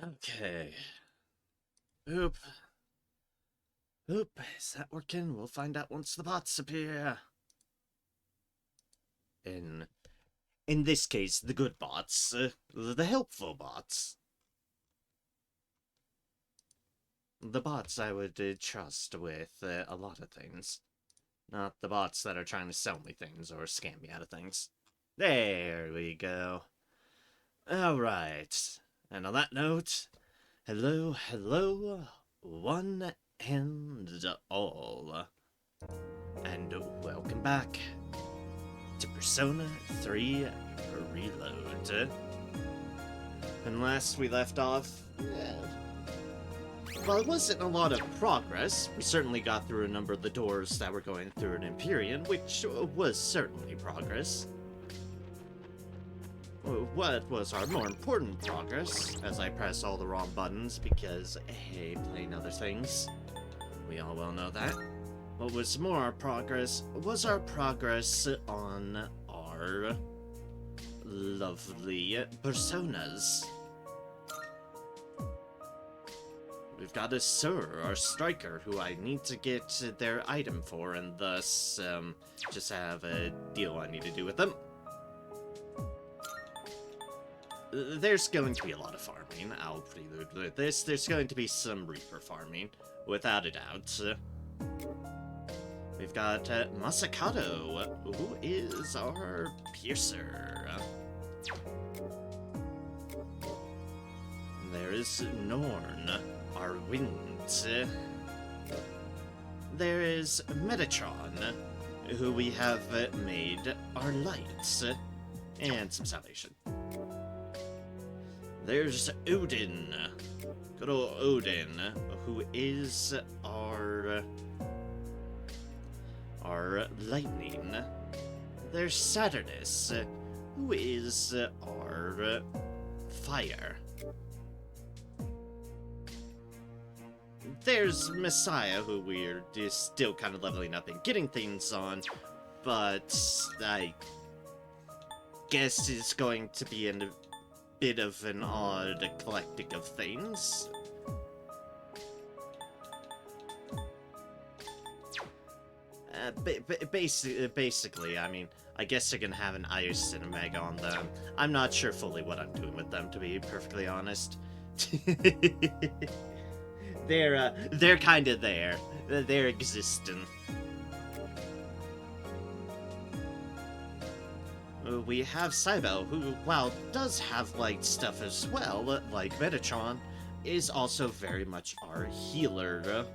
Okay. Oop. Oop. Is that working? We'll find out once the bots appear. In in this case, the good bots. The helpful bots. The bots I would trust with a lot of things. Not the bots that are trying to sell me things or scam me out of things. There we go. Alright. And on that note, hello, hello, one and all. And welcome back to Persona 3 Reload. And last we left off, well, it wasn't a lot of progress. We certainly got through a number of the doors that were going through an Empyrean, which was certainly progress. What was our more important progress, as I press all the wrong buttons because, hey, playing other things. We all well know that. What was more our progress was our progress on our lovely personas. We've got a Sir, our striker, who I need to get their item for, and thus, just have a deal I need to do with them. There's going to be a lot of farming. I'll prelude with this. There's going to be some Reaper farming, without a doubt. We've got Masakato, who is our Piercer. There is Norn, our Wind. There is Metatron, who we have made our Light, and some Salvation. There's Odin, good old Odin, who is our Lightning. There's Saturnus, who is our Fire. There's Messiah, who we're just still kind of leveling up and getting things on, but I guess it's going to be a bit of an odd eclectic of things. Basically, I mean, I guess they're gonna have an Ice and a Mega on them. I'm not sure fully what I'm doing with them, to be perfectly honest. They're kind of there. They're existing. We have Cybele, who, while does have light stuff as well, like Metatron, is also very much our healer.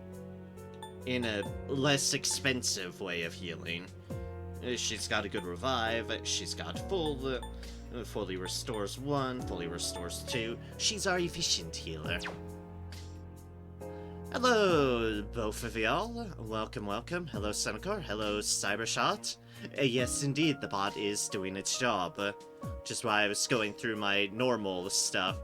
In a less expensive way of healing. She's got a good revive, she's got fully restores 1, fully restores 2. She's our efficient healer. Hello, both of y'all. Welcome, welcome. Hello, Senokor. Hello, Cybershot. Yes, indeed, the bot is doing its job. Just while I was going through my normal stuff.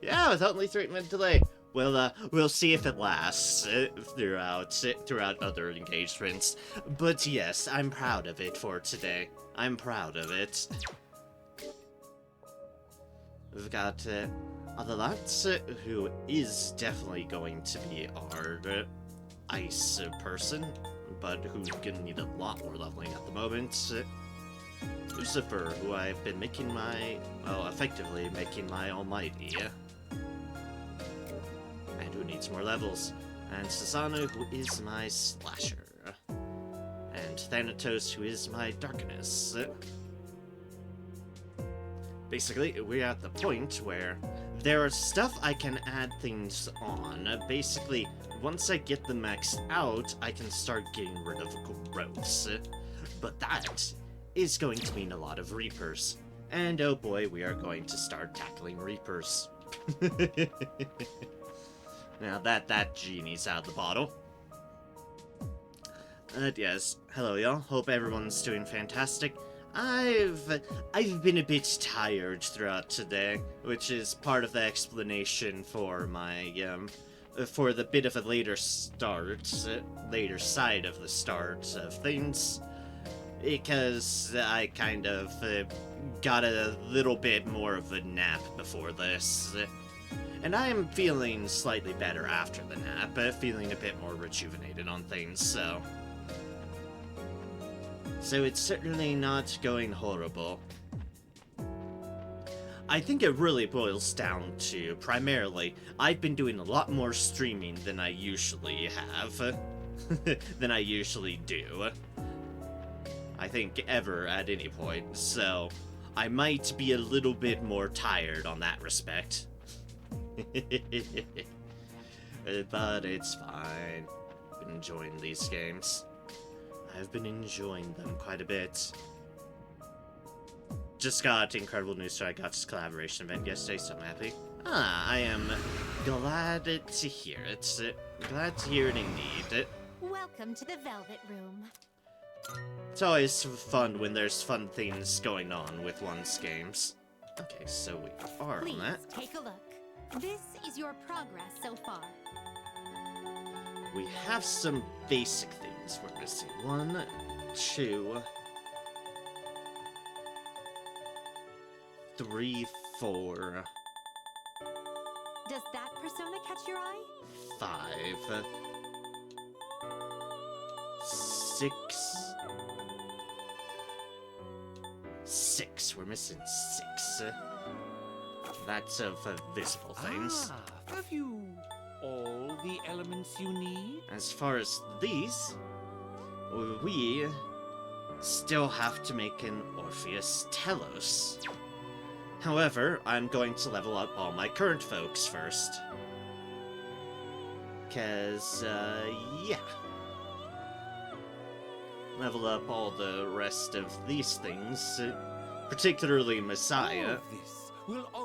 Yeah, with only 3-minute delay. We'll see if it lasts throughout other engagements. But yes, I'm proud of it for today. I'm proud of it. We've got Adalat, who is definitely going to be our ice person, but who's gonna need a lot more leveling at the moment. Lucifer, who I've been making effectively making my almighty. And who needs more levels. And Susanoo, who is my slasher. And Thanatos, who is my darkness. Basically, we're at the point where there are stuff I can add things on. Basically, once I get them maxed out, I can start getting rid of growths. But that is going to mean a lot of Reapers. And oh boy, we are going to start tackling Reapers. Now that genie's out of the bottle. Yes, hello y'all. Hope everyone's doing fantastic. I've been a bit tired throughout today, which is part of the explanation for my for the bit of a later side of the start of things. because I kind of got a little bit more of a nap before this. And I am feeling slightly better after the nap, feeling a bit more rejuvenated on things, so... So it's certainly not going horrible. I think it really boils down to, primarily, I've been doing a lot more streaming than I usually have. Than I usually do. I think ever at any point, so I might be a little bit more tired on that respect. But it's fine. I've been enjoying these games. I've been enjoying them quite a bit. Just got incredible news, so I got this collaboration event yesterday, so I'm happy. I am glad to hear it. Glad to hear it indeed. Welcome to the Velvet Room. It's always fun when there's fun things going on with one's games. Okay, so we are Please on that. take a look. This is your progress so far. We have some basic things we're missing. 1, 2, 3, 4, Does that persona catch your eye? 5, 6. 6. We're missing 6. That's of visible things. Have you all the elements you need? As far as these, we still have to make an Orpheus Telos. However, I'm going to level up all my current folks first. 'Cause, yeah. Level up all the rest of these things, particularly Messiah.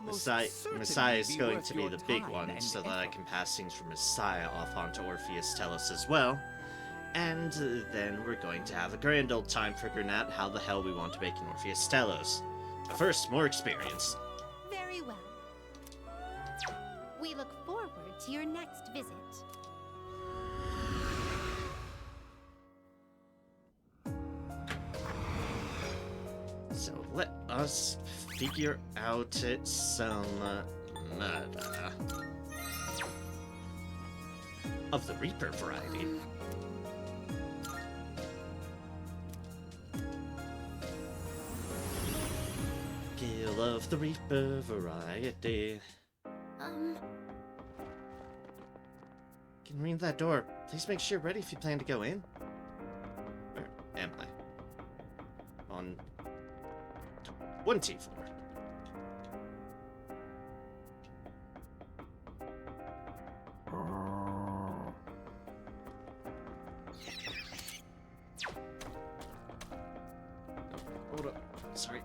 Messiah is going to be the big one, so that I can pass things from Messiah off onto Orpheus Telos as well. And then we're going to have a grand old time figuring out how the hell we want to make an Orpheus Telos. But first, more experience. Very well. We look forward to your next visit. So let us figure out some murder of the Reaper variety. Kill of the Reaper variety. Can you ring that door? Please make sure you're ready if you plan to go in. Where am I? On 24. Hold up. Sorry.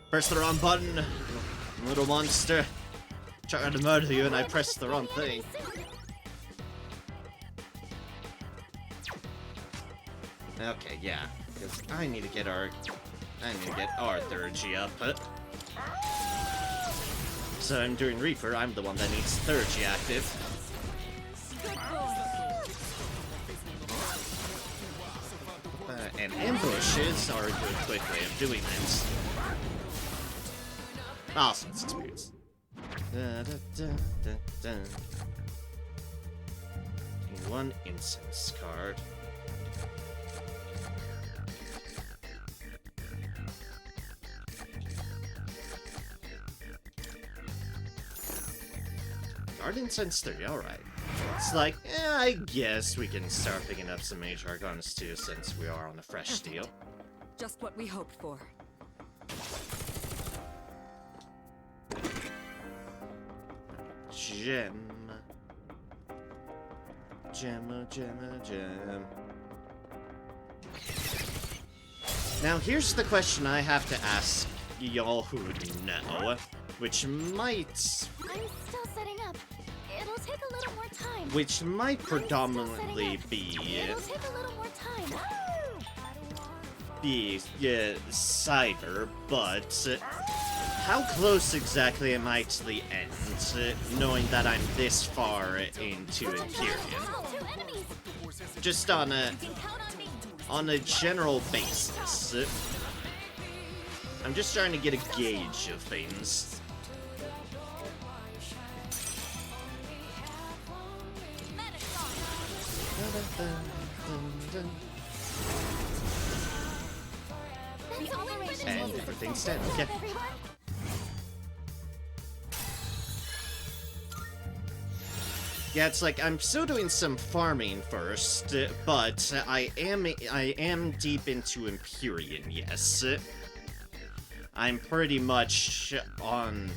Press the wrong button, little monster. Trying to murder you and I pressed the wrong thing. Okay, yeah. Because I need to get our third G up. So I'm doing Reaper, I'm the one that needs third G active. And ambushes are a good quick way of doing this. Awesome experience. One incense card. Guard Incense 3, alright. It's like, I guess we can start picking up some Mage Argonus too, since we are on a fresh deal. Just what we hoped for. Gem. Gem. Now here's the question I have to ask y'all who know, which might... I'm still setting up. It'll take a little more time. Which might predominantly be... It'll take a little more time. Be, Cyber, but... how close exactly am I to the end, knowing that I'm this far into Empyrean? Just on a... on a general basis. I'm just trying to get a gauge of things. And everything's dead, okay. Yeah, it's like I'm still doing some farming first, but I am deep into Empyrean, yes. I'm pretty much on...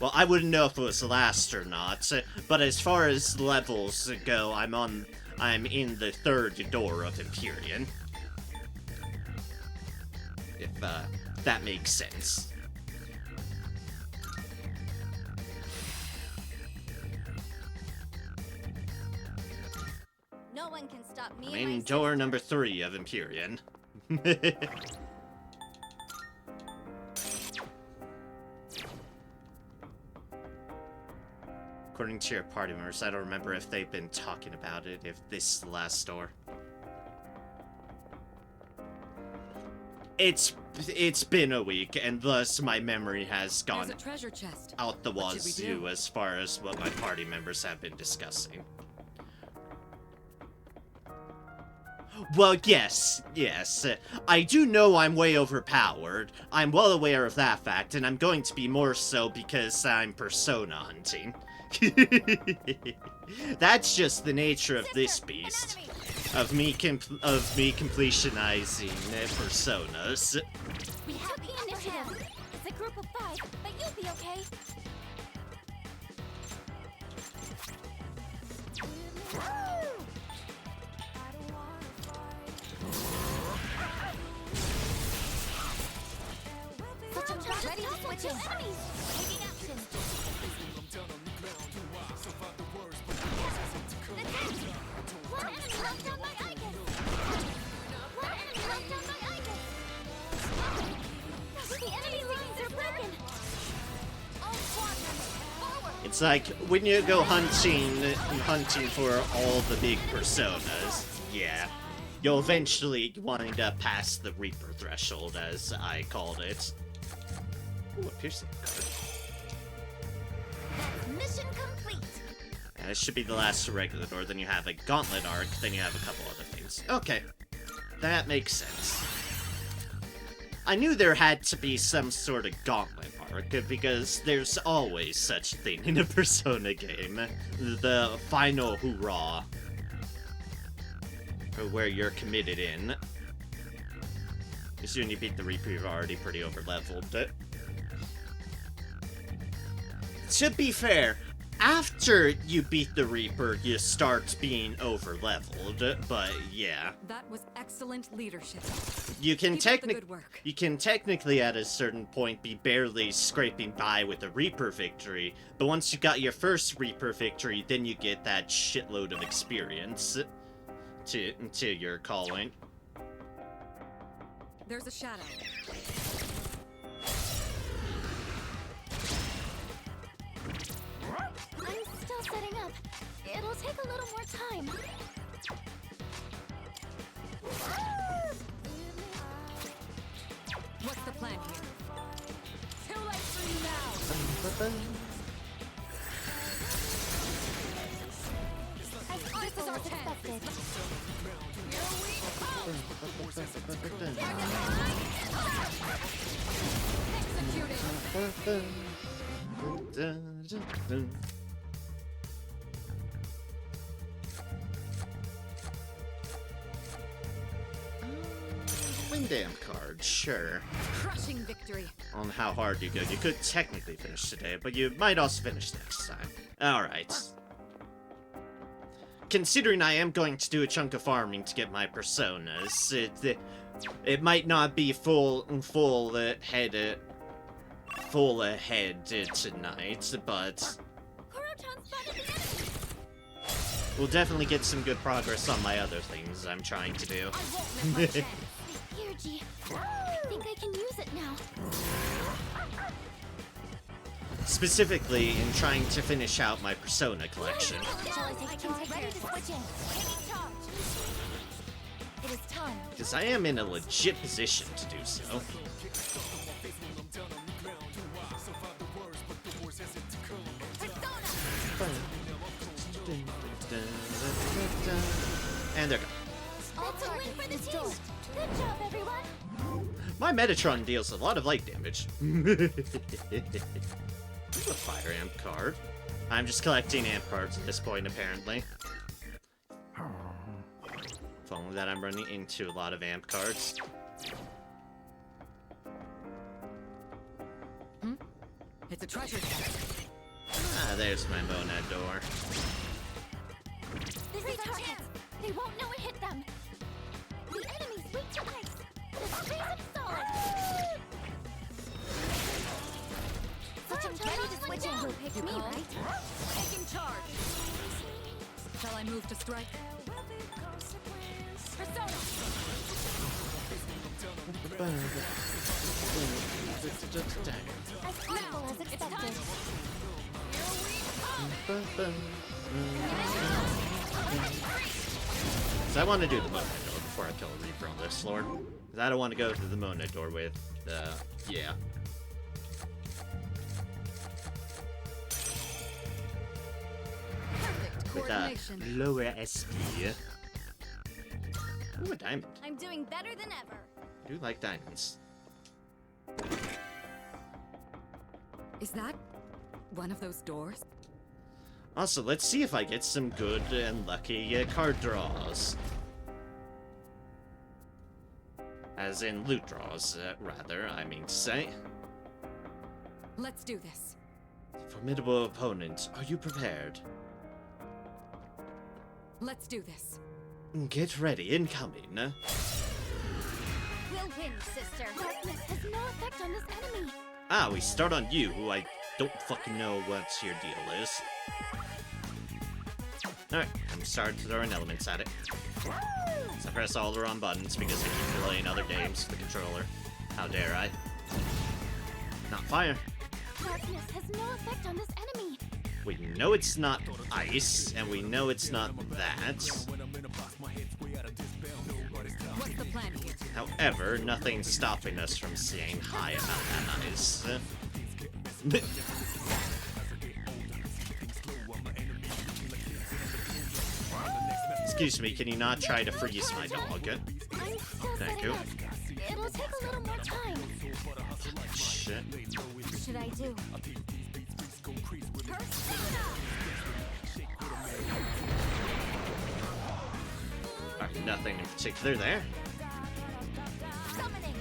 Well, I wouldn't know if it was last or not, but as far as levels go, I'm in the third door of Empyrean. If that makes sense. No one can stop me. I'm in door number 3 of Empyrean. According to your party members, I don't remember if they've been talking about it, if this is the last door. It's been a week, and thus my memory has gone There's a treasure chest. out the What should we wazoo do? as far as what my party members have been discussing. Well, yes. I do know I'm way overpowered. I'm well aware of that fact, and I'm going to be more so because I'm persona hunting. That's just the nature of this beast. Of me completionizing personas. We have the initiative. It's a group of 5, but you'll be okay. Ready to switch in. Enemies. Taking action. One enemy locked down by Igus. One enemy locked down by Igus. The enemy lines are broken. All squadrons, forward. It's like when you go hunting for all the big personas, yeah, you'll eventually wind up past the Reaper threshold, as I called it. Ooh, a piercing card. Mission complete. And this should be the last regular door, then you have a gauntlet arc, then you have a couple other things. Okay, that makes sense. I knew there had to be some sort of gauntlet arc, because there's always such a thing in a Persona game. The final hoorah. Or where you're committed in. As soon as you beat the Reaper, you're already pretty over-leveled. To be fair, after you beat the Reaper, you start being over-leveled, but yeah. That was excellent leadership. You can Keep up the good work. technically at a certain point be barely scraping by with a Reaper victory, but once you got your first Reaper victory, then you get that shitload of experience to your calling. There's a shadow. I'm still setting up. It'll take a little more time. What's the plan here? Too late for you now. This is our expected. Executed. Windamp card, sure. Crushing victory. On how hard you go. You could technically finish today, but you might also finish next time. Alright. Considering I am going to do a chunk of farming to get my personas, it might not be full ahead tonight, but Koro-chan spotted the enemy. we'll definitely get some good progress on my other things I'm trying to do. I won't miss my chance. Here, G. I think I can use it now. Specifically in trying to finish out my Persona collection. Shall I take charge? Ready to switch in. Taking charge. It is time. Because I am in a legit position to do so. And they're gone. That's a win for the team. Good job, everyone. My Metatron deals a lot of light damage. A fire amp card. I'm just collecting amp cards at this point, apparently. If only that I'm running into a lot of amp cards. It's a treasure chest. Ah, there's my Mona door. This is our chance. They won't know it hit them. The enemy's weak to ice. The streets are solid. Such a ready to switch in. You'll pick me, right? Taking charge. Shall I move to strike? Persona. As painful as expected. So I want to do the Mona door before I kill a Reaper on this Lord. Because I don't want to go through the Mona door with, yeah. Perfect With coordination. lower SP. Ooh, a diamond. I'm doing better than ever. I do like diamonds. Is that one of those doors? Also, let's see if I get some good and lucky card draws. As in loot draws, rather, I mean to say. Let's do this. Formidable opponent, are you prepared? Let's do this. Get ready, incoming. We'll win, sister. Darkness has no effect on this enemy. Ah, we start on you, who I don't fucking know what your deal is. Alright, I'm starting throwing elements at it. So I press all the wrong buttons because I keep playing other games with the controller. How dare I? Not fire. Darkness has no effect on this enemy. We know it's not ice, and we know it's not that. What's the plan here? However, nothing's stopping us from saying hi about that ice. Excuse me, can you not try to freeze my dog? I'm still Thank setting you. up. It'll take a little more time. Shit. What should I do? Alright, nothing in particular there. Summoning.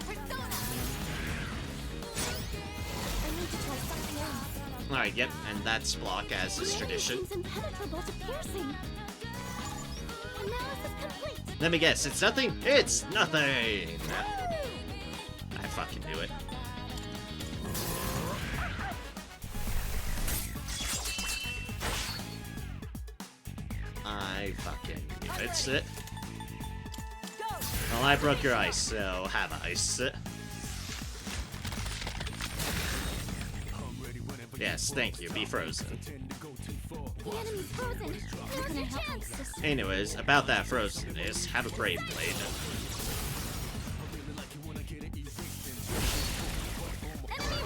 Persona. I need to try something else. Alright, yep, and that's block as is The enemy tradition. seems impenetrable to piercing. Analysis complete. Let me guess, it's nothing? It's nothing! I fucking knew it. I fucking knew it. Well, I broke your ice, so have ice. Yes, thank you, be frozen. The enemy's frozen. How can I help you, sister? Anyways, about that frozenness, have a Brave Blade.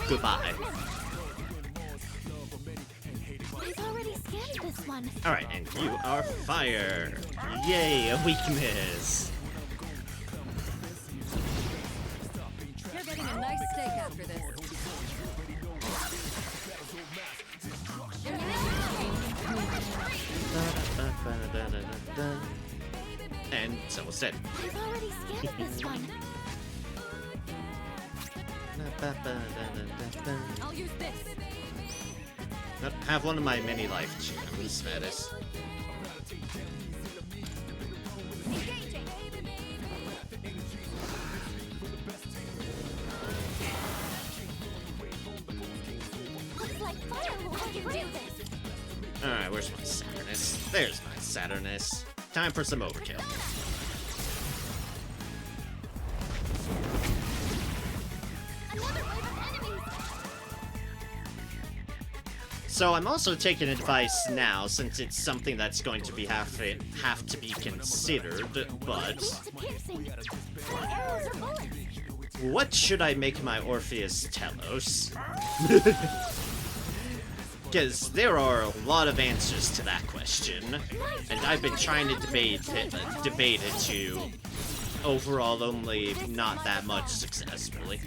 Goodbye. I've already scanned this one. Alright, and you are fire! Yay, a weakness! You're getting a nice steak after this. And so was dead. I've already scanned this one. I'll use this. Have one of my mini life gems, that is. Engaging. Looks like fire will help you do this. Alright, where's my Saturnus? There's my Saturnus. Time for some overkill. Another wave of enemies. So I'm also taking advice now, since it's something that's going to be have to be considered, but To piercing. Arrows or bullets. what should I make my Orpheus Telos? Because there are a lot of answers to that question, and I've been trying to debate it to overall only not that much successfully.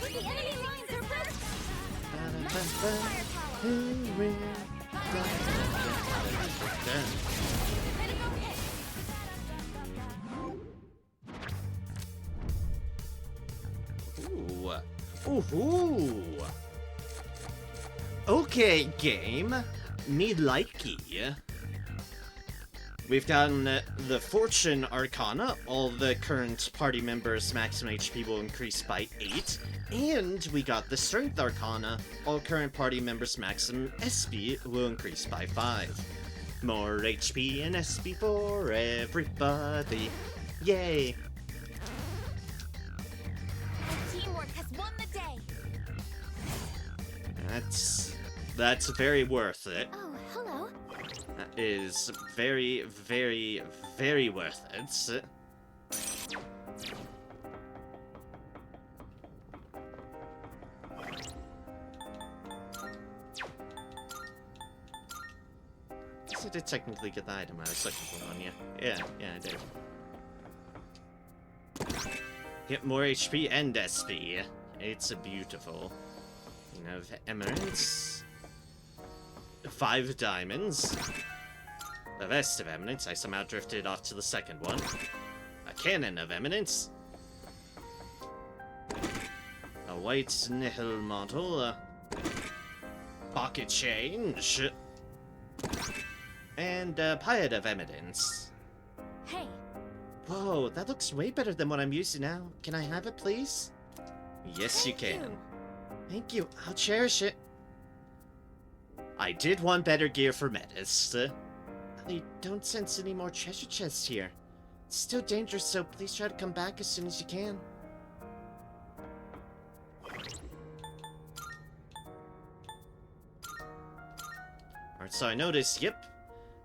The enemy lines are broken. Critical hit. Ooh. Okay, game. Me likey. We've gotten the Fortune Arcana. All the current party members' maximum HP will increase by 8. And we got the Strength Arcana. All current party members' maximum SP will increase by 5. More HP and SP for everybody. Yay! Teamwork has won the day. That's very worth it. Oh, hello. That is very, very, very worth it. I did technically get the item I was looking for on you. Yeah, I did. Get more HP and SP. It's beautiful. You know, Emeralds. 5 diamonds. A Vest of Eminence. I somehow drifted off to the second one. A Cannon of Eminence. A White Nihil model. A Pocket Change. And a Pied of Eminence. Hey, Whoa, that looks way better than what I'm using now. Can I have it, please? Yes, you Thank can. you. Thank you. I'll cherish it. I did want better gear for Metis. I don't sense any more treasure chests here. It's still dangerous, so please try to come back as soon as you can. Alright, so I noticed, yep,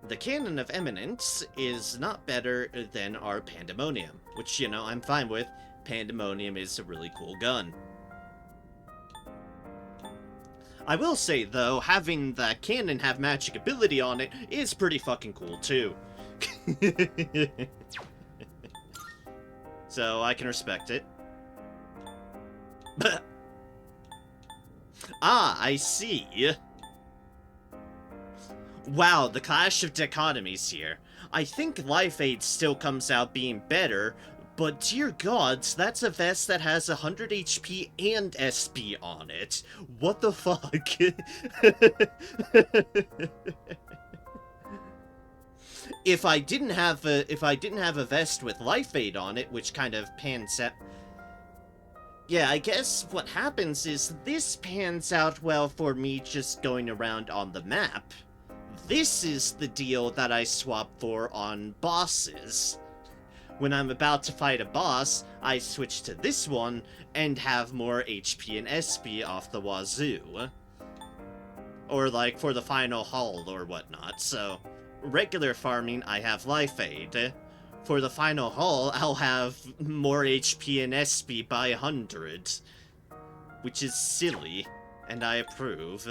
the Cannon of Eminence is not better than our Pandemonium, which, you know, I'm fine with. Pandemonium is a really cool gun. I will say, though, having the cannon have magic ability on it is pretty fucking cool, too. So, I can respect it. Ah, I see. Wow, the clash of dichotomies here. I think Life Aid still comes out being better, but dear gods, that's a vest that has 100 HP and SP on it. What the fuck? If I didn't have a vest with Life Aid on it, which kind of pans out. Yeah, I guess what happens is this pans out well for me just going around on the map. This is the deal that I swap for on bosses. When I'm about to fight a boss, I switch to this one and have more HP and SP off the wazoo. Or like for the final haul or whatnot, so regular farming I have Life Aid. For the final haul, I'll have more HP and SP by 100. Which is silly, and I approve.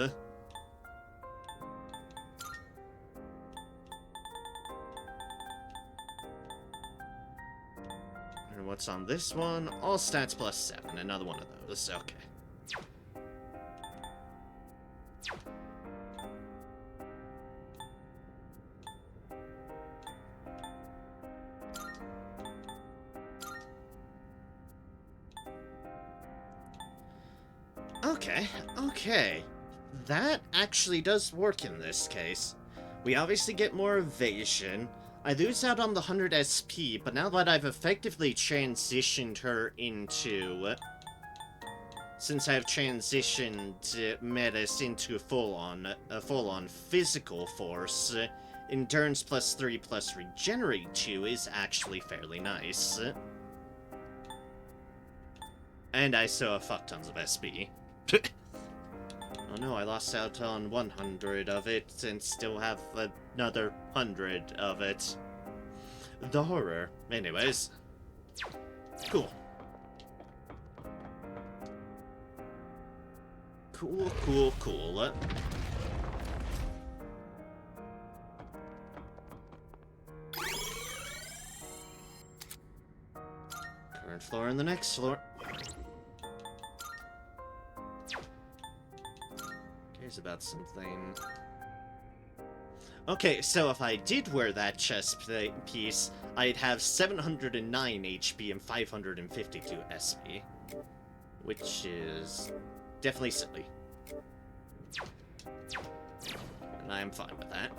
And what's on this one? All stats plus 7, another one of those, okay. Okay. That actually does work in this case. We obviously get more evasion. I lose out on the 100 SP, but now that I've effectively transitioned her into since I've transitioned Metis into a full-on physical force, Endurance plus 3 plus Regenerate 2 is actually fairly nice. And I still have fuck tons of SP. Oh no, I lost out on 100 of it and still have another 100 of it. The horror. Anyways. Cool. Cool. Current floor and the next floor. Cares about something. Okay, so if I did wear that chest piece, I'd have 709 HP and 552 SP. Which is definitely silly. And I'm fine with that.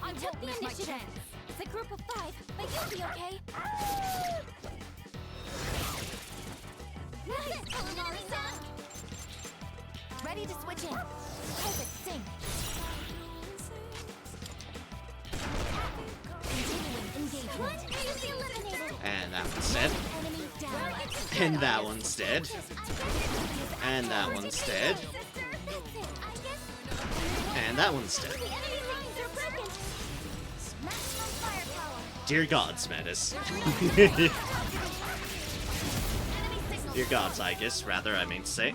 I took the initiative. It's a group of 5, but you'll be okay. Nice, Calamari-san! Ready to switch in. Hold it, sing. Continuing engagement. One enemy eliminated. And that one's dead. Enemy down. And that one's dead. And that one's dead. And that one's dead. The enemy lines are broken. Maximum firepower. Dear gods, Metis. Dear gods, I guess, rather, I mean to say.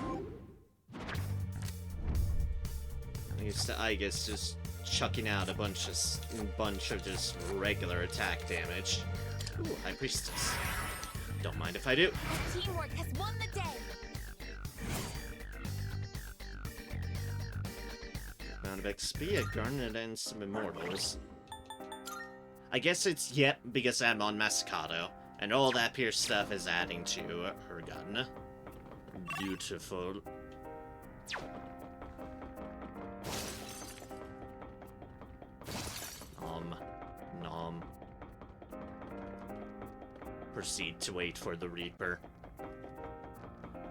I guess just chucking out a bunch of just regular attack damage. Ooh, High Priestess. Don't mind if I do. Teamwork has won the day. Amount of XP, a Garnet, and some Immortals. I guess it's, yep, because I'm on Masakato, and all that Pierce stuff is adding to her gun. Beautiful. Nom. Proceed to wait for the Reaper.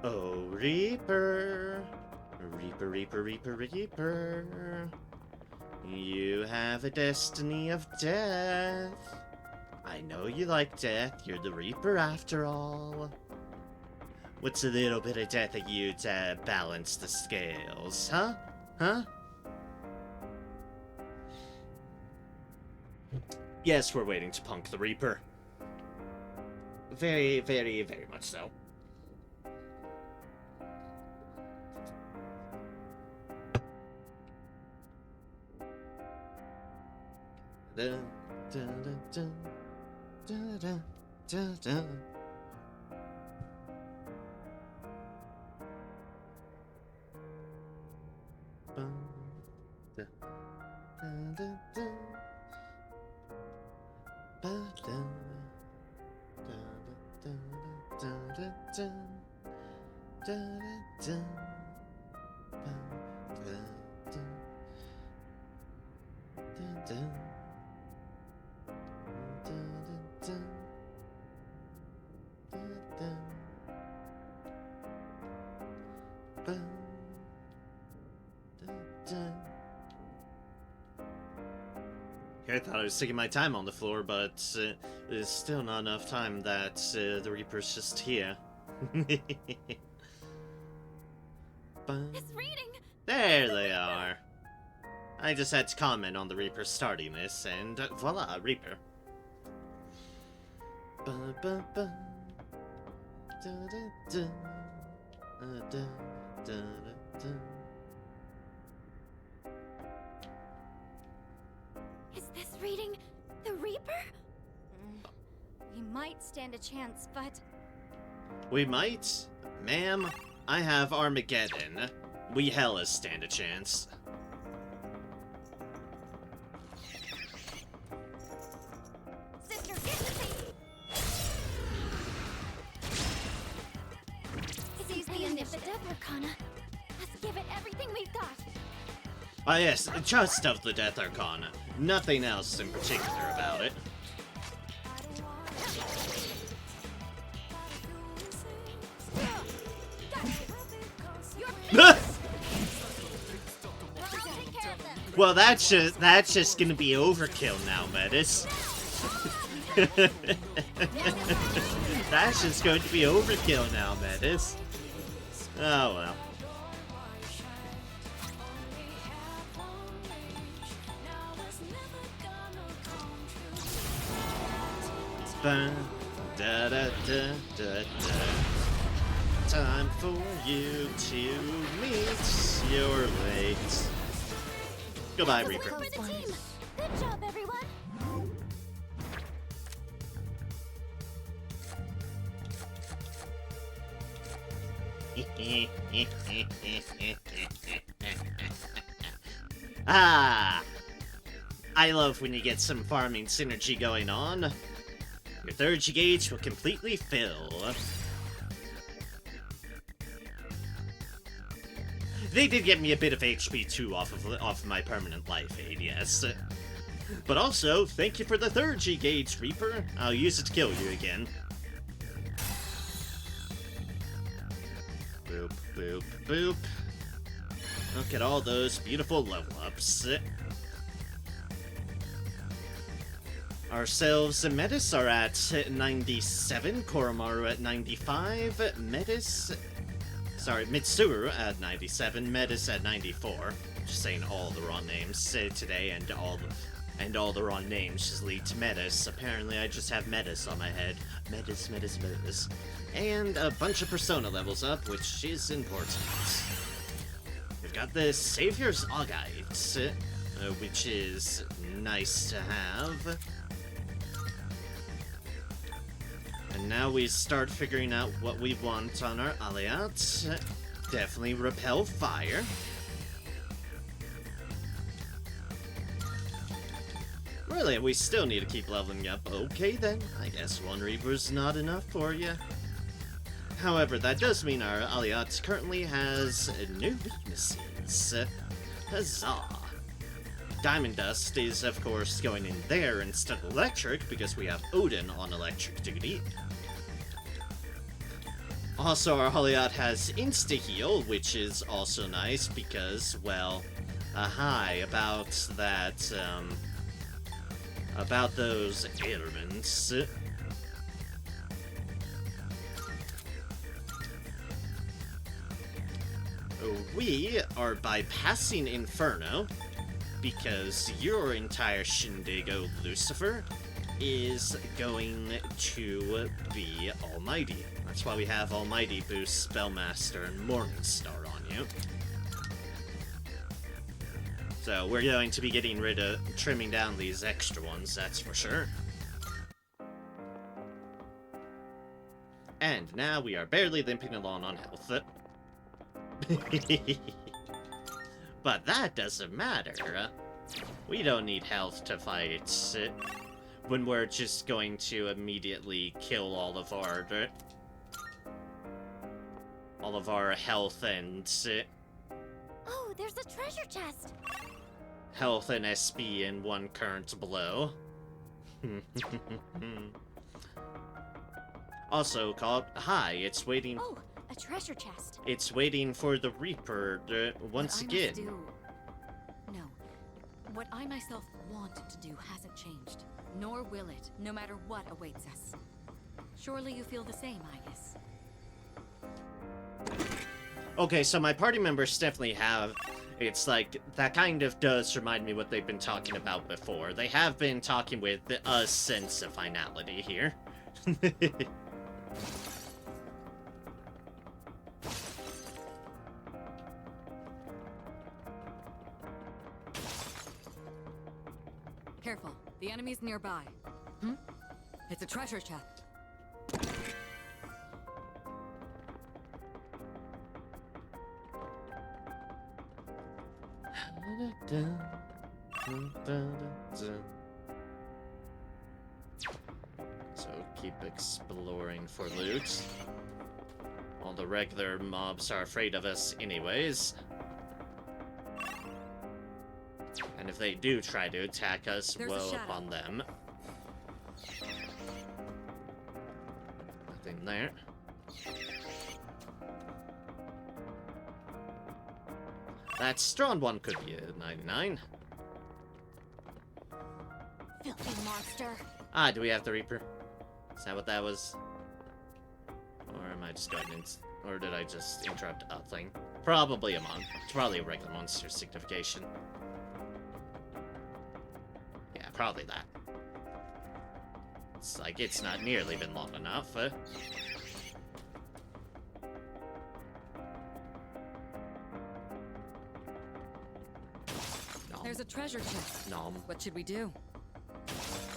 Oh, Reaper. Reaper. You have a destiny of death. I know you like death. You're the Reaper after all. What's a little bit of death of you to balance the scales, huh? Huh? Yes, we're waiting to punk the Reaper. Very, very, very much so. Dun, dun, dun, dun, dun, dun, dun. Bum, dun, dun, dun, dun. Ba, dun, dun, dun, dun, dun, dun, dun, dun, ba, dun, dun, dun, dun. I thought I was taking my time on the floor, but there's still not enough time that the Reaper's just here. It's reading. There they are. I just had to comment on the Reaper's tardiness, and voila, Reaper. Ba, ba, ba. Da, da, da. Da, da, da. Is this reading the Reaper? We might stand a chance, but... We might? Ma'am, I have Armageddon. We hella stand a chance. Sister, get to safety! Seize the initiative, Arcana. Let's give it everything we've got. Ah yes, just of the Death Arcana. Nothing else in particular about it. Well, that's just gonna be overkill now, Metis. That's just going to be overkill now, Metis. Oh well. Ba, da, da, da, da, da. Time for you to meet your mate. Goodbye, That was a Reaper. win for the team. Good job, everyone. Ah! I love when you get some farming synergy going on. Your third gauge will completely fill. They did get me a bit of HP too off of my permanent life aid, yes. But also, thank you for the third G-Gauge, Reaper. I'll use it to kill you again. Boop, boop, boop. Look at all those beautiful level ups. Ourselves and Metis are at 97, Koromaru at 95, Mitsuru at 97, Metis at 94. Just saying all the wrong names today, and all the wrong names just lead to Metis. Apparently I just have Metis on my head. Metis. And a bunch of Persona levels up, which is important. We've got the Savior's Augite, which is nice to have. And now we start figuring out what we want on our Alliat. Definitely repel fire. Really, we still need to keep leveling up. Okay then, I guess one Reaper's not enough for you. However, that does mean our Alliat currently has new weaknesses. Huzzah! Diamond Dust is, of course, going in there instead of Electric, because we have Odin on Electric duty. Also, our Alliat has Insta-Heal, which is also nice, because, well, hi, about that, about those ailments. We are bypassing Inferno, because your entire Shindigo Lucifer is going to be Almighty. That's why we have Almighty boost Spellmaster and Morningstar on you. So we're going to be getting rid of, trimming down these extra ones, that's for sure. And now we are barely limping along on health. But that doesn't matter. We don't need health to fight when we're just going to immediately kill all of our health and Oh, there's a treasure chest. health and SP in one current blow. Also called hi, it's waiting. Oh, a treasure chest. It's waiting for the Reaper once What I again. must do... No. What I myself wanted to do hasn't changed. Nor will it, no matter what awaits us. Surely you feel the same, Aegis. Okay, so my party members definitely have... It's like, that kind of does remind me what they've been talking about before. They have been talking with a sense of finality here. Careful, the enemy's nearby. It's a treasure chest. So keep exploring for loot. All the regular mobs are afraid of us anyways. And if they do try to attack us, There's a woe shadow. upon them. Nothing there. That strong one could be a 99. filthy monster. Ah, do we have the Reaper? Is that what that was? Or am I just going in... Or did I just interrupt a thing? Probably a mon. It's probably a regular monster signification. Yeah, probably that. It's like, it's not nearly been long enough. Nom. There's a treasure chest. Nom. What should we do?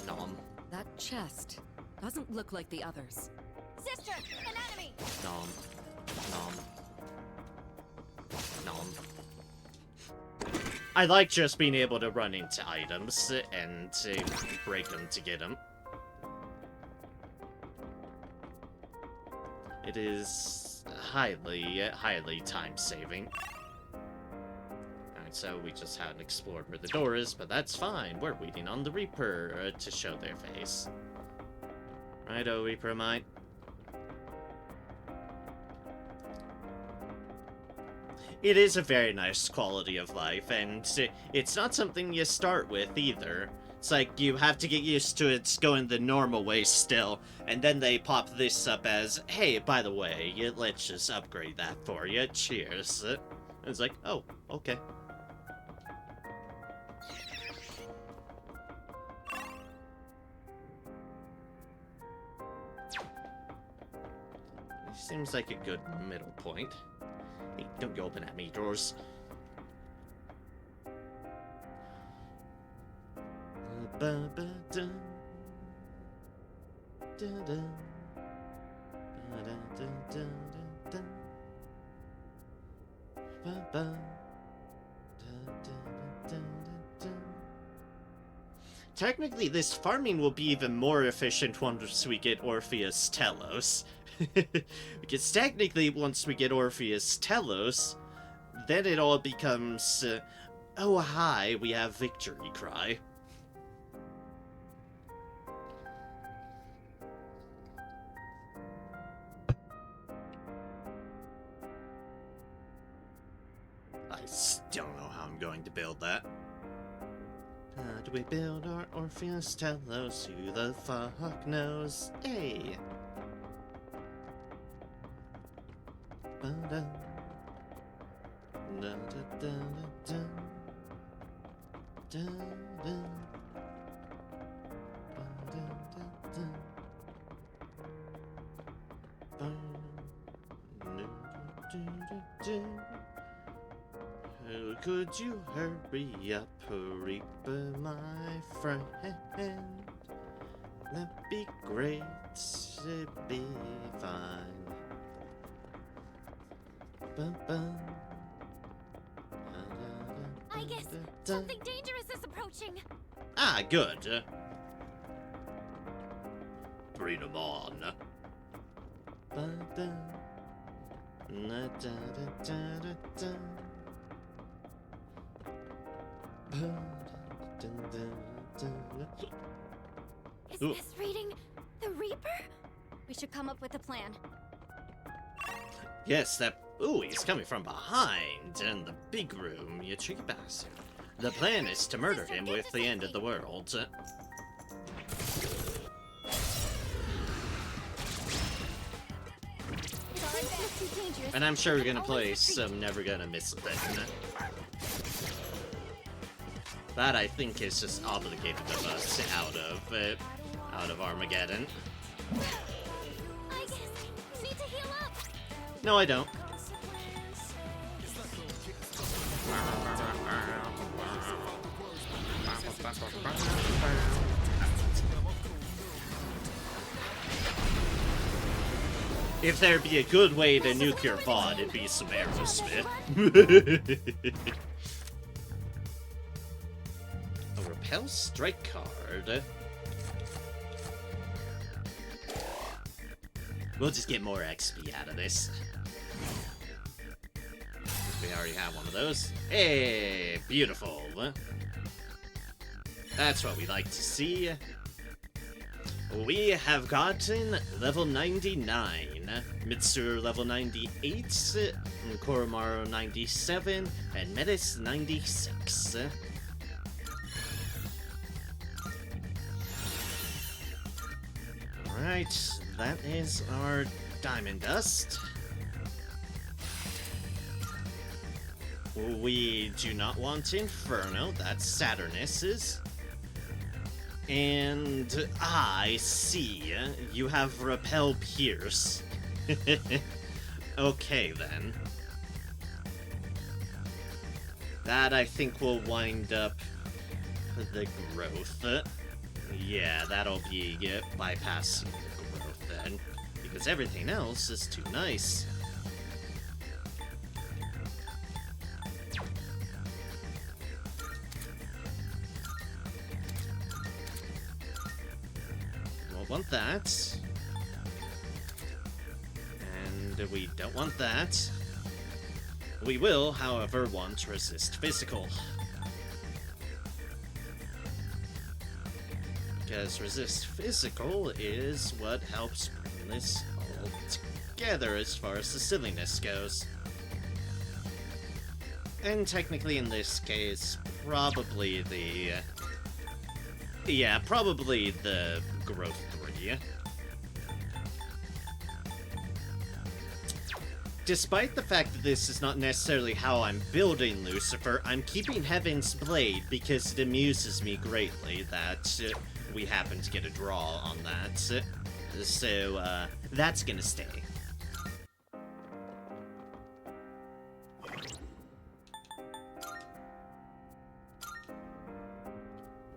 Nom. That chest doesn't look like the others. Sister, an enemy! Nom. Nom. Nom. I like just being able to run into items and break them to get them. It is highly time-saving. Alright, so we just haven't explored where the door is, but that's fine. We're waiting on the Reaper to show their face. Righto, Reaper mine. It is a very nice quality of life, and it's not something you start with either. It's like you have to get used to it going the normal way still, and then they pop this up as, hey, by the way, let's just upgrade that for you. Cheers. And it's like, oh, okay. Seems like a good middle point. Hey, don't go open at me, doors. Technically, this farming will be even more efficient once we get Orpheus Telos. Because technically, once we get Orpheus Telos, then it all becomes, oh hi, we have Victory Cry. I still don't know how I'm going to build that. How do we build our Orpheus Telos? Who the fuck knows? Hey! Could you hurry up, Reaper, my friend? That'd be great, it'd be fine. I guess something dangerous is approaching. Ah, good. Bring them on. Is Ooh. this reading the Reaper? We should come up with a plan. Yes, that... Ooh, he's coming from behind, in the big room, you cheeky bastard. The plan is to murder him with the end of the world. And I'm sure we're gonna play some Never Gonna Miss a Thing. That, I think, is just obligated of us out of Armageddon. I guess you need to heal up. No, I don't. If there'd be a good way to nuclear VOD, it'd be some Aerosmith. A repel strike card. We'll just get more XP out of this. We already have one of those. Hey, beautiful. That's what we like to see. We have gotten level 99, Mitsuru level 98, Koromaru 97, and Metis 96. Alright, that is our diamond dust. We do not want Inferno, that's Saturnus's. And I see, you have Repel Pierce. Okay then. That I think will wind up the growth. Yeah, that'll be bypassing growth then, because everything else is too nice. Won't want that. And we don't want that. We will, however, want Resist Physical. Because Resist Physical is what helps bring this all together as far as the silliness goes. And technically in this case, probably the... yeah, probably the Growth 3. Despite the fact that this is not necessarily how I'm building Lucifer, I'm keeping Heaven's Blade because it amuses me greatly that we happen to get a draw on that. So, that's gonna stay.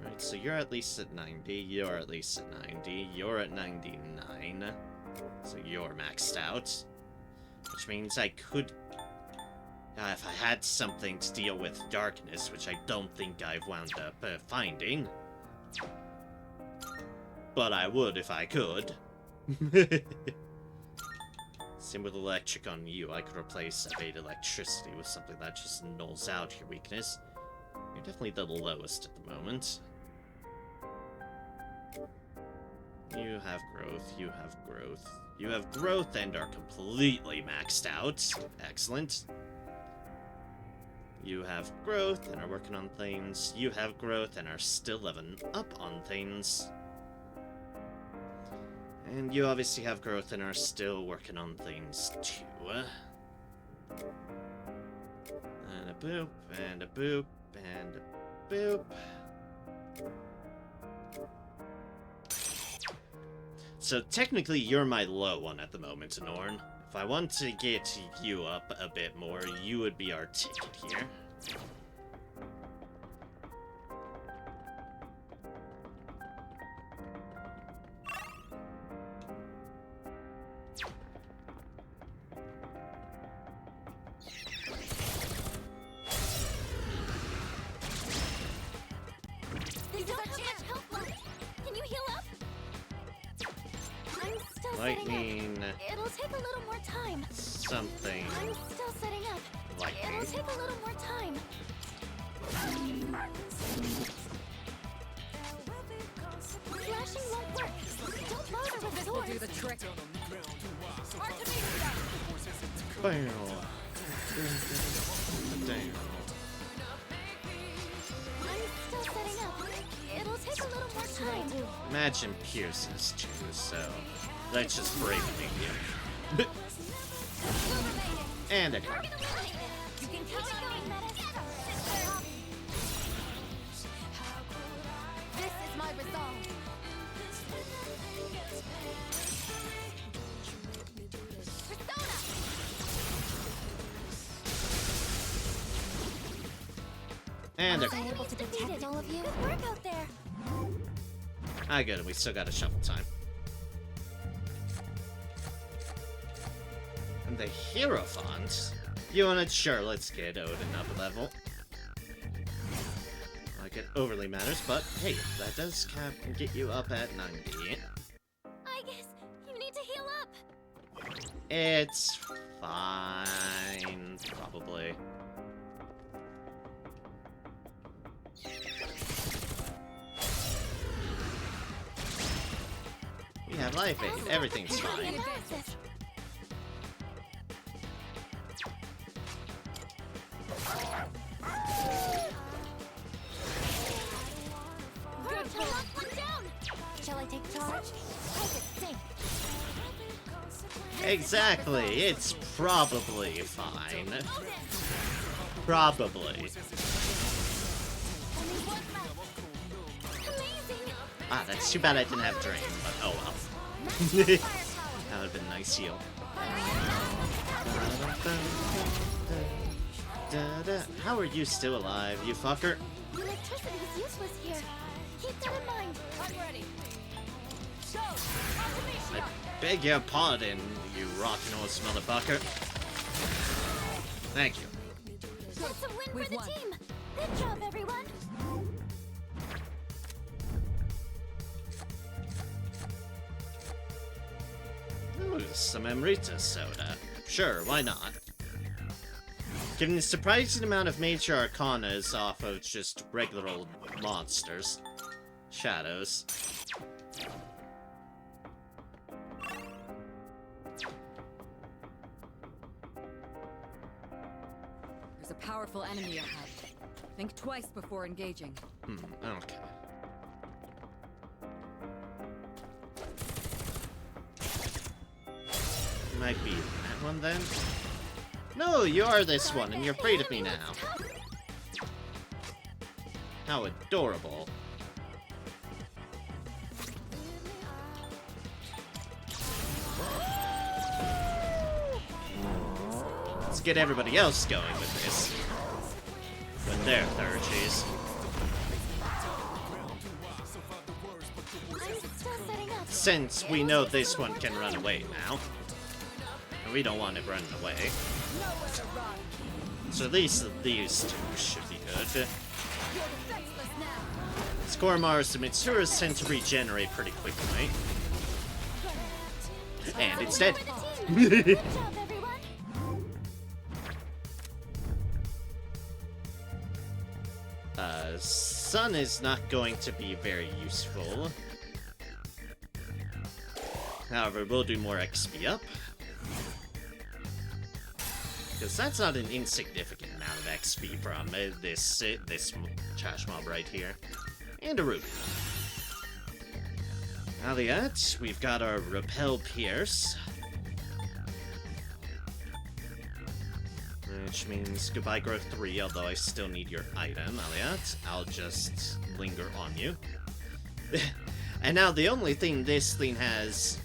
Right, so you're at least at 90, you're at least at 90, you're at 99, so you're maxed out. Which means I could... if I had something to deal with darkness, which I don't think I've wound up finding. But I would if I could. Same with electric on you. I could replace evade electricity with something that just nulls out your weakness. You're definitely the lowest at the moment. You have growth, you have growth. You have growth and are completely maxed out. Excellent. You have growth and are working on things. You have growth and are still leveling up on things. And you obviously have growth and are still working on things too. And a boop, and a boop, and a boop. So technically, you're my low one at the moment, Norn. If I want to get you up a bit more, you would be our ticket here. They don't have much health left. Can you heal up? I'm still setting Lightning. up. It'll take a little more time. Something. I'm still setting up. Lightning. It'll take a little more time. Flashing won't work. Don't bother with swords. Do the trick. Artemisia! Bam. Damn. I'm still setting up. It'll take a little more time. Imagine Pierce's too, so let's just break me here. And a card. You can keep it going, Metis. This is my resolve. Persona! And a Was I able to detect all of you? Good work out there. I get it, we still got a shuffle time. And the Hierophant? You want it? Sure, let's get Odin up a level. Like it overly matters, but hey, that does get you up at 90. I guess you need to heal up. It's fine, probably. We have life aid, everything's fine. Analysis. Good, to lock one down. Shall I take charge? I could sink. Exactly, it's probably fine. Probably. Only one left. Amazing. Ah, that's too bad I didn't have Drain, but oh well. Massive firepower. That would've been a nice heal. How are you still alive, you fucker? The electricity is useless here. Keep that in mind. I'm ready. Go! I beg your pardon, you rotten horse motherfucker. Thank you. That's a win We've for the won. team. Good job, everyone. Ooh, some Amrita soda. Sure, why not? Getting a surprising amount of major arcanas off of just regular old monsters. Shadows. There's a powerful enemy ahead. Think twice before engaging. Okay. Might be that one then? No, you are this one, and you're afraid of me now. How adorable. Let's get everybody else going with this. With their thirties. I'm still setting up. Since we know this one can run away now. And we don't want it running away. So at least these two should be good. Skormars and Mitsuras tend to regenerate pretty quickly. And it's dead. Good job, everyone. Sun is not going to be very useful. However, we'll do more XP up. Because that's not an insignificant amount of XP from this trash mob right here. And a ruby. Now that, we've got our Repel Pierce. Which means goodbye growth 3, although I still need your item, Aliat. I'll just linger on you. And now the only thing this thing has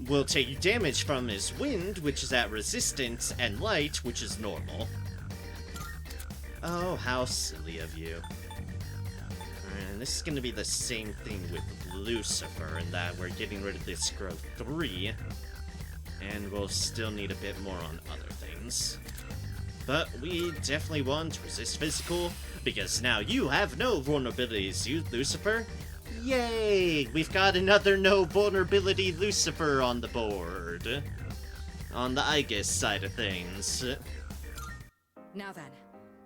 will take damage from is wind, which is at resistance, and light, which is normal. Oh, how silly of you. And this is going to be the same thing with Lucifer, in that we're getting rid of this growth 3, and we'll still need a bit more on other things. But we definitely want resist physical, because now you have no vulnerabilities, you Lucifer. Yay! We've got another no vulnerability Lucifer on the board. On the Aegis side of things. Now then,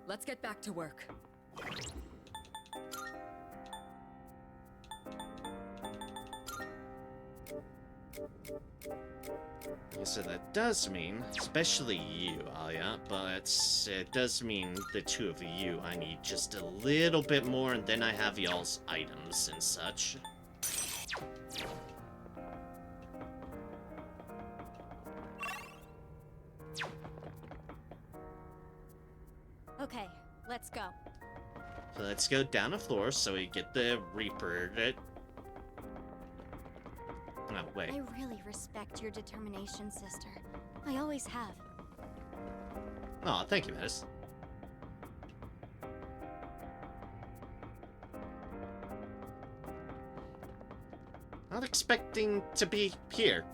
let's get back to work. So that does mean, especially you, Alia, but it does mean the two of you, I need just a little bit more, and then I have y'all's items and such. Okay, let's go. So let's go down a floor so we get the Reaper. Oh, wait. I really respect your determination, sister. I always have. Oh, thank you, Metis. Not expecting to be here.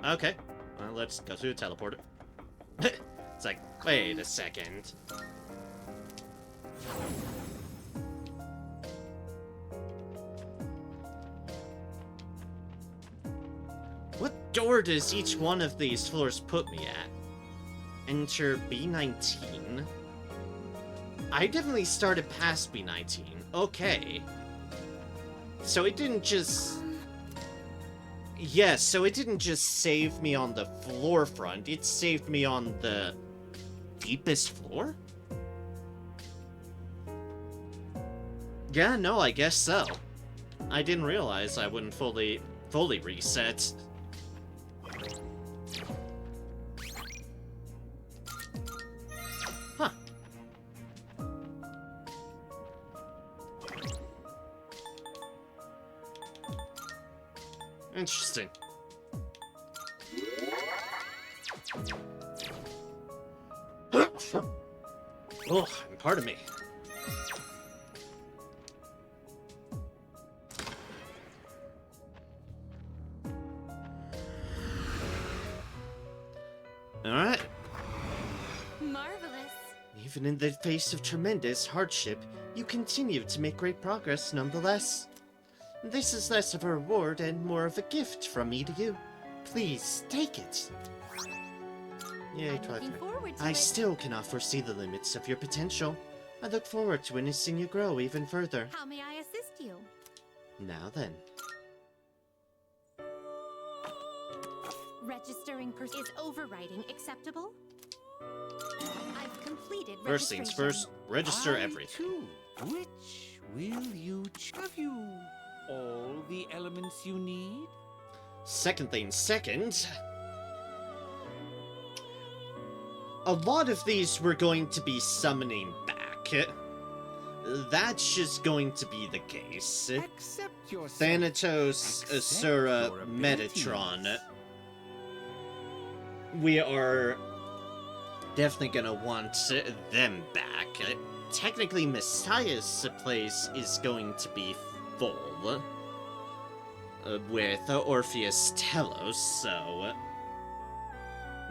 Okay, well, let's go through the teleporter. It's like, wait a second. What door does each one of these floors put me at? Enter B19. I definitely started past B19. Okay. So it didn't just... Yes, so it didn't just save me on the floor front, it saved me on the deepest floor? Yeah, no, I guess so. I didn't realize I wouldn't fully fully reset. Huh. Interesting. Oh, pardon me. Alright. Marvelous. Even in the face of tremendous hardship, you continue to make great progress nonetheless. This is less of a reward and more of a gift from me to you. Please, take it. Yay, I'm Twilight. looking forward to I it. still cannot foresee the limits of your potential. I look forward to witnessing you grow even further. How may I assist you? Now then. Registering is overriding acceptable? I've completed First things registration. first, register I everything. too. Which will you have you all the elements you need? Second thing second. A lot of these we're going to be summoning back. That's just going to be the case. Accept yourself. Thanatos, Accept Asura, your abilities. Metatron. We are definitely gonna want them back. Technically, Messiah's place is going to be full with Orpheus Telos, so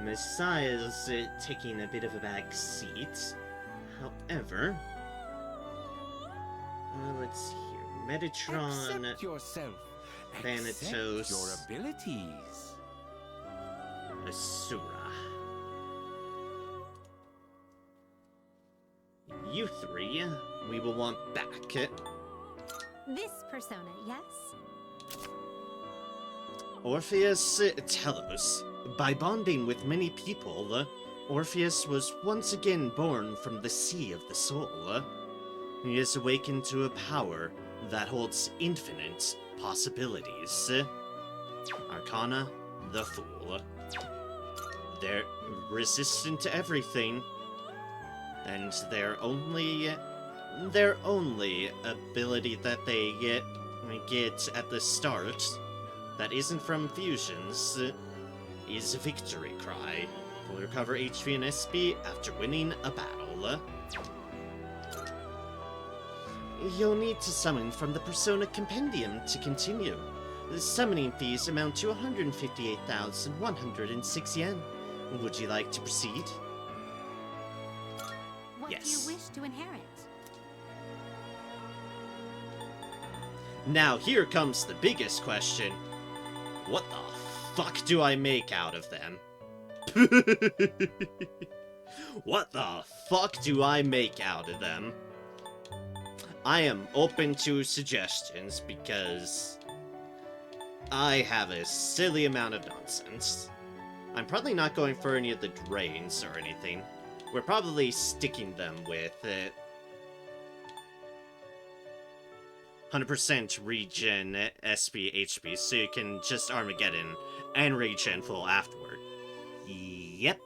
Messiah's taking a bit of a back seat. However, let's see here. Metatron, Accept yourself. Thanatos. Accept your abilities. Asura. You three, we will want back. This persona, yes? Orpheus Telos. By bonding with many people, Orpheus was once again born from the sea of the soul. He has awakened to a power that holds infinite possibilities. Arcana, the Fool. They're resistant to everything, and their only ability that they get at the start that isn't from fusions is Victory Cry. Will recover HP and SP after winning a battle. You'll need to summon from the Persona Compendium to continue. The summoning fees amount to 158,106 yen. Would you like to proceed? What Yes. do you wish to inherit? Now here comes the biggest question. What the fuck do I make out of them? What the fuck do I make out of them? I am open to suggestions because I have a silly amount of nonsense. I'm probably not going for any of the drains or anything. We're probably sticking them with 100% regen SP HP, so you can just Armageddon and regen full afterward. Yep.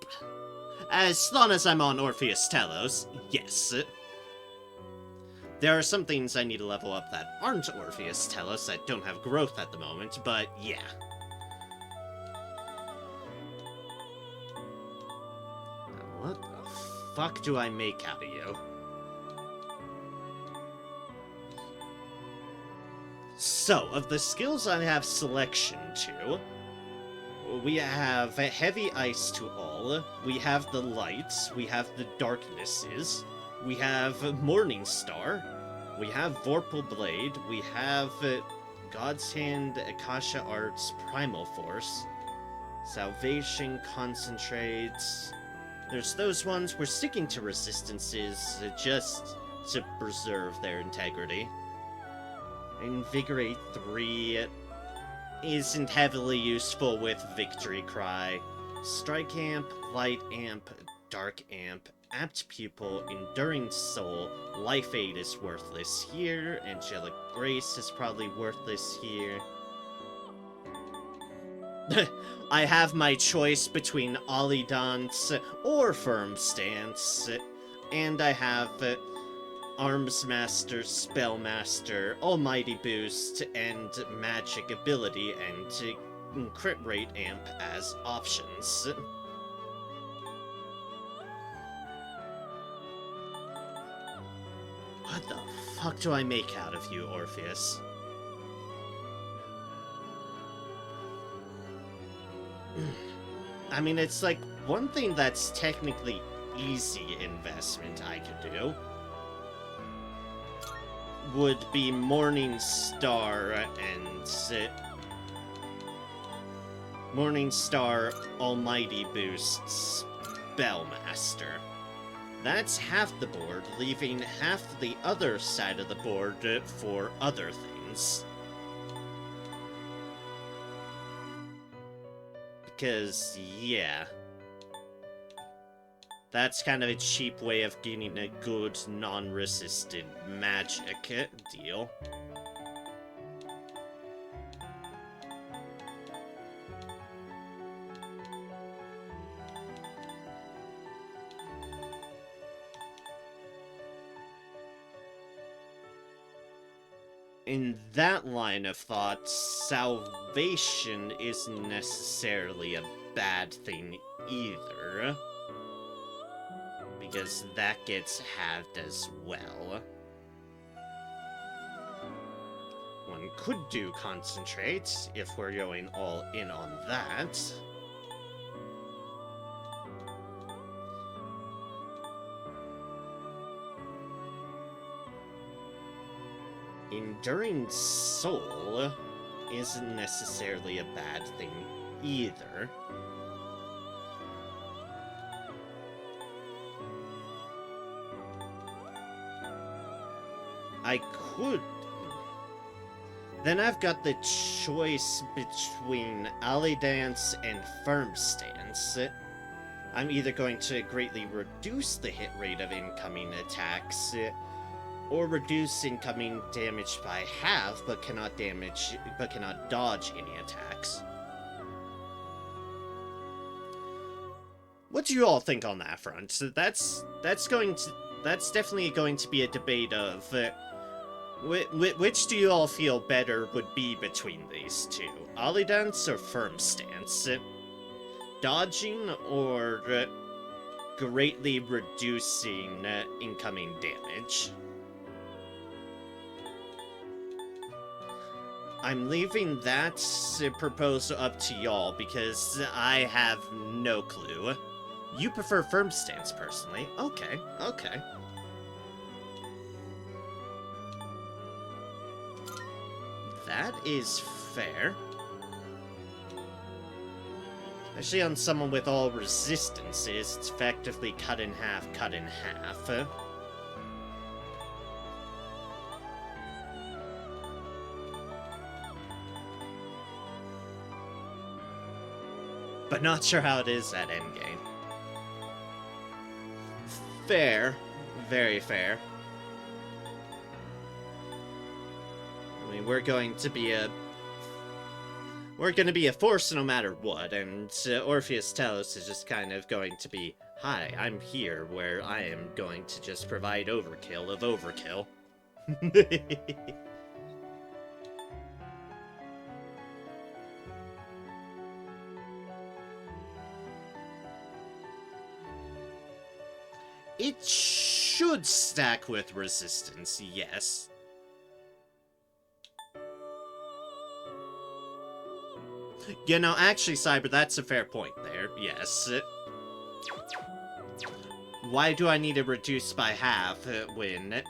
As long as I'm on Orpheus Telos, yes. There are some things I need to level up that aren't Orpheus Telos that don't have growth at the moment, but yeah. What the fuck do I make out of you? So, of the skills I have selection to, we have Heavy Ice to all, we have the Lights, we have the Darknesses, we have Morning Star, we have Vorpal Blade, we have God's Hand, Akasha Arts, Primal Force, Salvation, Concentrates. There's those ones we're sticking to resistances just to preserve their integrity. Invigorate 3 isn't heavily useful with Victory Cry. Strike Amp, Light Amp, Dark Amp, Apt Pupil, Enduring Soul, Life Aid is worthless here, Angelic Grace is probably worthless here. I have my choice between Ollie Dance or Firm Stance, and I have Arms Master, Spellmaster, Almighty Boost, and Magic Ability, and Crit Rate Amp as options. What the fuck do I make out of you, Orpheus? I mean, it's like one thing that's technically easy investment I could do would be Morning Star and Morning Star Almighty Boosts Spellmaster. That's half the board, leaving half the other side of the board for other things. Because, yeah. That's kind of a cheap way of getting a good, non-resistant magic deal. In that line of thought, salvation isn't necessarily a bad thing either. Because that gets halved as well. One could do concentrate, if we're going all in on that. Enduring Soul isn't necessarily a bad thing either. I could... Then I've got the choice between Alley Dance and Firm Stance. I'm either going to greatly reduce the hit rate of incoming attacks, or reduce incoming damage by half, but cannot dodge any attacks. What do you all think on that front? So that's definitely going to be a debate of which do you all feel better would be between these two? Ollie Dance or Firm Stance? Dodging or greatly reducing incoming damage? I'm leaving that proposal up to y'all because I have no clue. You prefer Firm Stance personally? Okay, okay. That is fair. Especially on someone with all resistances, it's effectively cut in half. But not sure how it is at endgame. Fair. Very fair. I mean, we're going to be a force no matter what, and Orpheus Telos is just kind of going to be, hi, I'm here, where I am going to just provide overkill of overkill. It should stack with resistance, yes. You know, actually, Cyber, that's a fair point there, yes. Why do I need to reduce by half when...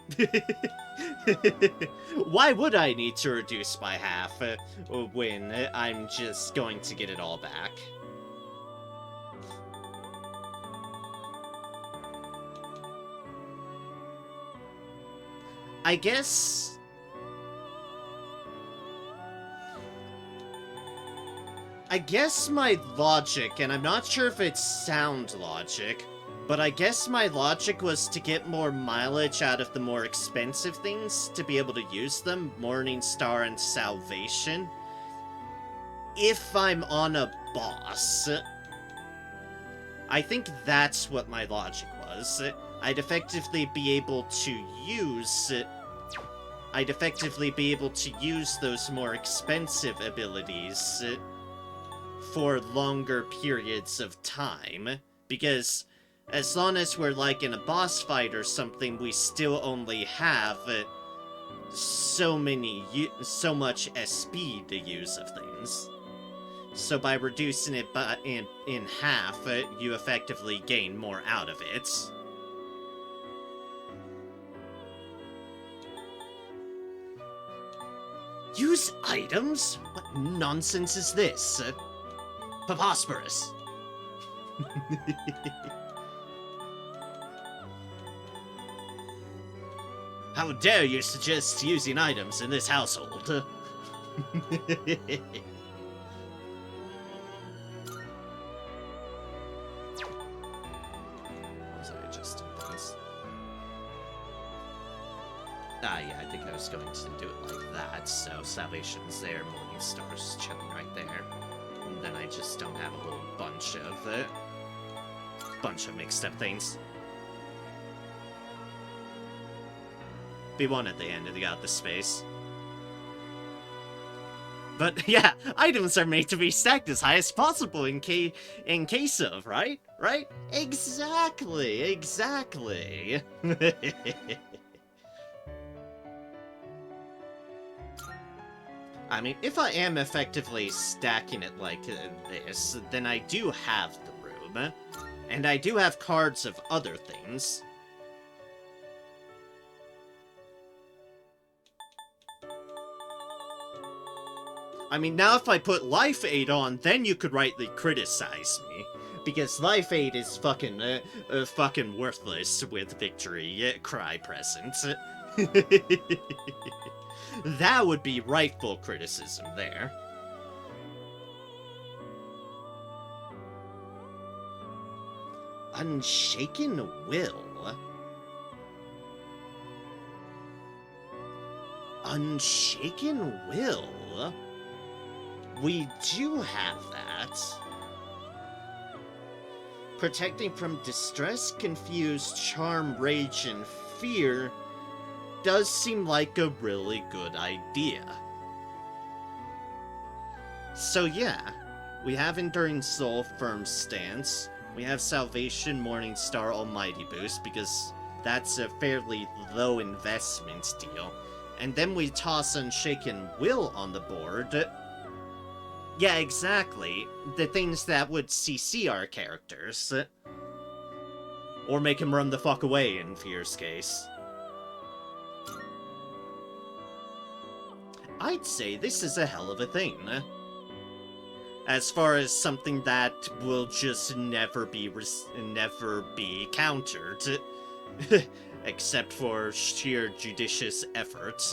Why would I need to reduce by half when I'm just going to get it all back? I guess... my logic, and I'm not sure if it's sound logic, but I guess my logic was to get more mileage out of the more expensive things to be able to use them, Morning Star and Salvation. if I'm on a boss, I think that's what my logic was. I'd effectively be able to use those more expensive abilities for longer periods of time, because as long as we're like in a boss fight or something, we still only have so much SP to use of things. So by reducing it in half, you effectively gain more out of it. Use items? What nonsense is this? Preposterous. How dare you suggest using items in this household? Yeah, I think I was going to do it like that, so Salvation's there, Morningstar's chilling right there. And then I just don't have a whole bunch of mixed up things. Be one at the end of the space. But yeah, items are made to be stacked as high as possible in case of, right? Right? Exactly. I mean, if I am effectively stacking it like this, then I do have the room, and I do have cards of other things. I mean, now if I put Life Aid on, then you could rightly criticize me, because Life Aid is fucking worthless with Victory Cry present. That would be rightful criticism there. Unshaken Will? Unshaken Will? We do have that. Protecting from distress, confuse, charm, rage, and fear does seem like a really good idea. So yeah, we have Enduring Soul, Firm Stance. We have Salvation, Morningstar, Almighty Boost, because that's a fairly low investment deal. And then we toss Unshaken Will on the board. Yeah, exactly. The things that would CC our characters. Or make him run the fuck away in Fear's case. I'd say this is a hell of a thing. As far as something that will just never be countered. Except for sheer judicious efforts.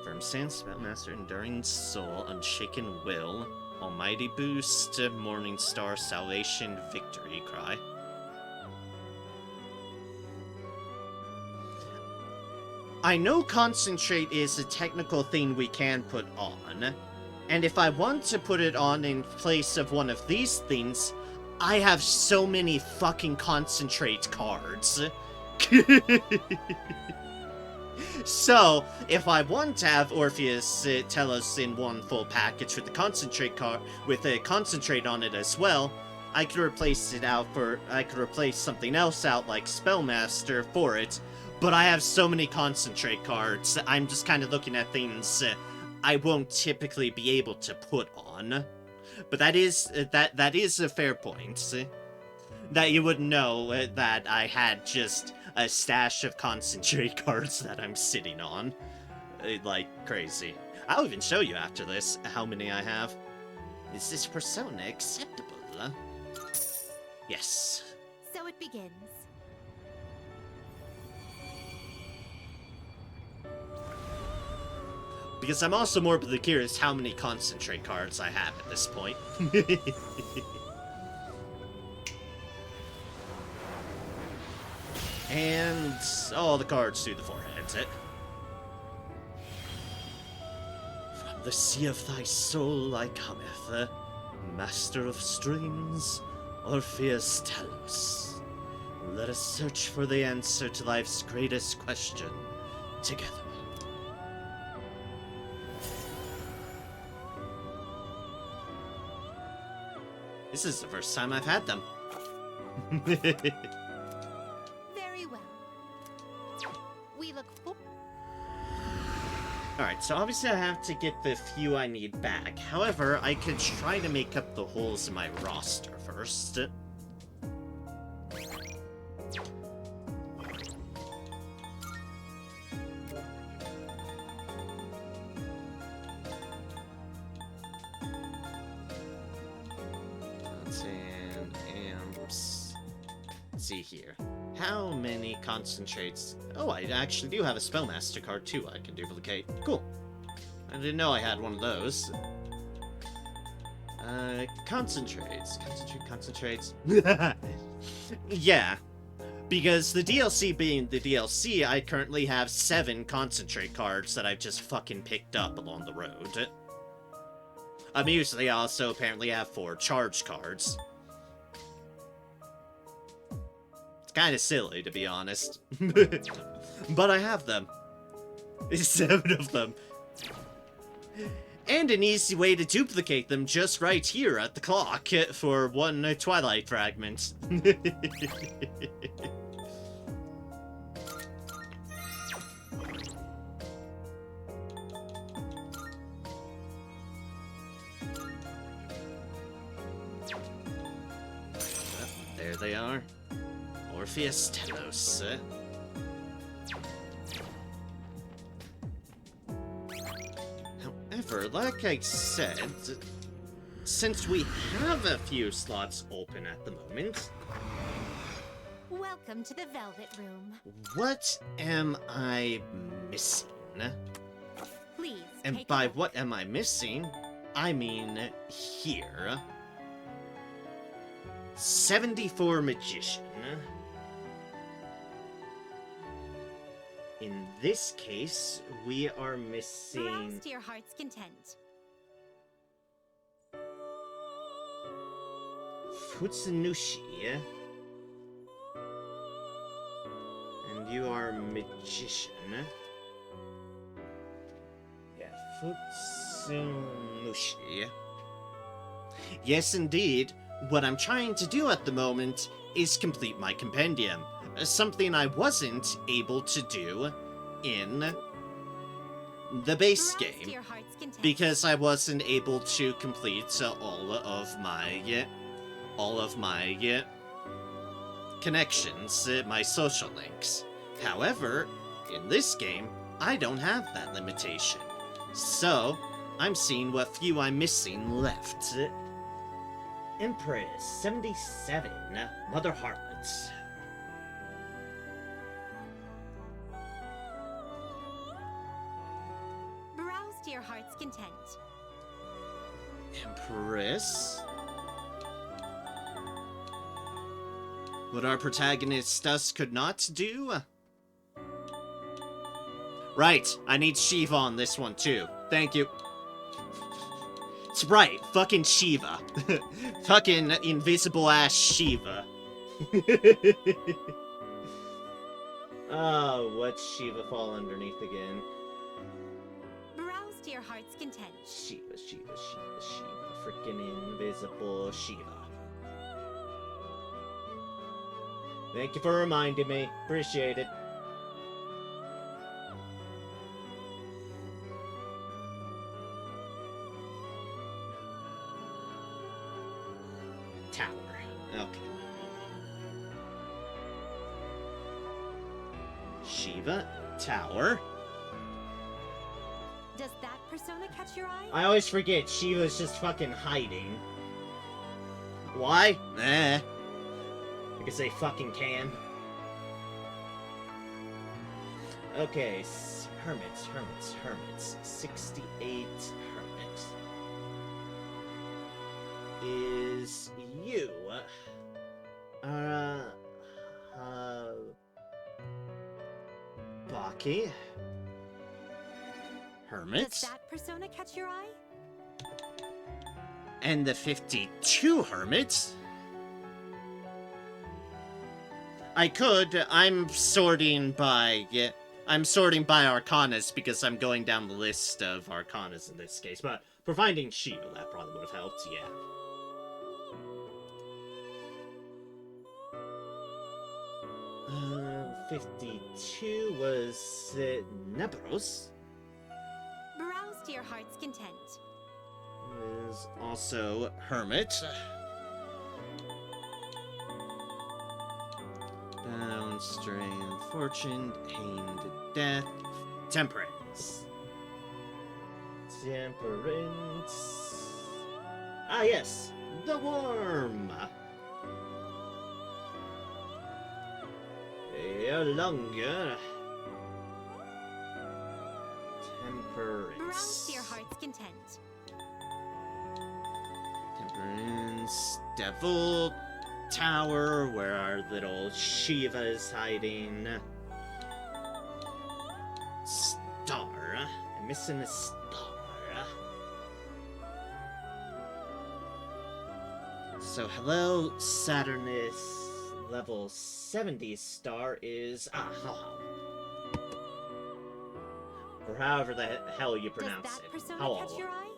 Firm Stance, Spellmaster, Enduring Soul, Unshaken Will, Almighty Boost, Morningstar, Salvation, Victory Cry. I know Concentrate is a technical thing we can put on, and if I want to put it on in place of one of these things, I have so many fucking Concentrate cards. So, if I want to have Orpheus Telos in one full package with the Concentrate card, with a Concentrate on it as well, I could replace something else out like Spellmaster for it, but I have so many Concentrate cards, I'm just kind of looking at things I won't typically be able to put on. But that is a fair point. That you would know that I had just a stash of Concentrate cards that I'm sitting on. Like crazy. I'll even show you after this how many I have. Is this persona acceptable? Yes. So it begins. Because I'm also morbidly curious how many Concentrate cards I have at this point. And all the cards through the forehead. From the sea of thy soul I cometh, master of streams, Orpheus Telos. Let us search for the answer to life's greatest question together. This is the first time I've had them. Very well. We look forward. Alright, so obviously I have to get the few I need back. However, I could try to make up the holes in my roster first. Amps. Let's see here. How many concentrates? Oh, I actually do have a Spellmaster card too I can duplicate. Cool. I didn't know I had one of those. Concentrates. Concentrates. Yeah. Because the DLC being the DLC, I currently have 7 concentrate cards that I've just fucking picked up along the road. Usually I also apparently have 4 charge cards. It's kind of silly, to be honest. But I have them. 7 of them. And an easy way to duplicate them just right here at the clock for 1 Twilight Fragment. There they are. Orpheus Telos. However, like I said, since we have a few slots open at the moment, Welcome to the Velvet Room. what am I missing? Please. And take by a look. what am I missing, I mean here. 74 Magician. In this case, we are missing... Browse to your heart's content. Futsunushi. And you are Magician. Yeah, Futsunushi. Yes, indeed. What I'm trying to do at the moment is complete my compendium. Something I wasn't able to do in the base Browse to game. your heart's content. Because I wasn't able to complete all of my connections, my social links. However, in this game, I don't have that limitation. So, I'm seeing what few I'm missing left. Empress 77, Mother Harlots. Browse to your heart's content. Empress. What our protagonist thus could not do? Right, I need Shiva on this one too. Thank you. It's right, fucking Shiva. Fucking invisible ass Shiva. Oh, what's Shiva fall underneath again? Browse to your heart's content. Shiva. Freaking invisible Shiva. Thank you for reminding me. Appreciate it. Tower. Okay. Shiva. Tower. Does that persona catch your eye? I always forget Shiva's just fucking hiding. Why? Because they fucking can. Okay, hermits. 68 hermits. Is you. Baki. Hermit. Does that persona catch your eye? And the 52 hermits. I'm sorting by arcanas because I'm going down the list of arcanas in this case, but for finding Shield, that probably would have helped, yeah. Uh, 52 was Nebros. Browse to your heart's content. Is also Hermit. Down, strain, fortune, pain to death, temperance. Temperance. Ah, yes, the worm. Longer. Temperance. Browse to your heart's content. Temperance, Devil Tower, where our little Shiva is hiding. Star. I'm missing a star. So, hello, Saturnus. Level 70 star is or however the hell you pronounce Does that it. persona catch your eye?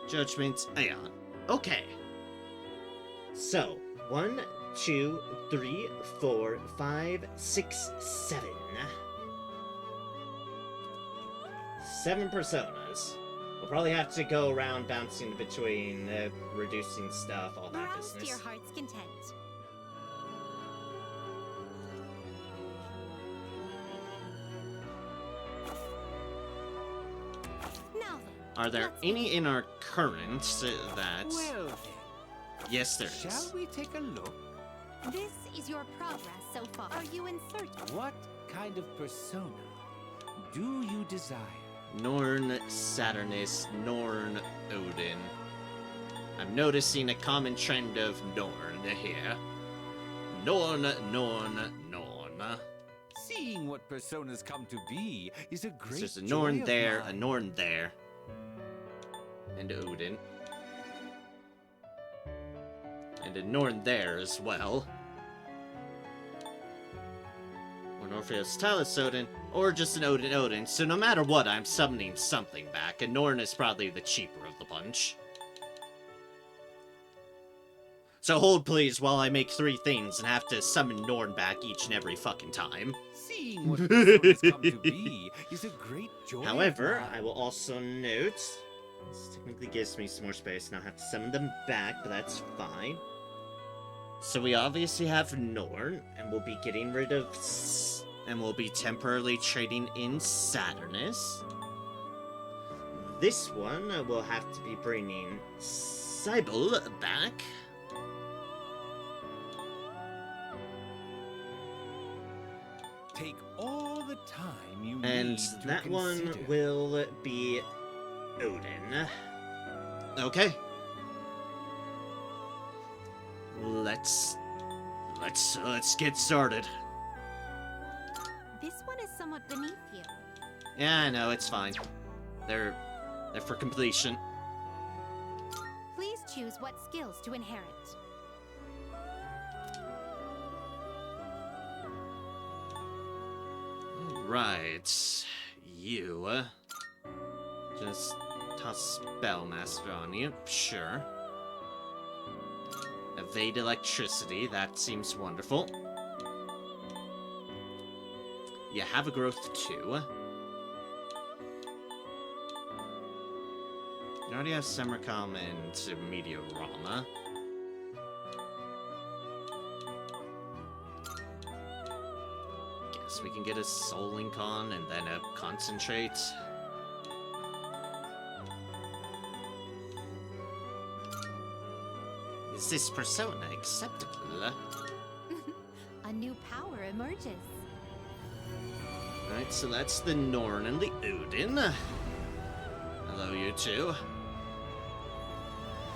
Judgment Aeon. Okay. So, 1, 2, 3, 4, 5, 6, 7. 7 personas. We'll probably have to go around bouncing between reducing stuff, all that Browse to your business. heart's content. Now then, Are there let's any in our current that... Well then, Yes, there shall is. we take a look? This is your progress so far. Are you inserting? What kind of persona do you desire? Norn, Saturnus, Norn, Odin. I'm noticing a common trend of Norn here. Norn, Norn, Norn. Seeing what personas come to be is a great There's a joy Norn of there, a mine. Norn there. And Odin. And a Norn there as well. Or an Orpheus Talus Odin, or just an Odin Odin. So no matter what, I'm summoning something back, and Norn is probably the cheaper of the bunch. So hold please while I make 3 things and have to summon Norn back each and every fucking time. Seeing what personas come to be is a great joy. of However, mine. I will also note, this technically gives me some more space, and I'll have to summon them back, but that's fine. So we obviously have Norn, and we'll be getting rid of... and we'll be temporarily trading in Saturnus. This one will have to be bringing Cybele back. Take all the time you And need to that one consider. will be Odin. Okay. Let's get started. This one is somewhat beneath you. Yeah, I know, it's fine. They're for completion. Please choose what skills to inherit. Right. You. Just toss Spellmaster on you. Sure. Evade electricity. That seems wonderful. You have a growth 2. You already have Semircom and Meteorama. Guess we can get a Soul Link on and then a Concentrate. Is this persona acceptable? A new power emerges. Alright, so that's the Norn and the Odin. Hello, you two.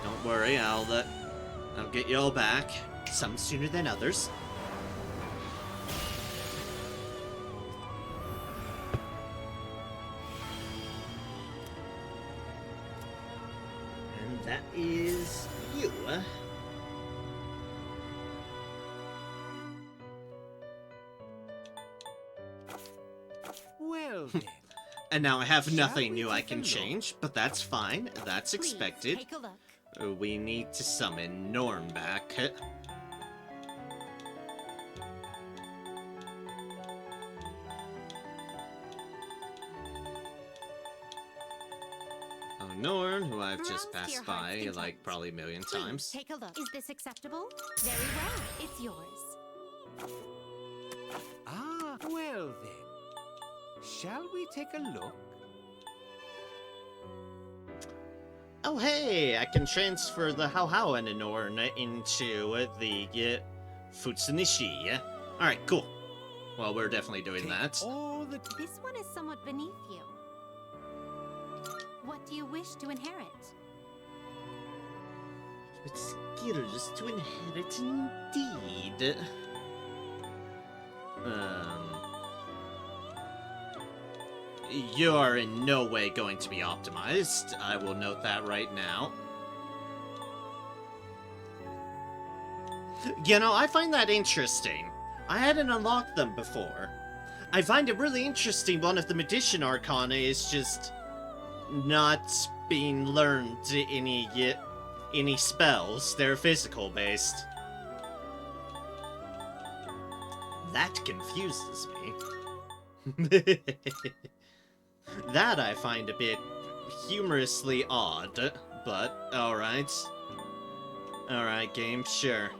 Don't worry, I'll I'll get you all back, some sooner than others. And that is you. Well then. And now I have Shall nothing we new I take a can look? change, but that's fine. That's Please expected. take a look. We need to summon Norn back. Oh, Norn, who I've just Browse to your passed heart's by content. like probably a million Please times. take a look. Is this acceptable? Very well. It's yours. Ah, well then. Shall we take a look? Oh, hey, I can transfer the How and Norn into the Futsunishi. Alright, cool. Well, we're definitely doing Take that. all the This one is somewhat beneath you. What do you wish to inherit? With skills to inherit indeed. You're in no way going to be optimized. I will note that right now. You know, I find that interesting. I hadn't unlocked them before. I find it really interesting one of the Magician Arcana is just not being learned any spells. They're physical based. That confuses me. That I find a bit humorously odd, but alright. Alright, game, sure.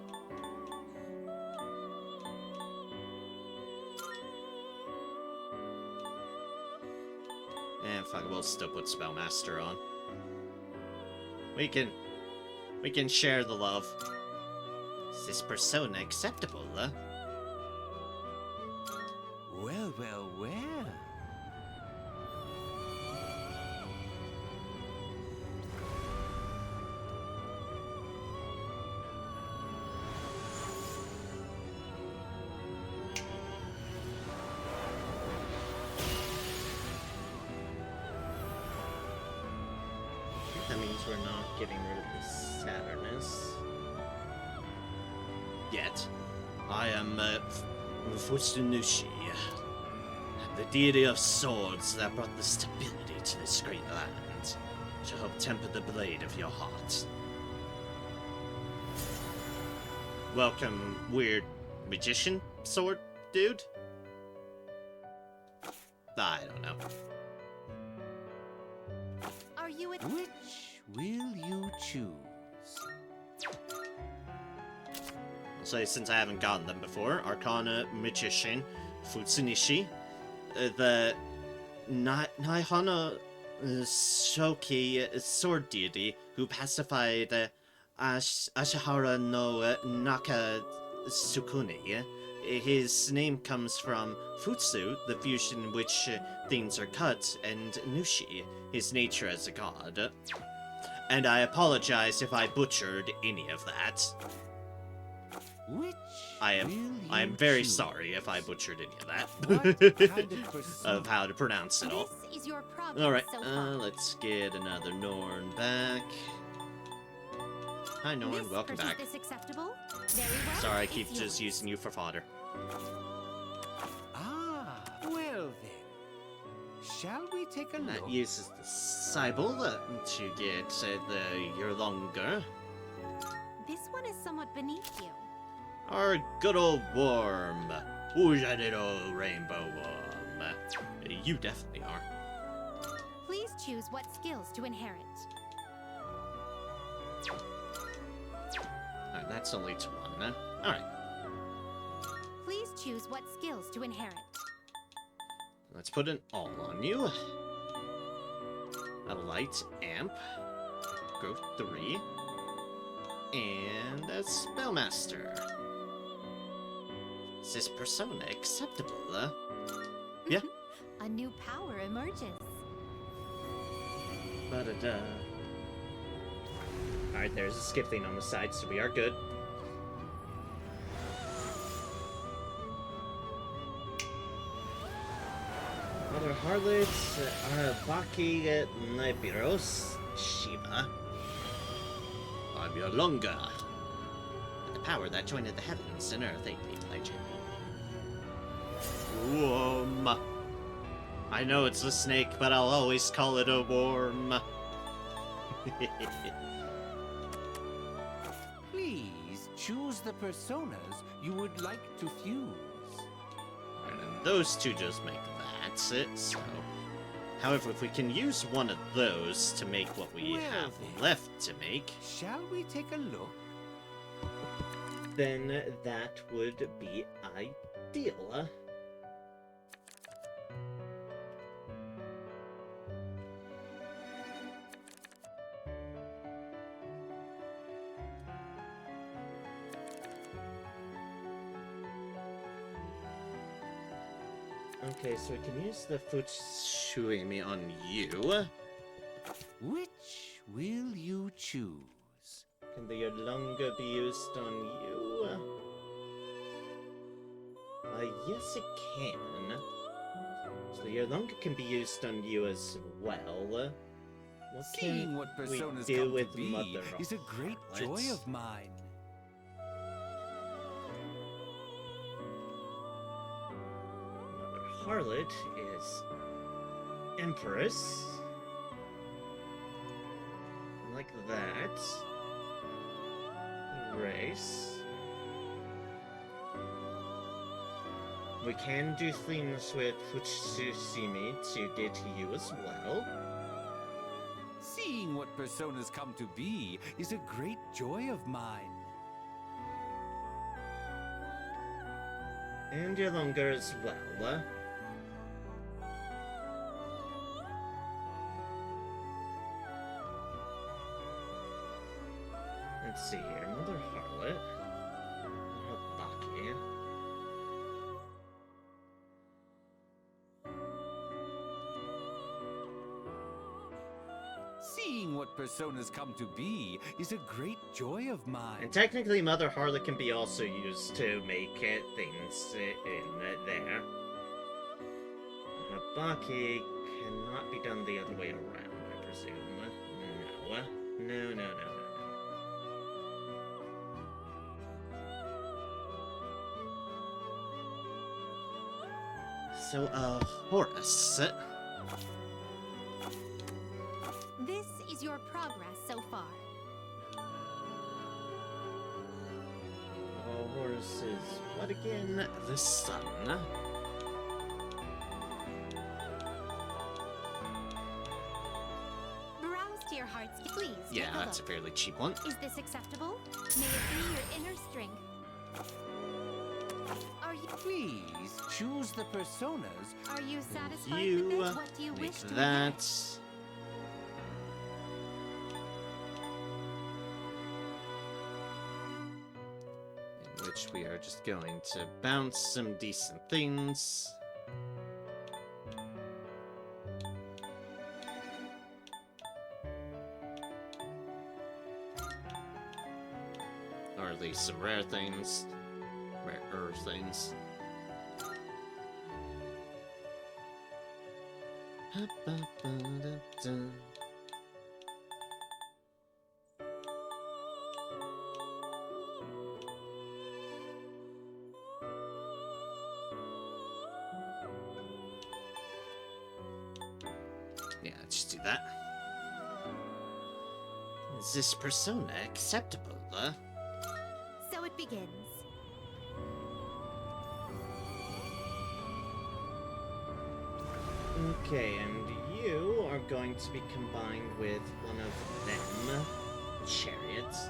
And fuck, we'll still put Spellmaster on. We can share the love. Is this persona acceptable, huh? Well, well, well. That means we're not getting rid of the Saturnus. Yet. I am, Futsunushi, the deity of swords that brought the stability to this great land, shall help temper the blade of your heart. Welcome, weird magician sword dude? I don't know. Are you a Which will you choose? I'll say, since I haven't gotten them before, Arcana Magician, Futsunishi, the Naihana Shoki sword deity who pacified Ashihara no Nakasukune. His name comes from Futsu, the fusion in which things are cut, and Nushi, his nature as a god. And I apologize if I butchered any of that. Which I am will very you choose? sorry if I butchered any of What that. kind of persona? Of how to pronounce it all. This is your progress Alright, so far. let's get another Norn back. Hi Norn, Miss, welcome back. Is this acceptable? Very well. Sorry, I It's keep just yours. using you for fodder. Ah, well then. Shall we take a That look? uses the Cybele to get the Yurlonger. This one is somewhat beneath you. Our good old worm. Who's that little rainbow worm? You definitely are. Please choose what skills to inherit. Alright, that's only to one. Alright, Please choose what skills to inherit. let's put an all on you. A light amp. Growth 3. And a Spellmaster. Is this persona acceptable? Yeah. A new power emerges. Ba-da-da. Alright, there's a skip thing on the side, so we are good. Mother Harlot, Arabaki, Nibiros, Shiva. I'm your longer. The power that joined the heavens and earth, ain't me, legend. Worm. I know it's a snake, but I'll always call it a worm. Please choose the personas you would like to fuse. And then those two just make that, so... However, if we can use one of those to make what we Well have then. left to make, Shall we take a look? then that would be ideal. Okay, so we can use the Futsuimi on you. Which will you choose? Can the Yolonga be used on you? Yes it can. So the Yolonga can be used on you as well. What Seeing can what we personas do come with to be Mother is a great joy Harlot? of mine. Mother Harlot is Empress. Like that. Race. We can do things with Futsusimi to get to you as well. Seeing what personas come to be is a great joy of mine. And your longer as well. Let's see here. Mother Harlot. Habaki. Seeing what personas come to be is a great joy of mine. And technically, Mother Harlot can be also used to make things in there. Habaki cannot be done the other way around, I presume. No. No, no, no, no, no. So, Horus. This is your progress so far. Horus is what again? The sun. Browse to your heart's please. Yeah, take a that's a look. fairly cheap one. Is this acceptable? May it be your inner strength. Are you Please choose the personas. are you satisfied You with it? What do you make wish to that. enhance? In which we are just going to bounce some decent things. Or at least some rare things. Rarer things. Yeah, just do that. Is this persona acceptable? So it begins. Okay, and you are going to be combined with one of them. Chariots.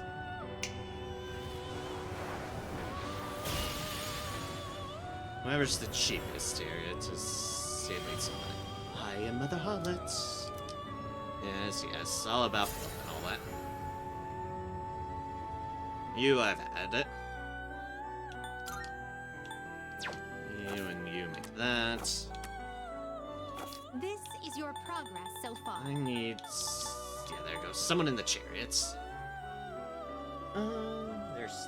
Whoever's the cheapest area to save me some money. I am Mother Harlot. Yes, yes, all about fun and all that. You have had it. You and you make that. This is your progress so far. I need... Yeah, there goes. Someone in the chariots. There's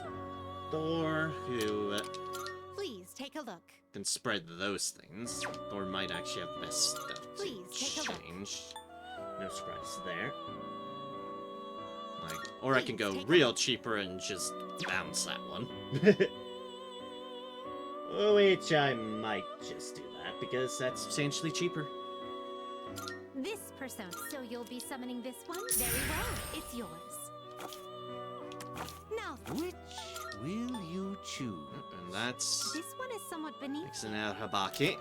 Thor, who Please take a look. can spread those things. Thor might actually have the best stuff to Please, take a look. change. No surprise there. Like, or I can Please, go take a real look. cheaper and just bounce that one. Which I might just do that, because that's substantially cheaper. This persona. So you'll be summoning this one? Very well. It's yours. Now, Which will you choose? And that's this one is somewhat beneath. Ixaner Habaki.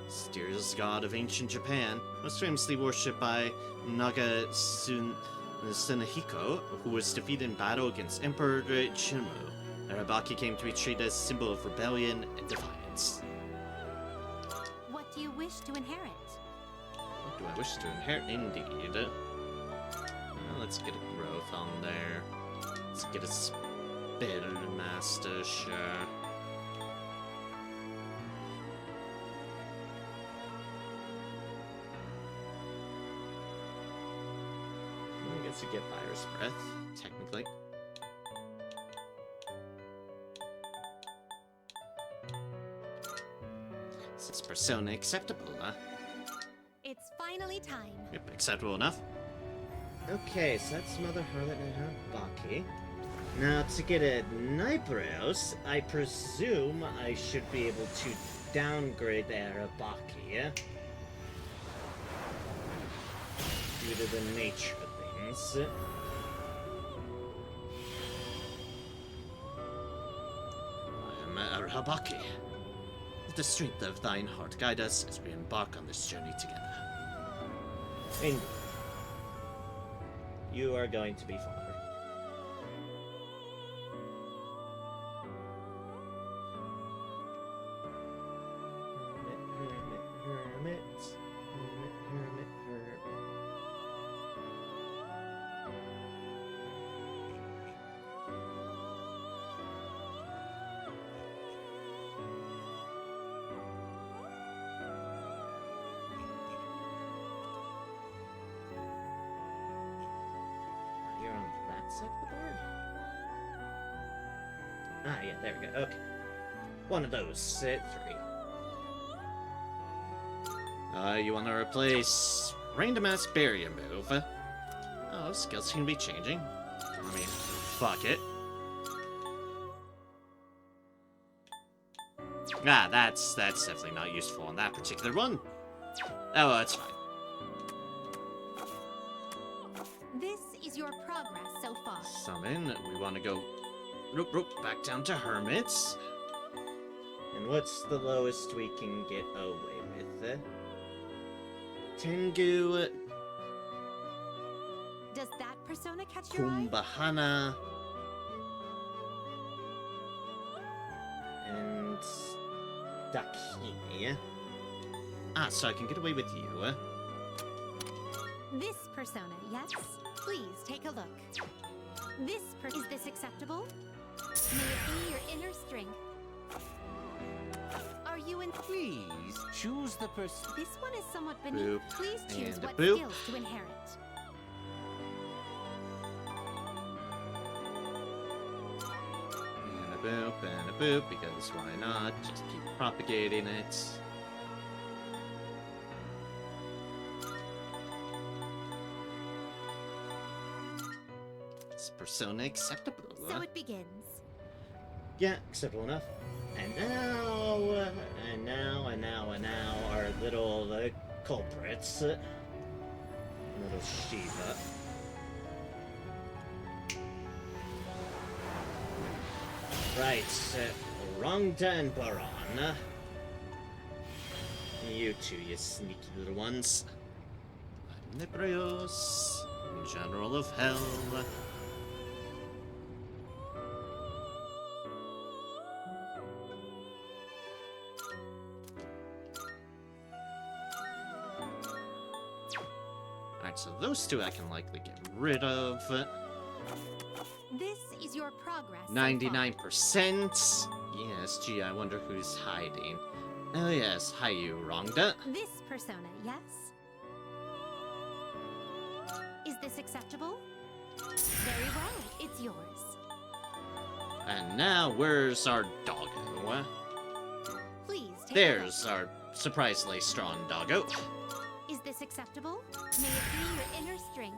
Mysterious god of ancient Japan, most famously worshipped by Sunahiko, who was defeated in battle against Emperor Shinmu. Arabaki came to be treated as a symbol of rebellion and defiance. What do you wish to inherit? What do I wish to inherit? Indeed. Well, let's get a growth on there. Let's get a Spitter Master, sure. I guess you get Virus Breath, technically. Is this persona acceptable, huh? It's finally time. Yep, acceptable enough. Okay, so that's Mother Harlot and Habaki. Now, to get a Nybrows, I presume I should be able to downgrade the Arabaki, due to the nature of things. I am Arabaki. Let the strength of thine heart guide us as we embark on this journey together. Indeed. You are going to be father. Hermit. You're on that side of the board? Ah, yeah, there we go. Okay. One of those. 3. You want to replace Random Ass Barrier Move. Oh, skills can be changing. I mean, fuck it. Ah, that's definitely not useful on that particular one. Oh, well, that's fine. This is your progress so far. Summon. We want to go back down to Hermits. And what's the lowest we can get away with? Tengu, Does that persona catch your eye? Kumbahana, and Dakini. Ah, so I can get away with you. This persona, yes? Please take a look. Is this acceptable? May it be your inner strength. Are you in? Please choose the person. This one is somewhat beneath. Boop, Please choose and a what boop. skills to inherit. And a boop, because why not? Just keep propagating it. Is persona acceptable? So it begins. Yeah, acceptable enough. And now, our little culprits. Little Shiva. Right, Rongda and Baran. You two, you sneaky little ones. Nibrios, General of Hell. Alright, so those two I can likely get rid of. This is your progress. so far. 99%. Yes, gee, I wonder who's hiding. Oh yes, hi you, Rongda. This persona, yes? Is this acceptable? Very well, it's yours. And now, where's our doggo? Please take a There's our surprisingly strong doggo. look. Is this acceptable? May it be your inner strength.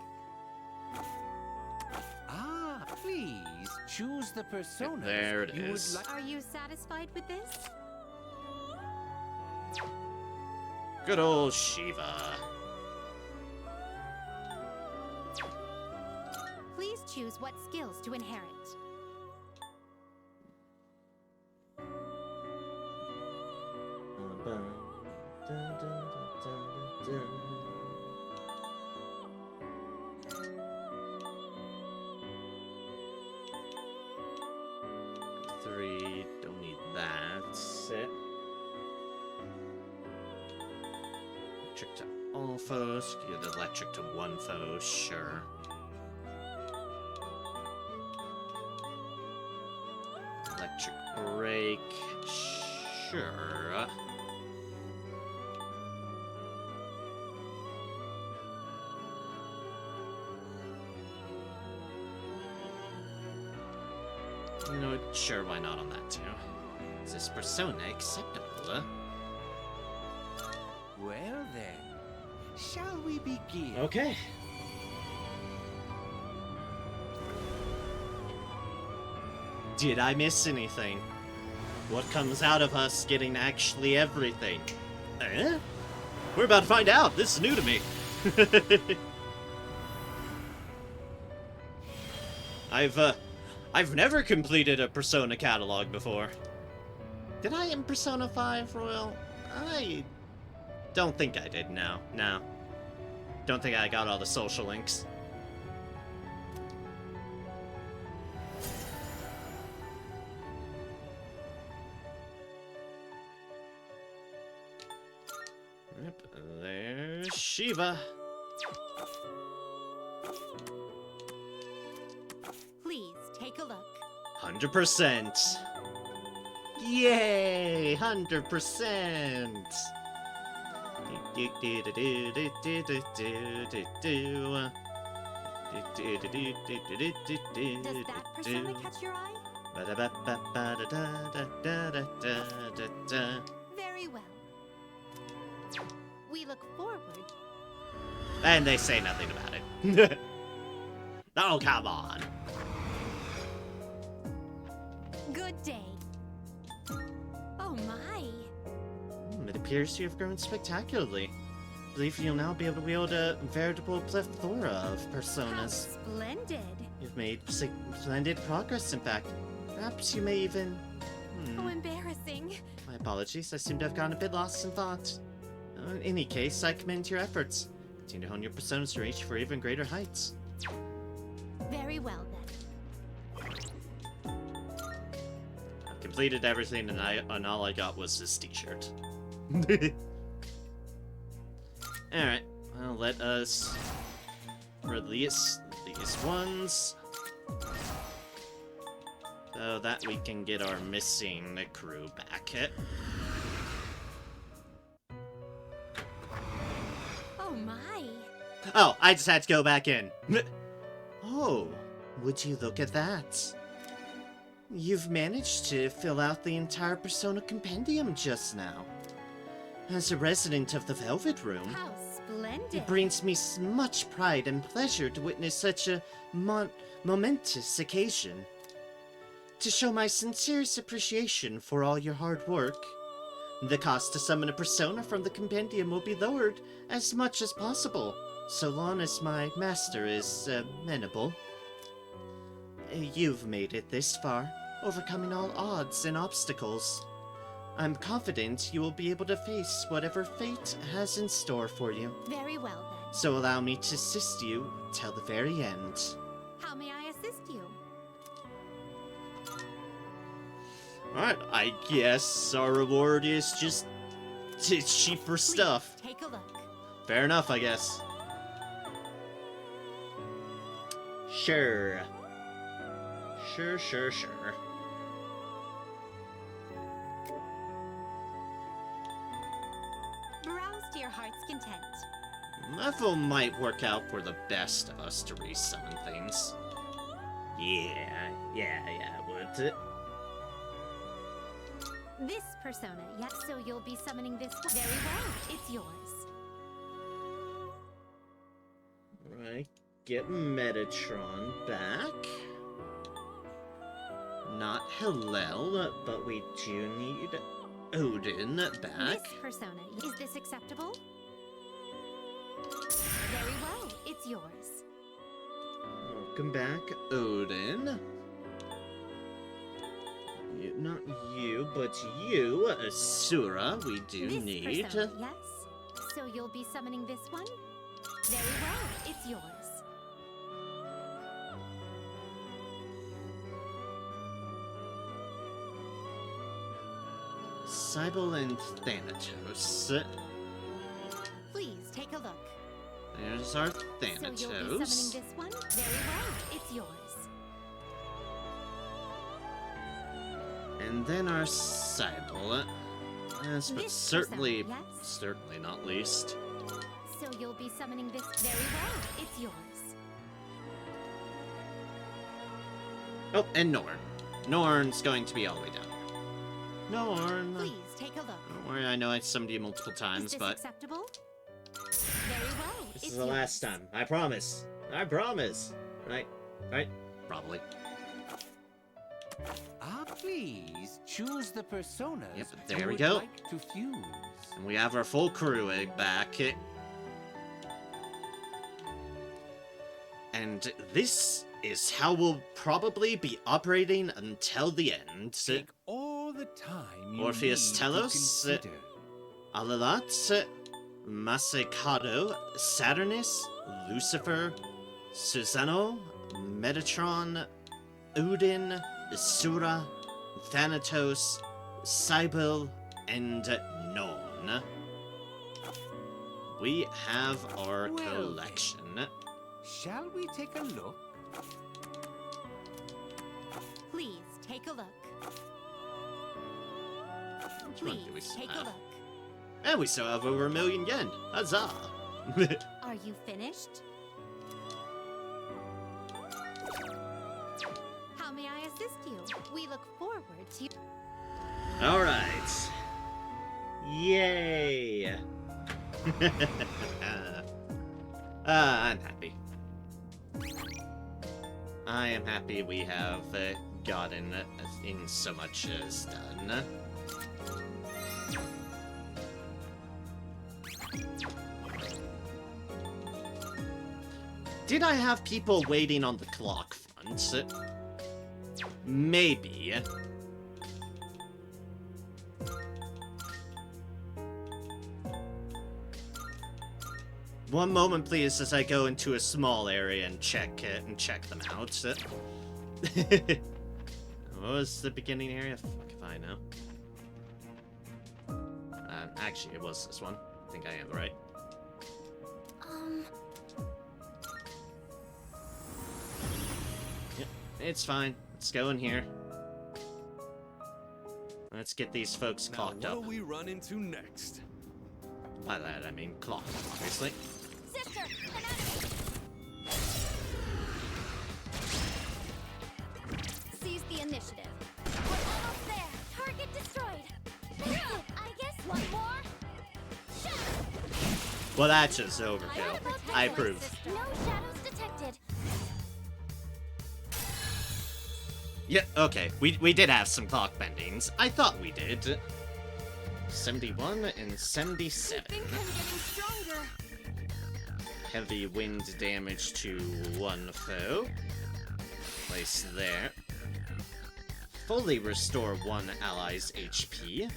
Ah, please choose the persona. There it you is. Would like. Are you satisfied with this? Good old Shiva. Please choose what skills to inherit. Three, don't need that. Sit. Electric to all foes. Get electric to one foe, sure. Electric break, sure. You know what? Sure, why not on that too? Is this persona acceptable? Well then, shall we begin? Okay. Did I miss anything? What comes out of us getting actually everything? Eh? We're about to find out. This is new to me. I've never completed a Persona catalog before. Did I in Persona 5, Royal? I don't think I did, no. No. Don't think I got all the social links. Yep, there's Shiva. Please take a look. 100%. Yay! 100%. Does that persona catch your eye? Very well. We look forward. And they say nothing about it. Oh, come on. Good day. Oh my. It appears you have grown spectacularly. I believe you'll now be able to wield a veritable plethora of How personas. splendid. You've made splendid progress, in fact. Perhaps you may even... Oh, embarrassing. My apologies, I seem to have gotten a bit lost in thought. In any case, I commend your efforts. Continue to hone your personas to reach for even greater heights. Very well then. I've completed everything, and all I got was this t-shirt. Alright, well, let us release these ones, so that we can get our missing crew back. Oh my. Oh, I just had to go back in. Oh, would you look at that? You've managed to fill out the entire Persona Compendium just now. As a resident of the Velvet Room, How splendid. it brings me much pride and pleasure to witness such a momentous occasion. To show my sincerest appreciation for all your hard work, the cost to summon a persona from the compendium will be lowered as much as possible, so long as my master is amenable. You've made it this far, overcoming all odds and obstacles. I'm confident you will be able to face whatever fate has in store for you. Very well then. So allow me to assist you till the very end. How may I assist you? Alright, I guess our reward is just cheaper Please stuff. Take a look. Fair enough, I guess. Sure. Sure. Browse to your heart's content. Level might work out for the best of us to resummon things. Yeah, would. This persona, yes? So you'll be summoning this one. Very well, it's yours. Right, get Metatron back. Not Hillel, but we do need Odin back. This persona, is this acceptable? Very well, it's yours. Welcome back, Odin. Not you, but you, Asura, we do This need. persona, yes? So you'll be summoning this one? Very well, it's yours. Cybele and Thanatos. Please take a look. There's our So you'll be summoning Thanatos. this one? Very well, it's yours. And then our Cybele. Yes, but This certainly, persona, yes? certainly not least. So you'll be summoning this? Very well, it's yours. Oh, and Norn. Norn's going to be all the way down. Norn. Please take a look. Don't worry, I know I summoned you multiple Is times, this but acceptable? Very well, this it's is the last yours. time. I promise. I promise. Right? Right? Probably. Ah, please choose the personas Yep, you there we would go. like to fuse. And we have our full crew back. And this is how we'll probably be operating until the end. Take all the time you Orpheus need Telos, to consider. Alalat, Masakado, Saturnus, Lucifer, Susano, Metatron, Odin, Asura, Thanatos, Cybele, and Non. We have our Well then. collection. Shall we take a look? Please take a look. Which one Please do we still take a have? look. And we still have over 1,000,000 yen. Huzzah! Are you finished? How may I assist you? We look forward to. Alright. Yay! I'm happy. I am happy we have gotten in so much as done. Did I have people waiting on the clock front? Maybe. One moment, please, as I go into a small area and check them out. What was the beginning area? Fuck if I know. Actually, it was this one. I think I am right. Yep, it's fine. Let's go in here. Let's get these folks Now, clocked up. what'll we run into next? By that, I mean clocked, obviously. Sister, an enemy! Seize the initiative. We're almost there. Target destroyed. I guess one more. Shot! Well, that's just overkill. I approve. No shadows detected. Yeah, okay. We did have some clock bendings. I thought we did. 71 and 77. I think I'm getting stronger. Heavy wind damage to one foe. Place there. Fully restore one ally's HP.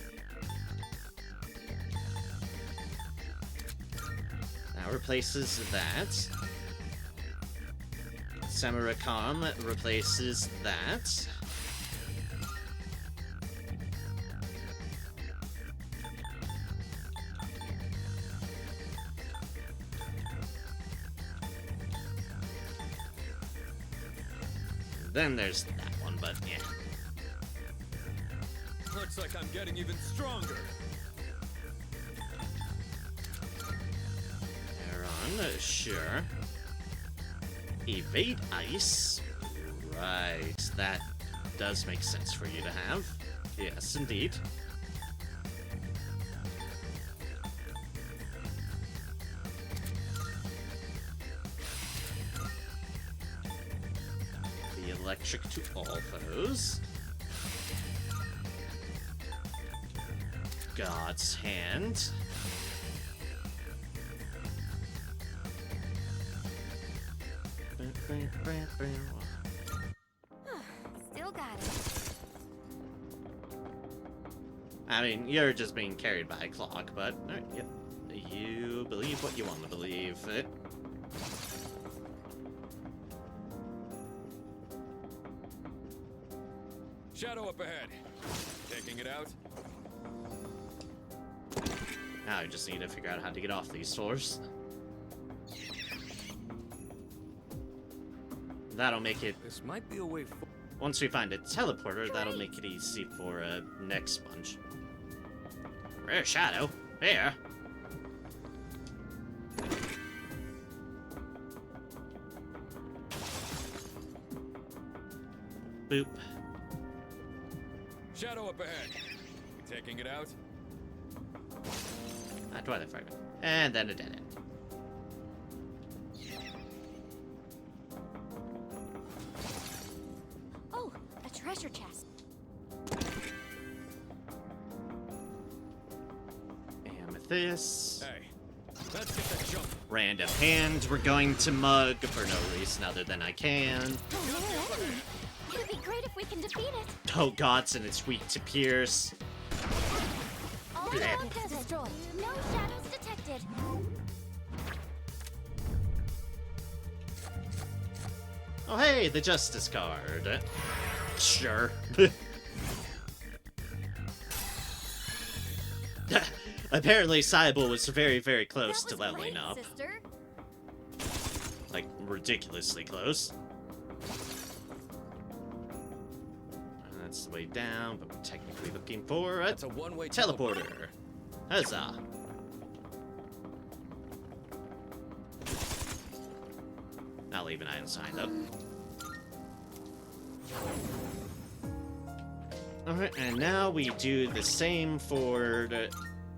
That replaces that. Samurai-Khan replaces that. Then there's that one, but yeah. Looks like I'm getting even stronger. Aaron, sure. Evade ice. Right, that does make sense for you to have. Yes, indeed. The electric to all foes. God's hand. Still got it. I mean, you're just being carried by a clock, but alright, yep. You believe what you want to believe. Shadow up ahead. Taking it out. Now I just need to figure out how to get off these floors. That'll make it... This might be a way forward. Once we find a teleporter, that'll make it easy for next sponge. Rare Shadow. Here. Boop. Shadow up ahead. Taking it out. Twilight Fragment. And then a dead end. Oh, a treasure chest. Amethyst. Hey, let's get that jump. Random hand we're going to mug for no reason other than I can. Another enemy. It'd be great if we can defeat it. Oh gods, and it's weak to pierce. All Blech. shadows destroyed. No shadows detected. Oh hey, the Justice card. Sure. Apparently Cybele was very, very close That to was leveling great, up. sister. Like, ridiculously close. That's the way down, but we're technically looking for a That's a one-way teleporter. Huzzah. Not leaving item signed up. Alright, and now we do the same for the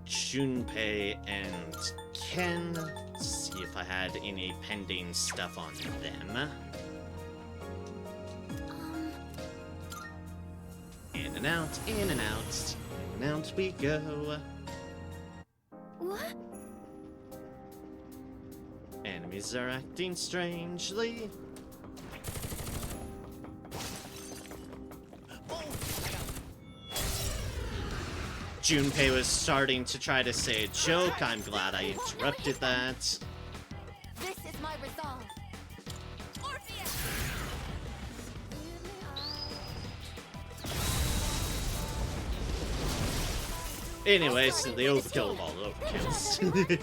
Junpei and Ken. See if I had any pending stuff on them. In and out, in and out, in and out we go. What? Enemies are acting strangely. Junpei was starting to try to say a joke. I'm glad I interrupted that. This is my resolve. Orpheus! Anyway, so the overkill of all overkills.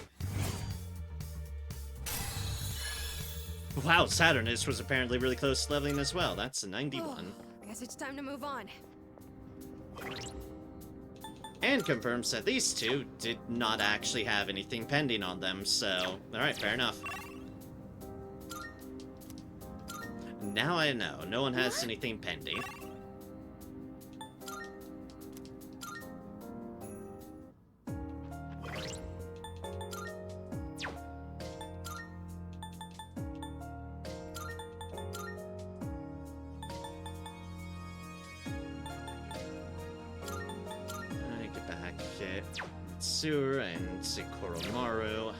Wow, Saturnus was apparently really close to leveling as well. That's a 91. Guess it's time to move on. And confirms that these two did not actually have anything pending on them, so... Alright, fair enough. Now I know. No one has anything pending. Mitsuru and Koromaru.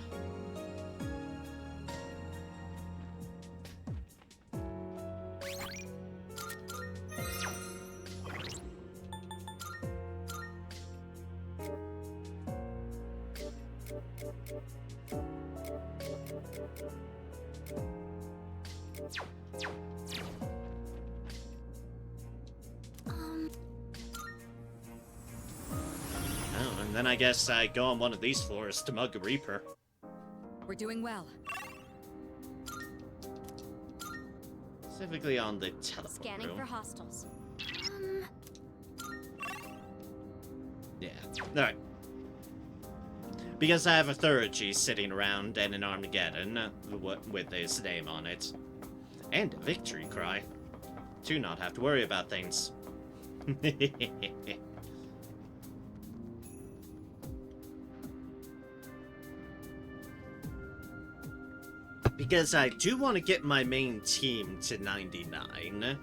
Then I guess I go on one of these floors to mug a Reaper. We're doing well. Specifically on the teleport Scanning room. for hostiles. Yeah. Alright. Because I have a Thurgy sitting around and an Armageddon with his name on it. And a victory cry. to not have to worry about things. Because I do want to get my main team to 99.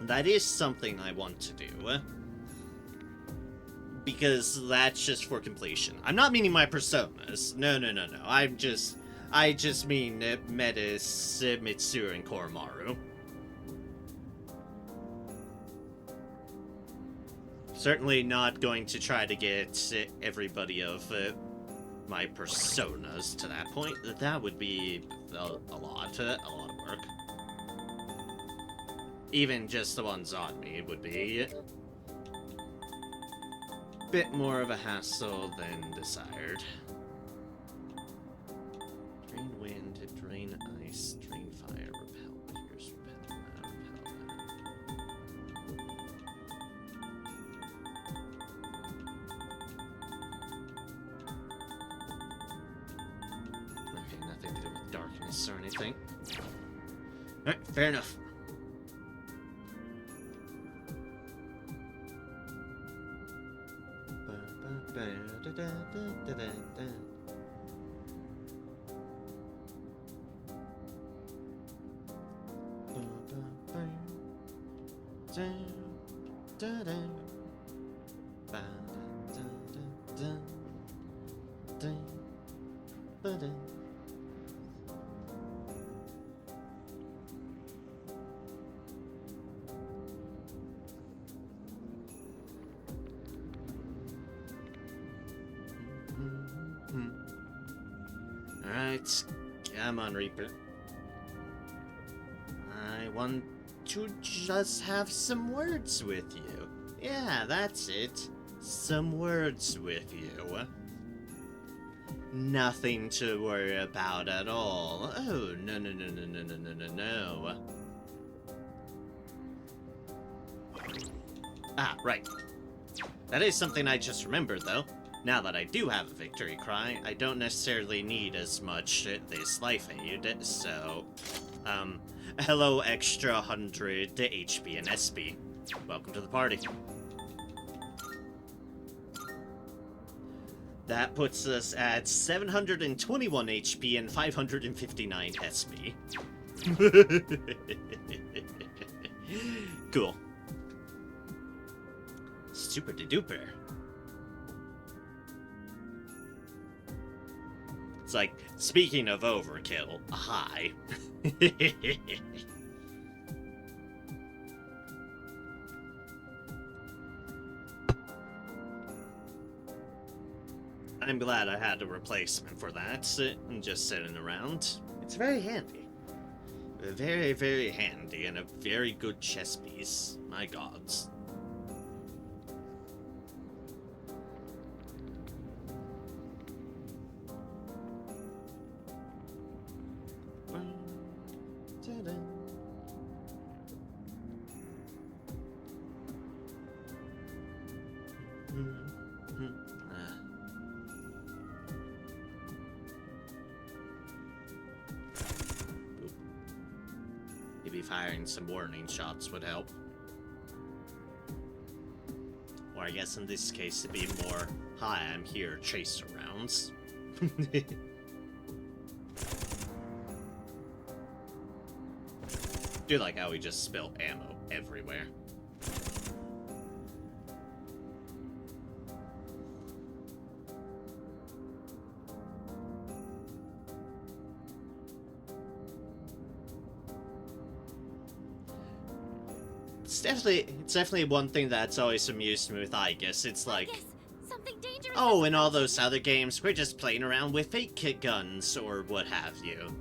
That is something I want to do. Because that's just for completion. I'm not meaning my personas. No. I just mean Metis, Mitsuru, and Koromaru. Certainly not going to try to get everybody of my personas to that point. That would be a lot of work. Even just the ones on me would be a bit more of a hassle than desired. Drain wind, drain ice, drain fire, repel, pierce, repel, repel. Okay, nothing to do with darkness or anything. Alright, fair enough. Alright, come on, Reaper. I want to just have some words with you. Yeah, that's it. Some words with you. Nothing to worry about at all. Oh, no. Ah, right. That is something I just remembered, though. Now that I do have a victory cry, I don't necessarily need as much this life aid, so... hello extra 100 HP and SP. Welcome to the party. That puts us at 721 HP and 559 SP. Cool. Super de duper. It's like, speaking of overkill, hi. I'm glad I had a replacement for that, and just sitting around. It's very handy. Very, very handy, and a very good chess piece. My gods. Maybe firing some warning shots would help. Or I guess in this case it'd be more, hi, I'm here, chase rounds. Do like how we just spill ammo everywhere. It's definitely one thing that's always amused me with Aegis. It's like, something dangerous. oh, in all those other games, we're just playing around with fake guns or what have you.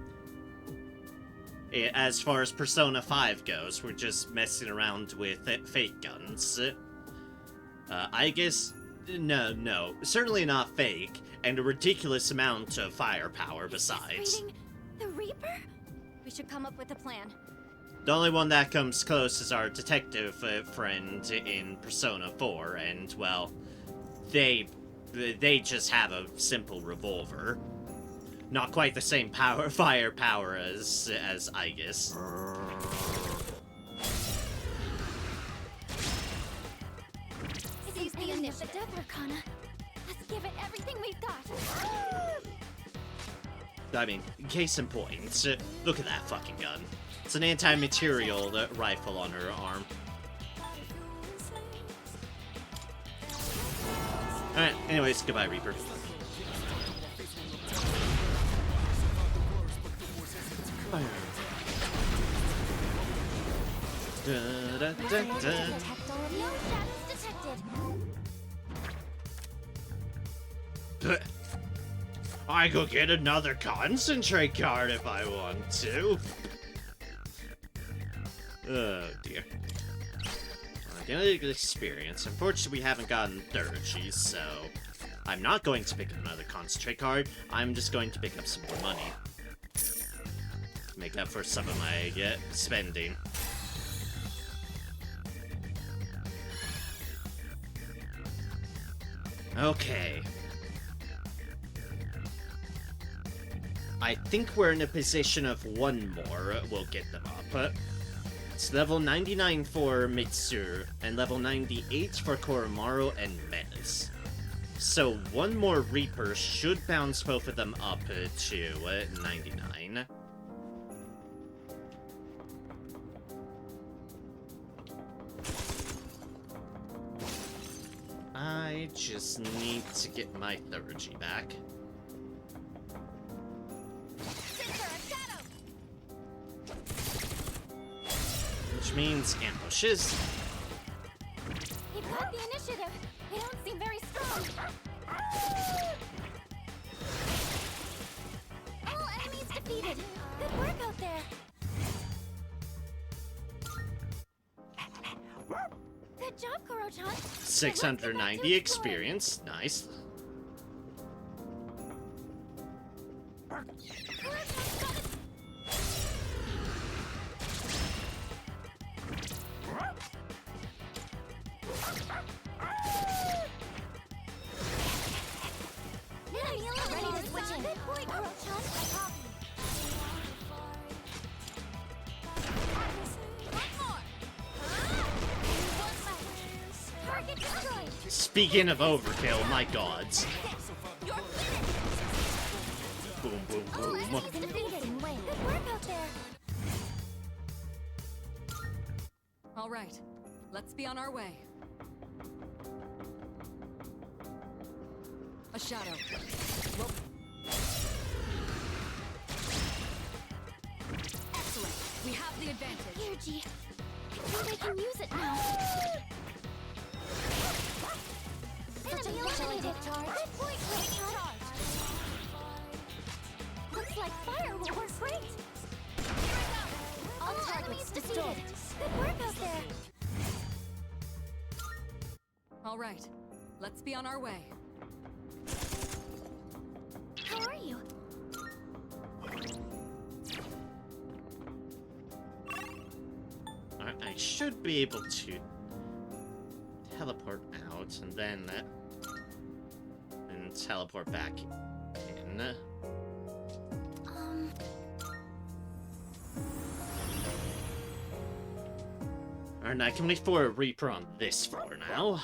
As far as Persona 5 goes, we're just messing around with fake guns. Aegis, no, certainly not fake, and a ridiculous amount of firepower besides. Fighting the Reaper? We should come up with a plan. The only one that comes close is our detective friend in Persona 4, and, well, they just have a simple revolver. Not quite the same firepower as Aegis. Seize the initiative. Death Arcana. Let's give it everything we've got. I mean, case in point, look at that fucking gun. It's an anti-material rifle on her arm. Alright, anyways, goodbye, Reaper. Da, da, da, da. No shadows detected. I could get another concentrate card if I want to. Oh dear. I'm gonna get experience. Unfortunately, we haven't gotten Thurgy, so I'm not going to pick up another concentrate card. I'm just going to pick up some more money. Make up for some of my spending. Okay. I think we're in a position of one more will get them up. It's level 99 for Mitsuru, and level 98 for Koromaru and Mez. So one more Reaper should bounce both of them up to 99. I just need to get my Thurgy back. Which means ambushes. You've got the initiative. They don't seem very strong. All enemies defeated. Good work out there. Good job, Koro-chan. 690 experience. Nice. Koro-chan's got it. Enemy ready to switch in. Good point, Koro-chan. Target destroyed. Speaking of overkill, my gods. You're finished. Boom, boom, All boom. enemies defeated. Good work out there. All right, let's be on our way. A shadow. Rope. Excellent. We have the advantage. Yuji, I think I can use it now. Enemy eliminated. Good point, Koro-chan. Looks like fire will work great. All enemies destroyed. Good work out there. All right, let's be on our way. How are you? I should be able to teleport out and then teleport back in. Alright, I can wait for a Reaper on this floor now.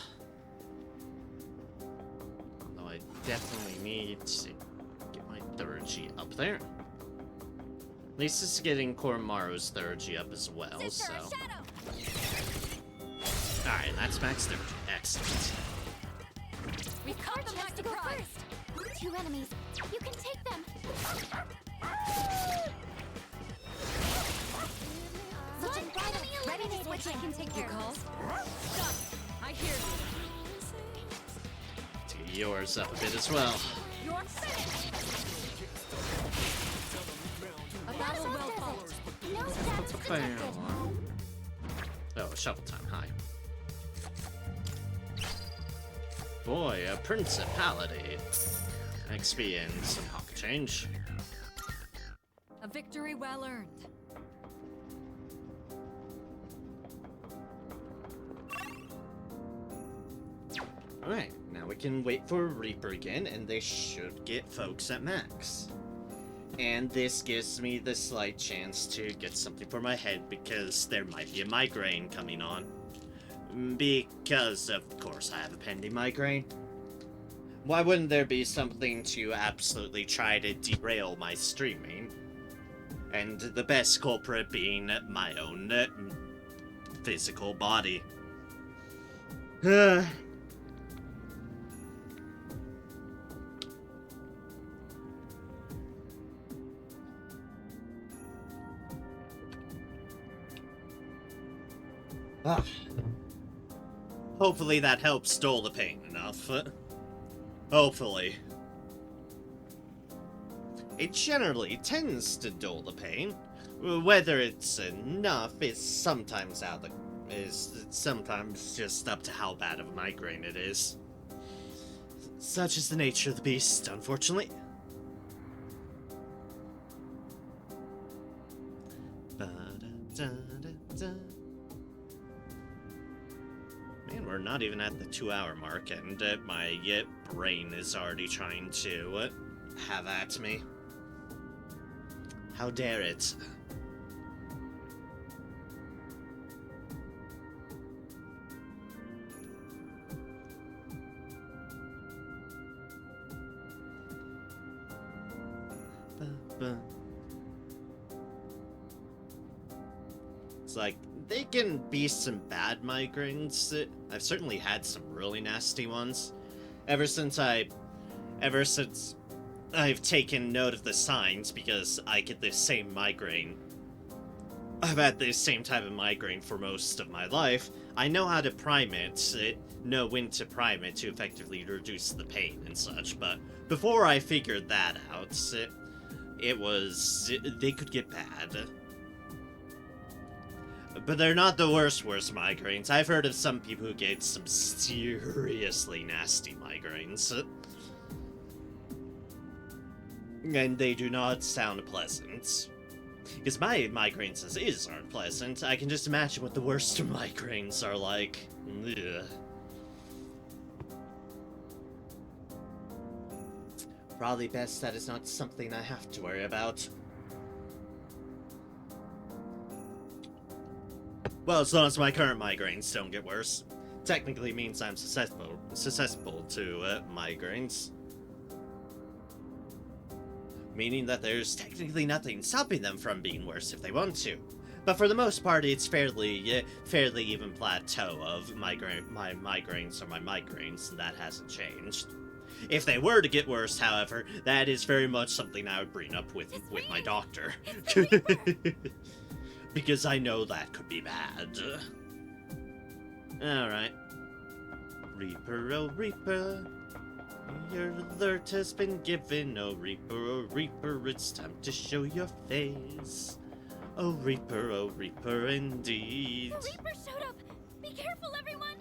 Although I definitely need to get my Thurgy up there. At least it's getting Koromaru's Thurgy up as well, so... Alright, that's max Thurgy. Excellent. We've caught them back to Go prize. first. Two enemies. You can take them. One enemy eliminated. I can take your calls. Stop. I hear you. Get yours up a bit as well. You're finished. A battle well fought. No status detected. Oh, shovel time, hi. Boy, a principality. XP and some pocket change. A victory well earned. Alright, now we can wait for Reaper again, and they should get folks at max. And this gives me the slight chance to get something for my head, because there might be a migraine coming on. Because, of course, I have a pending migraine. Why wouldn't there be something to absolutely try to derail my streaming? And the best culprit being my own physical body. Hopefully that helps dull the pain enough. Hopefully. It generally tends to dull the pain. Whether it's enough is sometimes sometimes just up to how bad of a migraine it is. Such is the nature of the beast, unfortunately. Man, we're not even at the 2-hour mark, and my brain is already trying to have at me. How dare it? It's like, they can be some bad migraines. I've certainly had some really nasty ones. Ever since I've taken note of the signs, because I get this same migraine. I've had this same type of migraine for most of my life. I know how to prime it, know when to prime it to effectively reduce the pain and such, but before I figured that out, they could get bad. But they're not the worst migraines. I've heard of some people who get some seriously nasty migraines. And they do not sound pleasant. Because my migraines as is aren't pleasant. I can just imagine what the worst migraines are like. Ugh. Probably best that is not something I have to worry about. Well, as long as my current migraines don't get worse. Technically means I'm susceptible to migraines. Meaning that there's technically nothing stopping them from being worse if they want to. But for the most part, it's fairly even plateau of my migraines are my migraines, and that hasn't changed. If they were to get worse, however, that is very much something I would bring up with my doctor. Because I know that could be bad. Alright. Reaper, oh Reaper. Your alert has been given, oh Reaper, it's time to show your face. Oh Reaper, indeed. The Reaper showed up! Be careful, everyone!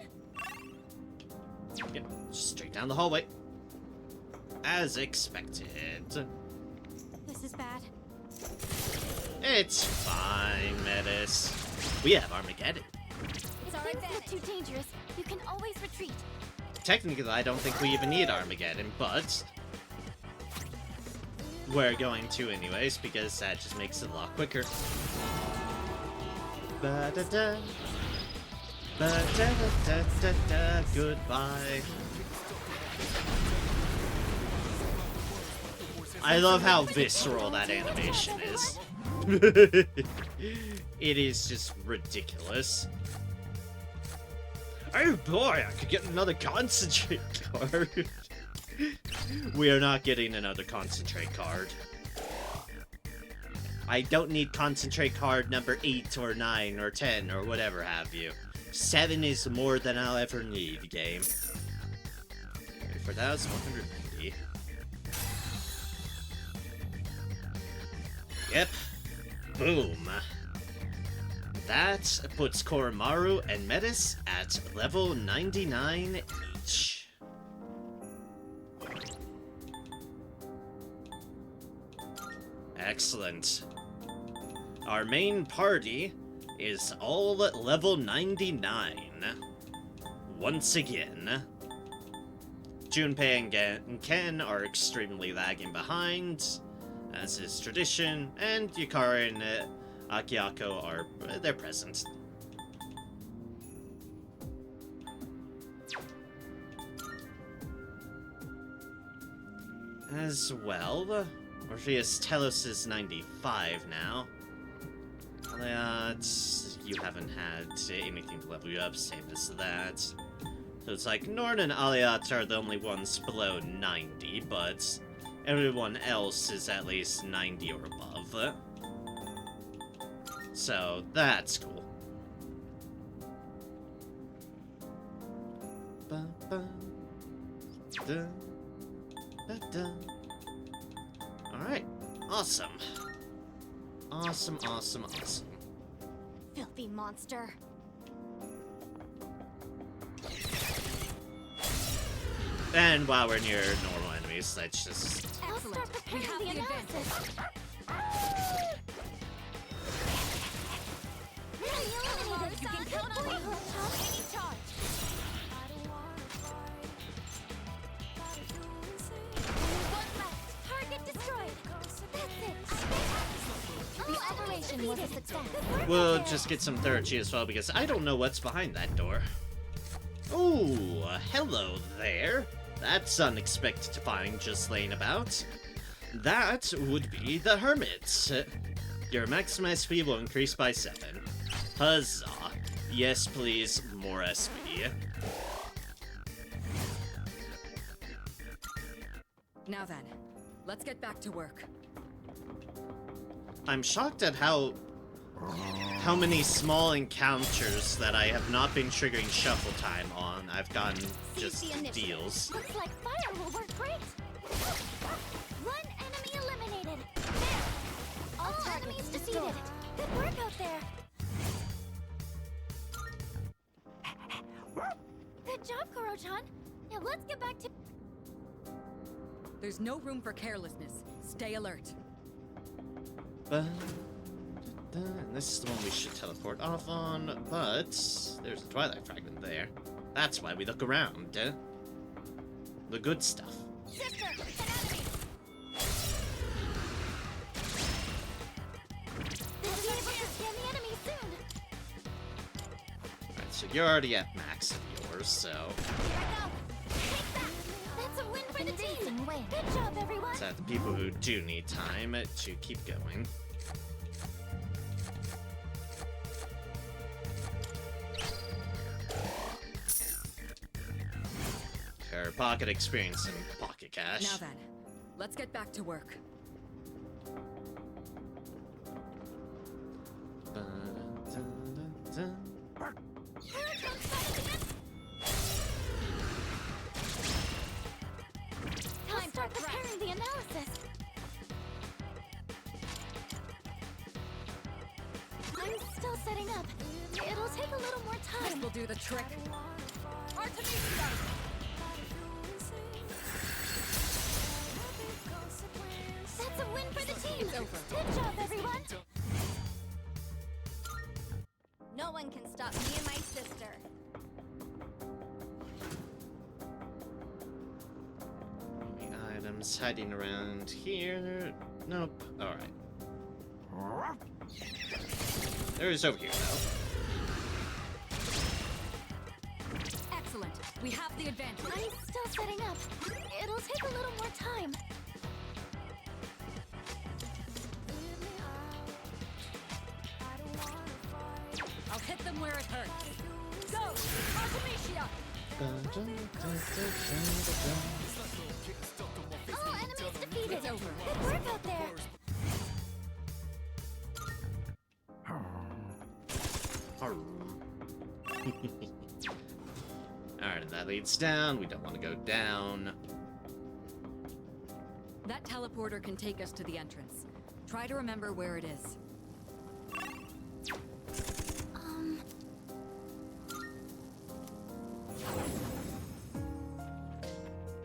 Yep, straight down the hallway. As expected. This is bad. It's fine, Metis. We have Armageddon. If things get too dangerous, you can always retreat. Technically, I don't think we even need Armageddon, but we're going to anyways, because that just makes it a lot quicker. Ba-da-da. Ba-da-da-da-da-da. Goodbye. I love how visceral that animation is. It is just ridiculous. Oh boy, I could get another concentrate card. We are not getting another concentrate card. I don't need concentrate card number 8 or 9 or 10 or whatever have you. 7 is more than I'll ever need, game. For that was 190. Yep. Boom. That puts Koromaru and Metis at level 99 each. Excellent. Our main party is all level 99. Once again. Junpei and Ken are extremely lagging behind, as is tradition, and Yukari and Akihiko they're present. as well. Orpheus Telos is 95 now. You haven't had anything to level you up, same as that. So it's like Norn and Aliat are the only ones below 90, but everyone else is at least 90 or above. So that's cool. Alright, awesome. Awesome, awesome, awesome. Filthy monster. And while we're near normal enemies, let's just... I'll Excellent. start We preparing have the the analysis. Eliminated. You can Good count on boy, me. Kurochon. Any charge. One left. Target destroyed. That's it. The operation was a success. Good work We'll out there. just get some therapy as well, because I don't know what's behind that door. Ooh, hello there. That's unexpected to find just laying about. That would be the Hermit. Your max SP will increase by 7. Huzzah. Yes, please, more SP. Now then, let's get back to work. I'm shocked at how many small encounters that I have not been triggering shuffle time on. I've gotten just Seize the initiative. deals. Looks like fire will work great. One enemy eliminated. There. All enemies defeated. Good work out there. Good job, Kurochon. Now let's get back to... There's no room for carelessness. Stay alert. And this is the one we should teleport off on, but there's a Twilight Fragment there. That's why we look around. The good stuff. Sister, an enemy. We'll be able to scan the enemy soon. Alright, so you're already at max of yours, so... Here I go. Take that. That's a win for the team. Good job, everyone. It's at the people who do need time to keep going. Her pocket experience and pocket cash. Now then, let's get back to work. I'll start preparing the analysis. I'm still setting up. It'll take a little more This time. will do the trick. Artemisia! That's a win for the team. It's over. Good job, everyone. No one can stop me and my sister. Any items hiding around here? Nope. Alright. There is over here, though. Excellent. We have the advantage. I'm still setting up. It'll take a little more time. I'll hit them where it hurts. Go! Artemisia! All enemies defeated. It's over. Good work out there. Alright, that leads down. We don't want to go down. That teleporter can take us to the entrance. Try to remember where it is.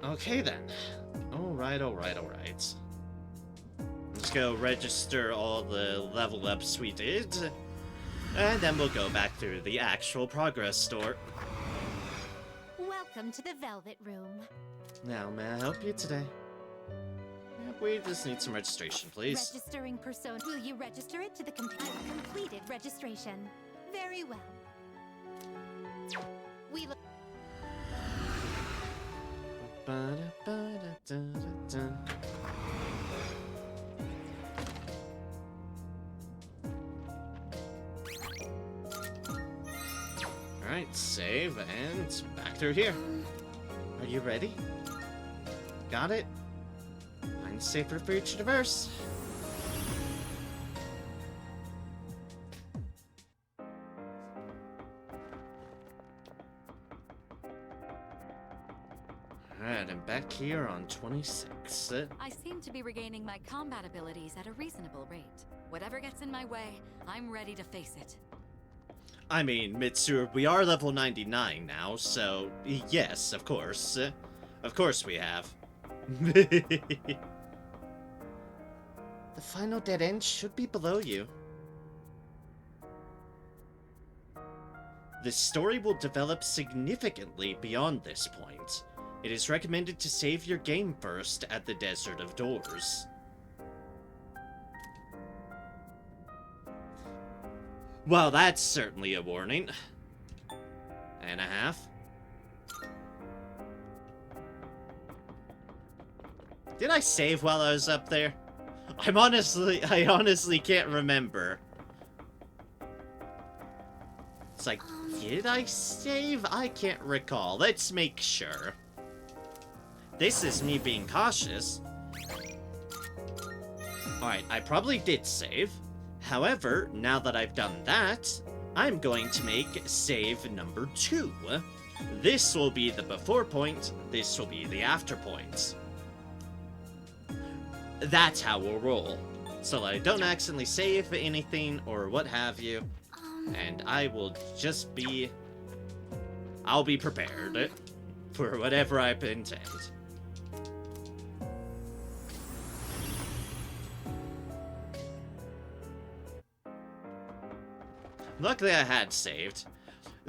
Okay then. Alright, alright, alright. Let's go register all the level ups we did. And then we'll go back through the actual progress store. Welcome to the Velvet Room. Now, may I help you today? Yep, we just need some registration, please. Registering persona. Will you register it to the I've completed registration. Very well. We look. Ba-da-ba-da-da-da-da. Alright, save, and back through here. Are you ready? Got it? Find safer for you to traverse. Alright, I'm back here on 26. I seem to be regaining my combat abilities at a reasonable rate. Whatever gets in my way, I'm ready to face it. I mean, Mitsuru, we are level 99 now, so yes, of course. Of course we have. The final dead end should be below you. The story will develop significantly beyond this point. It is recommended to save your game first at the Desert of Doors. Well, that's certainly a warning. And a half. Did I save while I was up there? I honestly can't remember. It's like, did I save? I can't recall. Let's make sure. This is me being cautious. Alright, I probably did save. However, now that I've done that, I'm going to make save number 2. This will be the before point, this will be the after point. That's how we'll roll. So that I don't accidentally save anything or what have you. And I will just be... I'll be prepared for whatever I intend. Luckily I had saved.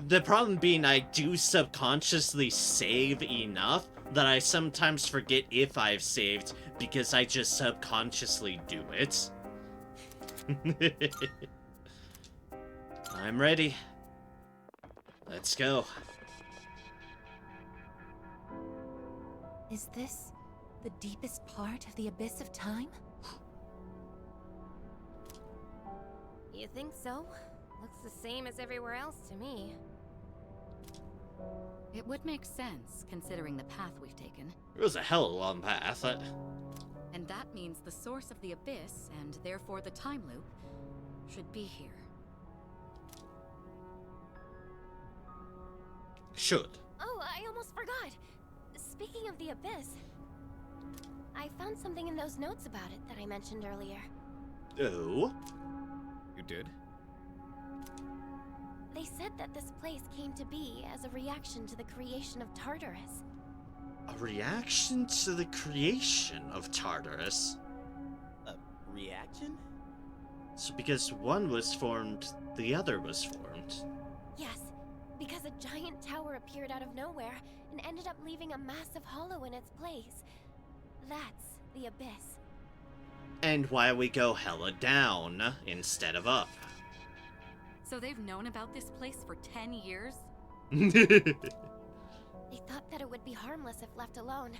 The problem being I do subconsciously save enough that I sometimes forget if I've saved because I just subconsciously do it. I'm ready. Let's go. Is this the deepest part of the abyss of time? You think so? Looks the same as everywhere else to me. It would make sense, considering the path we've taken. It was a hell of a long path. And that means the source of the abyss, and therefore the time loop, should be here. Should. Oh, I almost forgot. Speaking of the abyss, I found something in those notes about it that I mentioned earlier. Oh? You did? They said that this place came to be as a reaction to the creation of Tartarus. A reaction to the creation of Tartarus? A reaction? So because one was formed, the other was formed. Yes, because a giant tower appeared out of nowhere and ended up leaving a massive hollow in its place. That's the abyss. And why we go hella down instead of up. So they've known about this place for 10 years? They thought that it would be harmless if left alone,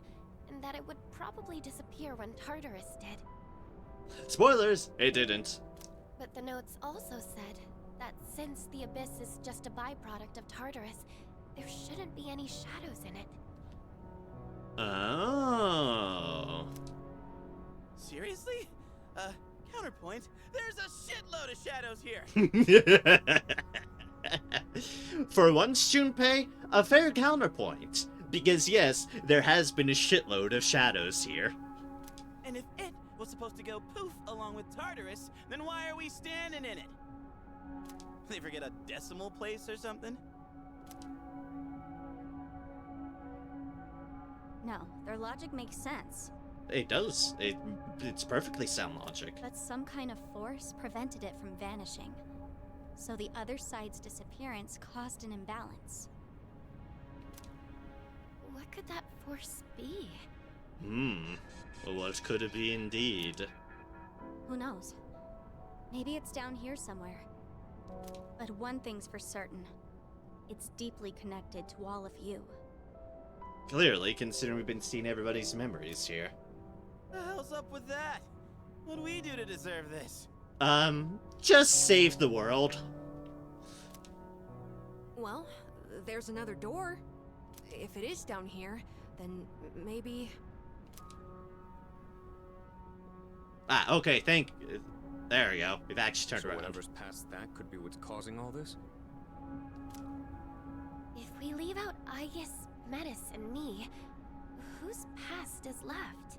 and that it would probably disappear when Tartarus did. Spoilers, it didn't. But the notes also said that since the abyss is just a byproduct of Tartarus, there shouldn't be any shadows in it. Oh. Seriously? Counterpoint, there's a shitload of shadows here! For once, Junpei, a fair counterpoint. Because yes, there has been a shitload of shadows here. And if it was supposed to go poof along with Tartarus, then why are we standing in it? They forget a decimal place or something? No, their logic makes sense. It does. It's perfectly sound logic. But some kind of force prevented it from vanishing. So the other side's disappearance caused an imbalance. What could that force be? Well, what could it be indeed? Who knows? Maybe it's down here somewhere. But one thing's for certain. It's deeply connected to all of you. Clearly, considering we've been seeing everybody's memories here. The hell's up with that? What do we do to deserve this? Just save the world. Well, there's another door. If it is down here, then maybe... Ah, okay, there we go. We've actually turned So around. whatever's past that could be what's causing all this? If we leave out Aegis, Metis, and me, whose past is left?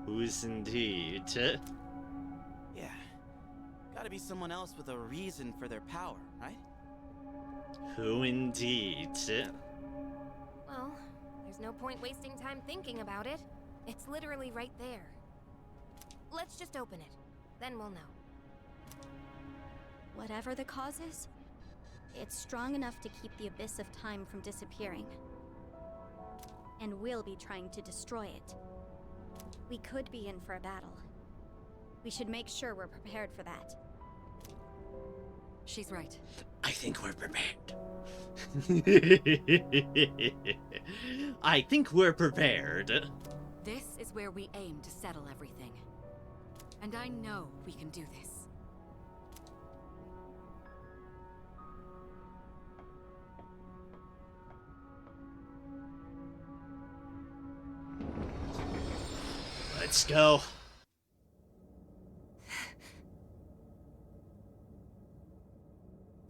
Who's indeed? Yeah. Gotta be someone else with a reason for their power, right? Who indeed? Well, there's no point wasting time thinking about it. It's literally right there. Let's just open it. Then we'll know. Whatever the cause is, it's strong enough to keep the Abyss of Time from disappearing. And we'll be trying to destroy it. We could be in for a battle. We should make sure we're prepared for that. She's right. I think we're prepared. I think we're prepared. This is where we aim to settle everything. And I know we can do this. Let's go.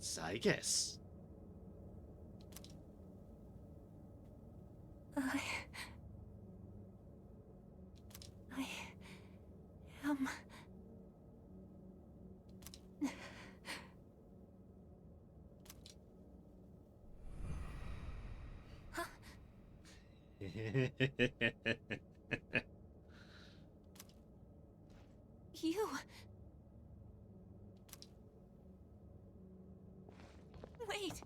Zygus. I am... You... Wait.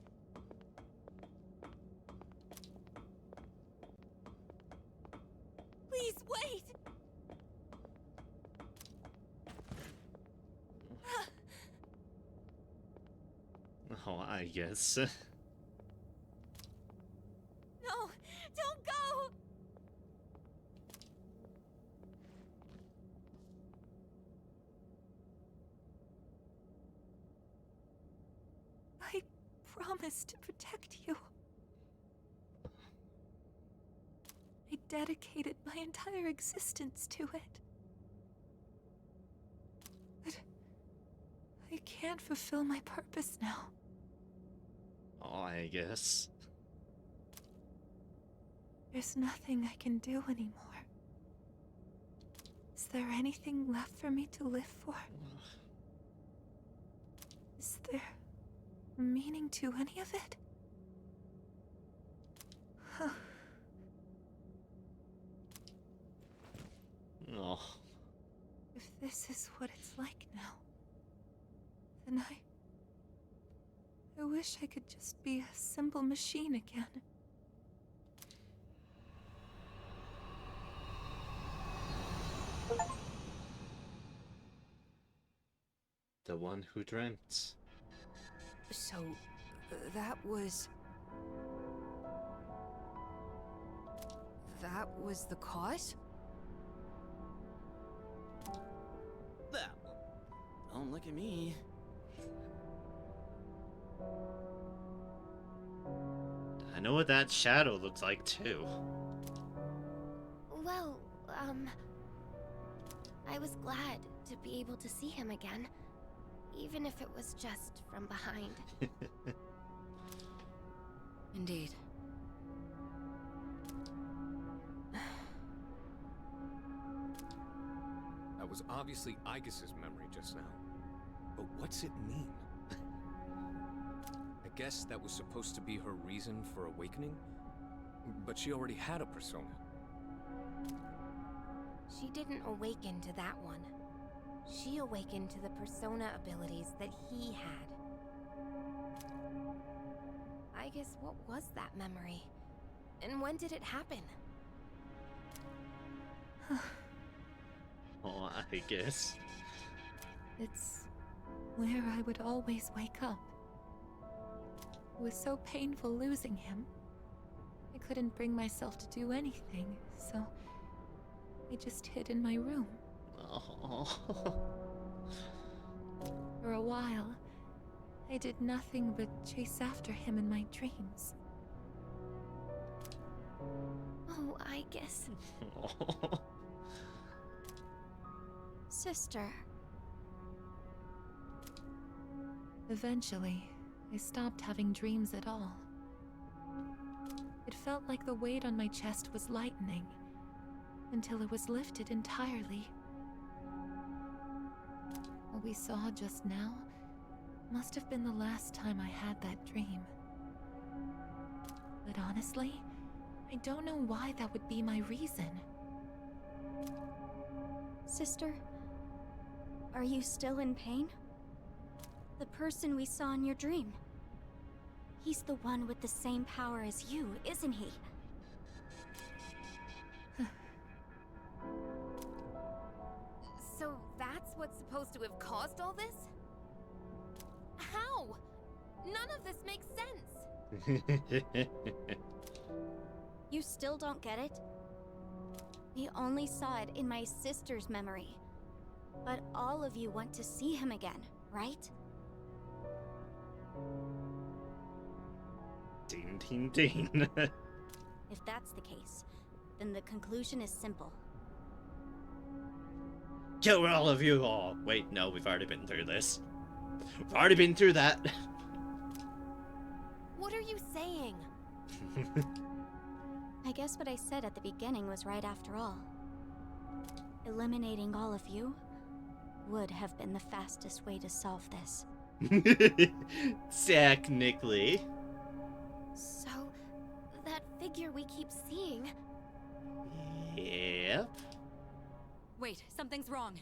Please wait. Oh, I guess. No, don't go. I promise to protect you. I dedicated my entire existence to it. But I can't fulfill my purpose now. Oh, I guess. There's nothing I can do anymore. Is there anything left for me to live for? Is there meaning to any of it? Oh. If this is what it's like now, then I wish I could just be a simple machine again. The one who dreamt. So, that was the cause? Well, don't look at me. I know what that shadow looks like too. Well, I was glad to be able to see him again, even if it was just from behind. Indeed. That was obviously Aegis's memory just now. But what's it mean? I guess that was supposed to be her reason for awakening? But she already had a persona. She didn't awaken to that one. She awakened to the persona abilities that he had. I guess what was that memory? And when did it happen? Oh, I guess. It's where I would always wake up. It was so painful losing him. I couldn't bring myself to do anything, so I just hid in my room. Oh. For a while, I did nothing but chase after him in my dreams. Oh, I guess. Sister. Eventually, I stopped having dreams at all. It felt like the weight on my chest was lightening, until it was lifted entirely. What we saw just now must have been the last time I had that dream. But honestly, I don't know why that would be my reason. Sister, are you still in pain? The person we saw in your dream. He's the one with the same power as you, isn't he? So that's what's supposed to have caused all this? How? None of this makes sense. You still don't get it? We only saw it in my sister's memory. But all of you want to see him again, right? Ding, ding, ding. If that's the case, then the conclusion is simple. Kill all of you all. Wait, no, we've already been through this. We've already been through that. What are you saying? I guess what I said at the beginning was right after all. Eliminating all of you would have been the fastest way to solve this. Technically. So, that figure we keep seeing... Yep. Wait, something's wrong.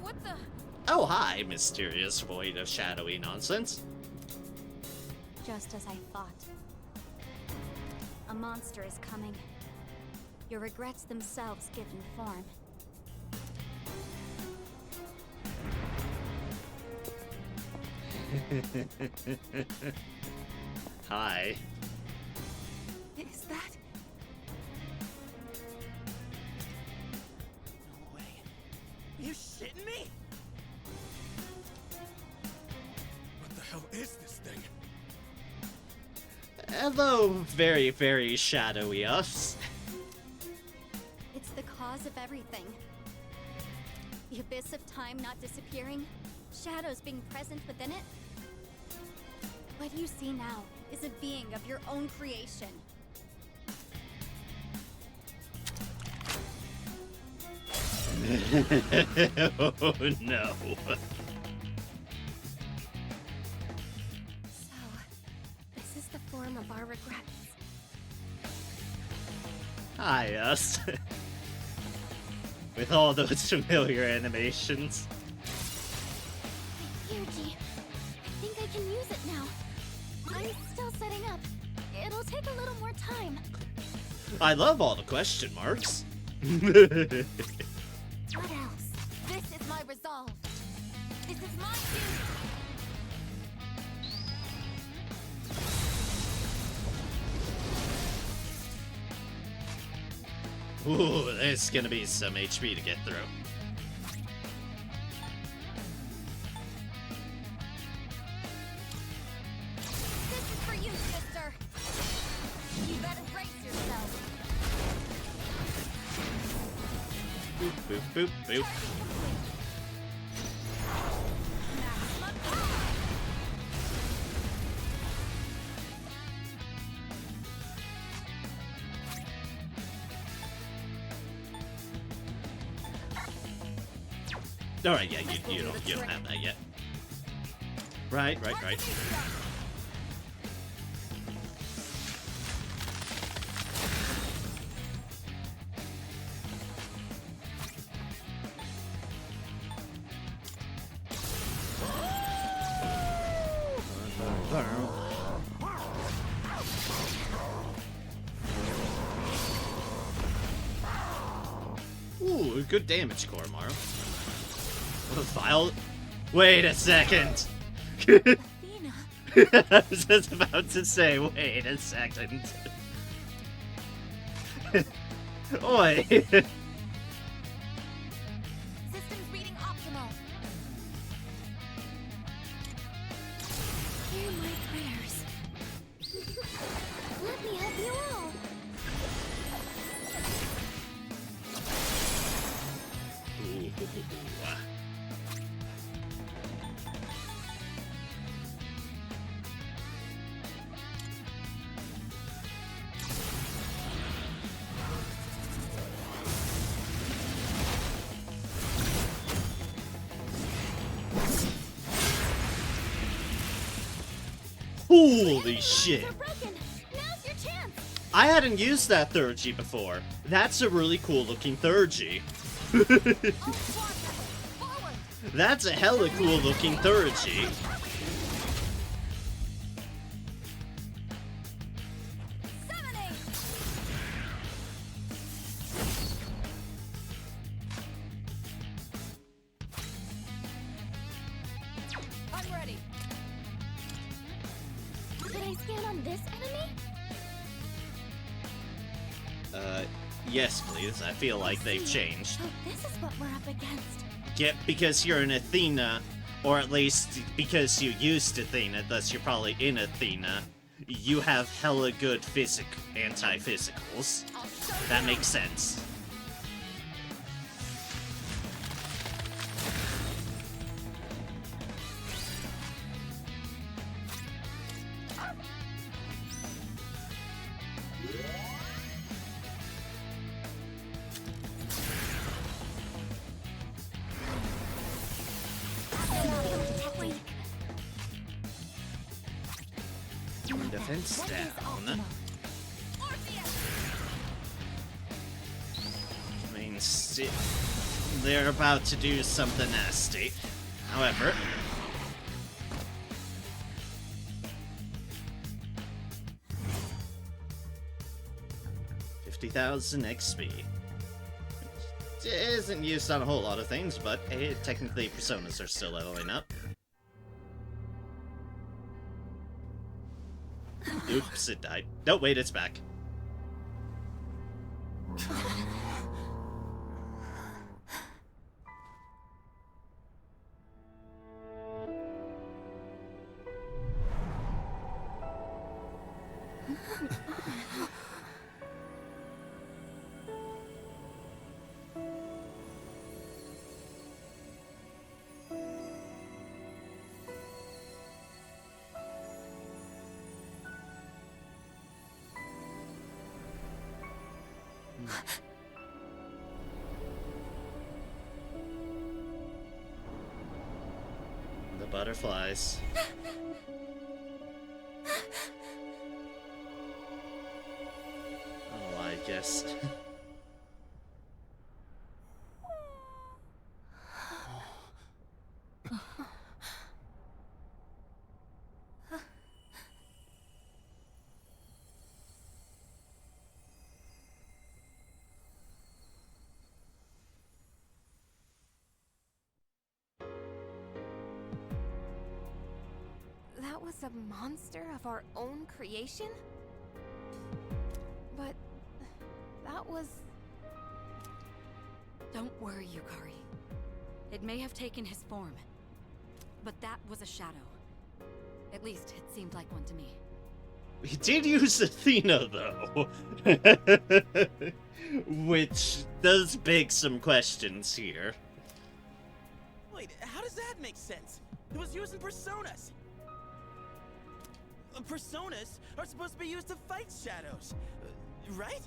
What the... Oh, hi, mysterious void of shadowy nonsense. Just as I thought. A monster is coming. Your regrets themselves given form. Hi. Is that... No way. You shitting me? What the hell is this thing? Hello, very, very shadowy us. It's the cause of everything. The abyss of time not disappearing, shadows being present within it. What you see now is a being of your own creation. Oh no. So, this is the form of our regrets. Hi, us. With all those familiar animations. Yuji, I think I can use it now. I'm still setting up. It'll take a little more time. I love all the question marks. What else? This is my resolve. This is my duty. Ooh, there's gonna be some HP to get through. This is for you, sister. You better brace yourself. Boop, boop, boop, boop. Maximum power. Alright, yeah, you don't have that yet. Right. Ooh, good damage core, Mario. What a vile... Wait a second! Athena? I was just about to say, wait a second. Oi! Systems reading optimal. Holy shit! Are broken. Now's your chance. I hadn't used that Thurgy before. That's a really cool looking Thurgy. That's a hella cool looking Thurgy. I'm ready. Could I scan on this enemy? Yes please, I feel like they've changed. So this is what we're up against. Yep, because you're in Athena, or at least because you used Athena, thus you're probably in Athena, you have hella good anti-physicals. That makes sense. Defense down. Means they're about to do something nasty. However, $50,000 XP. It isn't used on a whole lot of things, but hey, technically personas are still leveling up. Oops, it died. No, wait, it's back. The butterflies. Oh, I guess. That was a monster of our own creation? But that was... Don't worry, Yukari. It may have taken his form, but that was a shadow. At least, it seemed like one to me. We did use Athena, though. Which does beg some questions here. Wait, how does that make sense? It was using personas. Personas are supposed to be used to fight shadows, right?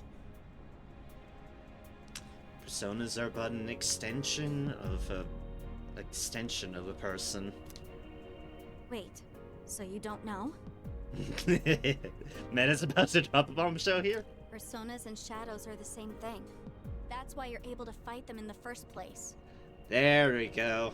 Personas are but an extension of a person. Wait, so you don't know? Meta's about to drop a bombshell here? Personas and shadows are the same thing. That's why you're able to fight them in the first place. There we go.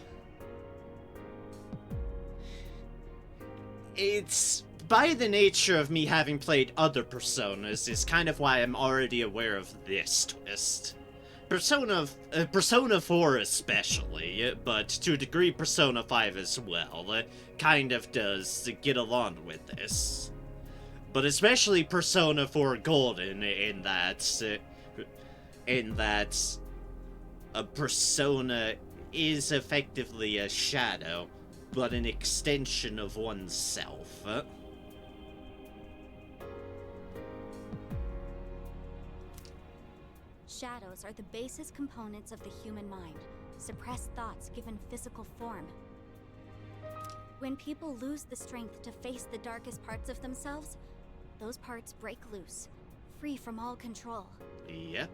It's by the nature of me having played other Personas is kind of why I'm already aware of this twist. Persona 4 especially, but to a degree Persona 5 as well, kind of does get along with this. But especially Persona 4 Golden in that a persona is effectively a shadow, but an extension of oneself. Shadows are the basis components of the human mind. suppressed thoughts given physical form. When people lose the strength to face the darkest parts of themselves, those parts break loose, free from all control. Yep.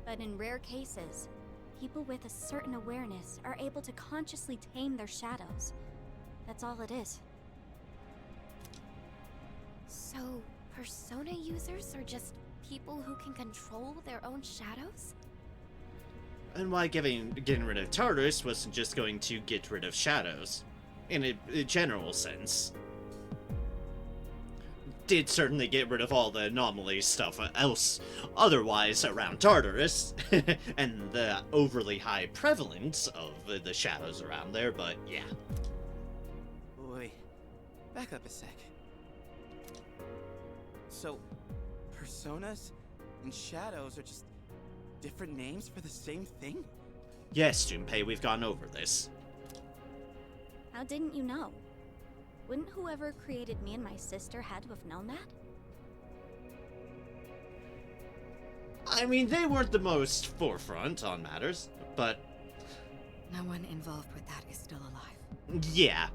But in rare cases, people with a certain awareness are able to consciously tame their shadows. That's all it is. So, persona users are just people who can control their own shadows? And why getting rid of Tartarus wasn't just going to get rid of shadows, in a general sense. Did certainly get rid of all the anomaly stuff else otherwise around Tartarus, and the overly high prevalence of the shadows around there, but yeah. Wait, back up a sec. So, personas and shadows are just different names for the same thing? Yes, Junpei, we've gone over this. How didn't you know? Wouldn't whoever created me and my sister had to have known that? I mean, they weren't the most forefront on matters, but No one involved with that is still alive. yeah.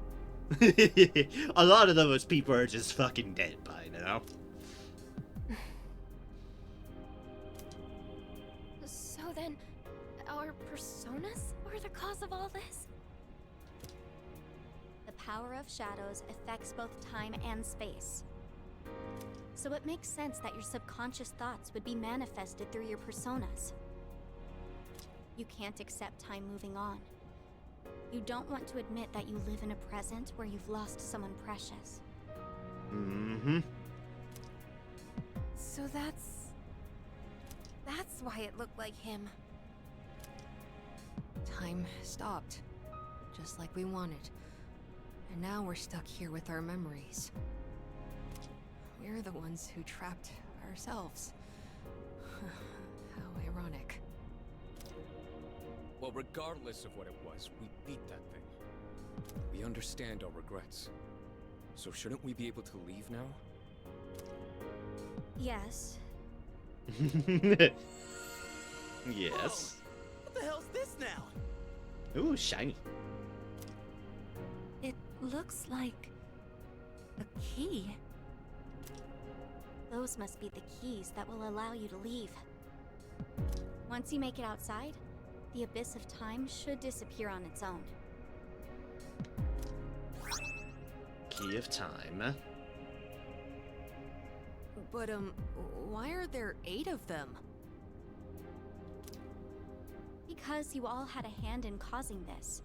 A lot of those people are just fucking dead by now. So then, our personas were the cause of all this? The power of shadows affects both time and space. So it makes sense that your subconscious thoughts would be manifested through your personas. You can't accept time moving on. You don't want to admit that you live in a present where you've lost someone precious. Mm-hmm. So that's why it looked like him. Time stopped, just like we wanted. And now we're stuck here with our memories. We're the ones who trapped ourselves. How ironic. Well, regardless of what it was, we beat that thing. We understand our regrets. So shouldn't we be able to leave now? Yes. Yes. What the hell's this now? Ooh, shiny. It looks like a key. Those must be the keys that will allow you to leave. Once you make it outside, the abyss of time should disappear on its own. Key of time. But, why are there 8 of them? Because you all had a hand in causing this.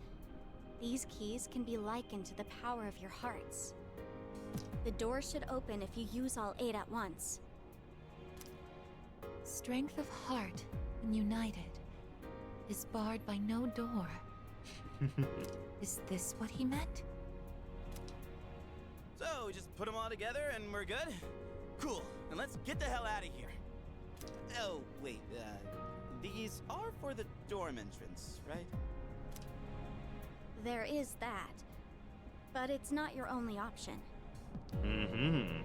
These keys can be likened to the power of your hearts. The door should open if you use all 8 at once. Strength of heart when united is barred by no door. Is this what he meant? So, we just put them all together and we're good? Cool, and let's get the hell out of here. Oh, wait, these are for the dorm entrance, right? There is that. But it's not your only option. Mm-hmm.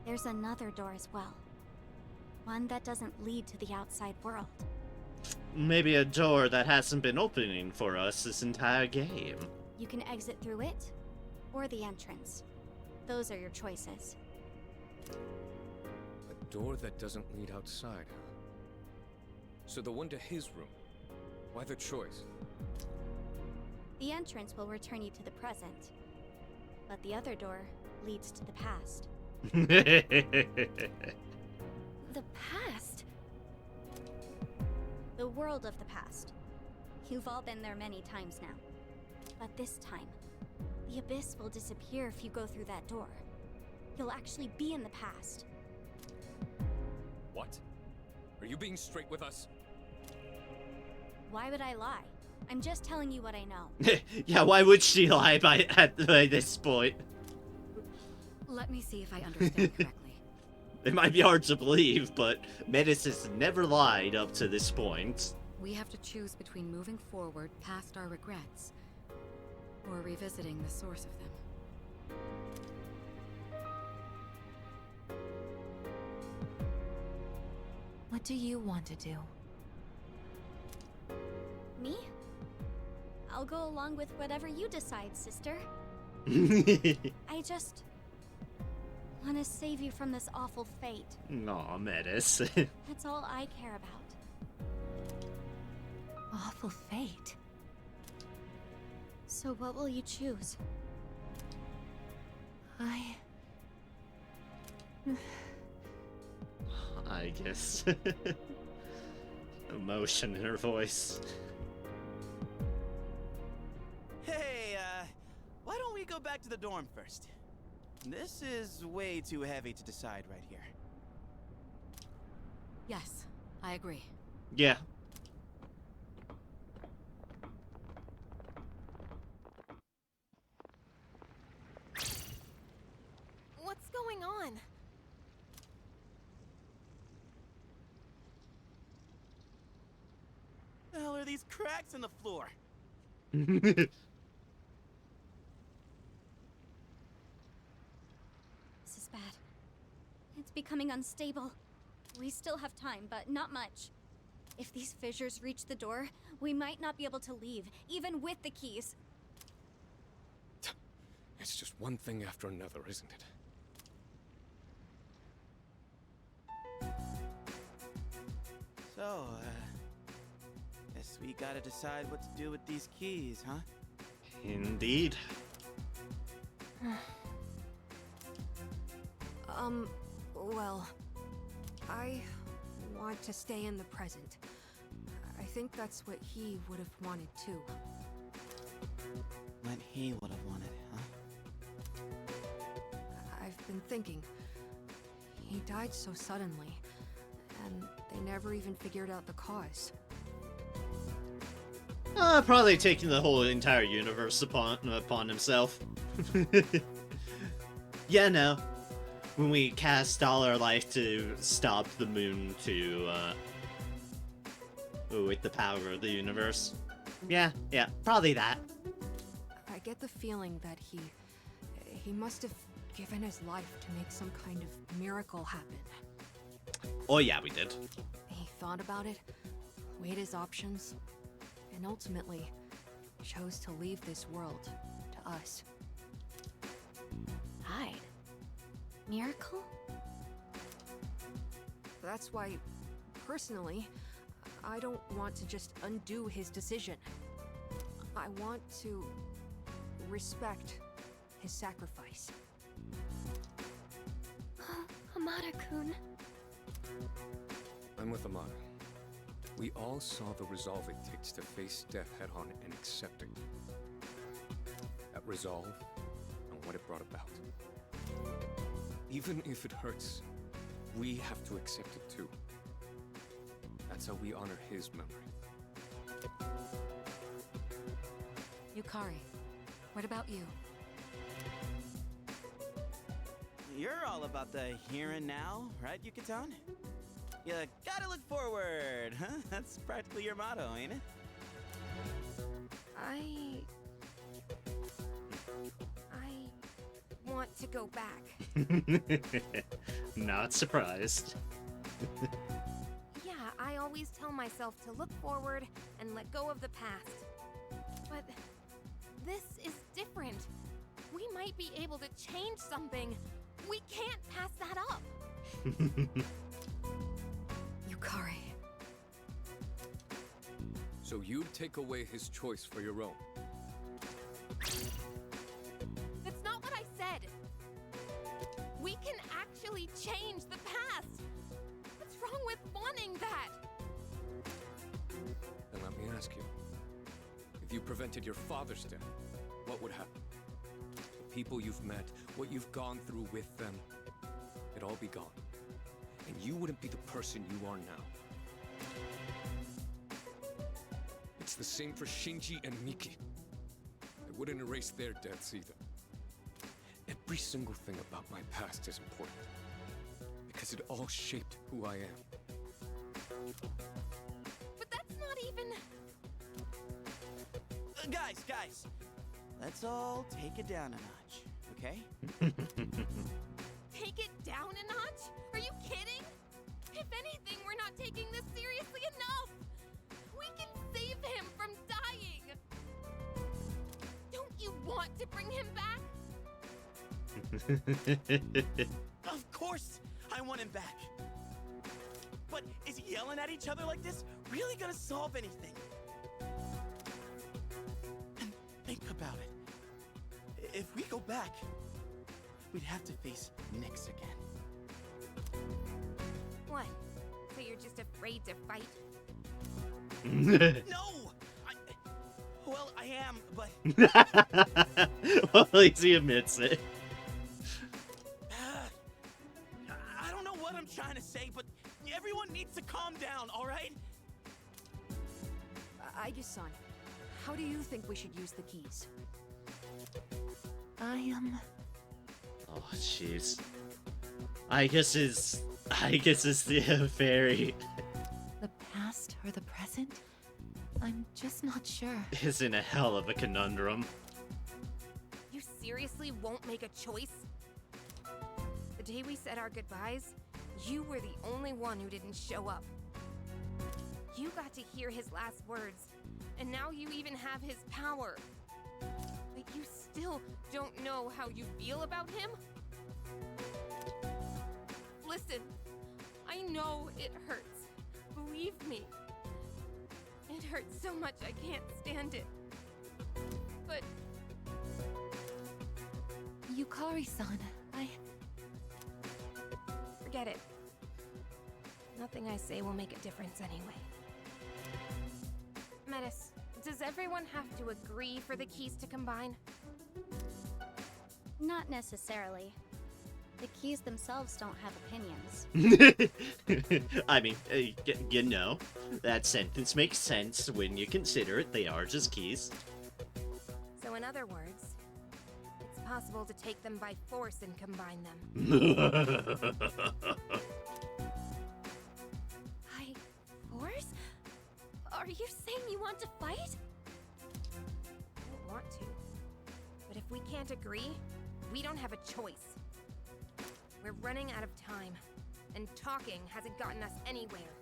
There's another door as well. One that doesn't lead to the outside world. Maybe a door that hasn't been opening for us this entire game. You can exit through it, or the entrance. Those are your choices. A door that doesn't lead outside, huh? So the one to his room. Why the choice? The entrance will return you to the present, but the other door leads to the past. The past? The world of the past. You've all been there many times now. But this time, the abyss will disappear if you go through that door. You'll actually be in the past. What? Are you being straight with us? Why would I lie? I'm just telling you what I know. Yeah, why would she lie by this point? Let me see if I understand correctly. It might be hard to believe, but Metis has never lied up to this point. We have to choose between moving forward past our regrets, or revisiting the source of them. What do you want to do? Me? I'll go along with whatever you decide, sister. I just want to save you from this awful fate. Aw, Metis. That's all I care about. Awful fate. So what will you choose? I guess. Emotion in her voice. Hey, why don't we go back to the dorm first? This is way too heavy to decide right here. Yes, I agree. Yeah. What's going on? The hell are these cracks in the floor? This is bad. It's becoming unstable. We still have time, but not much. If these fissures reach the door, we might not be able to leave, even with the keys. It's just one thing after another, isn't it? So, guess we gotta decide what to do with these keys, huh? Indeed. Well, I want to stay in the present. I think that's what he would have wanted too. What he would have wanted, huh? I've been thinking. He died so suddenly, and they never even figured out the cause. Probably taking the whole entire universe upon himself. Yeah, no. When we cast all our life to stop the moon to, with the power of the universe. Yeah, probably that. I get the feeling that he must have given his life to make some kind of miracle happen. Oh yeah, we did. He thought about it, weighed his options, and ultimately chose to leave this world to us. Died? Miracle? That's why, personally, I don't want to just undo his decision. I want to respect his sacrifice. Amada-kun. I'm with Amada. We all saw the resolve it takes to face death head-on and accept it. That resolve and what it brought about. Even if it hurts, we have to accept it too. That's how we honor his memory. Yukari, what about you? You're all about the here and now, right, Yuka-tan? You gotta look forward, huh? That's practically your motto, ain't it? I want to go back. Not surprised. Yeah, I always tell myself to look forward and let go of the past. But this is different. We might be able to change something. We can't pass that up. Yukari. So you'd take away his choice for your own. That's not what I said. We can actually change the past. What's wrong with wanting that? Then let me ask you. If you prevented your father's death, what would happen? The people you've met, what you've gone through with them, it'd all be gone. And you wouldn't be the person you are now. It's the same for Shinji and Miki. I wouldn't erase their deaths either. Every single thing about my past is important. Because it all shaped who I am. But that's not even... Guys, let's all take it down a notch, okay? Take it down a notch? Are you kidding? If anything, we're not taking this seriously enough. We can save him from dying. Of course, I want him back. But is yelling at each other like this really gonna solve anything? And think about it. If we go back, we'd have to face Nyx again. What? So you're just afraid to fight? No! Well, I am, but Well, at least he admits it. I don't know what I'm trying to say, but everyone needs to calm down, all right? Aige-san, how do you think we should use the keys? Oh, jeez. I guess it's the fairy The past or the present? I'm just not sure. is in a hell of a conundrum. You seriously won't make a choice? The day we said our goodbyes, you were the only one who didn't show up. You got to hear his last words, and now you even have his power. But you still don't know how you feel about him? Listen, I know it hurts. Believe me. It hurts so much I can't stand it. But Yukari-san, forget it. Nothing I say will make a difference anyway. Metis, does everyone have to agree for the keys to combine? Not necessarily. The keys themselves don't have opinions. I mean, you know, that sentence makes sense when you consider it. They are just keys. So in other words, it's possible to take them by force and combine them. By force? Are you saying you want to fight? I don't want to. But if we can't agree, we don't have a choice. We're running out of time, and talking hasn't gotten us anywhere.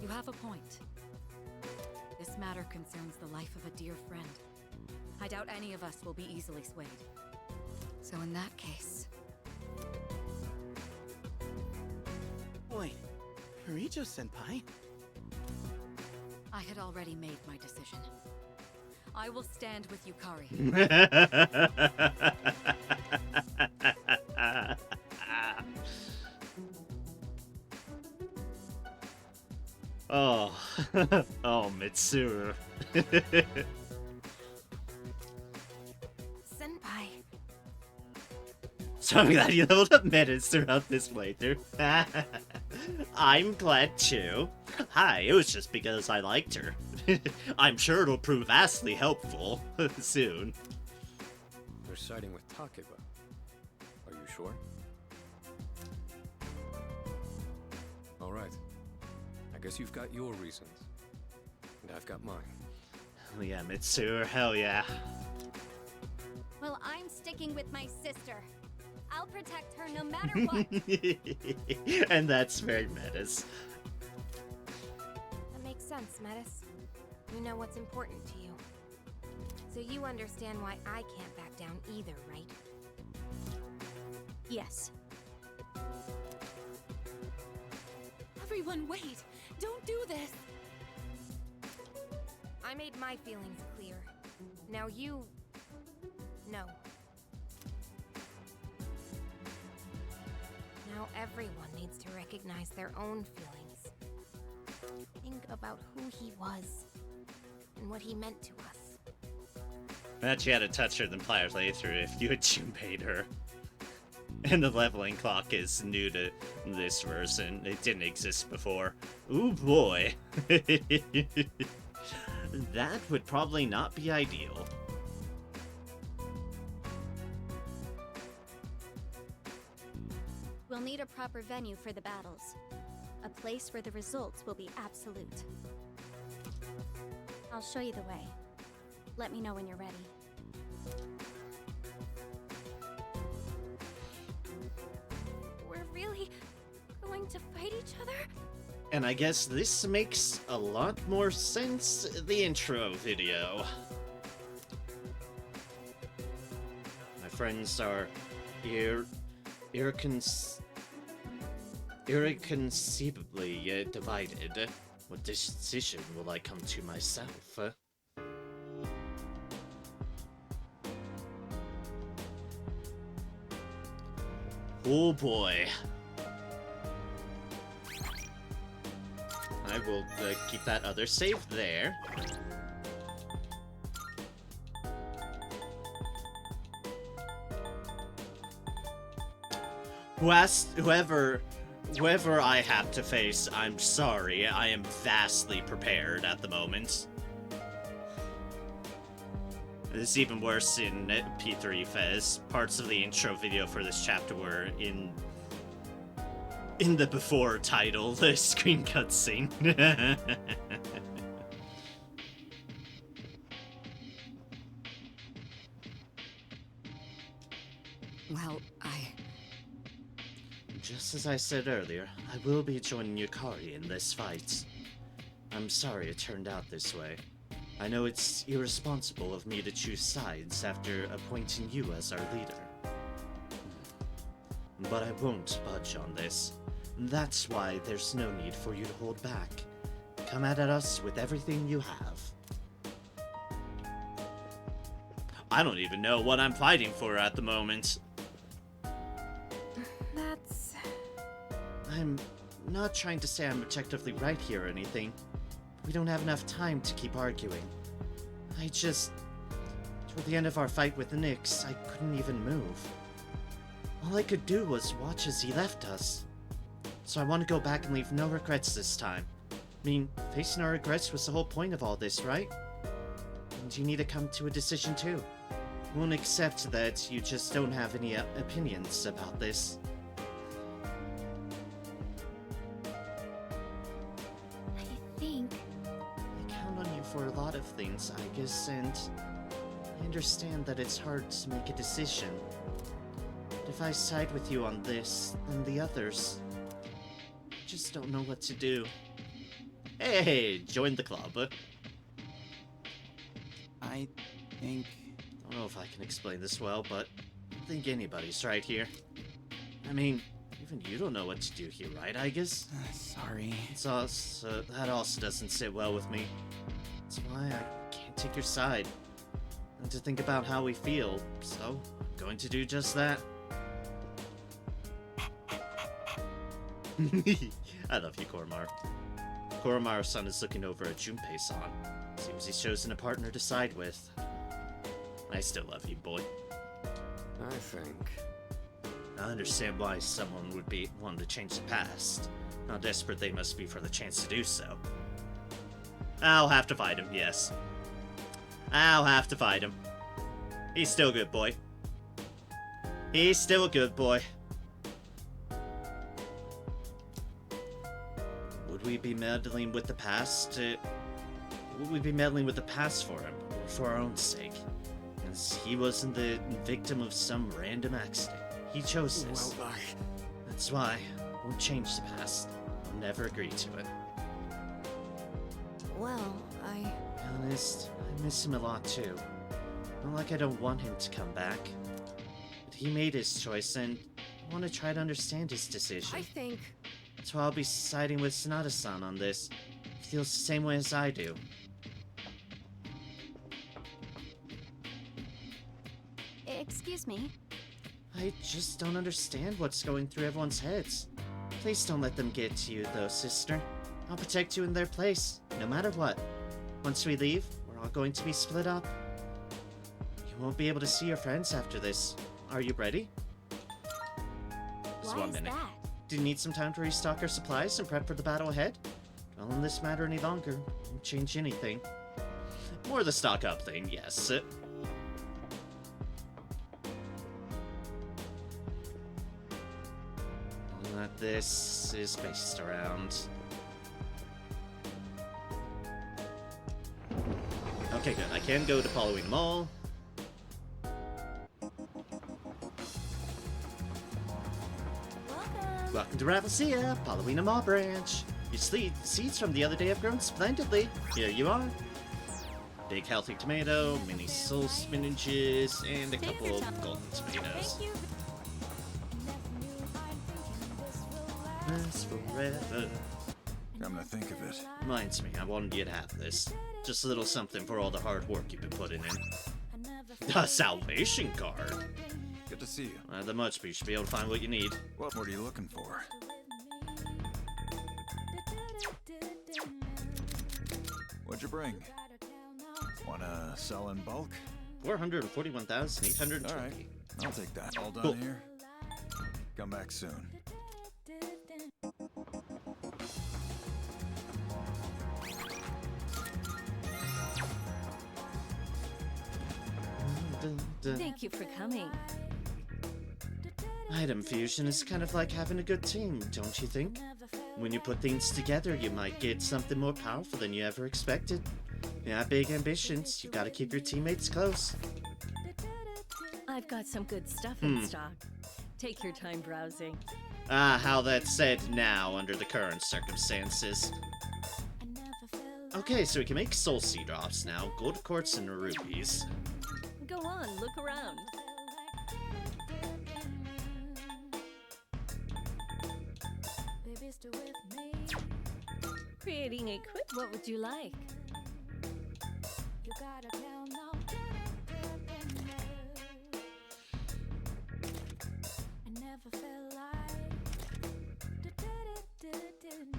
You have a point. This matter concerns the life of a dear friend. I doubt any of us will be easily swayed. So in that case... Wait, Kirijo-senpai? I had already made my decision. I will stand with Yukari. Oh, oh, Mitsuru. Senpai. So I'm glad you leveled up metas throughout this playthrough. I'm glad too. Hi, it was just because I liked her. I'm sure it'll prove vastly helpful soon. They're siding with Takeba. Are you sure? All right. I guess you've got your reasons. And I've got mine. Oh, yeah, Mitsuru, hell yeah. Well, I'm sticking with my sister. I'll protect her no matter what. And that's very metas. That makes sense, Metis. You know what's important to you. So you understand why I can't back down either, right? Yes. Everyone, wait! Don't do this! I made my feelings clear. Now you... know. Now everyone needs to recognize their own feelings. Think about who he was, and what he meant to us. Bet you had a touch her than prior playthrough if you had Junpei'd her. And the leveling clock is new to this version. It didn't exist before. Ooh boy. That would probably not be ideal. We'll need a proper venue for the battles. A place where the results will be absolute. I'll show you the way. Let me know when you're ready. We're really going to fight each other? And I guess this makes a lot more sense, the intro video. My friends are irreconcilably divided, what decision will I come to myself? Oh boy. I will keep that other save there. Whoever I have to face, I'm sorry. I am vastly prepared at the moment. It's even worse in P3 Fez. Parts of the intro video for this chapter were in the before title, the screen cutscene. Well, Just as I said earlier, I will be joining Yukari in this fight. I'm sorry it turned out this way. I know it's irresponsible of me to choose sides after appointing you as our leader. But I won't budge on this. That's why there's no need for you to hold back. Come at us with everything you have. I don't even know what I'm fighting for at the moment. I'm not trying to say I'm objectively right here or anything. We don't have enough time to keep arguing. Toward the end of our fight with the Nyx, I couldn't even move. All I could do was watch as he left us. So I want to go back and leave no regrets this time. I mean, facing our regrets was the whole point of all this, right? And you need to come to a decision too. I won't accept that you just don't have any opinions about this. For a lot of things, I guess, and I understand that it's hard to make a decision. But if I side with you on this, then the others, I just don't know what to do. Hey, join the club. I think... I don't know if I can explain this well, but I don't think anybody's right here. I mean, even you don't know what to do here, right, I guess? Sorry. That also doesn't sit well with me. That's why I can't take your side. And to think about how we feel, so I'm going to do just that. I love you, Koromar. Koromaru-san is looking over at Junpei-san. Seems he's chosen a partner to side with. I still love you, boy. I think. I understand why someone would be wanting to change the past. How desperate they must be for the chance to do so. I'll have to fight him, yes. I'll have to fight him. He's still a good boy. He's still a good boy. Would we be meddling with the past? Would we be meddling with the past for him, or for our own sake? As he wasn't the victim of some random accident. He chose this. Well, That's why I won't change the past. I'll never agree to it. Well, To be honest, I miss him a lot too. Not like I don't want him to come back. But he made his choice and I want to try to understand his decision. I think... That's why I'll be siding with Sanada-san on this. He feels the same way as I do. Excuse me? I just don't understand what's going through everyone's heads. Please don't let them get to you though, sister. I'll protect you in their place, no matter what. Once we leave, we're all going to be split up. You won't be able to see your friends after this. Are you ready? Just Why 1 is minute. that? Do you need some time to restock our supplies and prep for the battle ahead? Dwell on this matter any longer won't change anything. More the stock up thing, yes. That this is based around. Okay, good. I can go to Halloween Mall. Welcome to Rafflesia, Halloween Mall branch. Your seeds from the other day have grown splendidly. Here you are. big healthy tomato, mini soul spinaches, and a couple of golden tomatoes. Thank you. Last forever. Come to think of it, Reminds me, I wanted you to have this. Just a little something for all the hard work you've been putting in. A salvation card. good to see you. The much, but you should be able to find what you need. What are you looking for? What'd you bring? Wanna sell in bulk? 441,820. All right, I'll take that. All done Cool. here? Come back soon. Thank you for coming. Item fusion is kind of like having a good team, don't you think? When you put things together, you might get something more powerful than you ever expected. You have big ambitions, you gotta keep your teammates close. I've got some good stuff in stock. Take your time browsing. Ah, how that's said now under the current circumstances. Okay, so we can make soul seed drops now, gold quartz and rubies. Go on, look around. Creating a quick. What would you like?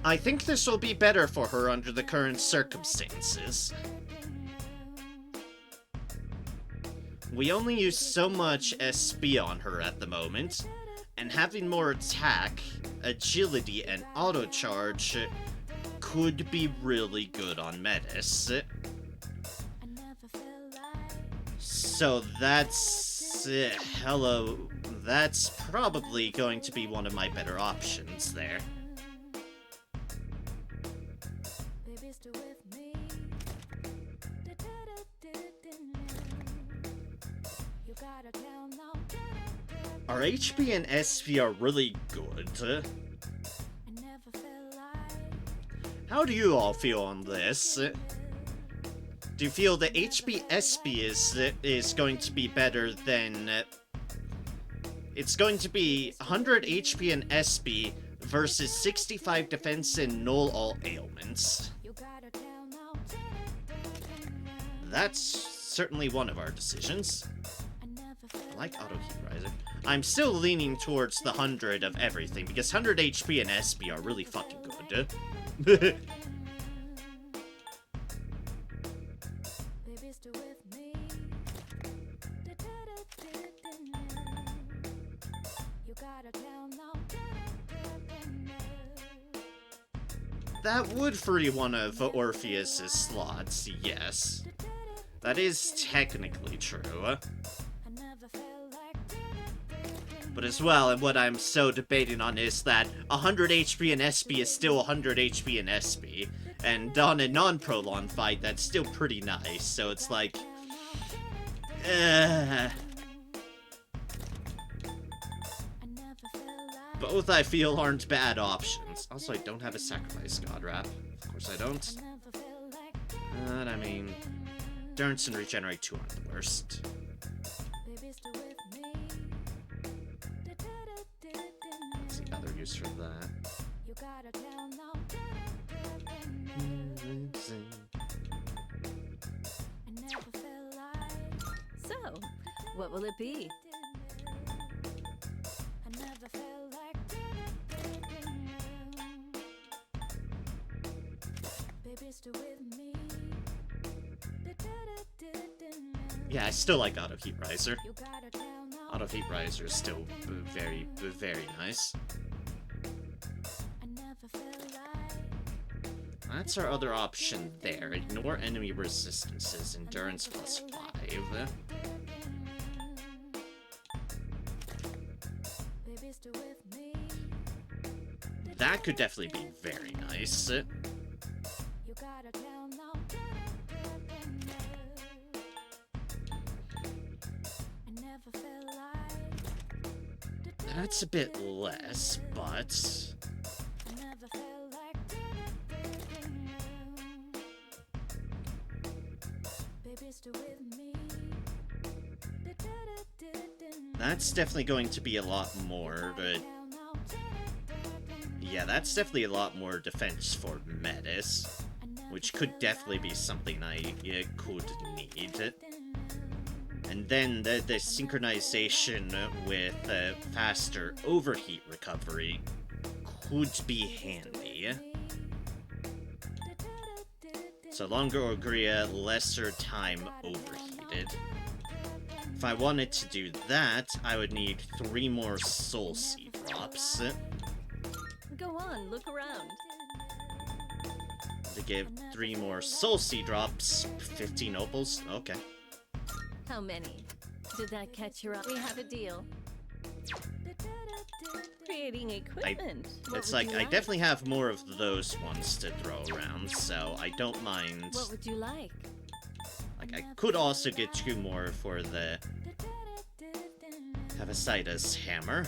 I think this will be better for her under the current circumstances. We only use so much SP on her at the moment, and having more attack, agility, and auto charge could be really good on Metis. So that's... hello. That's probably going to be one of my better options there. Our HP and SP are really good. How do you all feel on this? Do you feel the HP SP is going to be better than... It's going to be 100 HP and SP versus 65 defense and null all ailments. That's certainly one of our decisions. I like auto heat riser. I'm still leaning towards the 100 of everything, because 100 HP and SP are really fucking good. That would free one of Orpheus's slots, yes. That is technically true. But as well, and what I'm so debating on is that 100 HP and SP is still 100 HP and SP. And on a non-prolon fight, that's still pretty nice, so it's like... Both, I feel, aren't bad options. Also, I don't have a sacrifice god wrap. Of course I don't. But, I mean... Durance and Regenerate 2 aren't the worst. What's the other use for that? So, what will it be? Yeah, I still like Auto Heat Riser. Auto Heat Riser is still very, very nice. That's our other option there. Ignore enemy resistances. Endurance plus 5. That could definitely be very nice. That's a bit less, but... That's definitely going to be a lot more, yeah, that's definitely a lot more defense for Metis, which could definitely be something I could need. And then the synchronization with faster overheat recovery could be handy. So longer Ogria, lesser time overheated. If I wanted to do that, I would need 3 more Soul Seed drops. Go on, look around. To give 3 more Soul Seed drops, 15 opals? Okay. How many? Did that catch your eye? We have a deal. Creating equipment. It's like, I definitely have more of those ones to throw around, so I don't mind. What would you like? Like, I could also get 2 more for the Hephaestus hammer.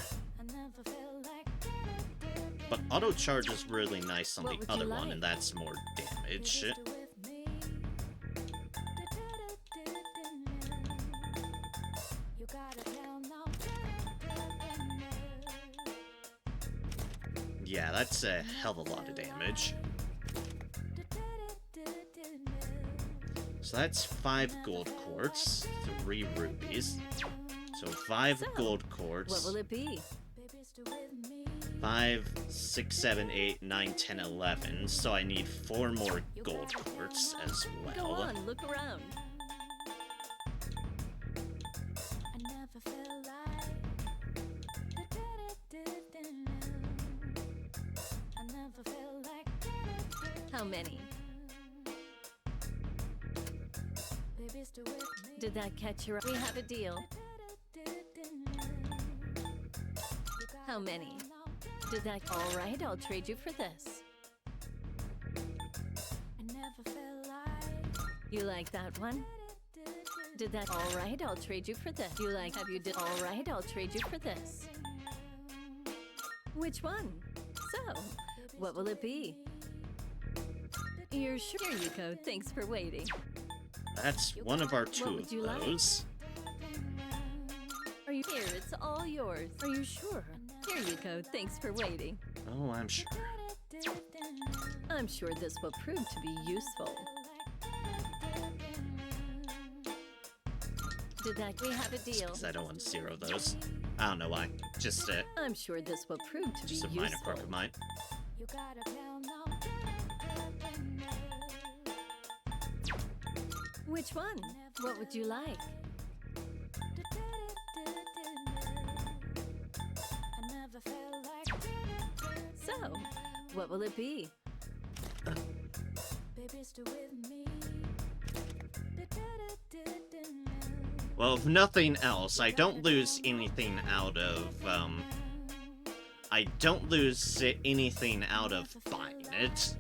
But auto charge is really nice on the other one, and that's more damage. Yeah, that's a hell of a lot of damage. So that's 5 gold quartz, 3 rubies. So 5 gold quartz. What will it be? 5, 6, 7, 8, 9, 10, 11. So I need 4 more gold quartz as well. Go on, look around. How many? Did that catch your eye? We have a deal. How many? Did that... Alright, I'll trade you for this. You like that one? Did that... Alright, I'll trade you for this. You like... Have you did... Alright, I'll trade you for this. Which one? So, what will it be? You're sure? Here you go. Thanks for waiting. That's one of our 2 of those. Are you here? It's all yours. Are you sure? Here you go. Thanks for waiting. Oh, I'm sure. I'm sure this will prove to be useful. Did that... We have a deal. Because I don't want 0 of those. I don't know why. Just I'm sure this will prove to be useful. Just a minor quirk of mine. Which one? What would you like? So, what will it be? Well, if nothing else, I don't lose anything out of, I don't lose anything out of buying it.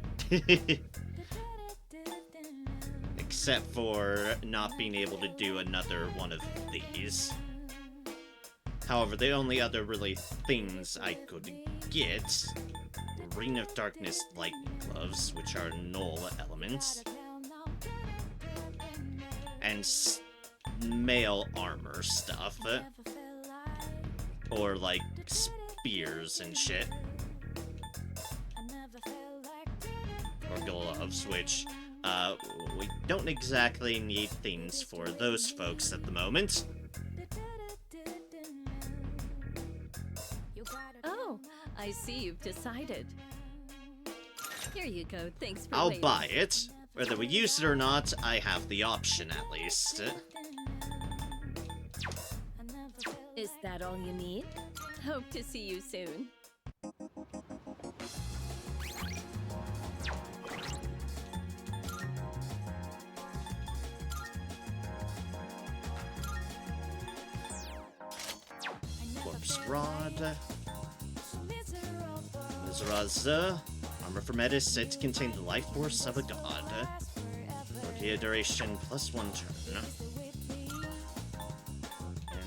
Except for not being able to do another one of these. However, the only other really things I could get, Ring of Darkness Lightning Gloves, which are null elements, and male armor stuff, or like spears and shit, or gloves, which we don't exactly need things for those folks at the moment. Oh, I see you've decided. Here you go. Thanks for I'll waiting. buy it. Whether we use it or not, I have the option at least. Is that all you need? Hope to see you soon. Corpse Rod. Mizraza. Armor for Metis said to contain the life force of a god. Orgia duration +1 turn.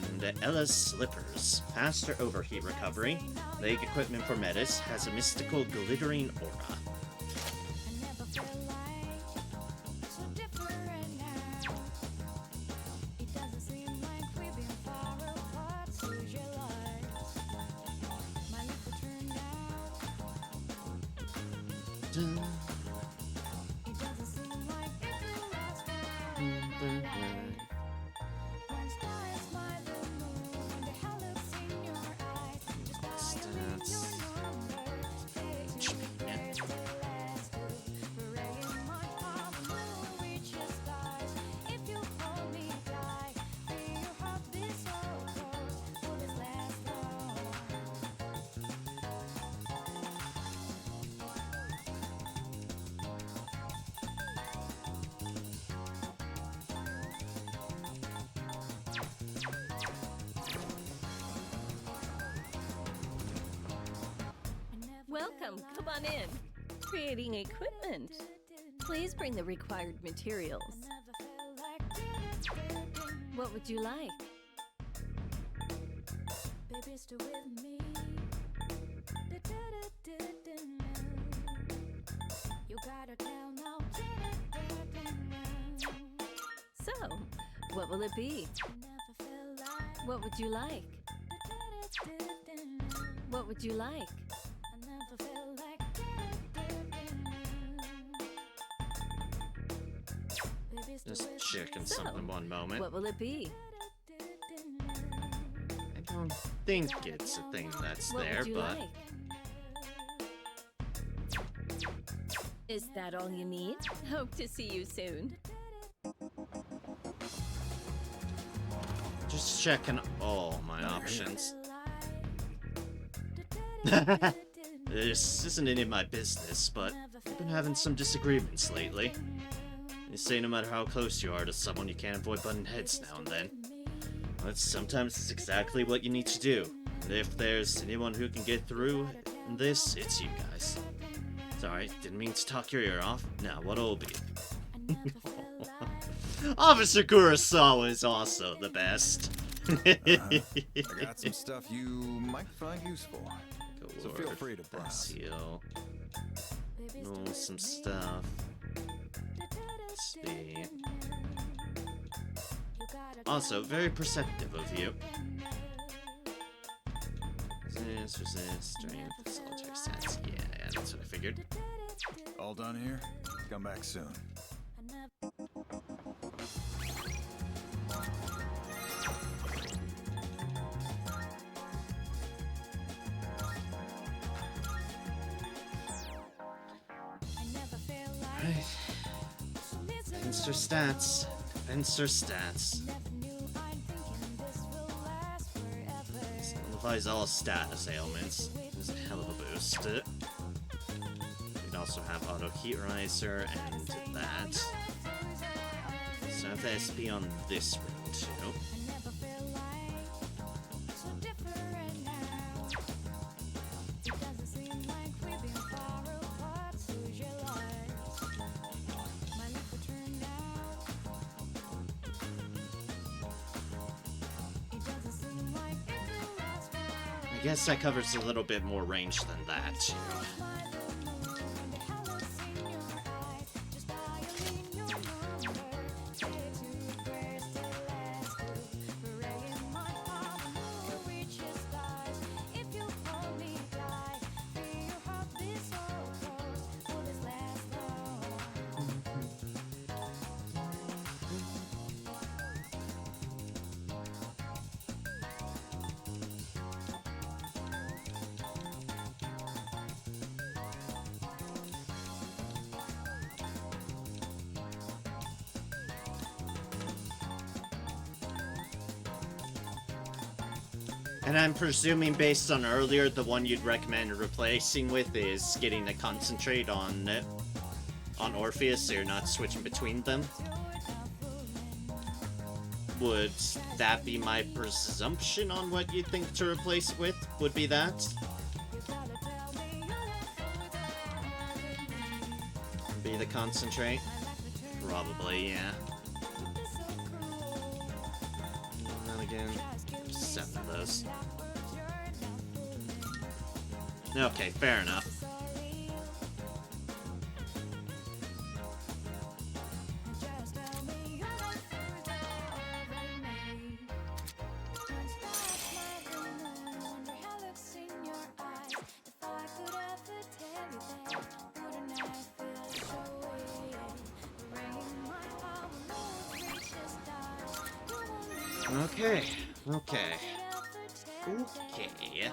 And Ella's Slippers. Faster overheat recovery. Leg equipment for Metis has a mystical glittering aura. Dun. Stats. Welcome, come on in. Creating equipment. Please bring the required materials. What would you like? So, what will it be? What would you like? What would you like? Just checking So, something one moment. What will it be? I don't think it's a thing that's What there, would you but like? Is that all you need? Hope to see you soon. just checking all my options. This isn't any of my business, but I've been having some disagreements lately. They say no matter how close you are to someone, you can't avoid butting heads now and then. But sometimes it's exactly what you need to do. And if there's anyone who can get through this, it's you guys. Sorry, didn't mean to talk your ear off. Now, what'll be? Officer Kurosawa is also the best. I got some stuff you might find useful. So feel free to browse. Seal. Know some stuff. Let's see. Also, very perceptive of you. Resist, strength, solitary stats. Yeah, that's what I figured. All done here? Come back soon. Right. Defense or stats. Defense or stats. Simplifies all status ailments. There's a hell of a boost. We can also have auto heat riser and that. So I have the SP on this ring too. I guess that covers a little bit more range than that, too. And I'm presuming, based on earlier, the one you'd recommend replacing with is getting to concentrate on Orpheus, so you're not switching between them. Would that be my presumption on what you'd think to replace it with? Would be that? Be the concentrate? Probably, yeah. And then again, 7 of those. Okay, fair enough. Okay, okay. Okay.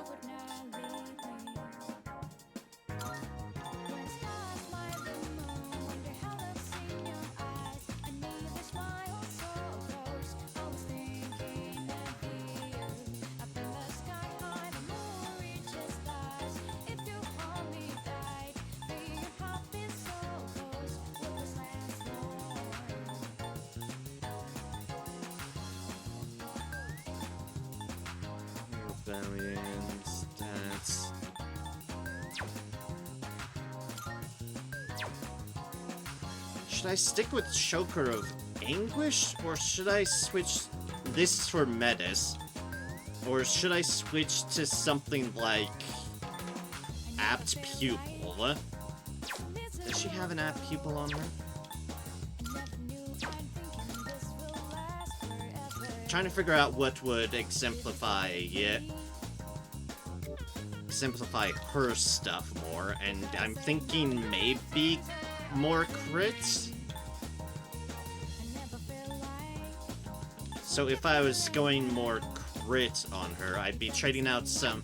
Rebellion stats. Should I stick with Choker of Anguish, or should I switch? This is for Metis. Or should I switch to something like Apt Pupil? Does she have an Apt Pupil on her? Trying to figure out what would exemplify her stuff more, and I'm thinking maybe more crits. So if I was going more crit on her, I'd be trading out some,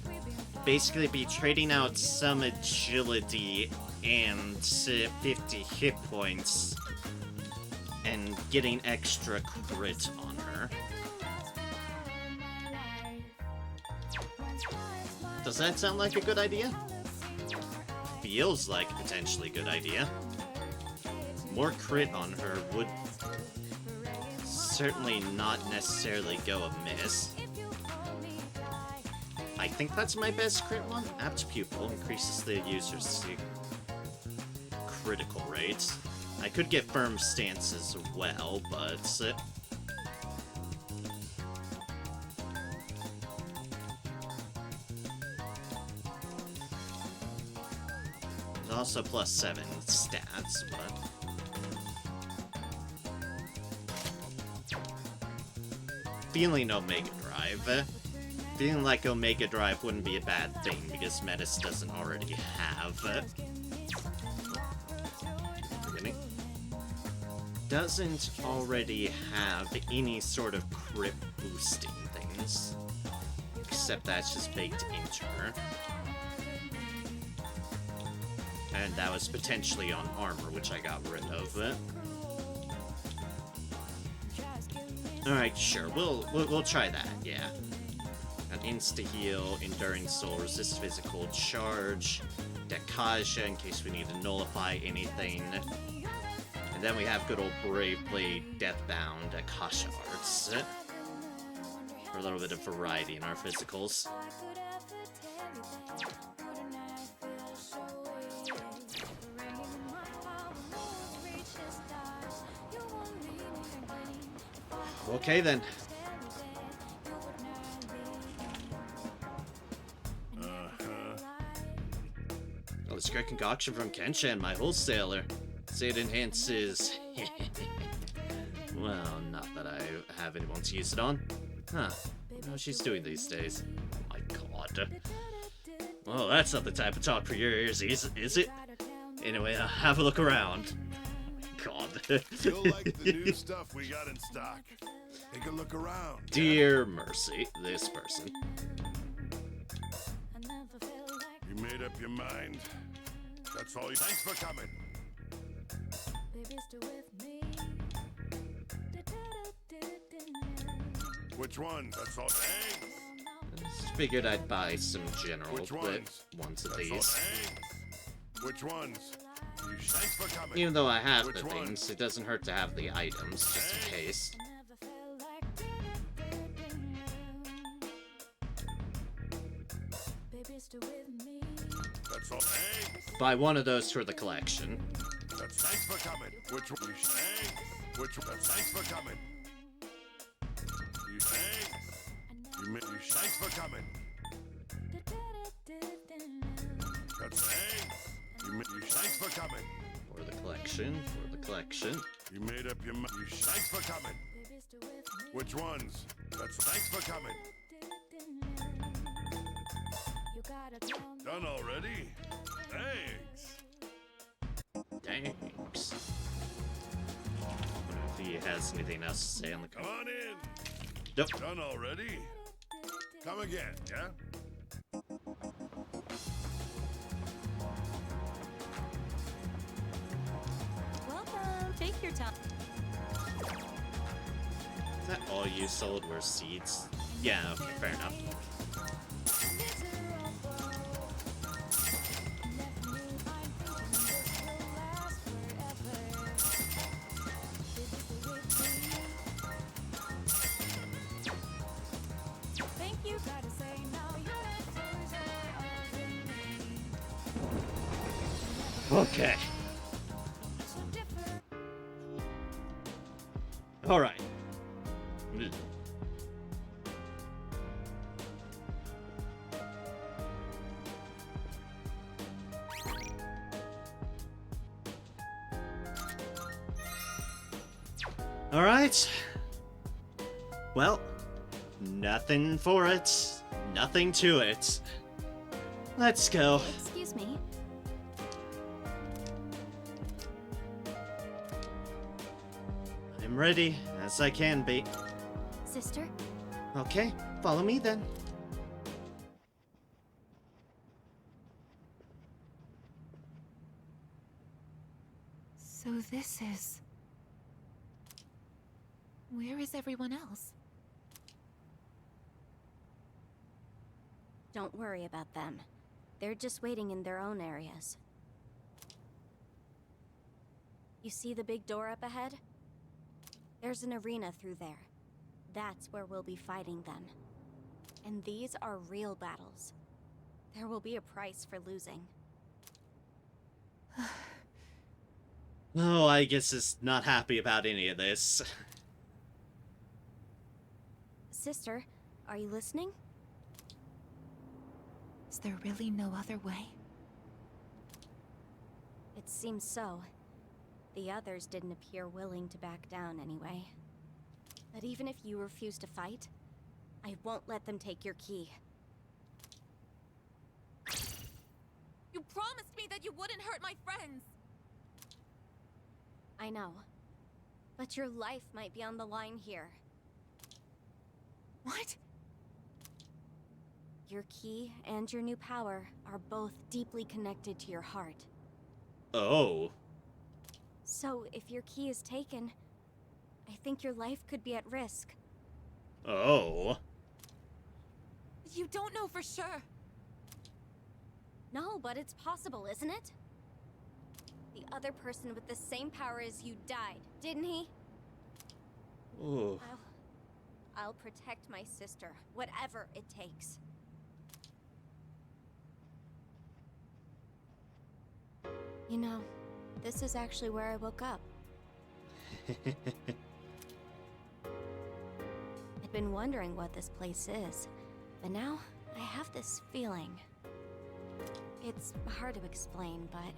basically be trading out some agility and 50 hit points and getting extra crit on her. Does that sound like a good idea? Feels like a potentially good idea. More crit on her would certainly not necessarily go amiss. I think that's my best crit one. Apt Pupil increases the user's critical rate. I could get Firm Stance as well, but also +7 stats, but feeling Omega Drive. Feeling like Omega Drive wouldn't be a bad thing because Metis doesn't already have. Forgetting. Doesn't already have any sort of crit boosting things. Except that's just baked into her. And that was potentially on armor, which I got rid of. Alright, sure. We'll try that, yeah. An insta-heal, Enduring Soul, Resist Physical Charge, Dekaja in case we need to nullify anything. And then we have good old Brave Blade, Deathbound, Akasha Arts. For a little bit of variety in our physicals. Okay then. Oh, this great concoction from Kenshin, my wholesaler. Say it enhances. Well, not that I have anyone to use it on. Huh. How she's doing these days. Oh my god. Well, that's not the type of talk for your ears, is it? Anyway, have a look around. God. You'll like the new stuff we got in stock. Take a look around. Dear mercy, this person. You made up your mind. That's all. Thanks for coming. Which one? That's all. Thanks. Just figured I'd buy some general ones of these. Which ones? Thanks for coming. Even though I have the things, it doesn't hurt to have the items, just in case. That's all. Buy one of those for the collection. That's thanks for coming. Which one? Which one? Thanks for coming. You thanks. Thanks for coming. That's thanks. Thanks for coming. For the collection. For the collection. You made up your mind. Thanks for coming. Which ones? That's thanks for coming. Done already? Thanks. Thanks. If he has anything else to say on the Come on in. Nope. Done already? Come again, yeah? Welcome. Take your time. Is that all you sold were seeds? Yeah, okay, fair enough. Thank you. Okay. Alright. Alright. Well, nothing for it, nothing to it. Let's go. Excuse me. I'm ready, as I can be. Sister? Okay, follow me then. So this is... Where is everyone else? Don't worry about them. They're just waiting in their own areas. You see the big door up ahead? There's an arena through there. That's where we'll be fighting them. And these are real battles. There will be a price for losing. Oh, I guess it's not happy about any of this. Sister, are you listening? Is there really no other way? It seems so. The others didn't appear willing to back down anyway. But even if you refuse to fight, I won't let them take your key. You promised me that you wouldn't hurt my friends! I know. But your life might be on the line here. What? Your key and your new power are both deeply connected to your heart. Oh. So, if your key is taken, I think your life could be at risk. Oh. You don't know for sure. No, but it's possible, isn't it? The other person with the same power as you died, didn't he? Ooh. I'll protect my sister, whatever it takes. You know, this is actually where I woke up. I'd been wondering what this place is, but now I have this feeling. It's hard to explain, but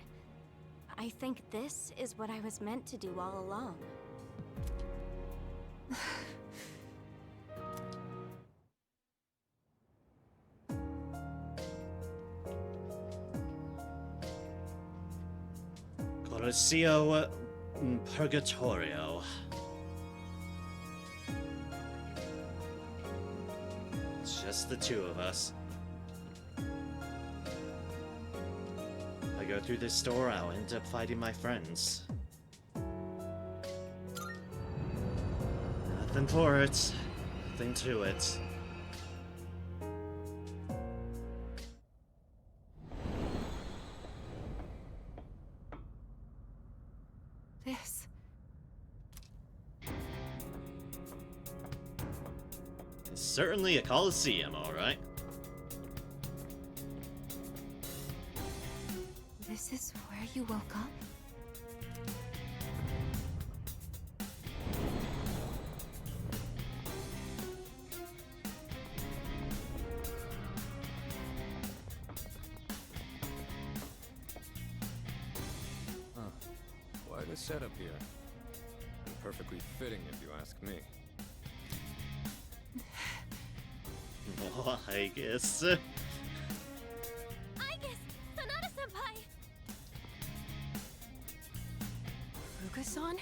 I think this is what I was meant to do all along. Colosseo Purgatorio. It's just the two of us. If I go through this door, I'll end up fighting my friends. Nothing for it. Nothing to it. This... It's certainly a Colosseum, alright. This is where you woke up? Quite a setup here. And perfectly fitting, if you ask me. Well, I guess. I guess, Sanada-senpai! Fuga-san?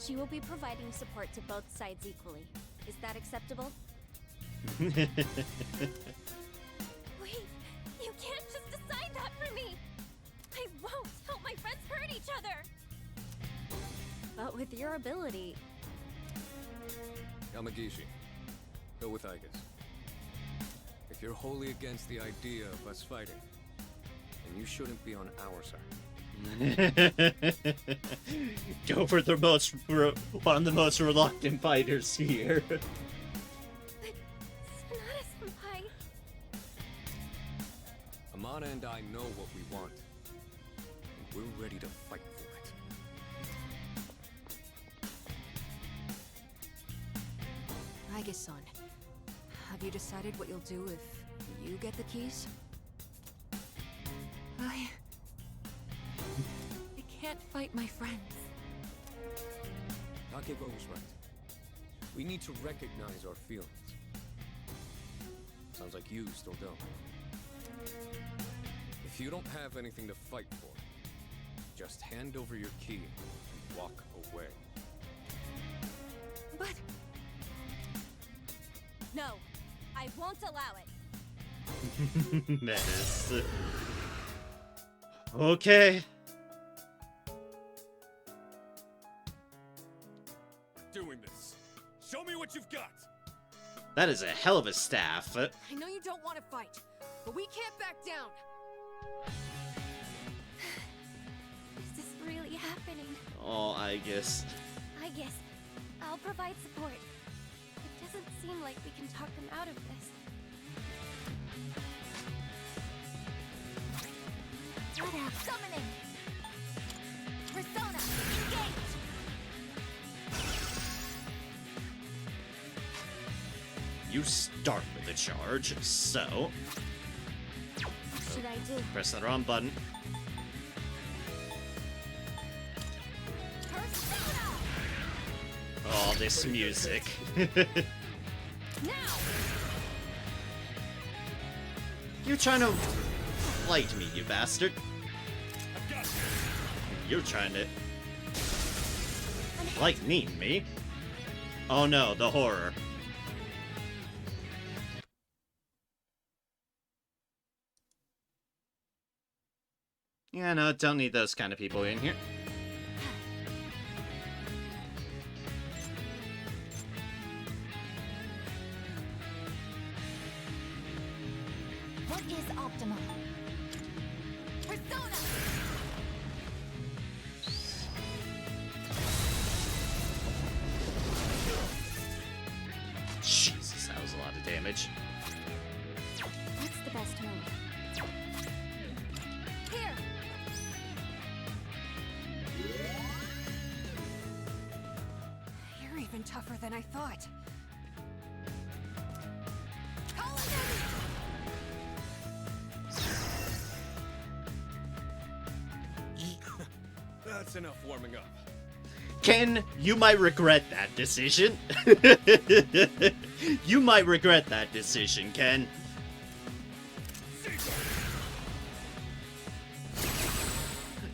She will be providing support to both sides equally. Is that acceptable? Wait, you can't just decide that for me! I won't help my friends hurt each other! But with your ability... Yamagishi, go with Aigis. If you're wholly against the idea of us fighting, then you shouldn't be on our side. Go for the one of the most reluctant fighters here. But Sonata-senpai... Amana and I know what we want, and we're ready to fight for it. Aigis-san, have you decided what you'll do if you get the keys? I can't fight my friends. Takebo was right. We need to recognize our feelings. Sounds like you still don't. If you don't have anything to fight for, just hand over your key and walk away. But... No, I won't allow it. Menace. Okay. Doing this. Show me what you've got. That is a hell of a staff. I know you don't want to fight, but we can't back down. Is this really happening? Oh, I guess. I guess I'll provide support. It doesn't seem like we can talk them out of this. What up? Summoning! Persona, engage! You start with a charge, so What should I do? press the wrong button. Persona! Oh, this music. Now! You're trying to light me, you bastard. You're trying to lightning me. Oh no, the horror. Yeah, no, don't need those kind of people in here. What is optimal? Persona! Jesus, that was a lot of damage. What's the best move? Here! You're even tougher than I thought. That's enough warming up. Ken, you might regret that decision. You might regret that decision, Ken.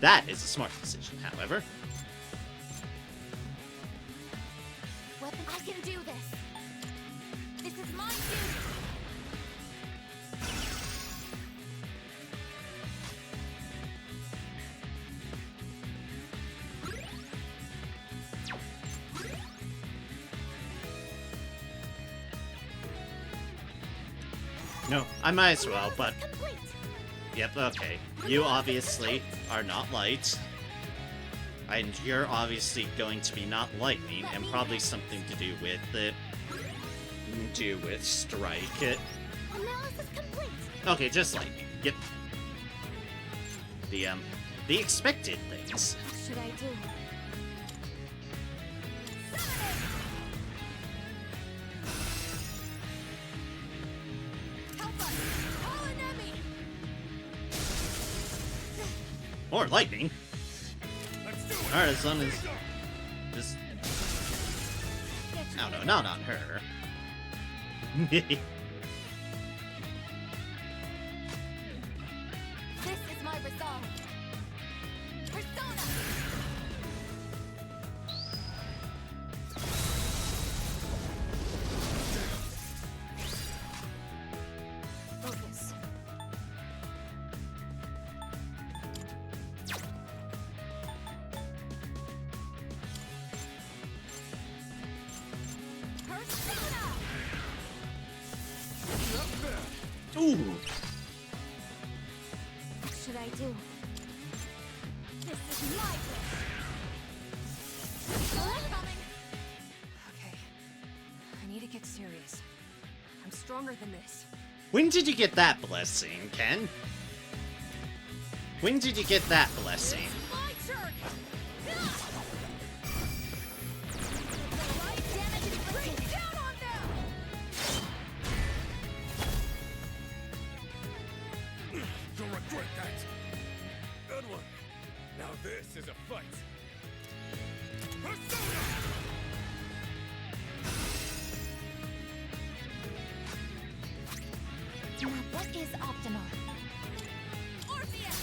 That is a smart decision, however. Weapon, I can do this! This is my duty! No, I might as well, but... Yep, okay. You obviously are not light. And you're obviously going to be not lightning, and probably something to do with it. Strike. Analysis complete! Okay, just lightning. Yep. The expected things. What should I do? More lightning. Alright, as long as... Just... Oh no, not on her. This is my resolve. Persona! Ooh. What should I do? This is my wish. Coming. Okay. I need to get serious. I'm stronger than this. When did you get that blessing, Ken? When did you get that blessing? My turn. Damage inflicted. Down on them. You'll regret that. Good one. Now this is a fight. Persona! Now, what is optimal? Orpheus.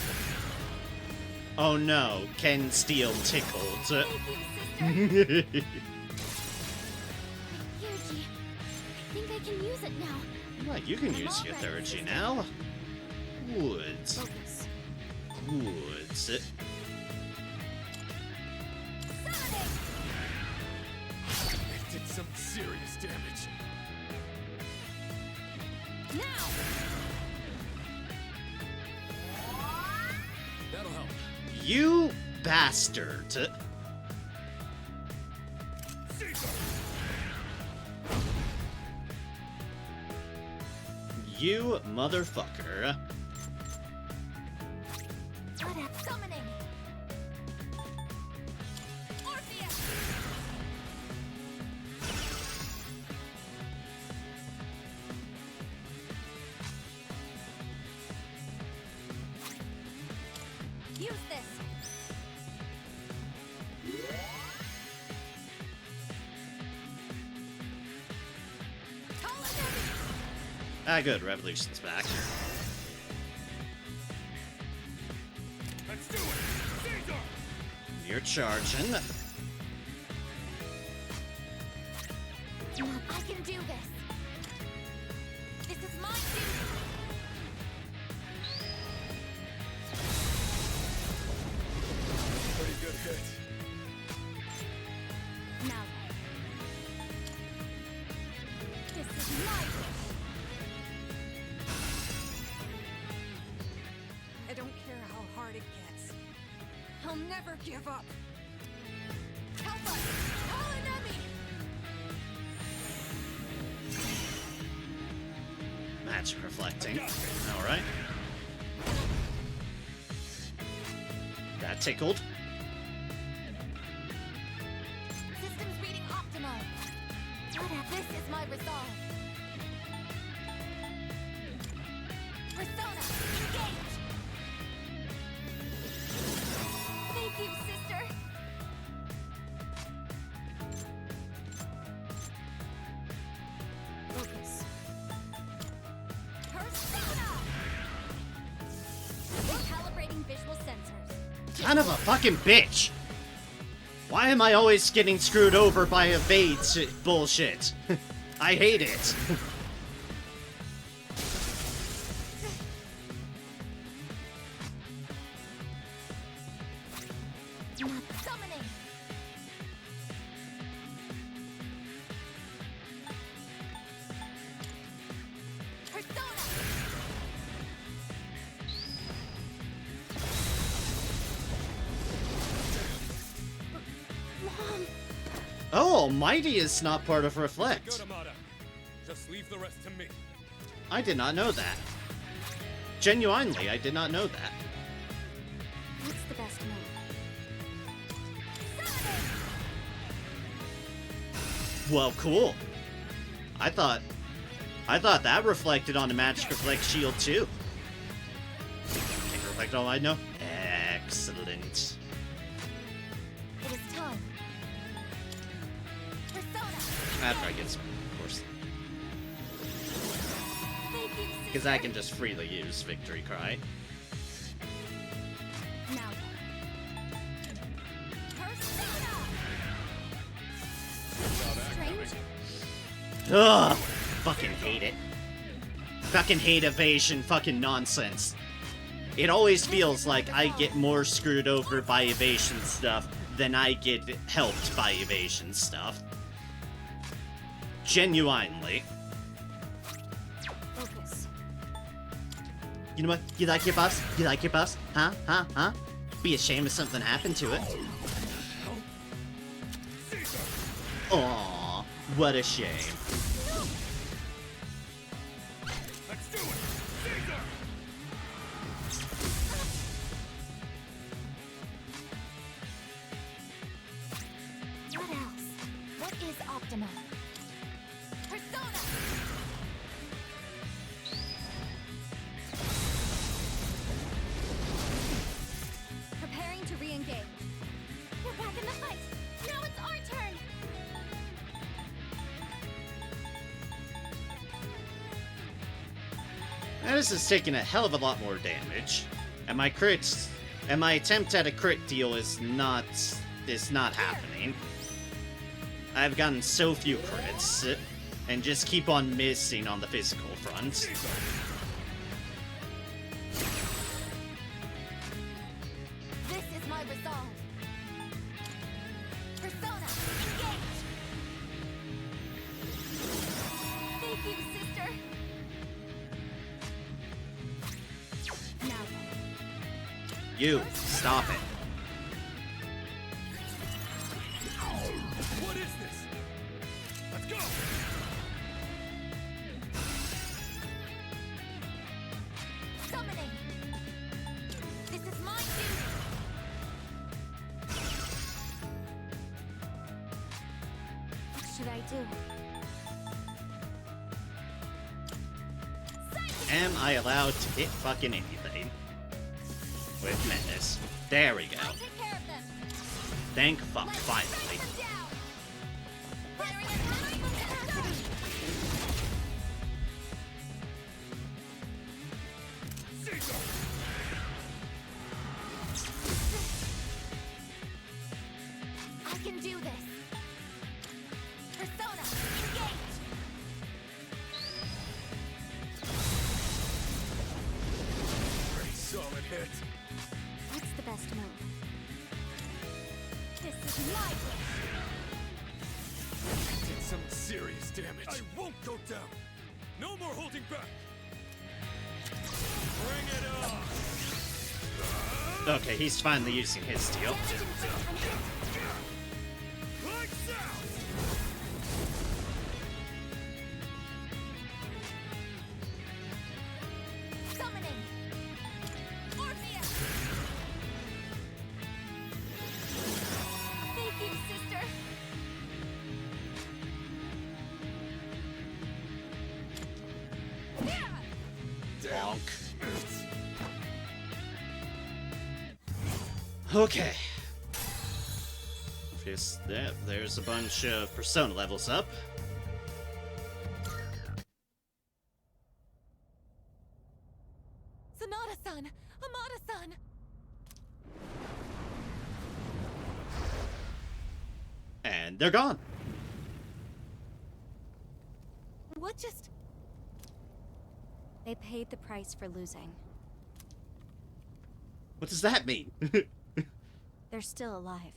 Oh no, Ken Steele tickled. Thank you, sister. Here, G. I think I can use it now. Right, you can use your Theurgy now. Woods. Focus. Woods. Summoning. It did some serious damage. Now. That'll help. You bastard. Caesar! You motherfucker. Summoning. Orpheus. Use this. Ah, good. Revolution's back. Let's do it! Caesar! You're charging. I can do this. This is my duty. Pretty good hit. Now. This is my wish. I don't care how hard it gets. I'll never give up. Help us! Call an enemy! Magic reflecting. Alright. That tickled. Systems reading optimal. This is my resolve. Persona, engage! Thank you, sister! Focus. Persona! Recalibrating visual sensors. Kind of a fucking bitch. Why am I always getting screwed over by evade bullshit? I hate it. Summoning! Persona! Mom! Oh, Mighty is not part of Reflect. Good, Amada. Just leave the rest to me. I did not know that. Genuinely, I did not know that. What's the best move? Well, cool. I thought that reflected on the Magic Reflect shield too. Can reflect all I know. Excellent. It is time. Persona! After I get some, of course, Thank you, because I can just freely use Victory Cry. Now. Persona! Strange? Ugh! Fucking hate it. Fucking hate evasion fucking nonsense. It always feels like I get more screwed over by evasion stuff than I get helped by evasion stuff. Genuinely. Focus. You know what? You like your boss? You like your boss? Huh? Huh? Huh? Be ashamed if something happened to it. Aww, what a shame. Let's do it! Caesar! What else? What is Optima? Persona! Preparing to re-engage. We're back in the fight! Now it's our turn! Now this is taking a hell of a lot more damage. And my crits... And my attempt at a crit deal is not happening. I've gotten so few crits, and just keep on missing on the physical front. This is my resolve. Persona, engage! Thank you, sister! Now then. You, stop it. What is this? Let's go! Summoning! This is my duty! What should I do? Am I allowed to hit fucking anything? With Menace. There we go. I'll take care of them! Thank fuck, finally. Firing at Caesar! I can do this! Persona, engage! Pretty solid hit. What's the best move? This is my wish! Did some serious damage. I won't go down. No more holding back. Bring it on. Okay, he's finally using his steel. Lights out. Summoning! Orpheus! Thank you, sister! Bonk. Okay. There's a bunch of Persona levels up. Sonata-san! Amada-san! And they're gone. What just... They paid the price for losing. What does that mean? They're still alive.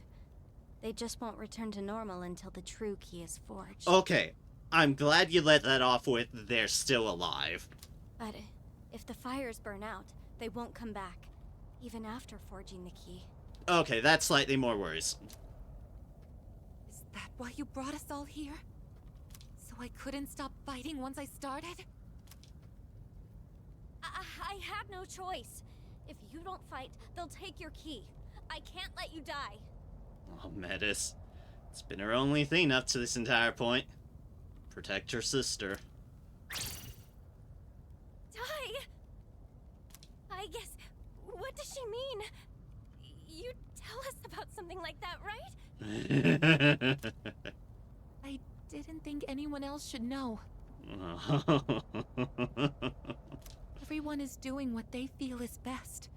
They just won't return to normal until the true key is forged. Okay, I'm glad you let that off with they're still alive. But if the fires burn out, they won't come back, even after forging the key. Okay, that's slightly more worrisome. Is that why you brought us all here? So I couldn't stop fighting once I started? I had no choice. If you don't fight, they'll take your key. I can't let you die. Oh, Metis. It's been her only thing up to this entire point. Protect her sister. Die? I guess... What does she mean? You tell us about something like that, right? I didn't think anyone else should know. Everyone is doing what they feel is best.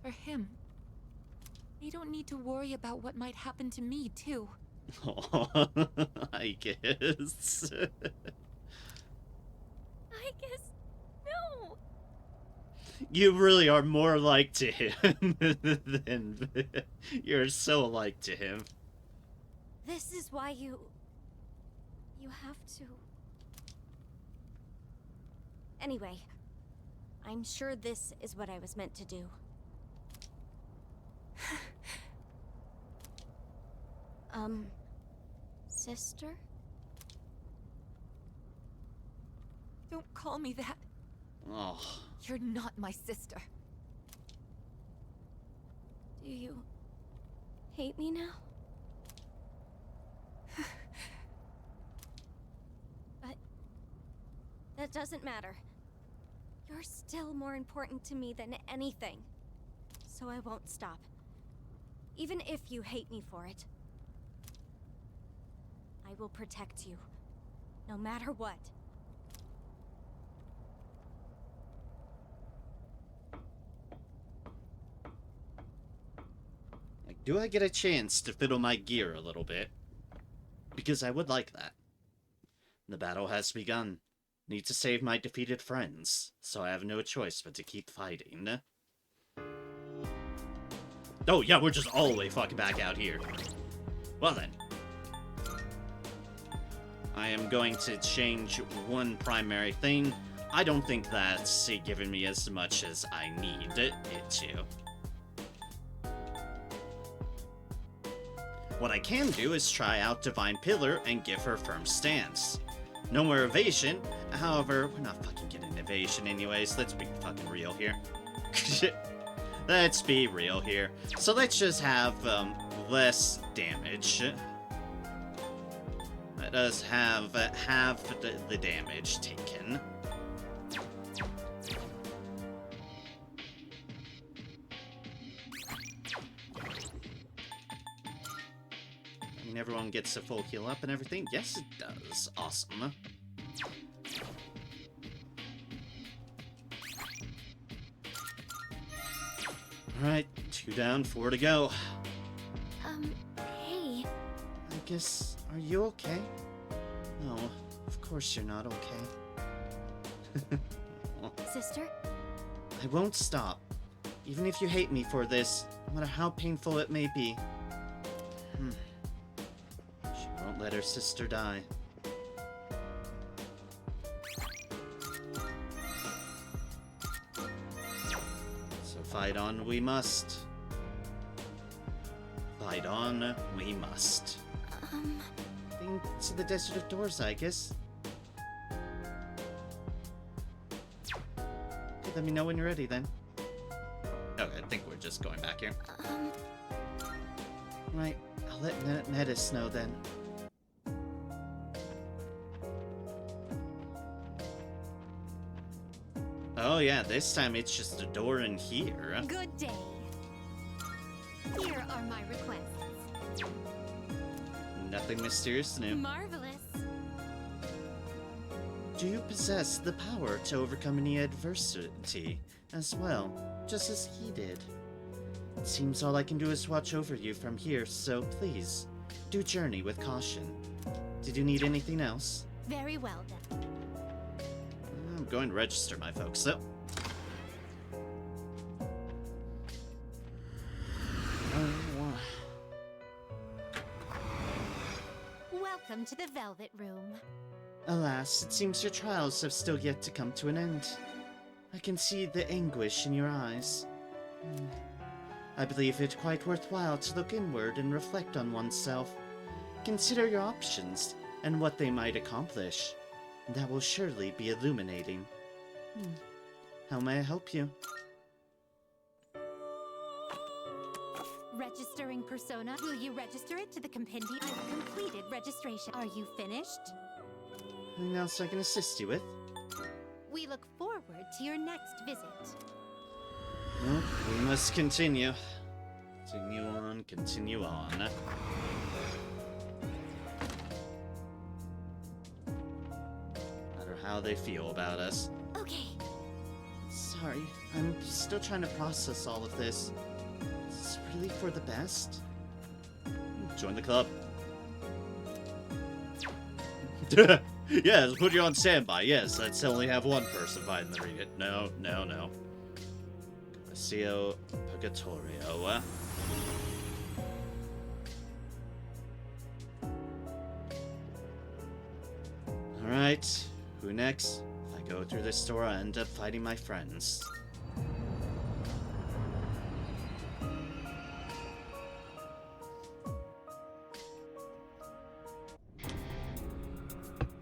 For him. They don't need to worry about what might happen to me, too. I guess. I guess... No! You really are more alike to him than... You're so alike to him. This is why You have to. Anyway, I'm sure this is what I was meant to do. Sister? Don't call me that. Oh. You're not my sister. Do you hate me now? But that doesn't matter. You're still more important to me than anything. So I won't stop. Even if you hate me for it. I will protect you. No matter what. Like, do I get a chance to fiddle my gear a little bit? Because I would like that. The battle has begun. Need to save my defeated friends, so I have no choice but to keep fighting. Oh yeah, we're just all the way fucking back out here. Well then. I am going to change one primary thing. I don't think that's giving me as much as I need it to. What I can do is try out Divine Pillar and give her firm stance. No more evasion. However, we're not fucking getting evasion anyways. Let's be fucking real here. Let's be real here. So let's just have less damage. Let us have half the damage taken. I mean, everyone gets a full heal up and everything? Yes, it does. Awesome. Alright, 2 down, 4 to go. Hey. I guess, are you okay? No, of course you're not okay. Sister? I won't stop. Even if you hate me for this, no matter how painful it may be. She won't let her sister die. So fight on we must. Fight on we must. Think to the Desert of Doors, I guess. Okay, let me know when you're ready then. Okay, I think we're just going back here. Right, I'll let Nettis know then. Oh yeah, this time it's just a door in here. Good day. Here are my requests. Nothing mysterious new. Marvelous. Do you possess the power to overcome any adversity as well, just as he did? It seems all I can do is watch over you from here, so please, do journey with caution. Did you need anything else? Very well then. I'm going to register my folks, so. Welcome to the Velvet Room. Alas, it seems your trials have still yet to come to an end. I can see the anguish in your eyes. I believe it quite worthwhile to look inward and reflect on oneself. Consider your options and what they might accomplish. That will surely be illuminating. How may I help you? Registering persona. Will you register it to the compendium? I've completed registration. Are you finished? Anything else I can assist you with? We look forward to your next visit. Well, we must continue. Continue on, continue on. No matter how they feel about us. Okay. Sorry, I'm still trying to process all of this. Is this really for the best? Join the club. Yes, put you on standby. Yes, let's only have one person fighting the read it. No, no, no. Casio Purgatorio. Alright, who next? If I go through this door, I end up fighting my friends.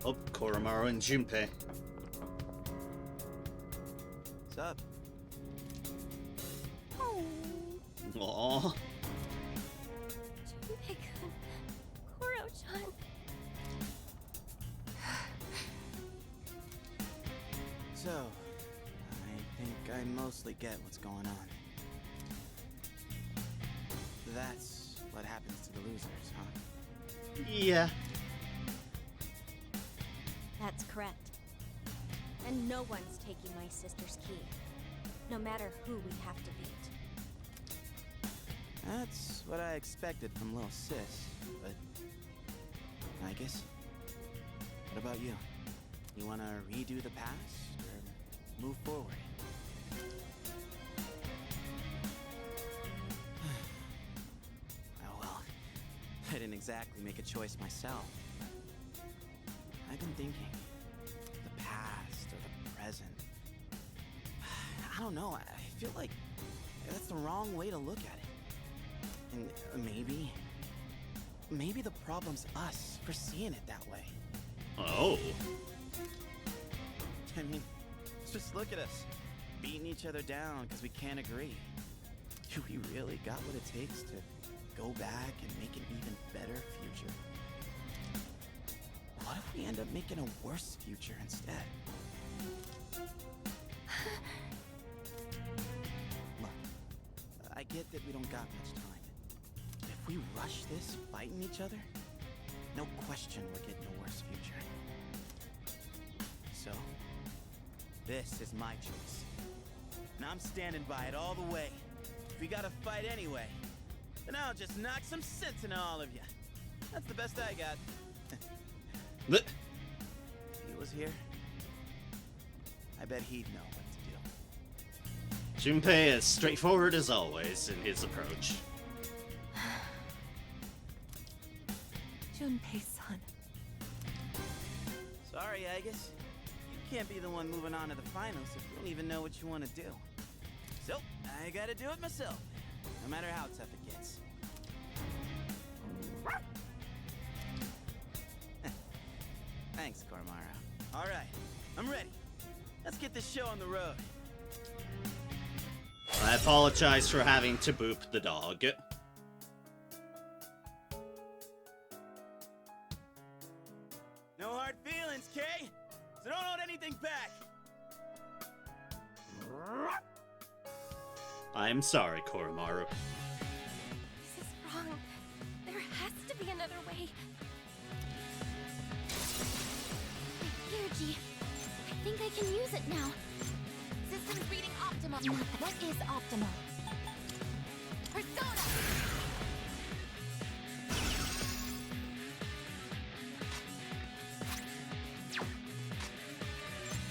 Oh, Koromaru and Junpei. What's up? Oh, Aww. Junpei-kun, Koro-chan. So, I think I mostly get what's going on. That's what happens to the losers, huh? Yeah. That's correct. And no one's taking my sister's key. No matter who we have to beat. That's what I expected from little sis, but... Nikes? What about you? You wanna redo the past, or move forward? Oh well, I didn't exactly make a choice myself. I've been thinking, the past or the present. I don't know, I feel like that's the wrong way to look at it. And maybe the problem's us for seeing it that way. Oh. I mean, just look at us, beating each other down because we can't agree. Do we really got what it takes to go back and make an even better future? What if we end up making a worse future instead? Look, I get that we don't got much time. If we rush this, fighting each other, no question we're getting a worse future. So, this is my choice. And I'm standing by it all the way. If we gotta fight anyway, then I'll just knock some sense into all of you. That's the best I got. If he was here, I bet he'd know what to do. Junpei is straightforward as always in his approach. Junpei-san. Sorry, Aegis. You can't be the one moving on to the finals if you don't even know what you want to do. So, I gotta do it myself, no matter how tough it gets. Thanks, Koromaru. All right, I'm ready. Let's get this show on the road. I apologize for having to boop the dog. No hard feelings, Kay. So don't hold anything back. I'm sorry, Koromaru. This is wrong. There has to be another way. My energy. I think I can use it now. Systems reading optimal. What is optimal? Persona!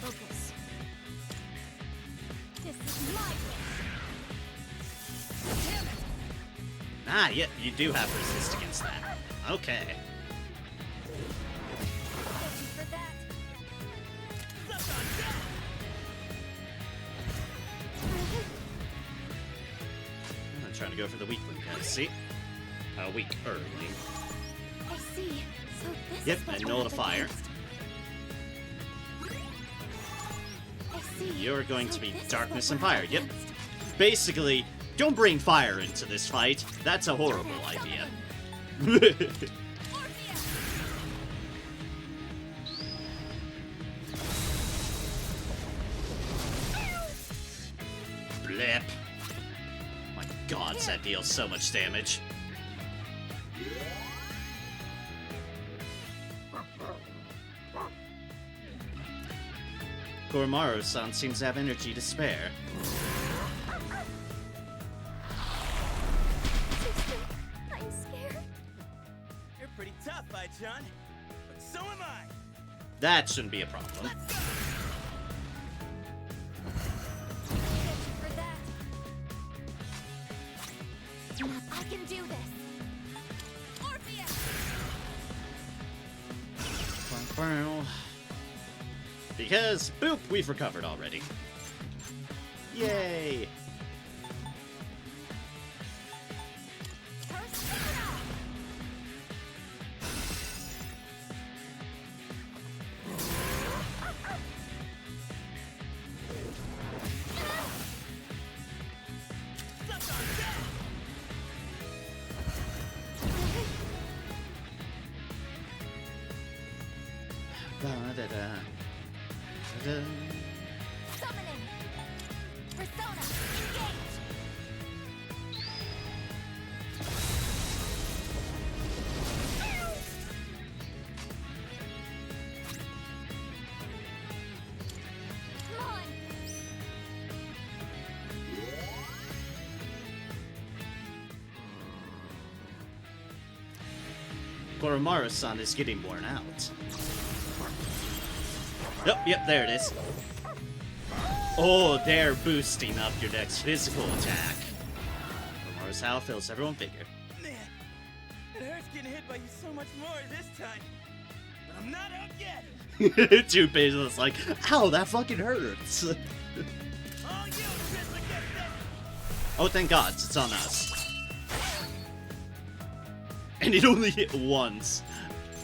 Focus. This is my way. Damn it! Ah, yeah, you do have resist against that. Okay. For that. I'm trying to go for the weak link, guys. See? A week early. I see. So this Yep, is what and we're up nullifier. against. I see. You're going So to be this is darkness what and we're up fire. Yep. against. Basically, don't bring fire into this fight. That's a horrible idea. Blip. My god, that deals so much damage. Koromaru-san seems to have energy to spare. I'm scared. You're pretty tough, Ai-chan. But so am I. That shouldn't be a problem. For that. I can do this. Orpheus! Because, boop, we've recovered already. Yay! Ba-da-da. Da-da. Summoning! Persona, engage! Come on! Koromaru-san is getting worn out. Oh, yep, there it is. Oh, they're boosting up your next physical attack. Koromaru's Howl fills everyone bigger. Man, it hurts getting hit by you so much more this time. But I'm not out yet. Junpei's just like, ow, that fucking hurts. All you, Trisla, get this. Oh, thank God, it's on us. And it only hit once.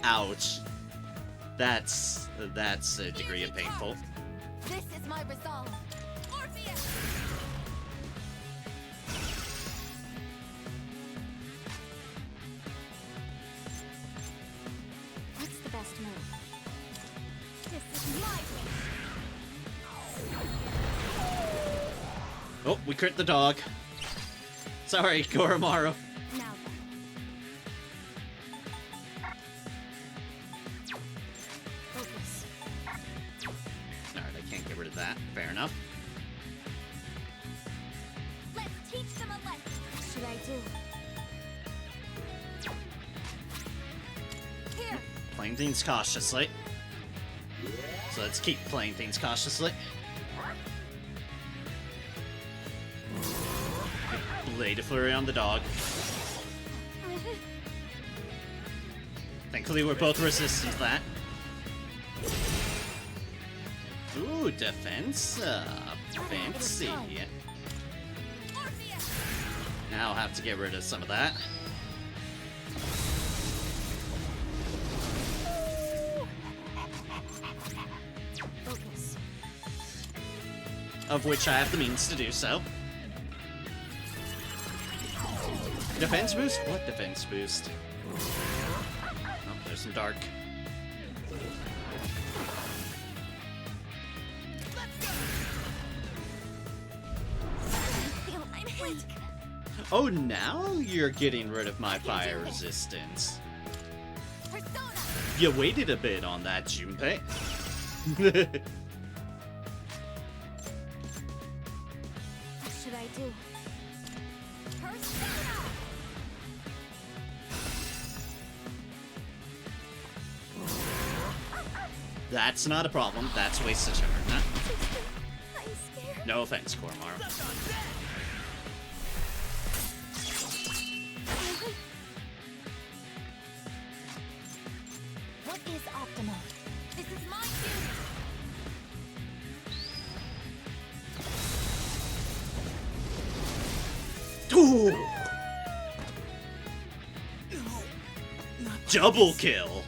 Ouch. That's a degree of painful. This is my resolve. Orpheus! What's the best move? This is my wish. Oh, we crit the dog. Sorry, Koromaru. Now then. Focus. Alright, I can't get rid of that. Fair enough. Let's teach them a lesson. What should I do? Here! Playing things cautiously. So let's keep playing things cautiously. Blade of Flurry on the dog. Thankfully, we're both resistant to that. Ooh, defense up. Fancy. Now I'll have to get rid of some of that. Focus. Of which I have the means to do so. Defense boost? What defense boost? Oh, there's some dark. Feel I'm hit. Oh, now you're getting rid of my fire resistance. Persona! You waited a bit on that, Junpei. What should I do? Persona! That's not a problem. That's waste of turn. I'm scared. No offense, Koromaru. What is optimal? This is my duty. Ooh! Double kill!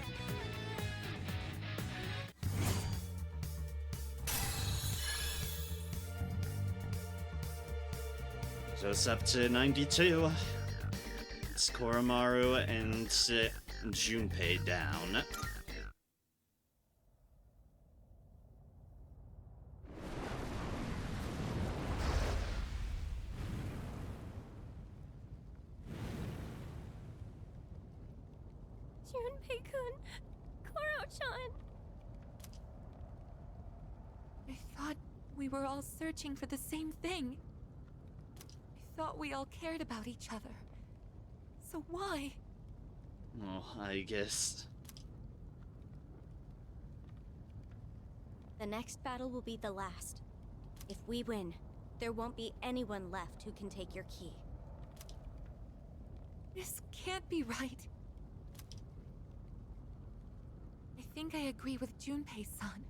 So it's up to 92. It's Koromaru and Junpei down. Junpei-kun, Koro-chan. I thought we were all searching for the same thing. I thought we all cared about each other. So why? Well, I guess. The next battle will be the last. If we win, there won't be anyone left who can take your key. This can't be right. I think I agree with Junpei-san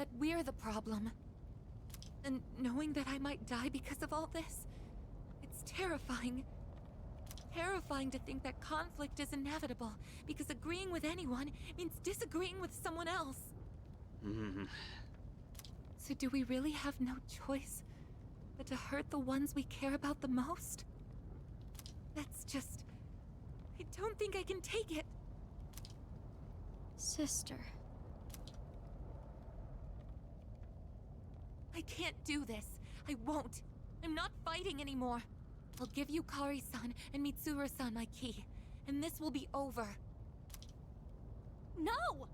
that we're the problem. And knowing that I might die because of all this, it's terrifying. Terrifying to think that conflict is inevitable, because agreeing with anyone means disagreeing with someone else. So do we really have no choice but to hurt the ones we care about the most? That's just... I don't think I can take it. Sister. I can't do this. I won't. I'm not fighting anymore. I'll give you Kari-san and Mitsuru-san my key, and this will be over. No!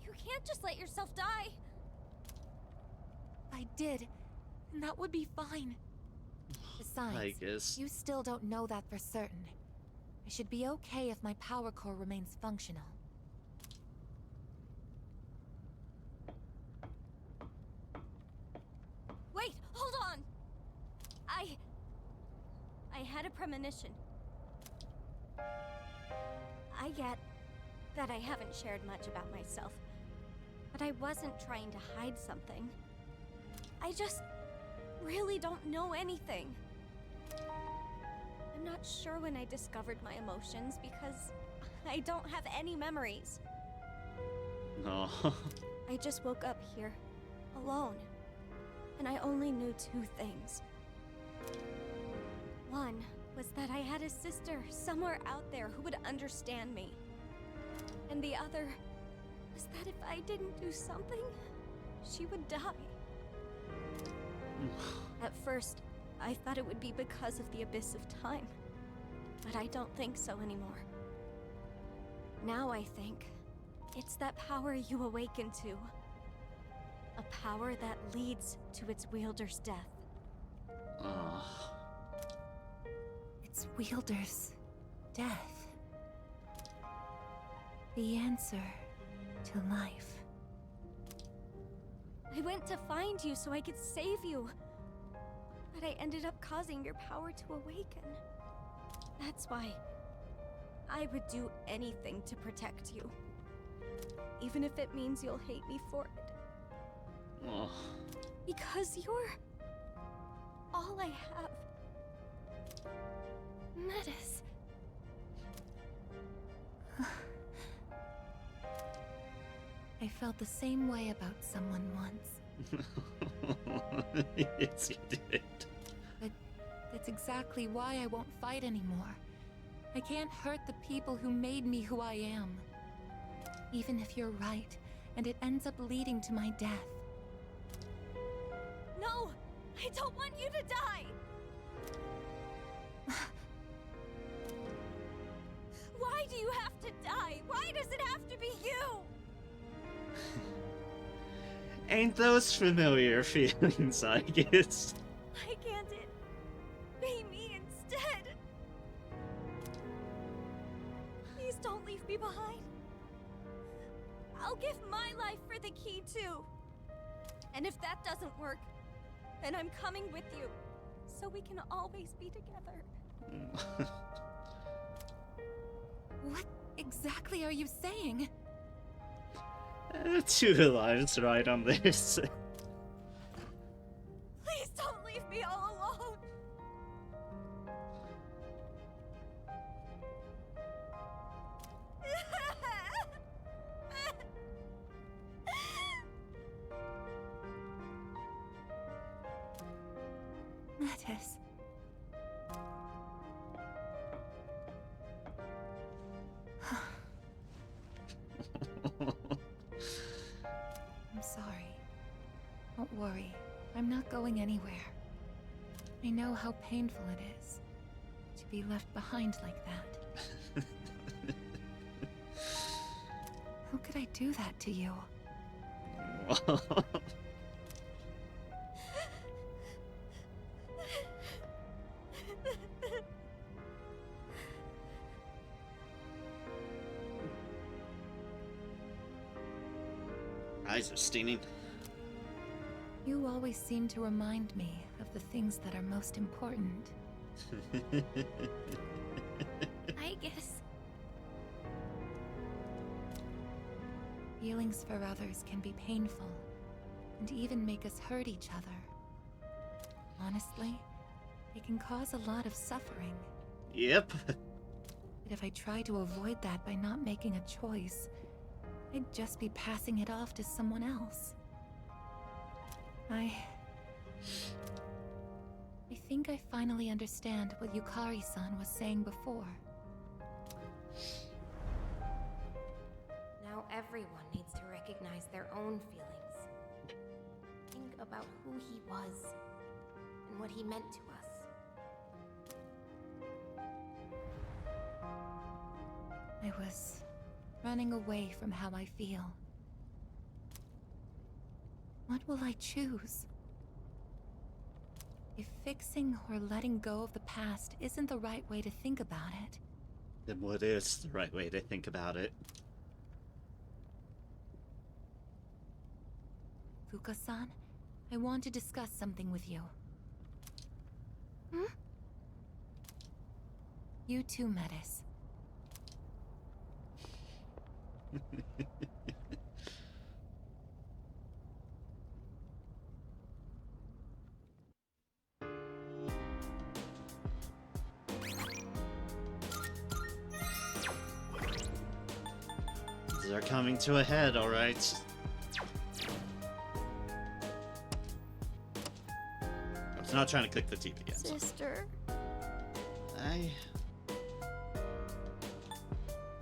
You can't just let yourself die. I did, and that would be fine. Besides, I guess. you still don't know that for certain. I should be okay if my power core remains functional. Wait, hold on! I had a premonition. I get that I haven't shared much about myself, but I wasn't trying to hide something. I just really don't know anything. I'm not sure when I discovered my emotions because I don't have any memories. No. I just woke up here, alone, and I only knew two things. One was that I had a sister somewhere out there who would understand me. And the other was that if I didn't do something, she would die. At first, I thought it would be because of the abyss of time, but I don't think so anymore. Now I think it's that power you awaken to. A power that leads to its wielder's death. Its wielder's death. The answer to life. I went to find you so I could save you, but I ended up causing your power to awaken. That's why I would do anything to protect you, even if it means you'll hate me for it. Because you're all I have. Metis. I felt the same way about someone once. Yes, you did. But that's exactly why I won't fight anymore. I can't hurt the people who made me who I am. Even if you're right, and it ends up leading to my death. No! I don't want you to die! Why do you have to die? Why does it have to be you? Ain't those familiar feelings, I guess? Why can't it be me instead? Please don't leave me behind. I'll give my life for the key too. And if that doesn't work, then I'm coming with you, so we can always be together. What exactly are you saying? Two lives right on this. Please don't leave me all alone. Metis. I'm sorry. Don't worry. I'm not going anywhere. I know how painful it is to be left behind like that. How could I do that to you? Eyes are staining. You always seem to remind me of the things that are most important. I guess. Feelings for others can be painful, and even make us hurt each other. Honestly, they can cause a lot of suffering. Yep. But if I try to avoid that by not making a choice, I'd just be passing it off to someone else. I think I finally understand what Yukari-san was saying before. Now everyone needs to recognize their own feelings. Think about who he was and what he meant to us. I was running away from how I feel. What will I choose? If fixing or letting go of the past isn't the right way to think about it, Then what is the right way to think about it? Fuka-san, I want to discuss something with you. Hmm? You too, Metis. They're coming to a head, alright. I was not trying to click the TV yet. Sister.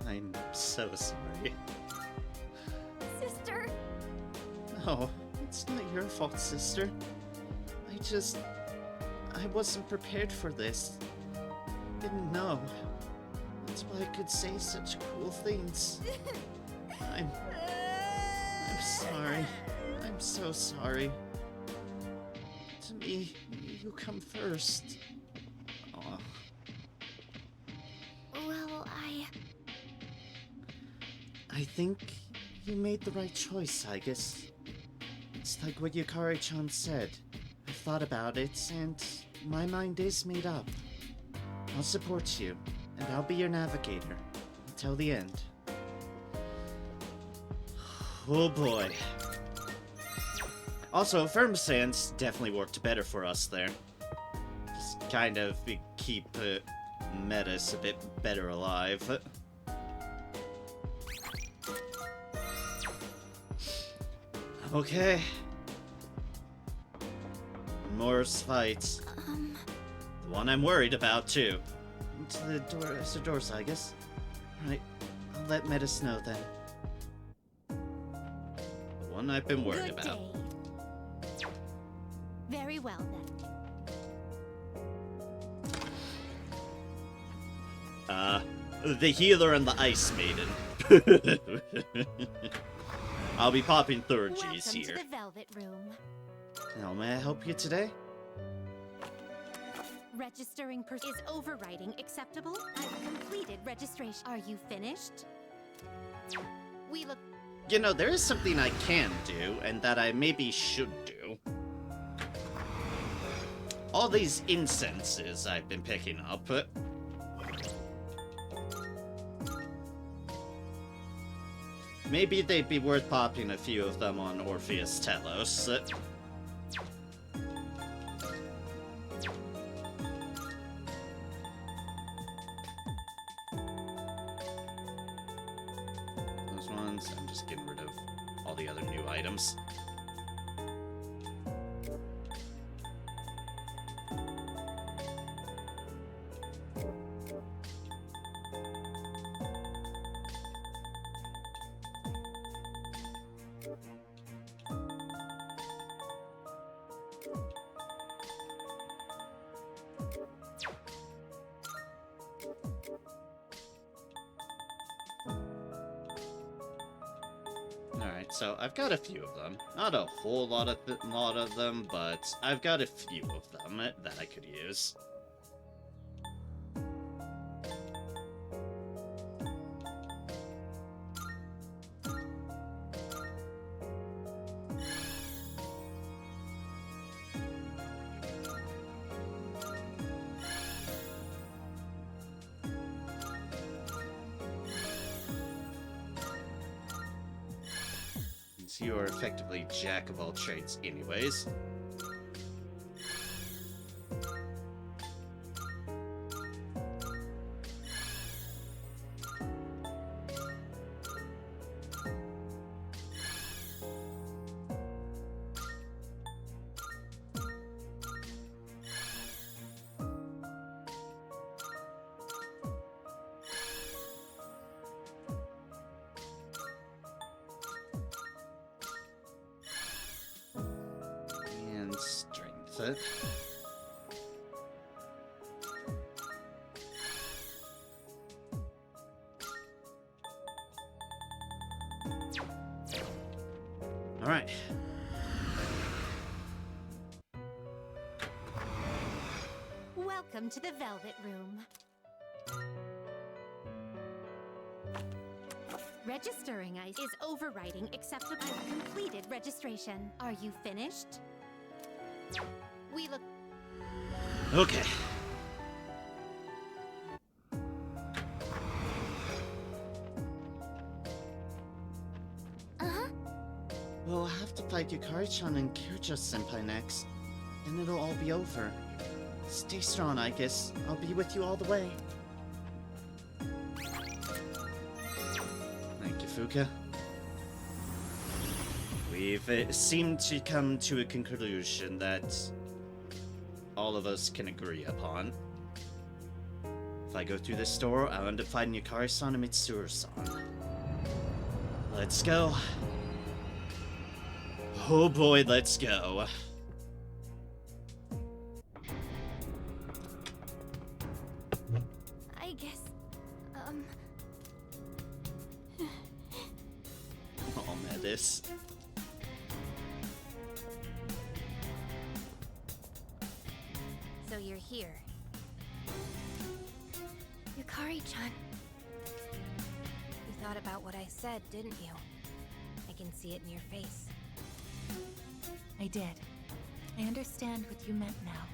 I'm so sorry. Sister. No, it's not your fault, sister. I wasn't prepared for this. Didn't know. That's why I could say such cruel things. I'm sorry. I'm so sorry. To me, you come first. Aw. Well, I think you made the right choice, I guess. It's like what Yukari-chan said. I've thought about it, and my mind is made up. I'll support you, and I'll be your navigator until the end. Oh boy. Also, Firm-san's definitely worked better for us there. Just kind of keep Metis a bit better alive. Okay. Moore's fight. The one I'm worried about, too. To the door, it's the doors, I guess. Right. I'll let Metis know then. The one I've been worried about. Day. Very well then. The healer and the ice maiden. I'll be popping third G's Welcome here. to the Velvet Room. Now, may I help you today? Registering is overriding acceptable? I've completed registration. Are you finished? We look. You know, there is something I can do, and that I maybe should do. All these incenses I've been picking up. Maybe they'd be worth popping a few of them on Orpheus Telos. Those ones, I'm just getting rid of all the other new items. Alright, so I've got a few of them. Not a whole lot of them, but I've got a few of them that I could use. since you are effectively jack of all trades anyways. And strength it. All right. Welcome to the Velvet Room. Registering is overriding acceptable. I've completed registration. Are you finished? We look. Okay. We'll have to fight Yukari-chan and Kirjo-senpai next. Then it'll all be over. Stay strong, I guess. I'll be with you all the way. Thank you, Fuka. We've seemed to come to a conclusion that all of us can agree upon. If I go through this door, I'll end up fighting Yukari-san and Mitsuru-san. Let's go. Oh boy, let's go. I guess, Oh, Metis. So you're here. Yukari-chan. You thought about what I said, didn't you? I can see it in your face. I did. I understand what you meant now.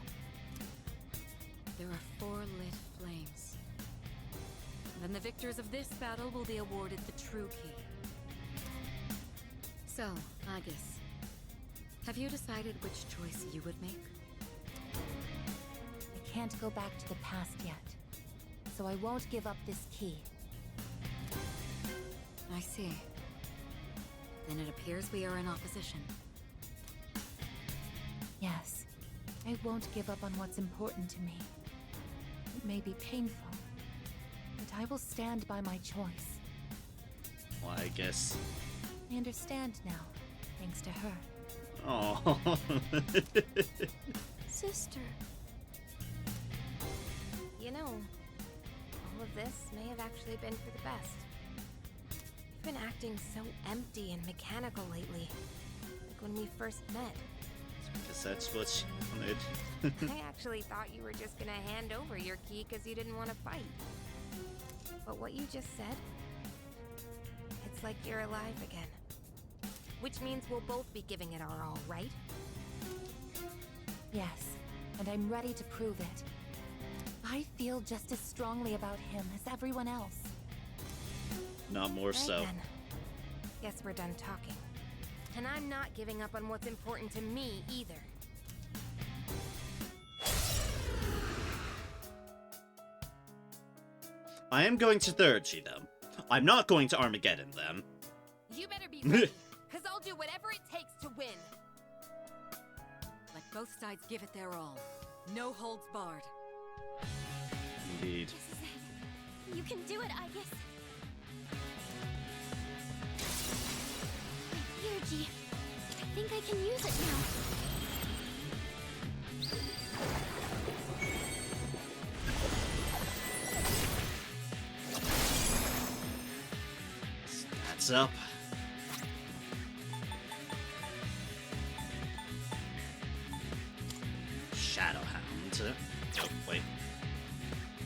There are 4 lit flames. Then the victors of this battle will be awarded the true key. So, Agus, have you decided which choice you would make? I can't go back to the past yet, so I won't give up this key. I see. Then it appears we are in opposition. Yes, I won't give up on what's important to me. It may be painful, but I will stand by my choice. Well, I guess. I understand now, thanks to her. Oh. Sister. You know, all of this may have actually been for the best. You've been acting so empty and mechanical lately. Like when we first met. Because that's what she wanted. I actually thought you were just gonna hand over your key because you didn't want to fight. But what you just said, it's like you're alive again. Which means we'll both be giving it our all, right? Yes, and I'm ready to prove it. I feel just as strongly about him as everyone else. Not more so. Right then. Guess we're done talking. And I'm not giving up on what's important to me either. I am going to Third-G them. I'm not going to Armageddon them. You better be ready, because I'll do whatever it takes to win. Let both sides give it their all. No holds barred. Indeed. This is it. You can do it, Aegis. My energy. I think I can use it now. That's up. Shadowhound. Oh, wait.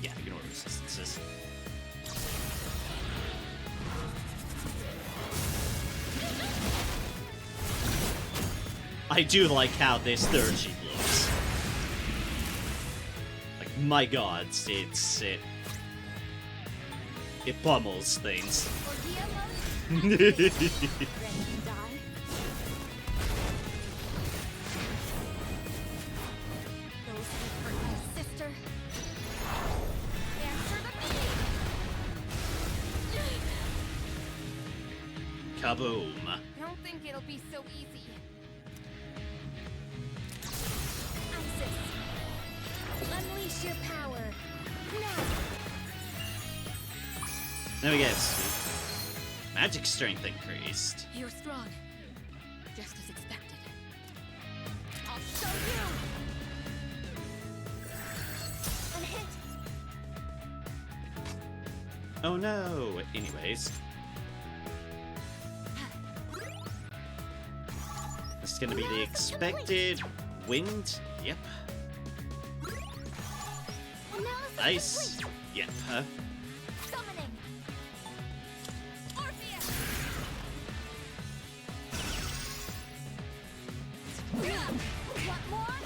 Yeah, ignore resistances. I do like how this Third-G looks. Like, my god, it pummels things. Ready to die? Kaboom. I don't think it'll be so easy. Isis, unleash your power. Now. There we go. Magic strength increased. You're strong. Just as expected. I'll show you! A hit. Oh no! Anyways. This is gonna be the expected wind. Yep. Ice. Yep. Summoning. Orpheus. Want more?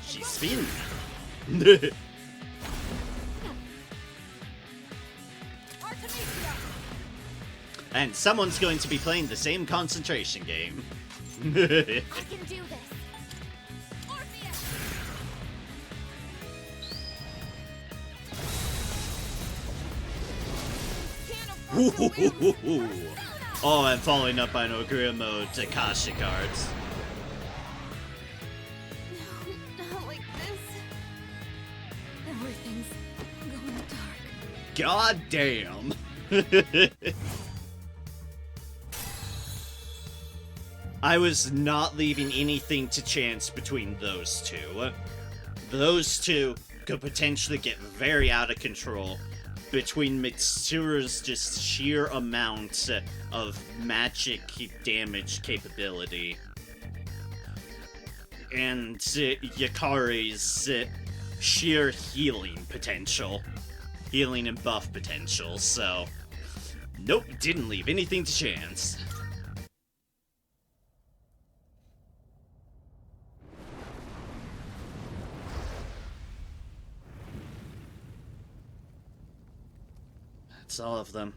She's spin. Artemisia. And someone's going to be playing the same concentration game. I can do this. Orpheus. Oh, I'm following up on Ogurimo Takashi cards. No, not like this. Everything's going dark. God damn. I was not leaving anything to chance between those two. Those two could potentially get very out of control between Mitsura's just sheer amount of magic damage capability and Yukari's sheer healing potential. Healing and buff potential, so nope, didn't leave anything to chance. That's all of them.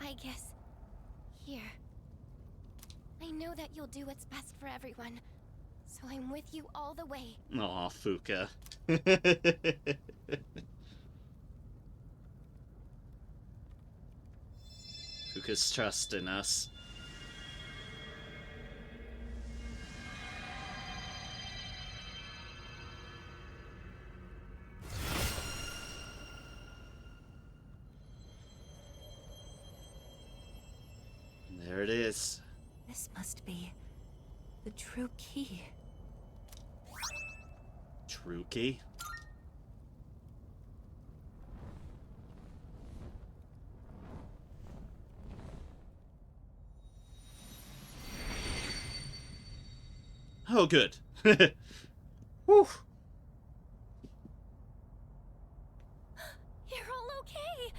I guess. Here. I know that you'll do what's best for everyone. So I'm with you all the way. Aw, Fuka. Fuka's trusting us. There it is. This must be the true key. True key? Oh, good. Whew. You're all okay.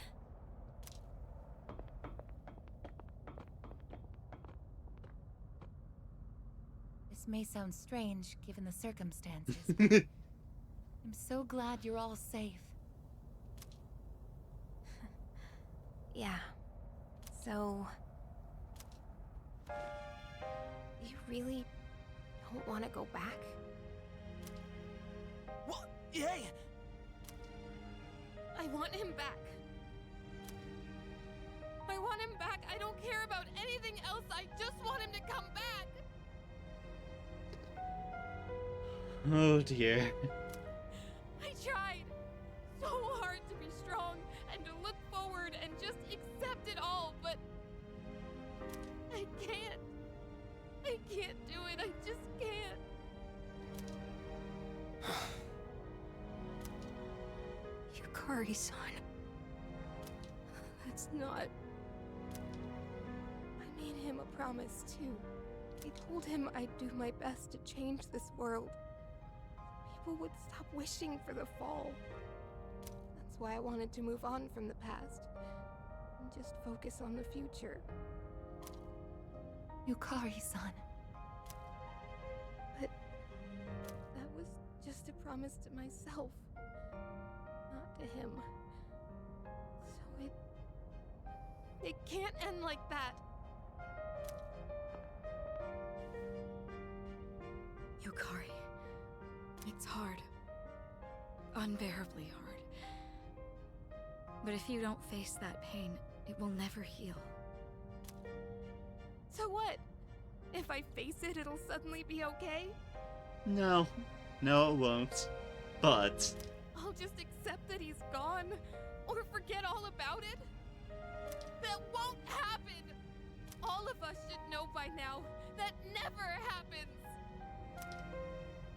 This may sound strange given the circumstances. I'm so glad you're all safe. Yeah. So... You really don't want to go back? What? Hey! I want him back. I want him back. I don't care about anything else. I just want him to come back. Oh dear. I tried so hard to be strong and to look forward and just accept it all, but I can't. I can't do it. I just can't. Yukari-san. That's not... I made him a promise, too. I told him I'd do my best to change this world. People would stop wishing for the fall. That's why I wanted to move on from the past. And just focus on the future. Yukari-san. But... that was just a promise to myself. Not to him. So it can't end like that. Yukari, it's hard. unbearably hard. But if you don't face that pain, it will never heal. So what? If I face it, it'll suddenly be okay? No. No, it won't. But... I'll just accept that he's gone? Or forget all about it? That won't happen! All of us should know by now. That never happens!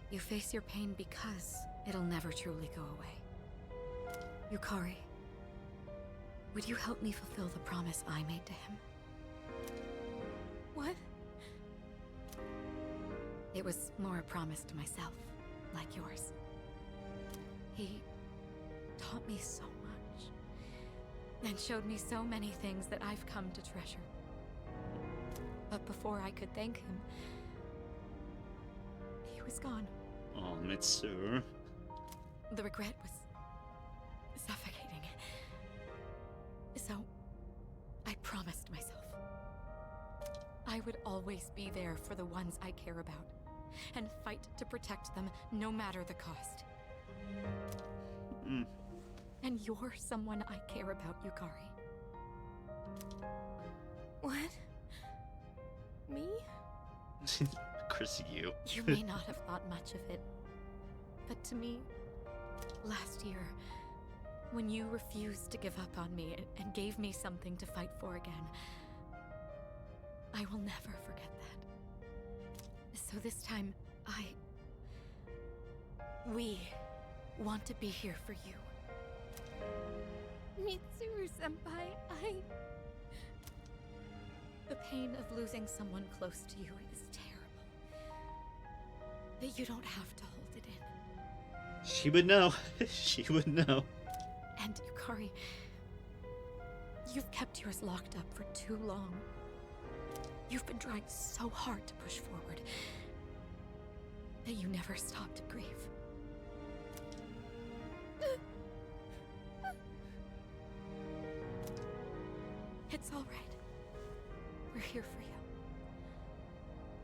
You face your pain because it'll never truly go away. Yukari, would you help me fulfill the promise I made to him? What? It was more a promise to myself, like yours. He taught me so much, and showed me so many things that I've come to treasure. But before I could thank him, he was gone. Oh, Mitsuru. The regret was suffocating. So, I promised myself I would always be there for the ones I care about, and fight to protect them no matter the cost. And you're someone I care about, Yukari. What? Me? Chris, you. You may not have thought much of it, but to me, last year, when you refused to give up on me and gave me something to fight for again, I will never forget that. So this time, we want to be here for you. Mitsuru-senpai, The pain of losing someone close to you is terrible. But you don't have to hold it in. She would know. She would know. And Yukari, you've kept yours locked up for too long. You've been trying so hard to push forward that you never stopped to grieve. It's all right. We're here for you.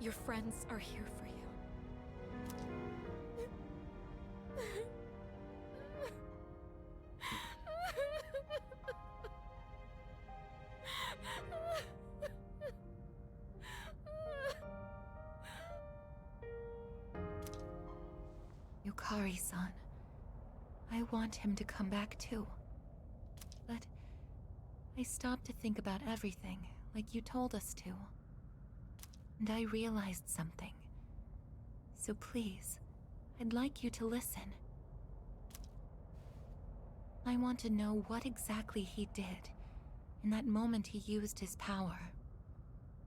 Your friends are here for you. Yukari-san, I want him to come back too. But I stopped to think about everything, like you told us to. And I realized something. So please, I'd like you to listen. I want to know what exactly he did in that moment he used his power.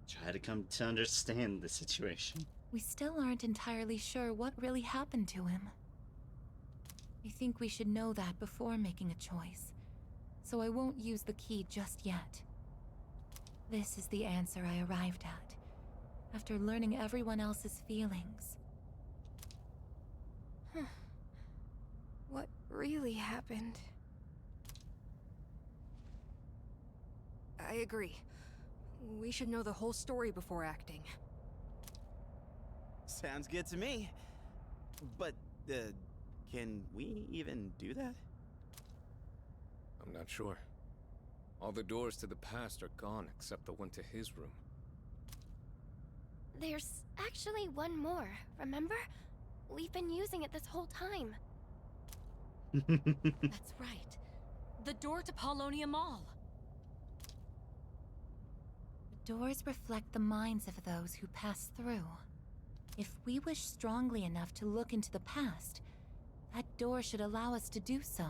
Try to come to understand the situation. We still aren't entirely sure what really happened to him. I think we should know that before making a choice, so I won't use the key just yet. This is the answer I arrived at, after learning everyone else's feelings. What really happened? I agree. We should know the whole story before acting. Sounds good to me. But, can we even do that? I'm not sure. All the doors to the past are gone except the one to his room. There's actually one more, remember? We've been using it this whole time. That's right. The door to Paulownia Mall. The doors reflect the minds of those who pass through. If we wish strongly enough to look into the past, that door should allow us to do so.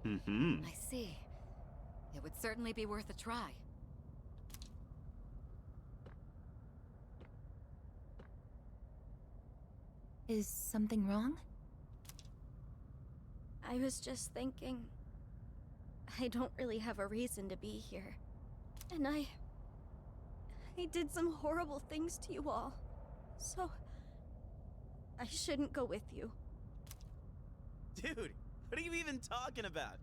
I see. It would certainly be worth a try. Is something wrong? I was just thinking... I don't really have a reason to be here. And I did some horrible things to you all. So... I shouldn't go with you. Dude, what are you even talking about?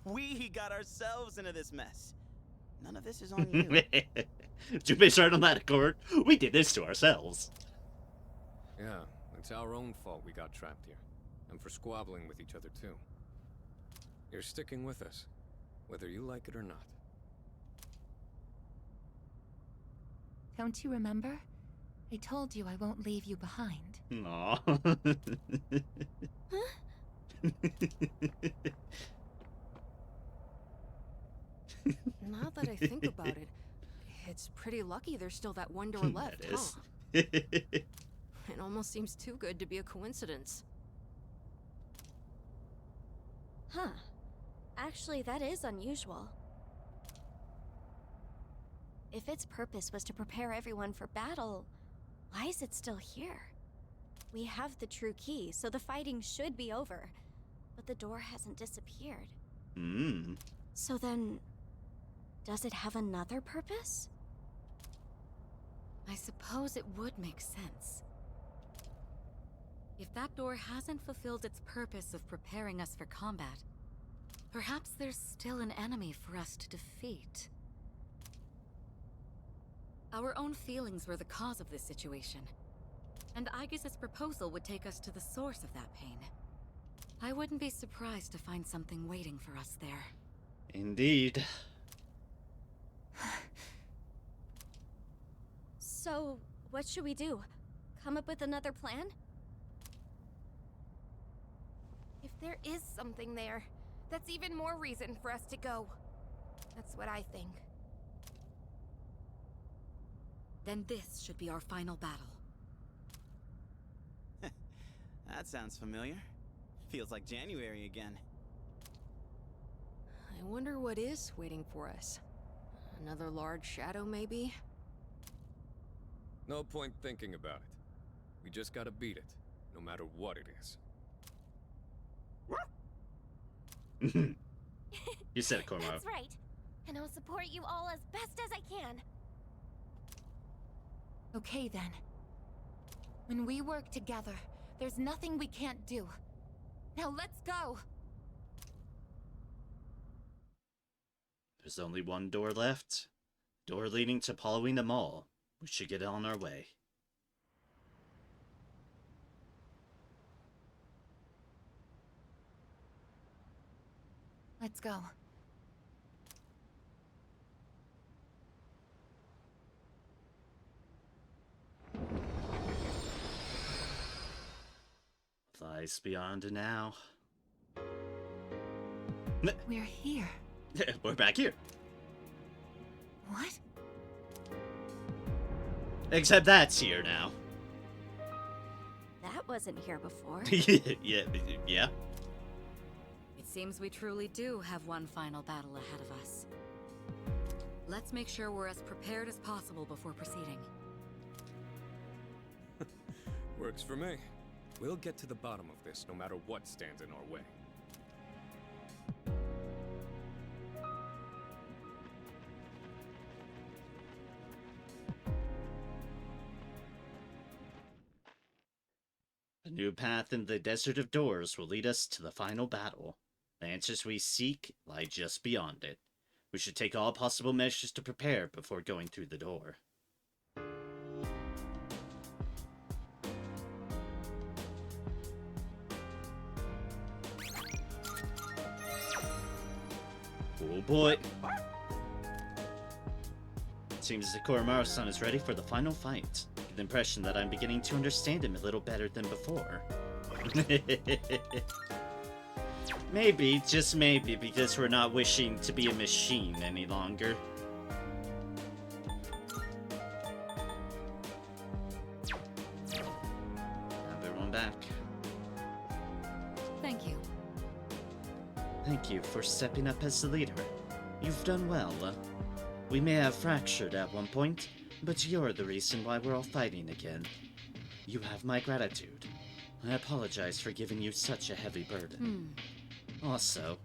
We got ourselves into this mess. None of this is on you. Junpei's right on that accord. We did this to ourselves. Yeah, it's our own fault we got trapped here. and for squabbling with each other too. You're sticking with us, whether you like it or not. Don't you remember? I told you I won't leave you behind. Aw. Now that I think about it, it's pretty lucky there's still that one door left, That is. huh? It almost seems too good to be a coincidence. Huh. Actually, that is unusual. If its purpose was to prepare everyone for battle, why is it still here? We have the true key, so the fighting should be over. But the door hasn't disappeared. Hmm. So then, does it have another purpose? I suppose it would make sense. If that door hasn't fulfilled its purpose of preparing us for combat, perhaps there's still an enemy for us to defeat. Our own feelings were the cause of this situation, and Aigis' proposal would take us to the source of that pain. I wouldn't be surprised to find something waiting for us there. Indeed. So, what should we do? Come up with another plan? If there is something there, that's even more reason for us to go. That's what I think. Then this should be our final battle. That sounds familiar. Feels like January again. I wonder what is waiting for us. Another large shadow, maybe? No point thinking about it. We just gotta beat it, no matter what it is. You said it, Komaru. That's right. And I'll support you all as best as I can. Okay then. When we work together, there's nothing we can't do. Now let's go! There's only one door left. Door leading to Paulownia Mall. We should get on our way. Let's go. Lies beyond now. We're here. We're back here. What? Except that's here now. That wasn't here before. yeah. It seems we truly do have one final battle ahead of us. Let's make sure we're as prepared as possible before proceeding. Works for me. We'll get to the bottom of this, no matter what stands in our way. A new path in the Desert of Doors will lead us to the final battle. The answers we seek lie just beyond it. We should take all possible measures to prepare before going through the door. Oh boy. It seems that Koromaru-san is ready for the final fight. I get the impression that I'm beginning to understand him a little better than before. Maybe, just maybe, because we're not wishing to be a machine any longer. Everyone back. Thank you. Thank you for stepping up as the leader. You've done well. We may have fractured at one point, but you're the reason why we're all fighting again. You have my gratitude. I apologize for giving you such a heavy burden. Also,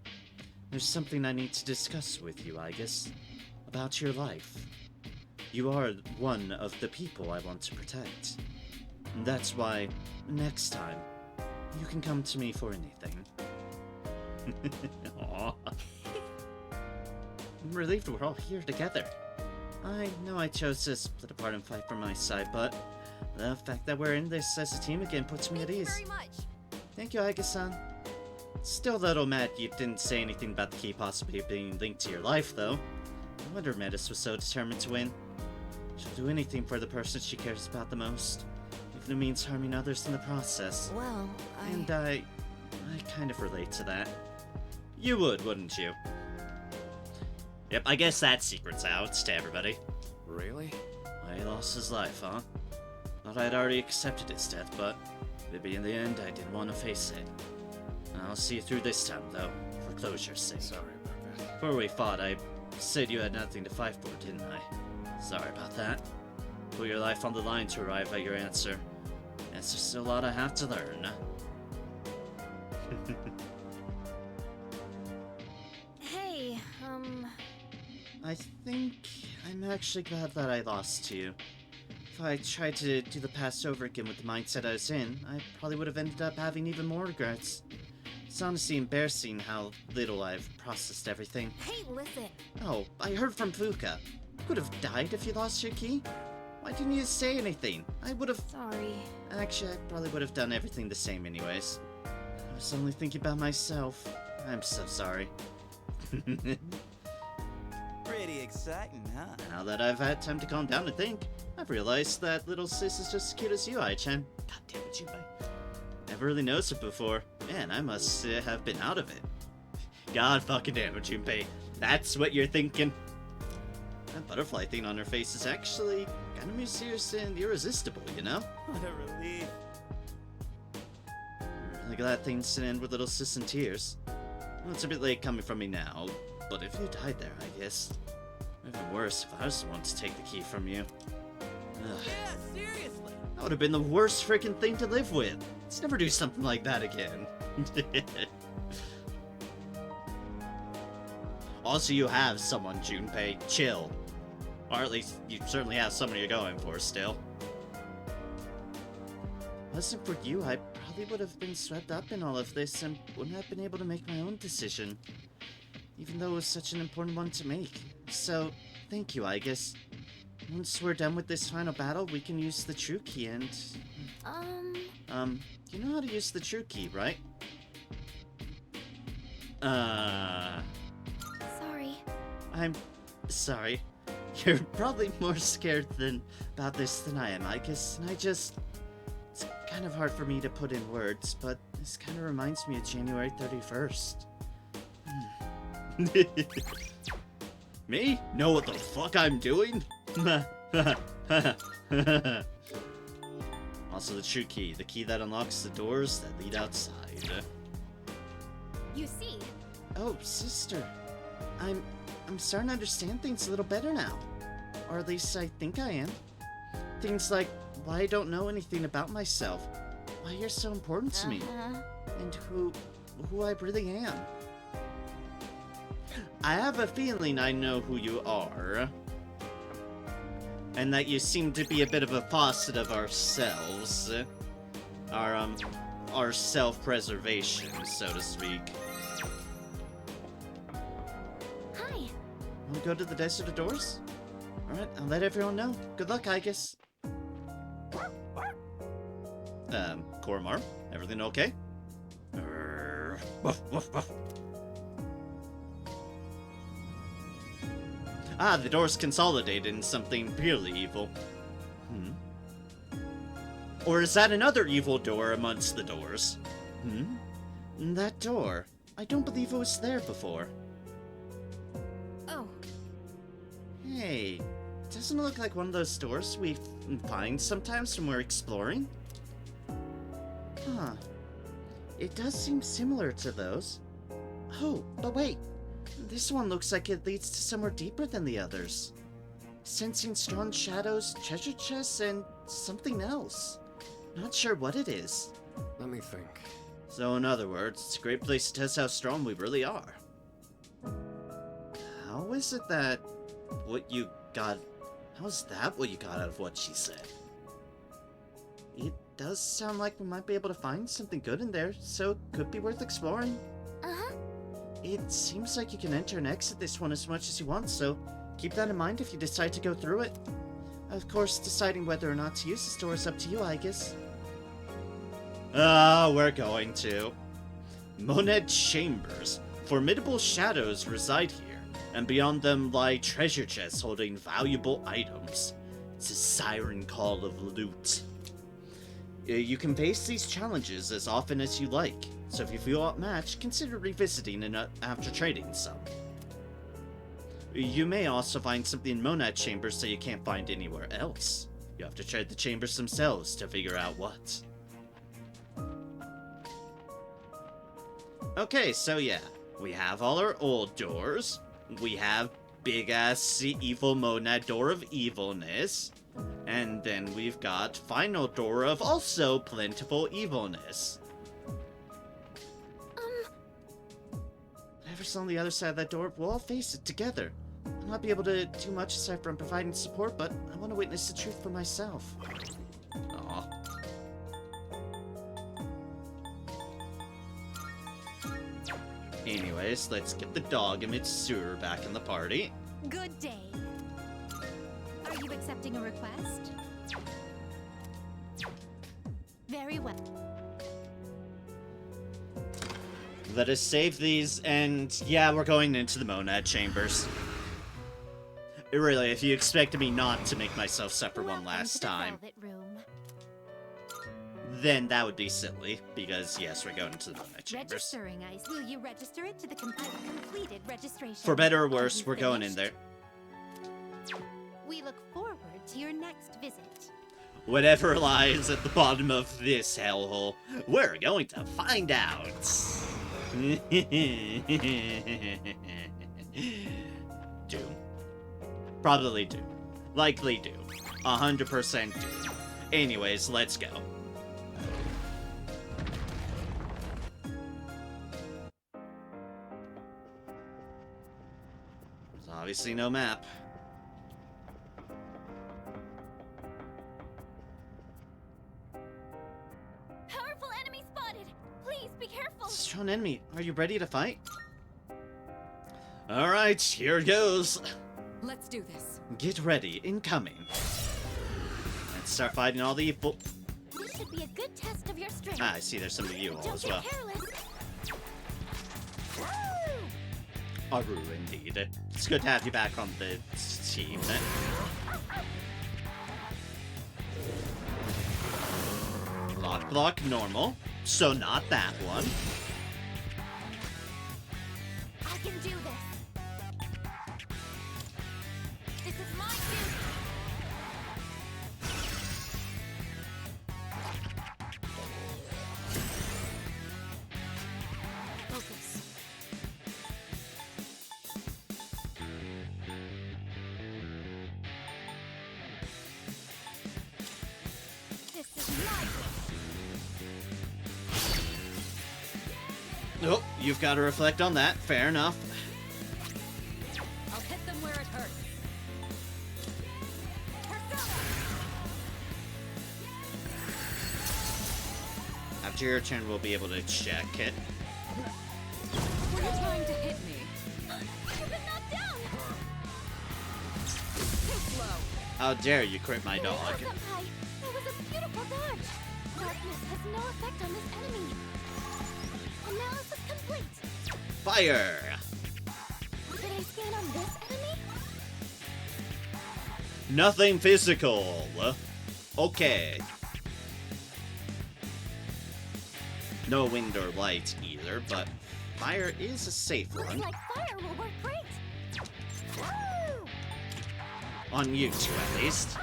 there's something I need to discuss with you, Aigis. About your life. You are one of the people I want to protect. That's why, next time, you can come to me for anything. Aww. I'm relieved we're all here together. I know I chose to split apart and fight for my side, but the fact that we're in this as a team again puts me at ease. Thank you very much. Thank you, Aika-san. Still a little mad you didn't say anything about the key possibly being linked to your life, though. No wonder Metis was so determined to win. She'll do anything for the person she cares about the most, even if it means harming others in the process. Well, And I kind of relate to that. You would, wouldn't you? Yep, I guess that secret's out to everybody. Really? Why he lost his life, huh? Thought I'd already accepted his death, but maybe in the end I didn't want to face it. I'll see you through this time, though, for closure's sake. Sorry about that. Before we fought, I said you had nothing to fight for, didn't I? Sorry about that. Put your life on the line to arrive at your answer. There's just a lot I have to learn. Hey, I think I'm actually glad that I lost to you. If I tried to do the past over again with the mindset I was in, I probably would have ended up having even more regrets. It's honestly embarrassing how little I've processed everything. hey, listen. Oh, I heard from Fuka. You would have died if you lost your key. Why didn't you say anything? I would have... Sorry. Actually, I probably would have done everything the same anyways. I was only thinking about myself. I'm so sorry. Pretty exciting, huh? Now that I've had time to calm down and think, I've realized that little sis is just as cute as you, Ai-chan. God damn it, Junpei. Never really noticed it before. Man, I must have been out of it. God fucking damn it, Junpei. That's what you're thinking. That butterfly thing on her face is actually kind of mysterious and irresistible, you know? What a relief. I'm really glad things didn't end with little sis in tears. Well, it's a bit late coming from me now, but if you died there, I guess. Even worse if I was the one to take the key from you. Ugh. Yeah, seriously. That would have been the worst freaking thing to live with. Let's never do something like that again. Also, you have someone, Junpei. Chill. Or at least, you certainly have someone you're going for still. Wasn't for you, I probably would have been swept up in all of this and wouldn't have been able to make my own decision. Even though it was such an important one to make. So, thank you, I guess. Once we're done with this final battle, we can use the true key and... you know how to use the true key, right? Sorry. I'm sorry. You're probably more scared about this than I am, I guess, and it's kind of hard for me to put in words, but this kind of reminds me of January 31st. Me? Know what the fuck I'm doing? Also the true key, the key that unlocks the doors that lead outside. You see? Oh, sister. I'm starting to understand things a little better now. Or at least I think I am. Things like why I don't know anything about myself, why you're so important to me, and who I really am. I have a feeling I know who you are. And that you seem to be a bit of a faucet of ourselves. Our self-preservation, so to speak. Hi. Want to go to the Desert of Doors? Alright, I'll let everyone know. Good luck, I guess. Koromar, everything okay? Woof, woof, woof. Ah, the doors consolidated in something purely evil. Or is that another evil door amongst the doors? That door. I don't believe it was there before. Oh. Hey, doesn't it look like one of those doors we find sometimes when we're exploring? Huh. It does seem similar to those. Oh, but wait. This one looks like it leads to somewhere deeper than the others. Sensing strong shadows, treasure chests, and something else. Not sure what it is. Let me think. So in other words, it's a great place to test how strong we really are. How is it that what you got... How's that what you got out of what she said? It does sound like we might be able to find something good in there, so it could be worth exploring. It seems like you can enter and exit this one as much as you want, so keep that in mind if you decide to go through it. Of course, deciding whether or not to use this door is up to you, I guess. We're going to. Monad Chambers. Formidable shadows reside here, and beyond them lie treasure chests holding valuable items. It's a siren call of loot. You can face these challenges as often as you like, so if you feel outmatched, consider revisiting after trading some. You may also find something in Monad Chambers that you can't find anywhere else. You have to trade the chambers themselves to figure out what. Okay, so yeah, we have all our old doors. We have big-ass evil Monad Door of Evilness. And then we've got final door of also plentiful evilness. Whatever's on the other side of that door, we'll all face it together. I'll not be able to do much aside from providing support, but I want to witness the truth for myself. Aw. Anyways, let's get the dog and Mitsuru back in the party. Good day. Are you accepting a request? Very well. Let us save these, and yeah, we're going into the Monad Chambers. Really, if you expected me not to make myself suffer one last time, then that would be silly, because yes, we're going to the Monad Chambers. Registering ice. Will you register it to the completed registration? For better or worse, we're going in there. We look forward to your next visit. Whatever lies at the bottom of this hellhole, we're going to find out. Doom. Probably Doom. Likely Doom. 100% Doom. Anyways, let's go. There's obviously no map. Powerful enemy spotted! Please be careful! Strong enemy, are you ready to fight? Alright, here it goes. Let's do this. Get ready, incoming. Let's start fighting all the evil. This should be a good test of your strength. Ah, I see there's some of you all as well. Aru, indeed. It's good to have you back on the team. Block, normal. So not that one. I can do this. This is my duty. Focus. This is my duty. Nope, you've got to reflect on that. Fair enough. I'll hit them where it hurts. After your turn, we'll be able to check it. Were you trying to hit me? You've been knocked down! Too slow. How dare you crit my dog? Senpai, that was a beautiful dodge. Darkness has no effect on this enemy. Analysis complete. Fire! Did I scan on this enemy? Nothing physical. Okay. No wind or light either, but fire is a safe one. Looks like fire will work great. Woo! On you two, at least.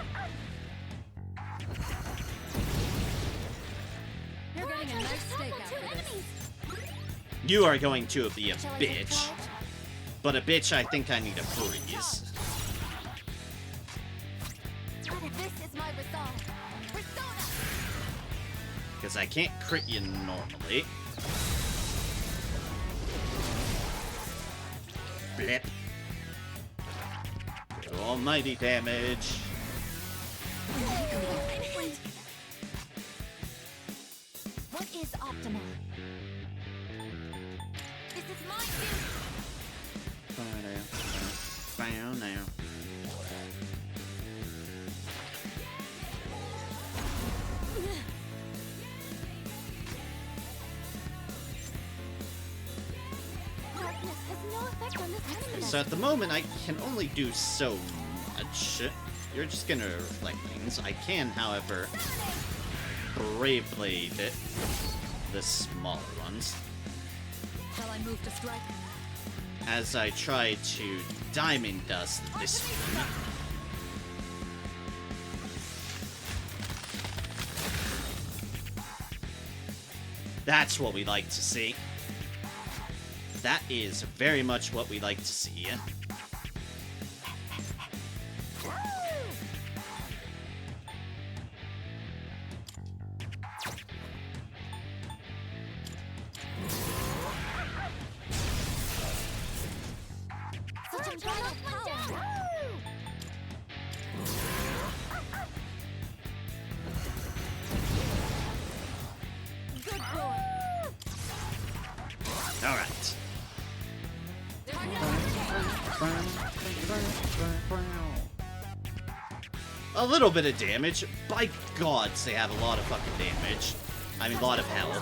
You're getting a nice steak after this. You are going to be a bitch. But a bitch I think I need to freeze. This is my resolve. Persona! Because I can't crit you normally. Blip. Good almighty damage. What is optimal? This is my duty. Fire now. effect on this enemy. So at the moment, I can only do so much. You're just gonna reflect things. I can, however, Brave Blade the smaller ones. Shall I move to strike? As I try to Diamond Dust this one. That's what we like to see. That is very much what we like to see. Such incredible power. Good boy. All right. A little bit of damage. By gods, they have a lot of fucking damage. I mean, a lot of health.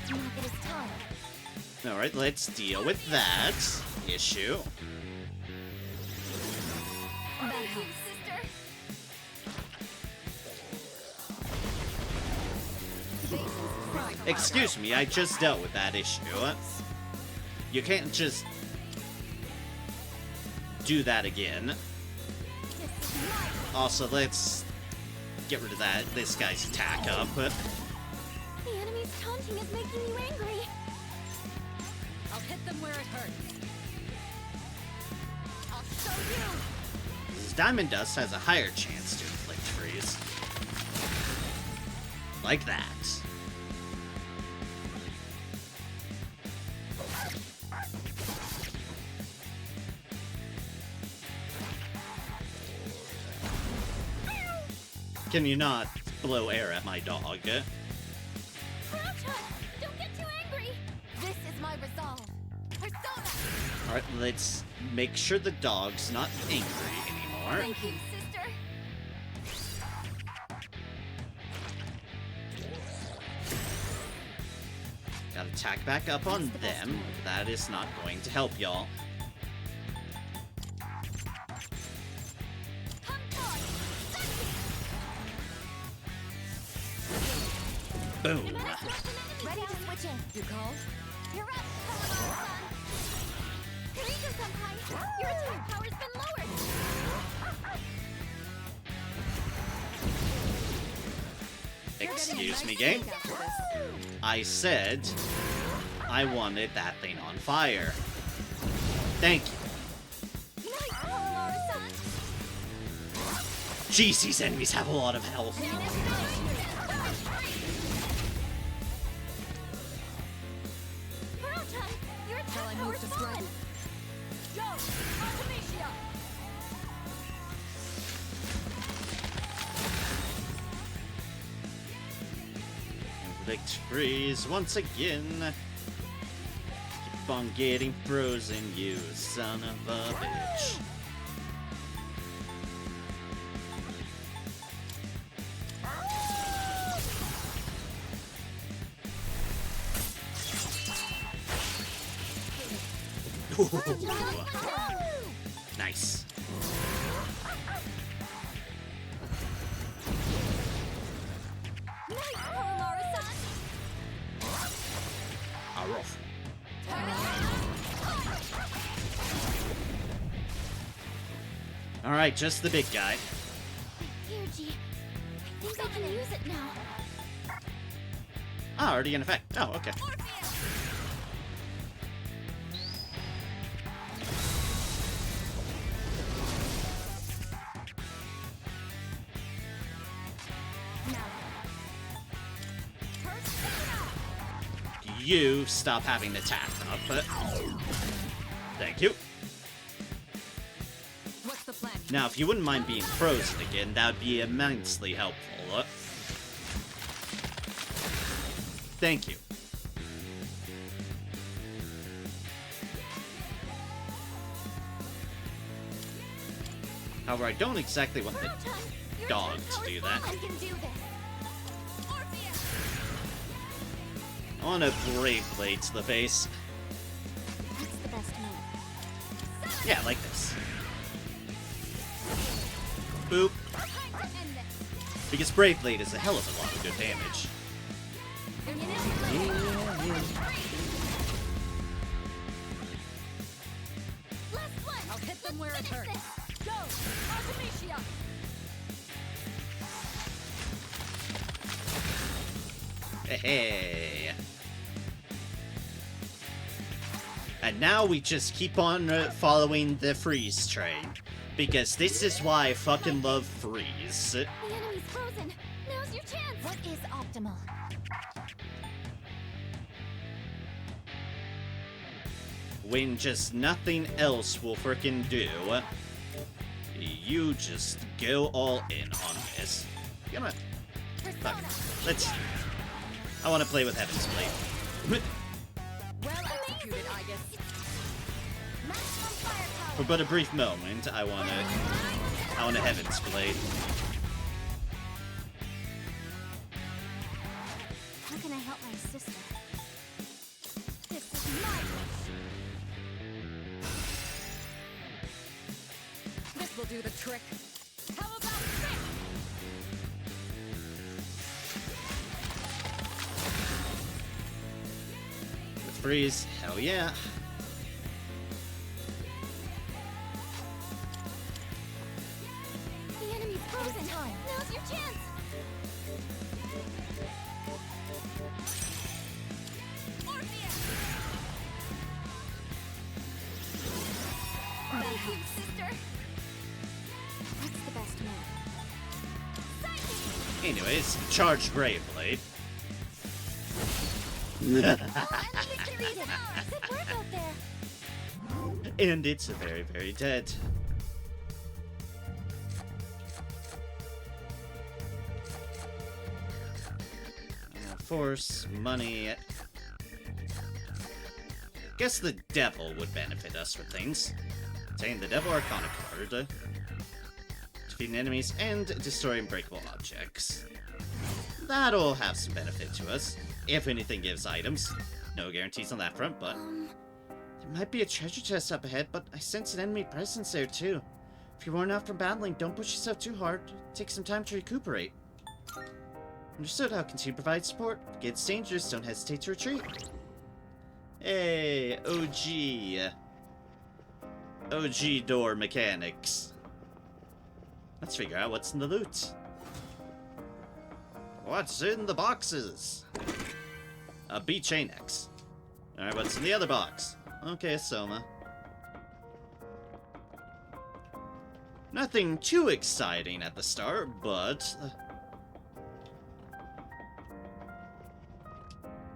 It is time. Alright, let's deal with that issue. Thank you, sister. Excuse me, I just dealt with that issue. You can't just do that again. Also, let's get rid of this guy's attack up. The enemy's taunting is making you angry. I'll hit them where it hurts. I'll show you. Diamond Dust has a higher chance to inflict freeze. Like that. Can you not blow air at my dog? Crouch Hut, don't get too angry. This is my resolve. Persona. Alright, let's make sure the dog's not angry anymore. Thank you, sister. Gotta attack back up on them. That is not going to help y'all. Boom. Ready to switch in. You called? You're up, Kalamari-san. Kirito-senpai, your attack power's been lowered. Excuse me, game. I said I wanted that thing on fire. Thank you. Nice, Kalamari-san. Jeez, these enemies have a lot of health. Crouch-Hut, your Shall attack I move power's to strike? fallen. Go, Artemisia. Inflict freeze once again. Keep on getting frozen, you son of a bitch. Ooh. Nice. Nice, Kalamari-san. Aroof. Alright, just the big guy. Here, G. I think I can use it now. Ah, already in effect. Oh, okay. You stop having the attack up. Thank you. What's the plan? Now, if you wouldn't mind being frozen again, that would be immensely helpful. Thank you. However, I don't exactly want the dog to do that. I can do this. On a Brave Blade to the face. What's the best move? Yeah, like this. Boop. Because Brave Blade is a hell of a lot of good damage. I'll hit them where it hurts. Go! Artemisia! Hey. And now we just keep on following the freeze train. Because this is why I fucking love freeze. The enemy's frozen. Now's your chance. What is optimal? When just nothing else will frickin' do, you just go all in on this. Come on. Fuck it. Let's... I want to play with Heaven's Blade. Well executed, Aigis. For but a brief moment, I want a Heaven's Blade. How can I help my sister? This is my This will do the trick. How about this? With freeze, hell yeah. The enemy's frozen. Now's your chance. Thank you, sister. What's the best move? Anyways, charge Brave Blade. And it's very, very dead. Force, money. Guess the devil would benefit us with things. Obtain the Devil Arcana card. Defeating enemies and destroying breakable objects. That'll have some benefit to us. If anything gives items. No guarantees on that front, but... There might be a treasure chest up ahead, but I sense an enemy presence there too. If you're worn out from battling, don't push yourself too hard. Take some time to recuperate. Understood. I'll continue to provide support. If it gets dangerous, don't hesitate to retreat. Hey, OG. OG door mechanics. Let's figure out what's in the loot. What's in the boxes? A B-Chain X. Alright, what's in the other box? Okay, Soma. Nothing too exciting at the start, but...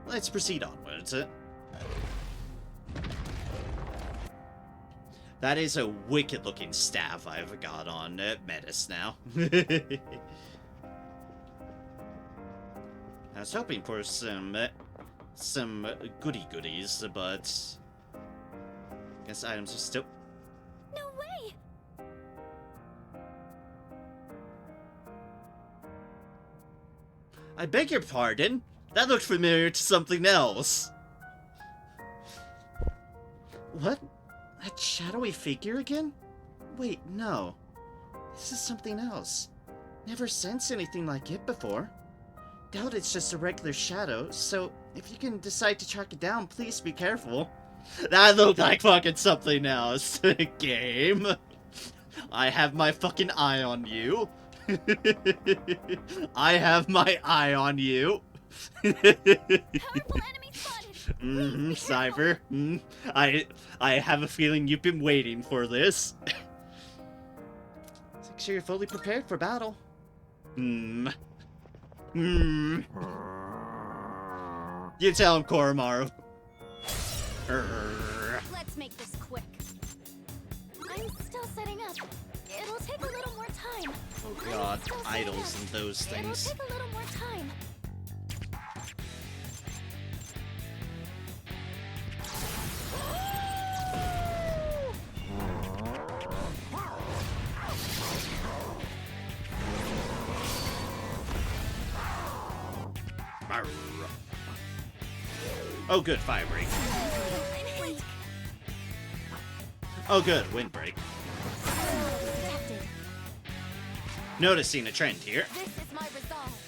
let's proceed onwards. That is a wicked-looking staff I've got on Metis now. I was hoping for some goodies, but I guess items are still... No way! I beg your pardon? That looked familiar to something else. What? That shadowy figure again? Wait, no. This is something else. Never sensed anything like it before. Doubt it's just a regular shadow, so if you can decide to track it down, please be careful. That looked like fucking something else. Game. I have my fucking eye on you. I have my eye on you. Cypher. I have a feeling you've been waiting for this. Make sure you're fully prepared for battle. You tell him, Koromaru. Let's make this quick. I'm still setting up. It'll take a little more time. Oh god, idols and those things. It'll take a little more time. Oh, good, fire break. Oh, good, wind break. Noticing a trend here. This is my resolve.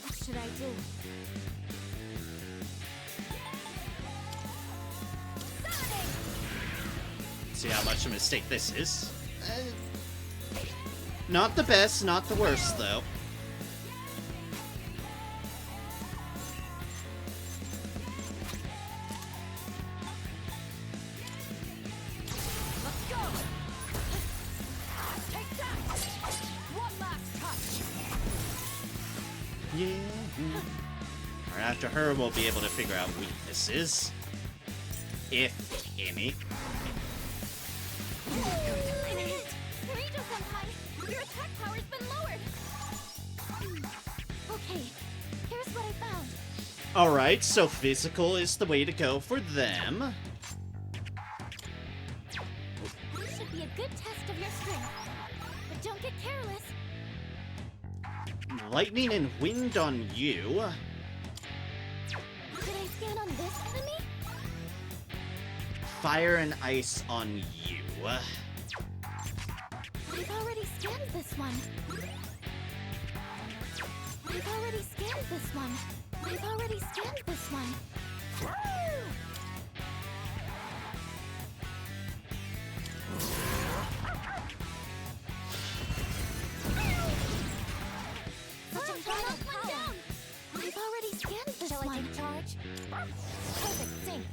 What should I do? See how much of a mistake this is. Not the best, not the worst, though. Let's go. Take that. One last touch. Yeah. Or after her, we'll be able to figure out weaknesses. If any. Kirito-senpai, your attack power's been lowered. Okay, here's what I found. Alright, so physical is the way to go for them. This should be a good test of your strength. But don't get careless. Lightning and wind on you. Could I scan on this enemy? Fire and ice on you. I've already scanned this one. I've already scanned this one. I've already scanned this one. Such a final power. I've already scanned this one. Shall I take charge? Perfect sync.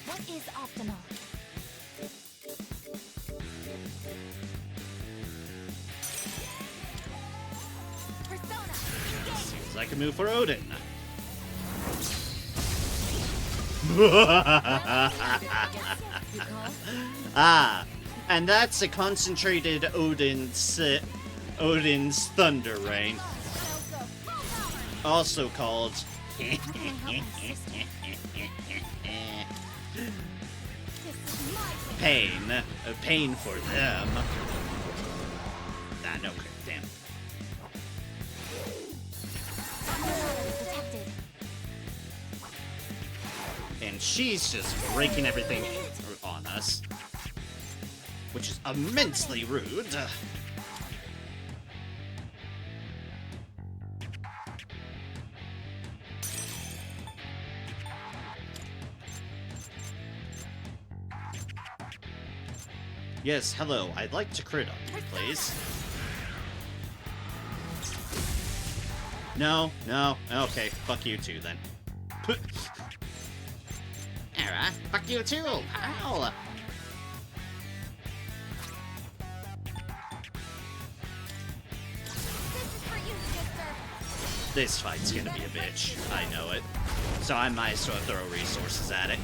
What is optimal? Persona, engage! Seems like a move for Odin. Ah, and that's a concentrated Odin's Thunder Rain. Also called Pain. A pain for them. Ah, no crit, damn. Detected. And she's just breaking everything on us. Which is immensely rude. Yes, hello. I'd like to crit on you, please. No, no. Okay, fuck you too, then. Alright, fuck you too, pal. This fight's gonna be a bitch. I know it. So I might as well throw resources at it.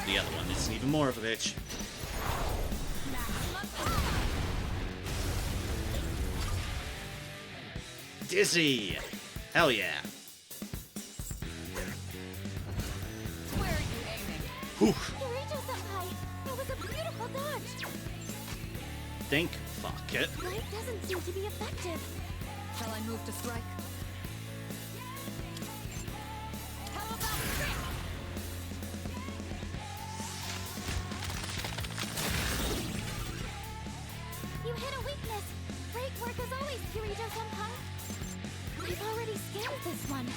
The other one is even more of a bitch. Dizzy! Hell yeah. Where are you aiming? Whew. Kirito-senpai, that was a beautiful dodge. Think fuck it. Light doesn't seem to be effective. Shall I move to strike? How about crit? You hit a weakness. Great work as always, Kirito-senpai. We've already scanned this one.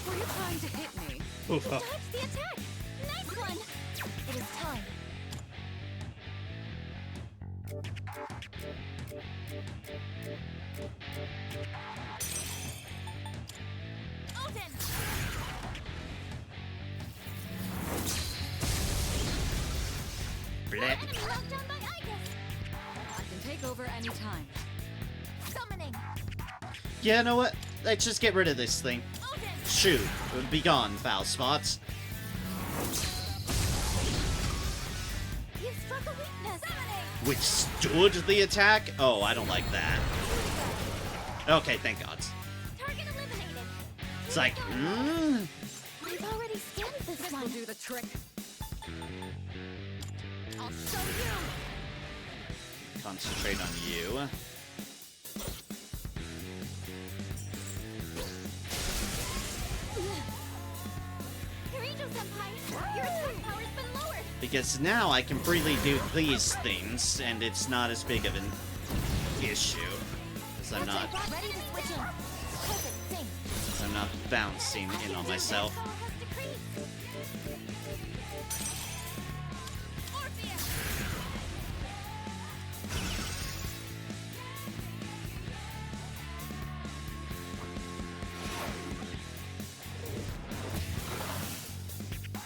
Were you trying to hit me? Oof, Dodge the attack! Nice one! It is time. Odin! Blech. Enemy locked down by Aegis! I can take over any time. Summoning! Yeah, you know what? Let's just get rid of this thing. Odin! Shoot. Be gone, foul spots. You struck a weakness! Summoning! Withstood the attack? Oh, I don't like that. Okay, thank God. Target eliminated. It's like, We've already scanned this one. Will do the trick. I'll show you. Concentrate on you. Kirijo-senpai, your attack power's been lowered. Because now I can freely do these things, and it's not as big of an issue. Because I'm not... Ready to switch in. Perfect, sing. I'm not bouncing in on myself.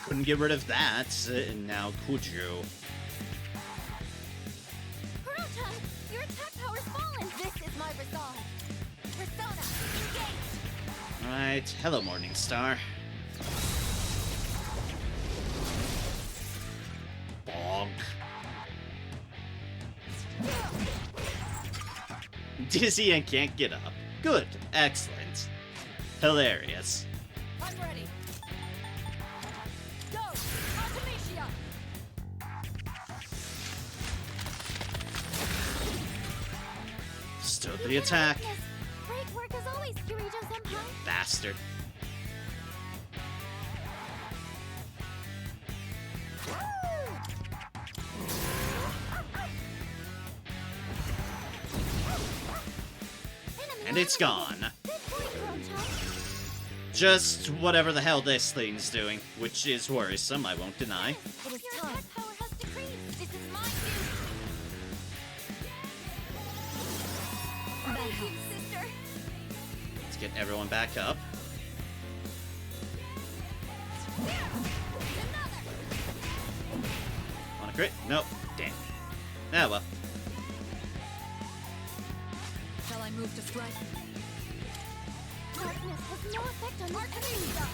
Couldn't get rid of that, and now could you? Kurotan, your attack power's fallen. This is my resolve. Persona, engage. Alright, hello Morningstar. Bonk. Dizzy and can't get up. Good, excellent. Hilarious. I'm ready. Go! Artemisia! Stood the attack. Great work as always, Kirijo-senpai. Bastard. And it's gone. Just whatever the hell this thing's doing, which is worrisome, I won't deny. It is time. Power has decreased. This is my duty. Thank you, sister. Let's get everyone back up. On a crit? Nope. Damn. Ah, well. Shall I move to strike? Darkness has no effect on Artemisia.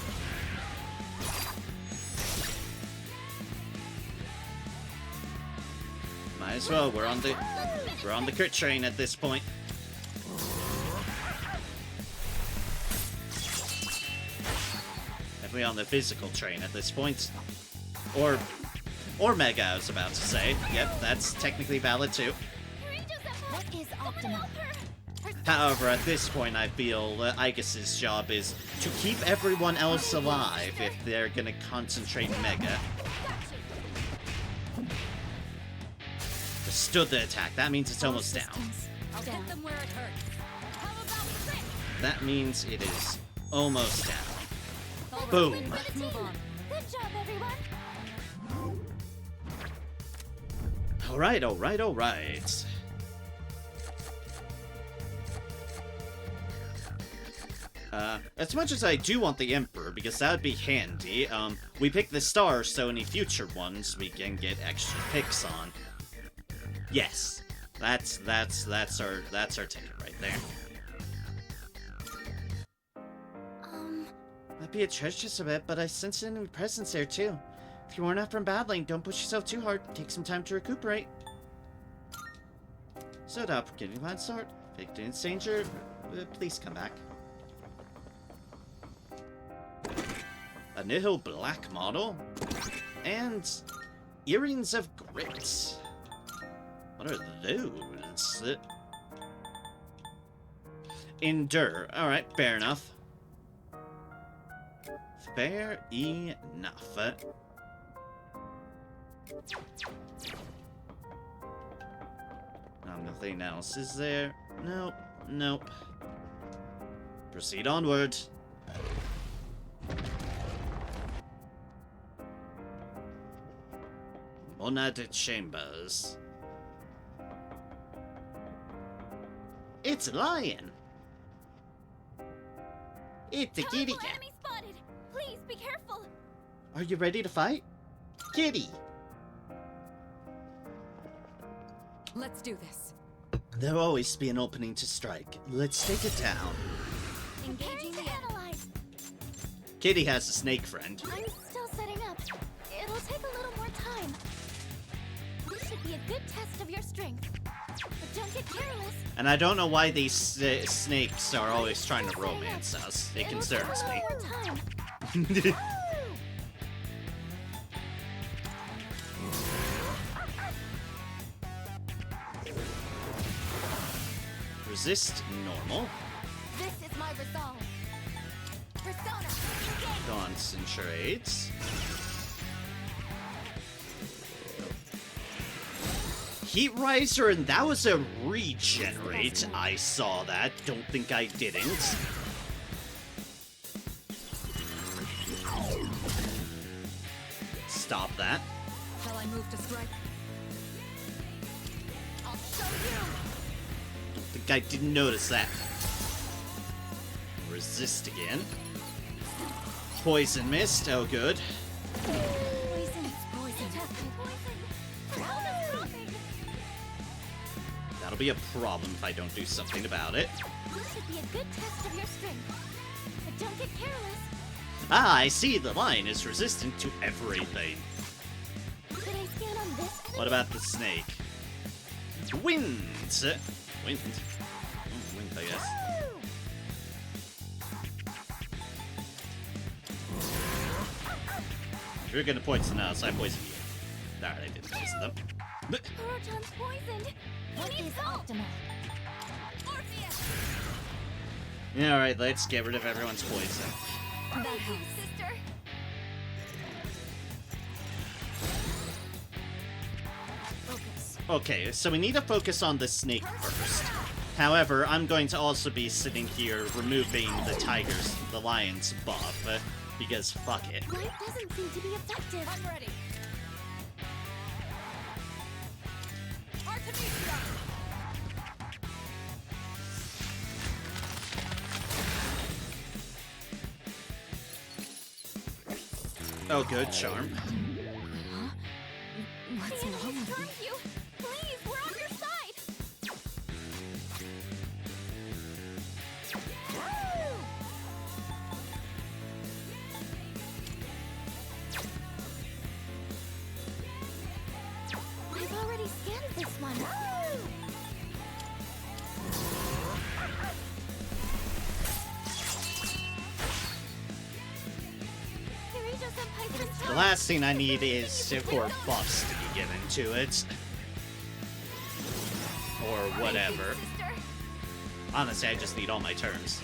Might as well. We're on the crit train at this point. Definitely on the physical train at this point. Or Mega, I was about to say. Yep, that's technically valid too. What is optimal? However, at this point, I feel Aigis' job is to keep everyone else alive if they're gonna concentrate Mega. Stood the attack. That means it's almost down. I'll get them where it hurts. How about trick? That means it is almost down. All Boom. right, let's move on. Good job, everyone. Alright, alright, alright. As much as I do want the Emperor, because that would be handy, we pick the star so any future ones we can get extra picks on. Yes. That's our ticket right there. Might be a treasure just a bit, but I sense an enemy presence there too. If you're worn out from battling, don't push yourself too hard. Take some time to recuperate. So the opportunity line start. Victor in danger. Please come back. A Nihil Black model. And Earrings of Grit. What are those? Endure. Alright, fair enough. Fair enough. Nothing else is there. Nope. Nope. Proceed onward. Monad Chambers. It's a lion. It's a kitty cat. Enemy spotted. Please be careful. Are you ready to fight? Kitty. Let's do this. There'll always be an opening to strike. Let's take it down. Engaging the analyze. Kitty has a snake friend. I'm still setting up. It'll take a little more time. We should be a good test of your strength. But don't get careless. And I don't know why these snakes are always trying to romance us. It concerns me. Resist normal. This is my resolve. Persona. Concentrate. Heat Riser, and that was a regenerate. I saw that. Don't think I didn't. Stop that. Shall I move to strike? I'll show you. Don't think I didn't notice that. Resist again. Poison Mist. Oh, good. That'll be a problem if I don't do something about it. This should be a good test of your strength. But don't get careless. Ah, I see. The lion is resistant to everything. Should I stand on this? What about the snake? Wind! Wind? Oh, wind, I guess. If you're gonna poison us, I poison you. Alright, I didn't poison them. Oroton's poisoned. What is optimal? Orpheus! Alright, let's get rid of everyone's poison. Thank you, sister. Focus. Okay, so we need to focus on the snake first. However, I'm going to also be sitting here removing the lion's buff, because fuck it. Light doesn't seem to be effective. I'm ready. Artemisia! Oh, good, charm. What's wrong with me? You! Please, we're on your side! I've already scanned this one. The last thing I need is for buffs to be given to it. Or whatever. Honestly, I just need all my turns.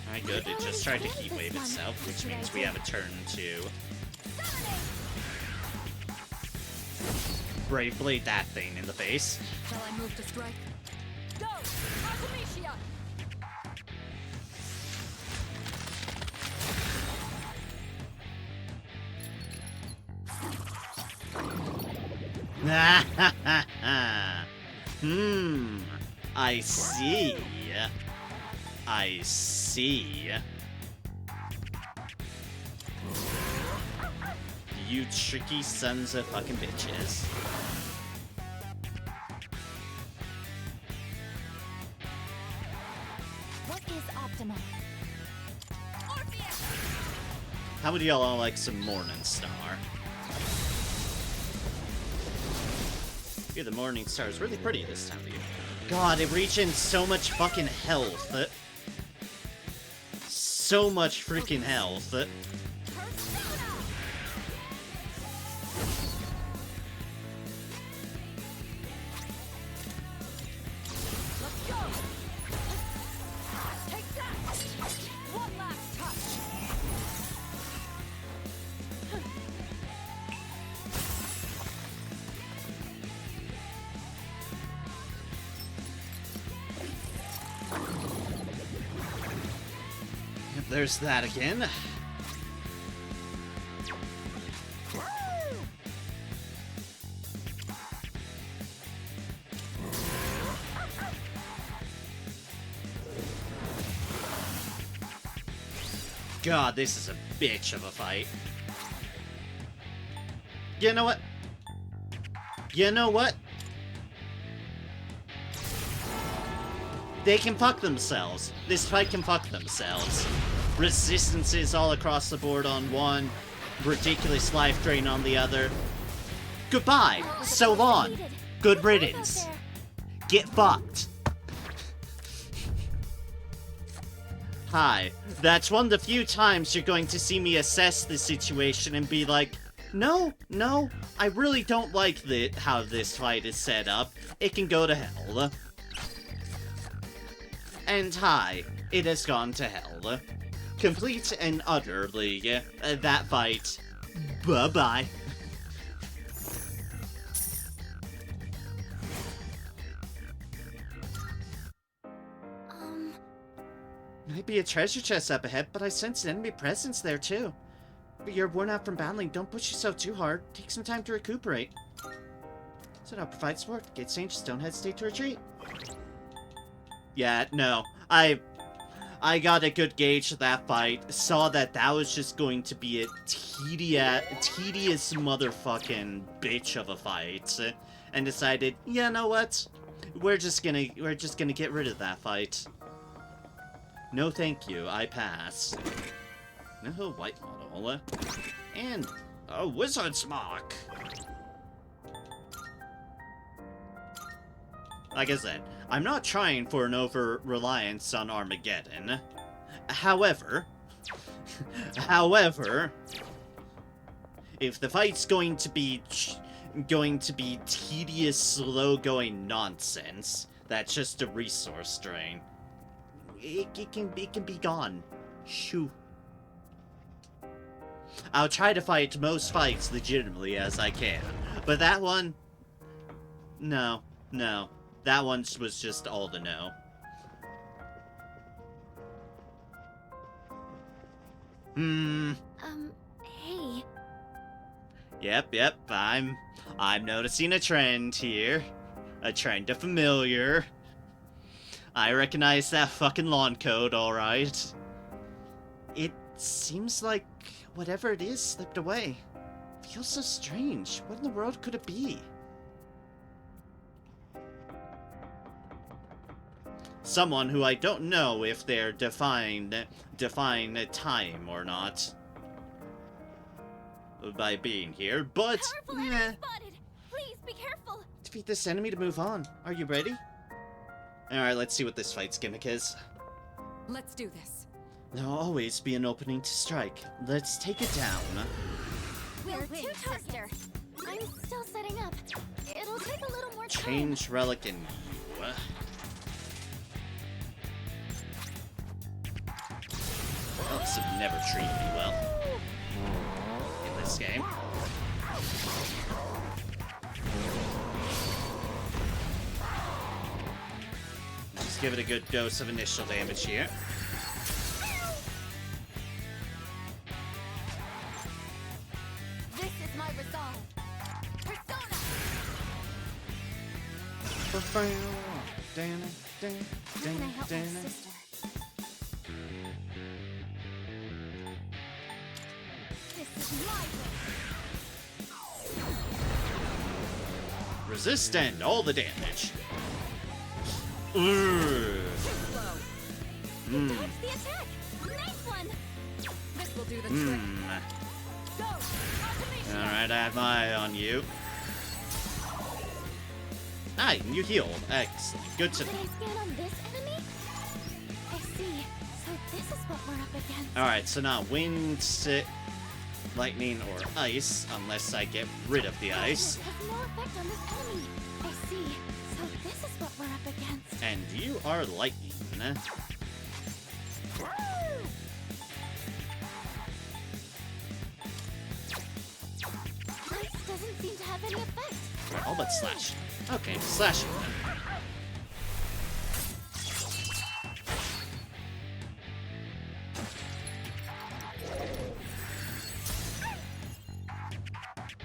Alright, good. It just tried to heat wave itself, which means we have a turn to Brave Blade that thing in the face. Shall I move to strike? Go! Artemisia! I see. I see. You tricky sons of fucking bitches. What is optimal? Orpheus! How would y'all all like some Morning Star? Yeah, the Morning Star is really pretty this time of year. God, it reaches so much fucking health. So much freaking health. There's that again. God, this is a bitch of a fight. You know what? You know what? They can fuck themselves. This fight can fuck themselves. Resistances all across the board on one. ridiculous life drain on the other. Goodbye. So long. Good riddance. Get fucked. Hi. That's one of the few times you're going to see me assess the situation and be like, no, I really don't like how this fight is set up. It can go to hell. And hi, it has gone to hell. Complete and utterly, that fight. Bye-bye. Might be a treasure chest up ahead, but I sense an enemy presence there too. But you're worn out from battling. Don't push yourself too hard. Take some time to recuperate. So now provide support. Get changes. Don't hesitate to retreat. Yeah, no. I got a good gauge of that fight. Saw that was just going to be a tedious motherfucking bitch of a fight, and decided, you know what? We're just gonna get rid of that fight. No, thank you. I pass. No white model. And a wizard smock. Like I said, I'm not trying for an over-reliance on Armageddon. However, if the fight's going to be tedious, slow-going nonsense, that's just a resource drain. It can be gone. Shoo. I'll try to fight most fights legitimately as I can, but that one, no. That one was just all the no. Hey. Yep, I'm noticing a trend here. A trend of familiar. I recognize that fucking lawn code, alright. It seems like whatever it is slipped away. Feels so strange. What in the world could it be? Someone who I don't know if they're define time or not by being here, but Please be careful. Defeat this enemy to move on. Are you ready? Alright, let's see what this fight's gimmick is. Let's do this. There'll always be an opening to strike. Let's take it down. We'll two toaster. I'm still setting up. It'll take a little more time. Change relic in you. Elves have never treated me well. In this game. Just give it a good dose of initial damage here. This is my resolve. Persona! How can I help my sister? This is my Resist and all the damage. The attack! Nice one! This will do the trick. Go! Alright, I have my eye on you. Hi, you healed. Excellent. Good to know. Did I scan on this enemy? I see. So this is what we're up against. Alright, so now wind, lightning, or ice, unless I get rid of the ice. Has no effect on this enemy. I see. So this is what we're up against. And you are lightning. Ice doesn't seem to have any effect. All but slash. Okay, slashing then.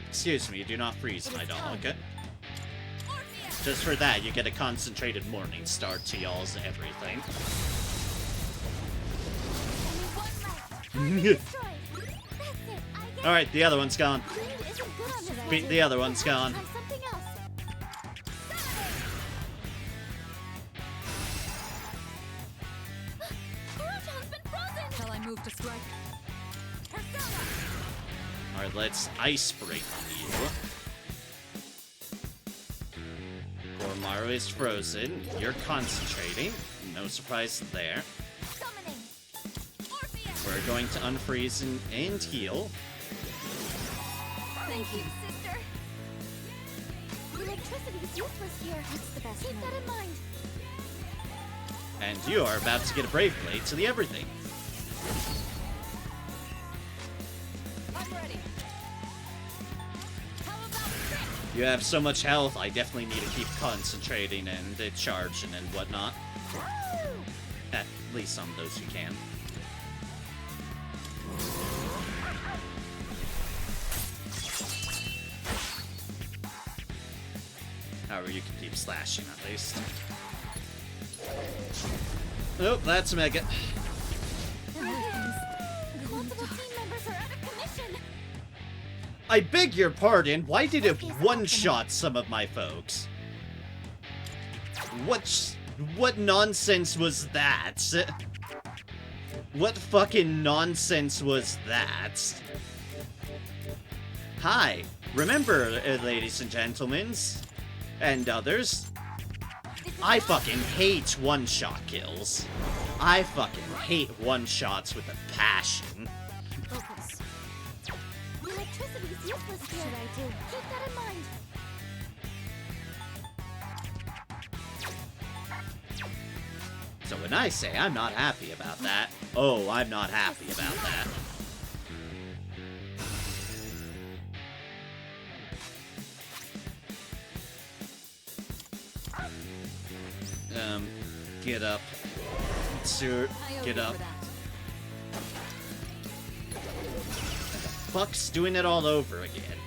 Excuse me, do not freeze, my dog. Just for that, you get a concentrated morning star to y'all's everything. Alright, the other one's gone. The other one's gone. Shall I move to strike? let's Ice Break you. Koromaru is frozen. You're concentrating. No surprise there. We're going to unfreeze and heal. Thank you, sister. Electricity is useless here. What's the best? Keep that in mind. And you are about to get a Brave Blade to the everything. I'm ready. How about trick? You have so much health, I definitely need to keep concentrating and charging and whatnot. At least on those who can. However, you can keep slashing at least. Oh, that's Mega. Multiple team members are out of commission. I beg your pardon, why did it one-shot some of my folks? What nonsense was that? What fucking nonsense was that? Hi, remember, ladies and gentlemen, and others, I fucking hate one-shot kills. I fucking hate one-shots with a passion. Focus. Electricity is useless here. What should I do? Keep that in mind. So when I say I'm not happy about that, oh, I'm not happy about that. Get up. Sir, get up. Fuck's doing it all over again.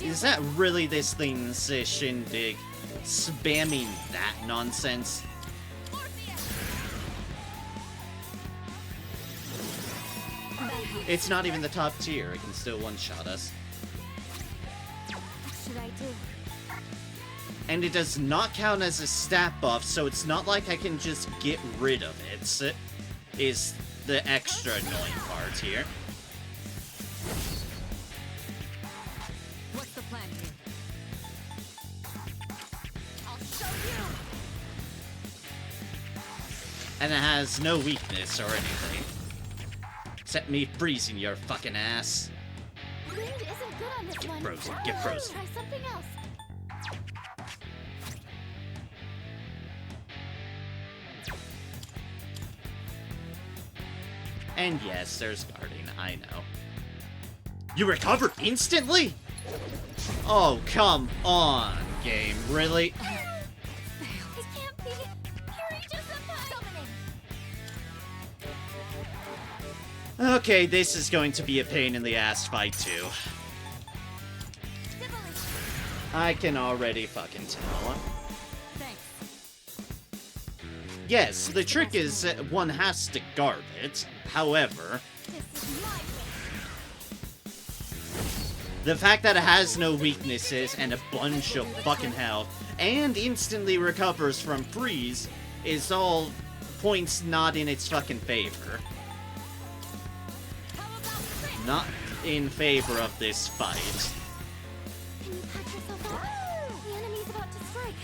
Is that really this thing's shindig? Spamming that nonsense? It's not even the top tier, it can still one-shot us. What should I do? And it does not count as a stat buff, so it's not like I can just get rid of it, is the extra annoying part here. What's the plan here? I'll show you. And it has no weakness or anything. Except me freezing your fucking ass. Wind isn't good on this one. Frozen, get frozen. Try something else. And yes, there's guarding, I know. You recovered instantly? Oh, come on, game, really? It can't be. Hurry, just summoning. Okay, this is going to be a pain in the ass fight too. I can already fucking tell. Yes, the trick is one has to guard it. However, the fact that it has no weaknesses and a bunch of fucking health and instantly recovers from freeze is all points not in its fucking favor. Not in favor of this fight. Can you patch yourself up? The enemy's about to strike.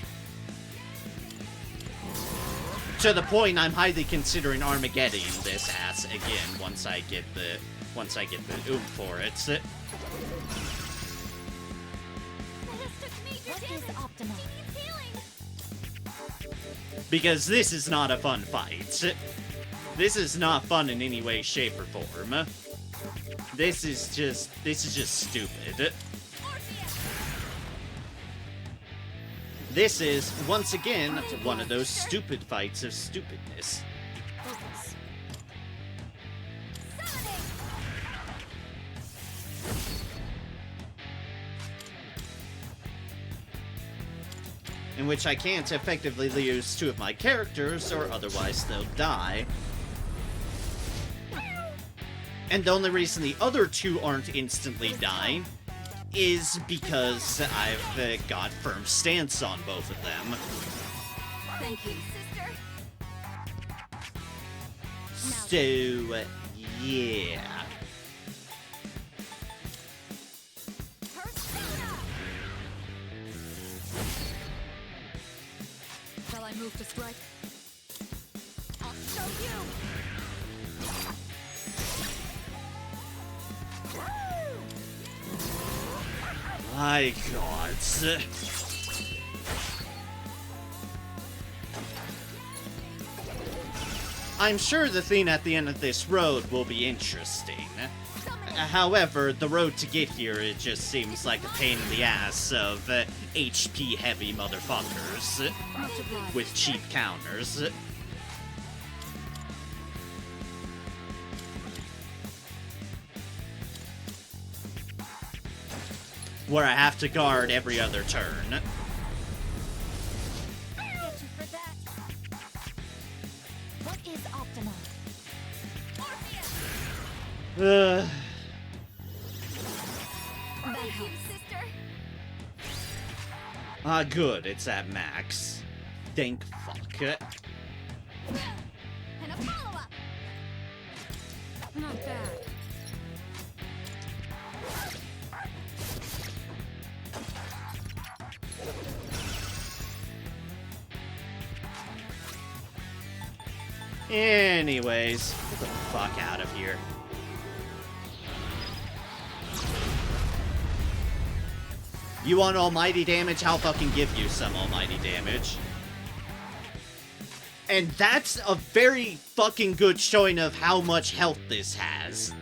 To the point I'm highly considering Armageddon this ass again once I get the oomph for it. What is optimal? Because this is not a fun fight. This is not fun in any way, shape, or form. This is just stupid. This is, once again, one of those stupid fights of stupidness. Focus. In which I can't effectively use two of my characters, or otherwise they'll die. And the only reason the other two aren't instantly dying is because I've got firm stance on both of them. Thank you, sister. So, yeah. move to strike? I'll show you! My God. I'm sure the thing at the end of this road will be interesting. However, the road to get here, it just seems like a pain in the ass of HP heavy motherfuckers with cheap counters. Where I have to guard every other turn. What is optimal? Thank you, sister. Ah, good, it's at max. Thank fuck. And a follow-up. Not bad. Anyways, get the fuck out of here. You want almighty damage? I'll fucking give you some almighty damage. And that's a very fucking good showing of how much health this has.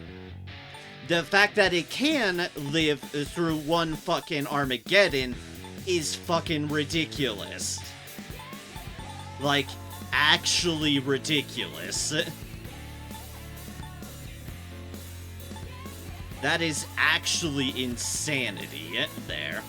The fact that it can live through one fucking Armageddon is fucking ridiculous. Like, actually ridiculous. That is actually insanity there.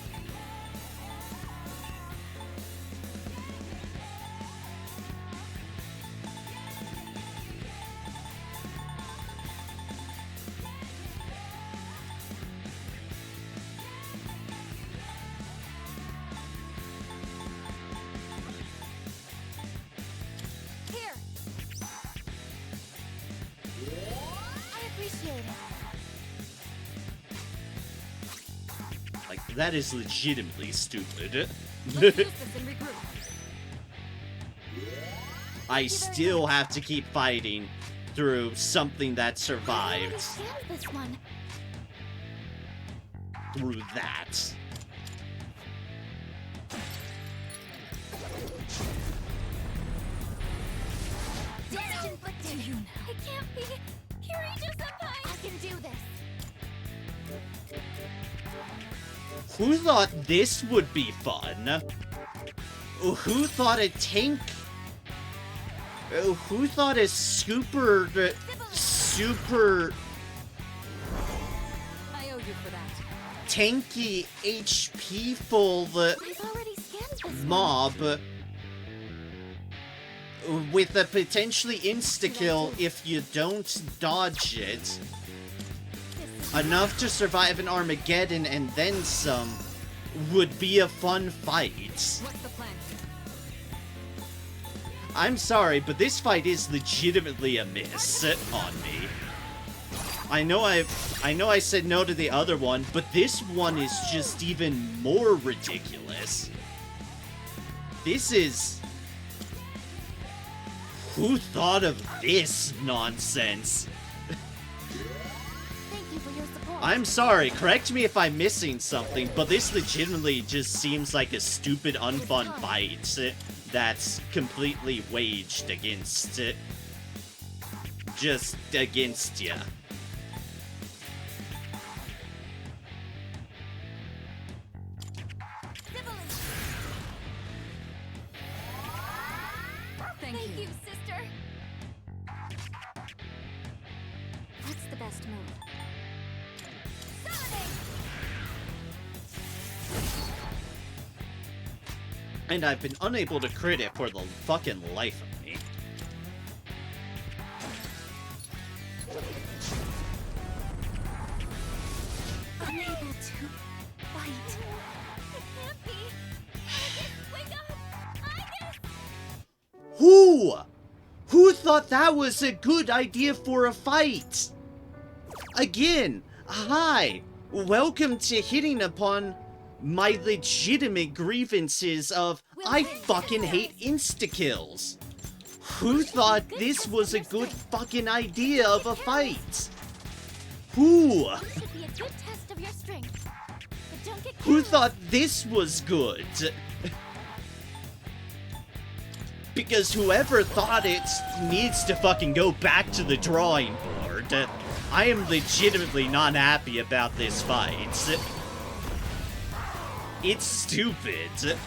Like, that is legitimately stupid. I still have to keep fighting through something that survived. This one. Through that. Damage inflicted. It can't be. Kirito-senpai. I can do this. Who thought this would be fun? Who thought a tank... Who thought a super... super... I owe you for that. tanky HP full mob with a potentially insta-kill if you don't dodge it, enough to survive an Armageddon and then some, would be a fun fight. What's the plan? I'm sorry, but this fight is legitimately a miss on me. I know I said no to the other one, but this one is just even more ridiculous. This is... Who thought of this nonsense? Thank you for your support. I'm sorry, correct me if I'm missing something, but this legitimately just seems like a stupid, unfun fight that's completely waged against it. Just against ya. Thank you, sister. What's the best move? Summoning! And I've been unable to crit it for the fucking life of me. Unable to fight. It can't be. Aegis, wake up! Aegis! Who thought that was a good idea for a fight? Again, hi! Welcome to hitting upon my legitimate grievances of, I fucking hate insta-kills. Who thought this was a good fucking idea of a fight? Who? Should be a good test of your strength. But don't get Who thought this was good? Because whoever thought it needs to fucking go back to the drawing board. I am legitimately not happy about this fight. It's stupid.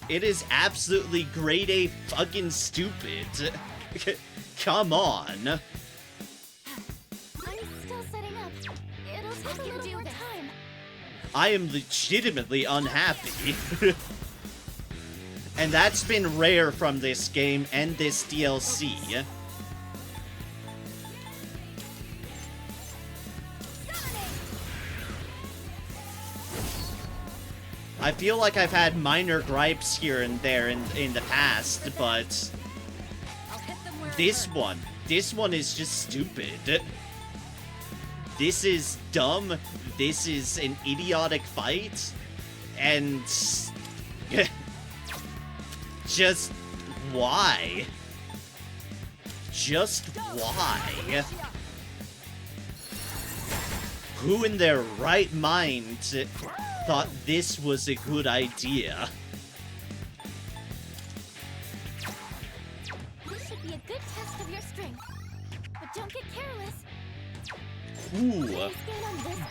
It is absolutely grade A fucking stupid. Come on. I'm still setting up. It'll take a little more time. I am legitimately unhappy. And that's been rare from this game and this DLC. I feel like I've had minor gripes here and there in the past, but this one is just stupid. This is dumb. This is an idiotic fight. And just why? Just why? Who in their right mind thought this was a good idea? This should be a good test of your strength. But don't get careless. Ooh,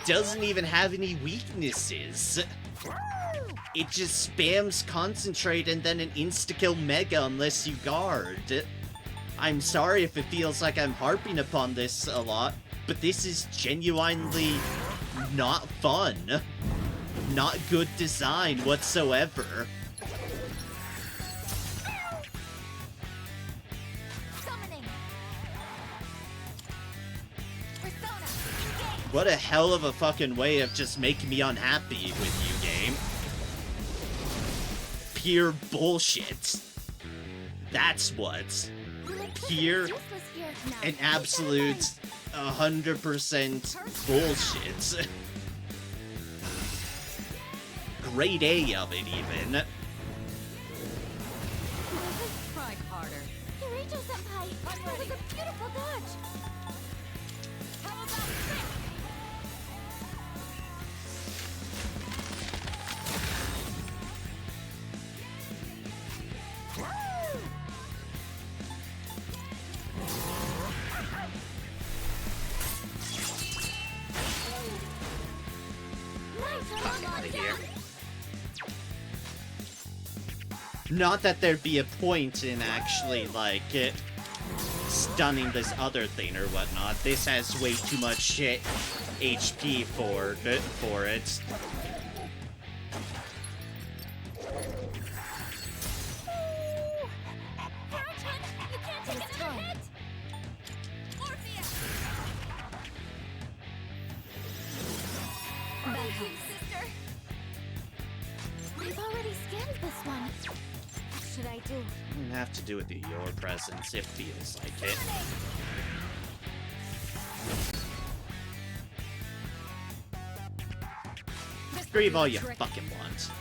doesn't even have any weaknesses. It just spams concentrate and then an insta-kill mega unless you guard. I'm sorry if it feels like I'm harping upon this a lot, but this is genuinely not fun. Not good design whatsoever. What a hell of a fucking way of just making me unhappy with you, game. Pure bullshit. That's what. Pure and absolute 100% bullshit. Grade A of it, even. Try harder. Kirito-senpai, that was a beautiful dodge. How about this? Fuck out of here. Not that there'd be a point in actually, like, stunning this other thing or whatnot. This has way too much shit HP for it. I've already scanned this one. What should I do? You don't have to do it through your presence, it feels like it. Grieve all you fucking want.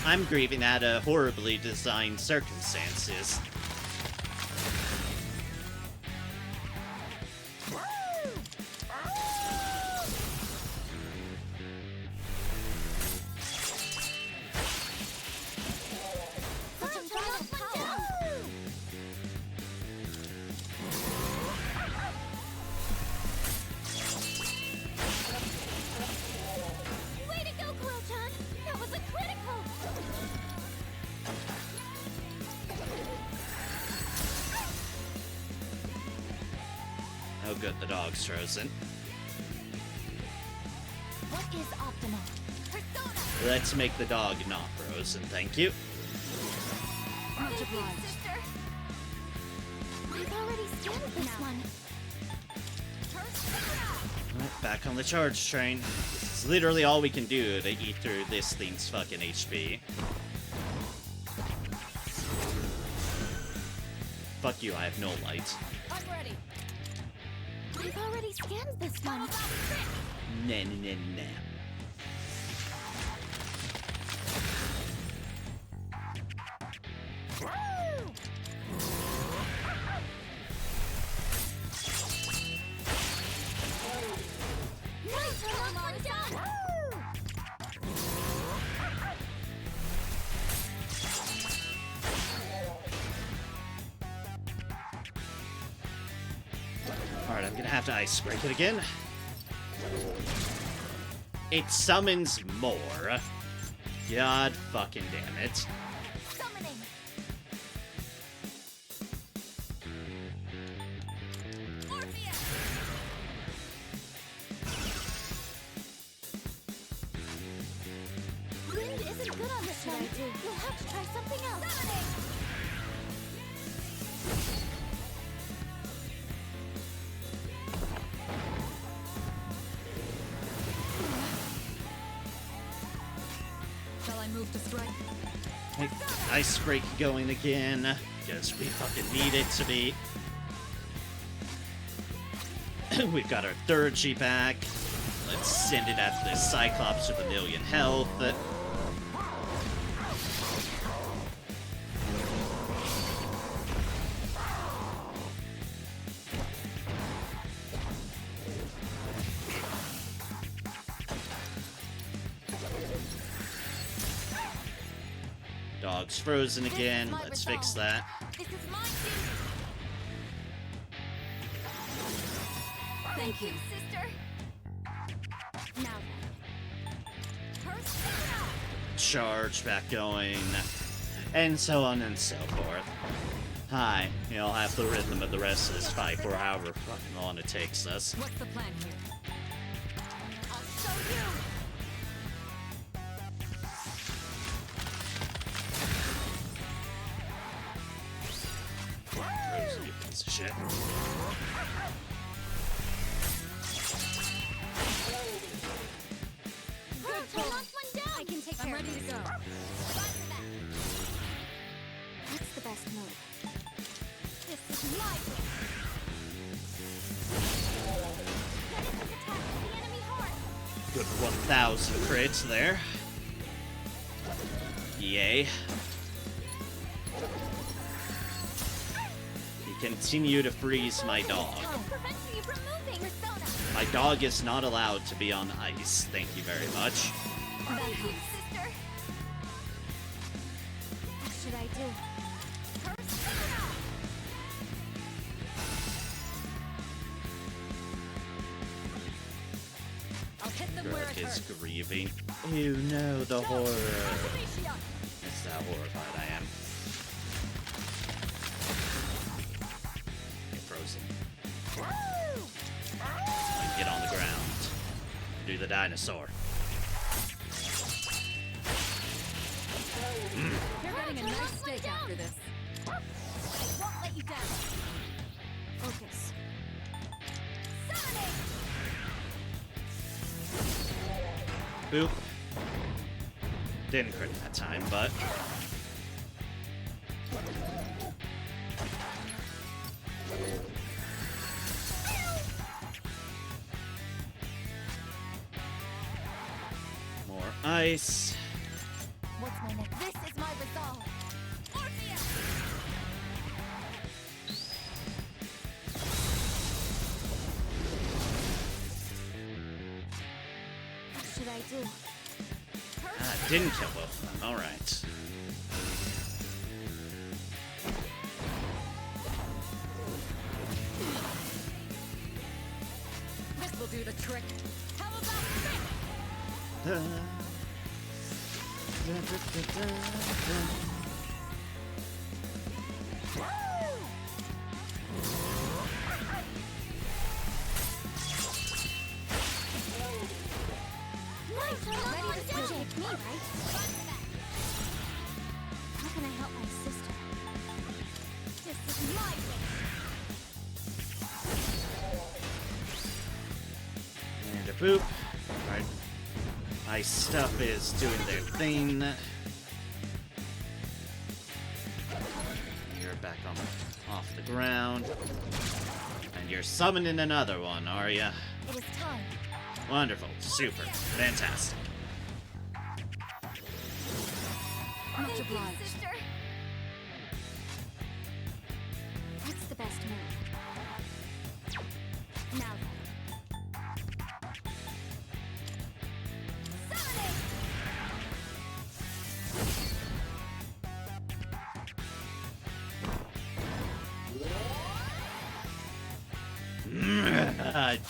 I'm grieving at horribly designed circumstances. Way to go, Kuro-chan! That was a critical! Oh good, the dog's frozen. What is optimal? Persona! Let's make the dog not frozen, thank you. Thank you, sister! I've already scanned this one. Right, back on the charge train. This is literally all we can do to eat through this thing's fucking HP. Fuck you, I have no light. I'm ready. I've already scanned this one. Nah, nah, nah, nah. Alright, I'm gonna have to ice break it again. It summons more. God fucking damn it. Summoning. Wind isn't good on this one. You'll have to try something else. Summoning. Shall I move to strike? Make ice break going again. Because we fucking need it to be. We've got our third G back. Let's send it after this Cyclops with 1,000,000 health. Dog's frozen again. Let's fix that. This is my duty. Thank you, sister. Now then. Persona! Charge back going. And so on and so forth. Hi, you'll have the rhythm of the rest of this fight for however fucking long it takes us. What's the plan here? I'll show you. Rose, you piece of shit. I can take care of this. What's the best move? This is my way. Genesis attack the enemy heart. Good 1,000 crits there. Yay. You continue to freeze my dog. Prevents me from moving. Persona. My dog is not allowed to be on ice. Thank you very much. Thank you, sister. What should I do? Persona. I'll hit them where it Greg is hurts. grieving. You know the horror. It's how horrified I am. Get frozen. Like, get on the ground. Do the dinosaur. You're getting a nice steak after this. I won't let you down. Focus. Summoning. Boop. Didn't crit that time, but... More ice. What's my next? This is my resolve. Orpheus. What should I do? Ah, didn't kill both of them. Alright. This will do the trick. How about this? Nice. Ready to switch it. Me, right? How can I help my sister? This is my way. And a boop. Alright. My stuff is doing their thing. You're back on off the ground. And you're summoning another one, are ya? It is time. Wonderful. Super. Fantastic. Much obliged. Sister. What's the best move? Now then.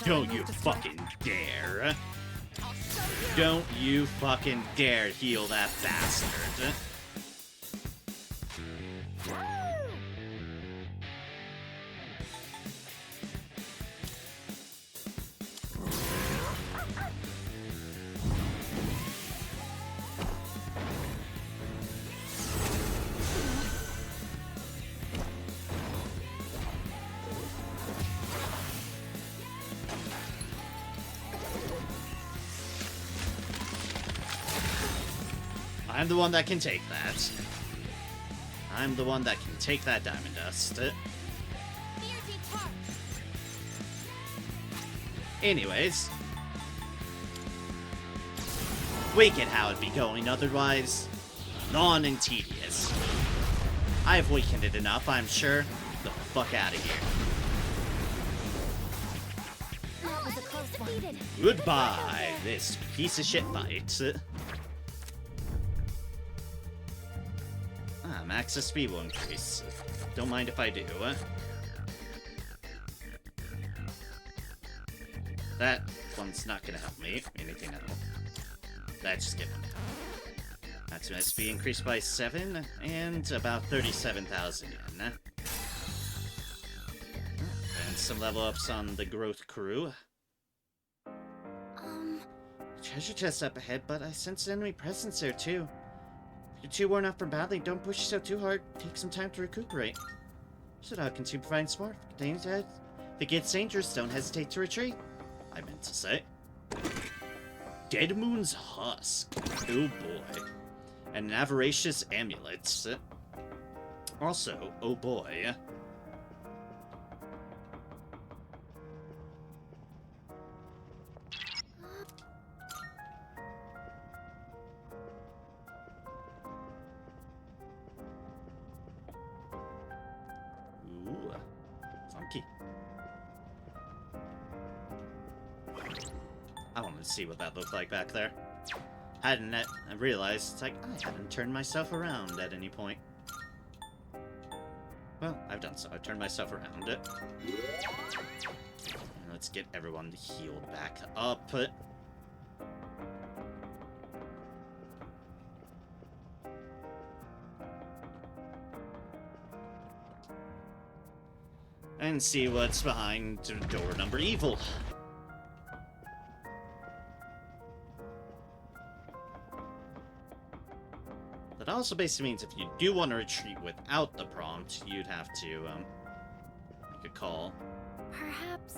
Don't you fucking dare. Don't you fucking dare heal that bastard. I'm the one that can take that. I'm the one that can take that diamond dust. Anyways. We get how it'd be going otherwise. Long and tedious. I've weakened it enough, I'm sure. The fuck out of here. That was a close one. Goodbye, this piece of shit fight. Max speed will increase. Don't mind if I do. That one's not gonna help me. Anything else? That's just given. That's my SP increased by 7 and about 37,000 yen. And some level ups on the growth crew. Treasure chest up ahead, but I sense enemy presence there too. You're too worn out from battling. Don't push yourself too hard. Take some time to recuperate. Should I continue providing support? If it gets dangerous, don't hesitate to retreat. I meant to say. Dead Moon's Husk. Oh boy. And an Avaricious Amulet. Also, oh boy. I wanted to see what that looked like back there. I realized, it's like, I hadn't turned myself around at any point. Well, I've done so. I've turned myself around. And let's get everyone healed back up. And see what's behind door number evil. That also basically means if you do want to retreat without the prompt, you'd have to, make a call. Perhaps.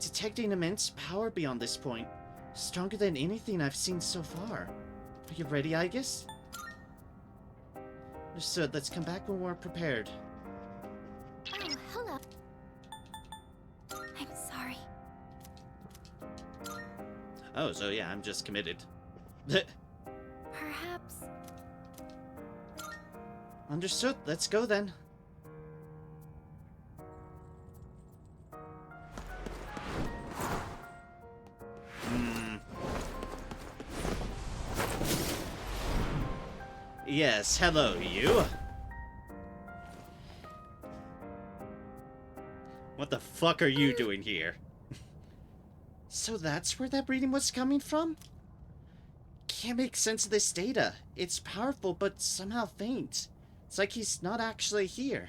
Detecting immense power beyond this point. Stronger than anything I've seen so far. Are you ready, Aegis? Understood. Let's come back when we're prepared. Oh, hello. I'm sorry. Oh, so yeah, I'm just committed. Perhaps. Understood. Let's go then. Yes, hello, you. What the fuck are you doing here? So that's where that breeding was coming from? Can't make sense of this data. It's powerful, but somehow faint. It's like he's not actually here.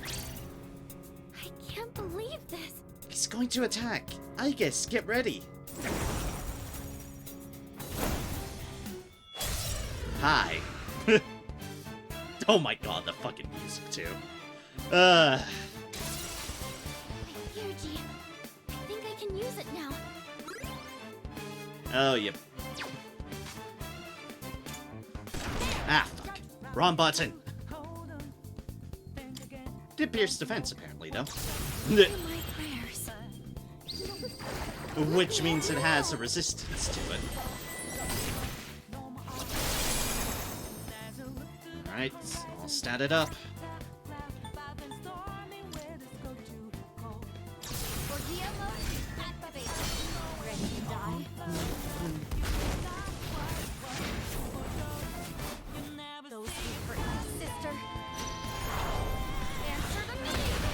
I can't believe this. He's going to attack. Aegis, get ready. Hi. Oh my god, the fucking music too. My energy. I think I can use it now. Oh, yep. Ah, fuck. Wrong button. did pierce defense, apparently, though. My prayers. Which means it has a resistance to it. Alright, all statted up.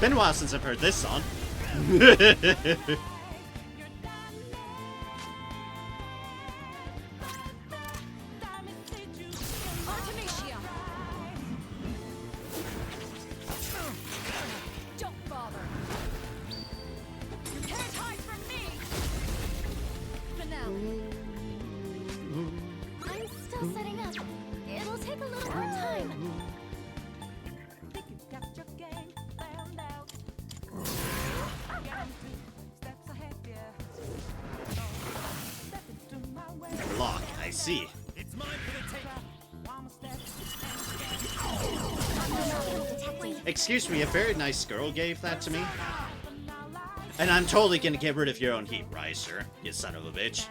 Been a while since I've heard this song. Don't bother. You can't hide from me. Finale. I'm still setting up. It'll take a little more time. Lock, I see. Excuse me, a very nice girl gave that to me. And I'm totally gonna get rid of your own heat riser, you son of a bitch.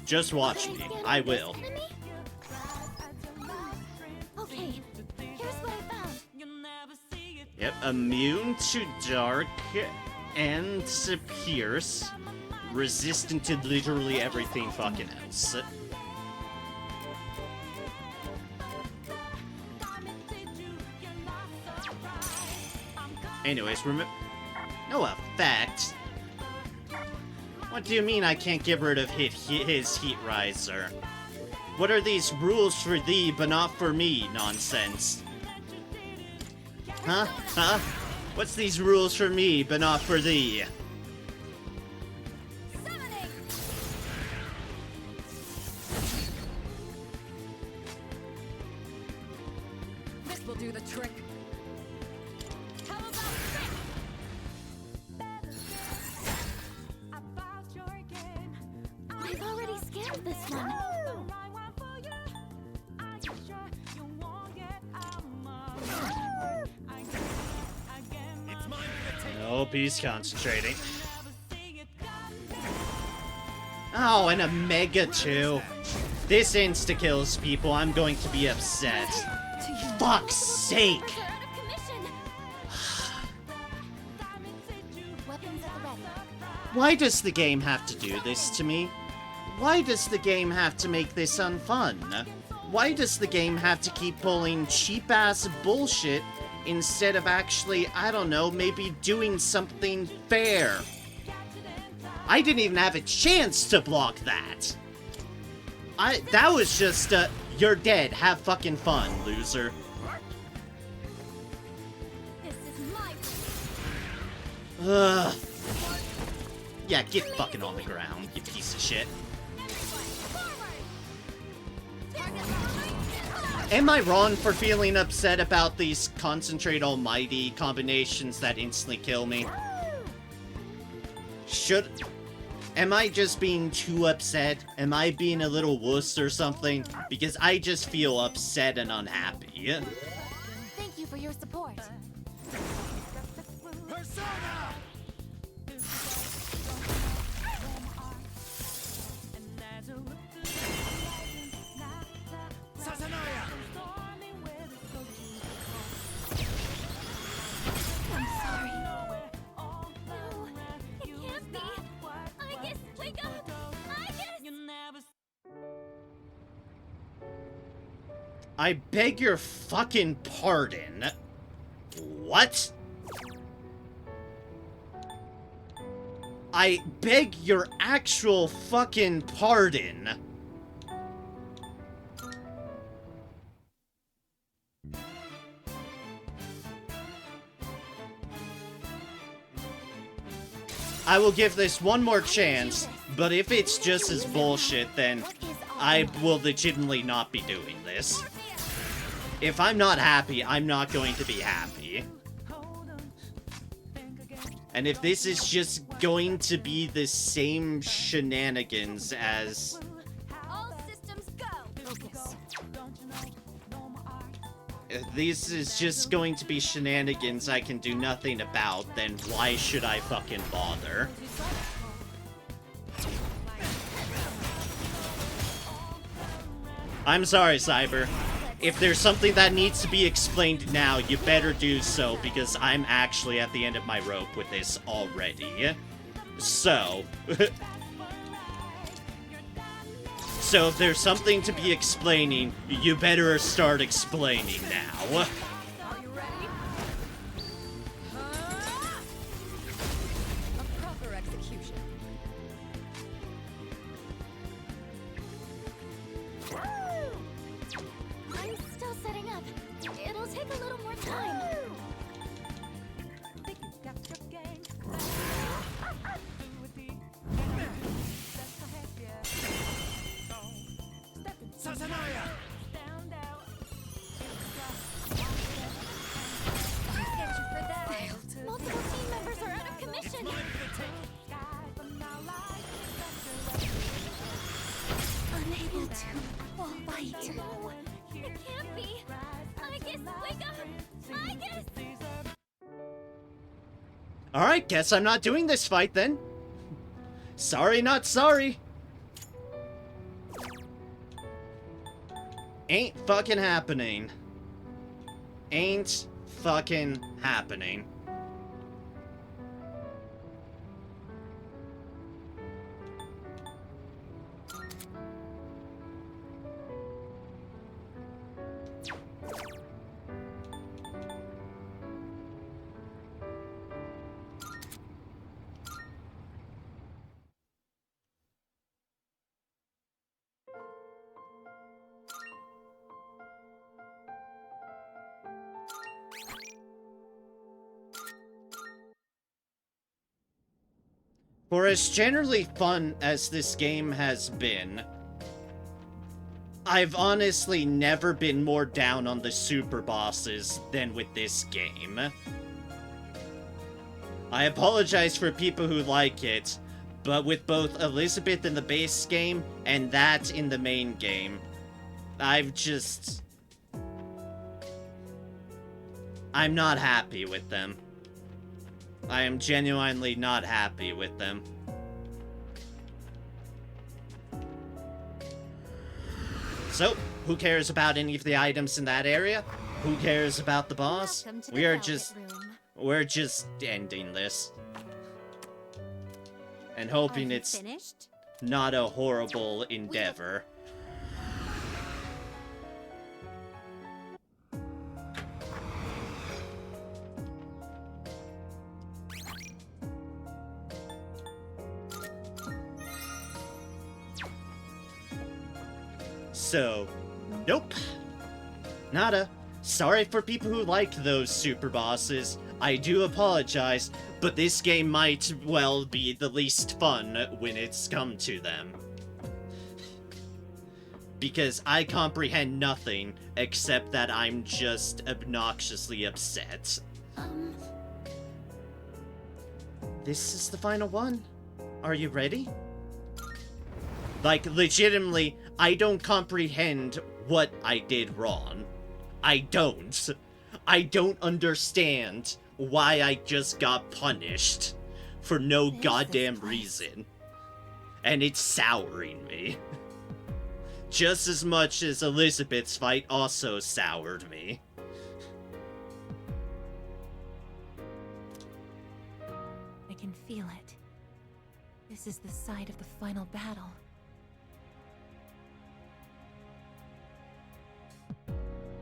Just watch me. I will. Okay, here's what I found. Yep, immune to dark and to pierce. Resistant to literally everything fucking else. Anyways, no effect. What do you mean I can't get rid of his heat riser? What are these rules for thee but not for me nonsense? Huh? Huh? What's these rules for me but not for thee? This will do the trick. How about I've already scanned this one. Nope, he's concentrating. Oh, and a Mega too. This insta-kills people. I'm going to be upset. Fuck's sake! Why does the game have to do this to me? Why does the game have to make this unfun? Why does the game have to keep pulling cheap-ass bullshit instead of actually, I don't know, maybe doing something fair? I didn't even have a chance to block that! That was just, you're dead, have fucking fun, loser. This is my Ugh. Yeah, get fucking on the ground, you piece of shit. Am I wrong for feeling upset about these Concentrate Almighty combinations that instantly kill me? Am I just being too upset? Am I being a little wuss or something? Because I just feel upset and unhappy. Thank you for your support. persona. Sazanaya! I'm sorry. No, it can't be. I guess, wake up. I guess. I beg your fucking pardon. What? I beg your actual fucking pardon. I will give this one more chance, but if it's just as bullshit, then I will legitimately not be doing this. If I'm not happy, I'm not going to be happy. And if this is just going to be the same shenanigans as... All systems go. Focus. this is just going to be shenanigans I can do nothing about, then why should I fucking bother? I'm sorry, Cyber. If there's something that needs to be explained now, you better do so, because I'm actually at the end of my rope with this already. So... So if there's something to be explaining, you better start explaining now. A proper execution. I'm still setting up. It'll take a little more time. Sazanaya! Multiple team members are out of commission. Unable to fight. No, it can't be. I guess wake up. I guess. Alright, guess I'm not doing this fight then. Sorry, not sorry. Ain't fucking happening. Ain't fucking happening. For as generally fun as this game has been, I've honestly never been more down on the super bosses than with this game. I apologize for people who like it, but with both Elizabeth in the base game and that in the main game, I'm not happy with them. I am genuinely not happy with them. So, who cares about any of the items in that area? Who cares about the boss? We're just ending this. And hoping it's not a horrible endeavor. So, nope. Nada. Sorry for people who liked those super bosses. I do apologize, but this game might, well, be the least fun when it's come to them. Because I comprehend nothing except that I'm just obnoxiously upset. This is the final one. Are you ready? Like, legitimately, I don't comprehend what I did wrong. I don't. I don't understand why I just got punished for no goddamn reason. And it's souring me. Just as much as Elizabeth's fight also soured me. I can feel it. This is the site of the final battle.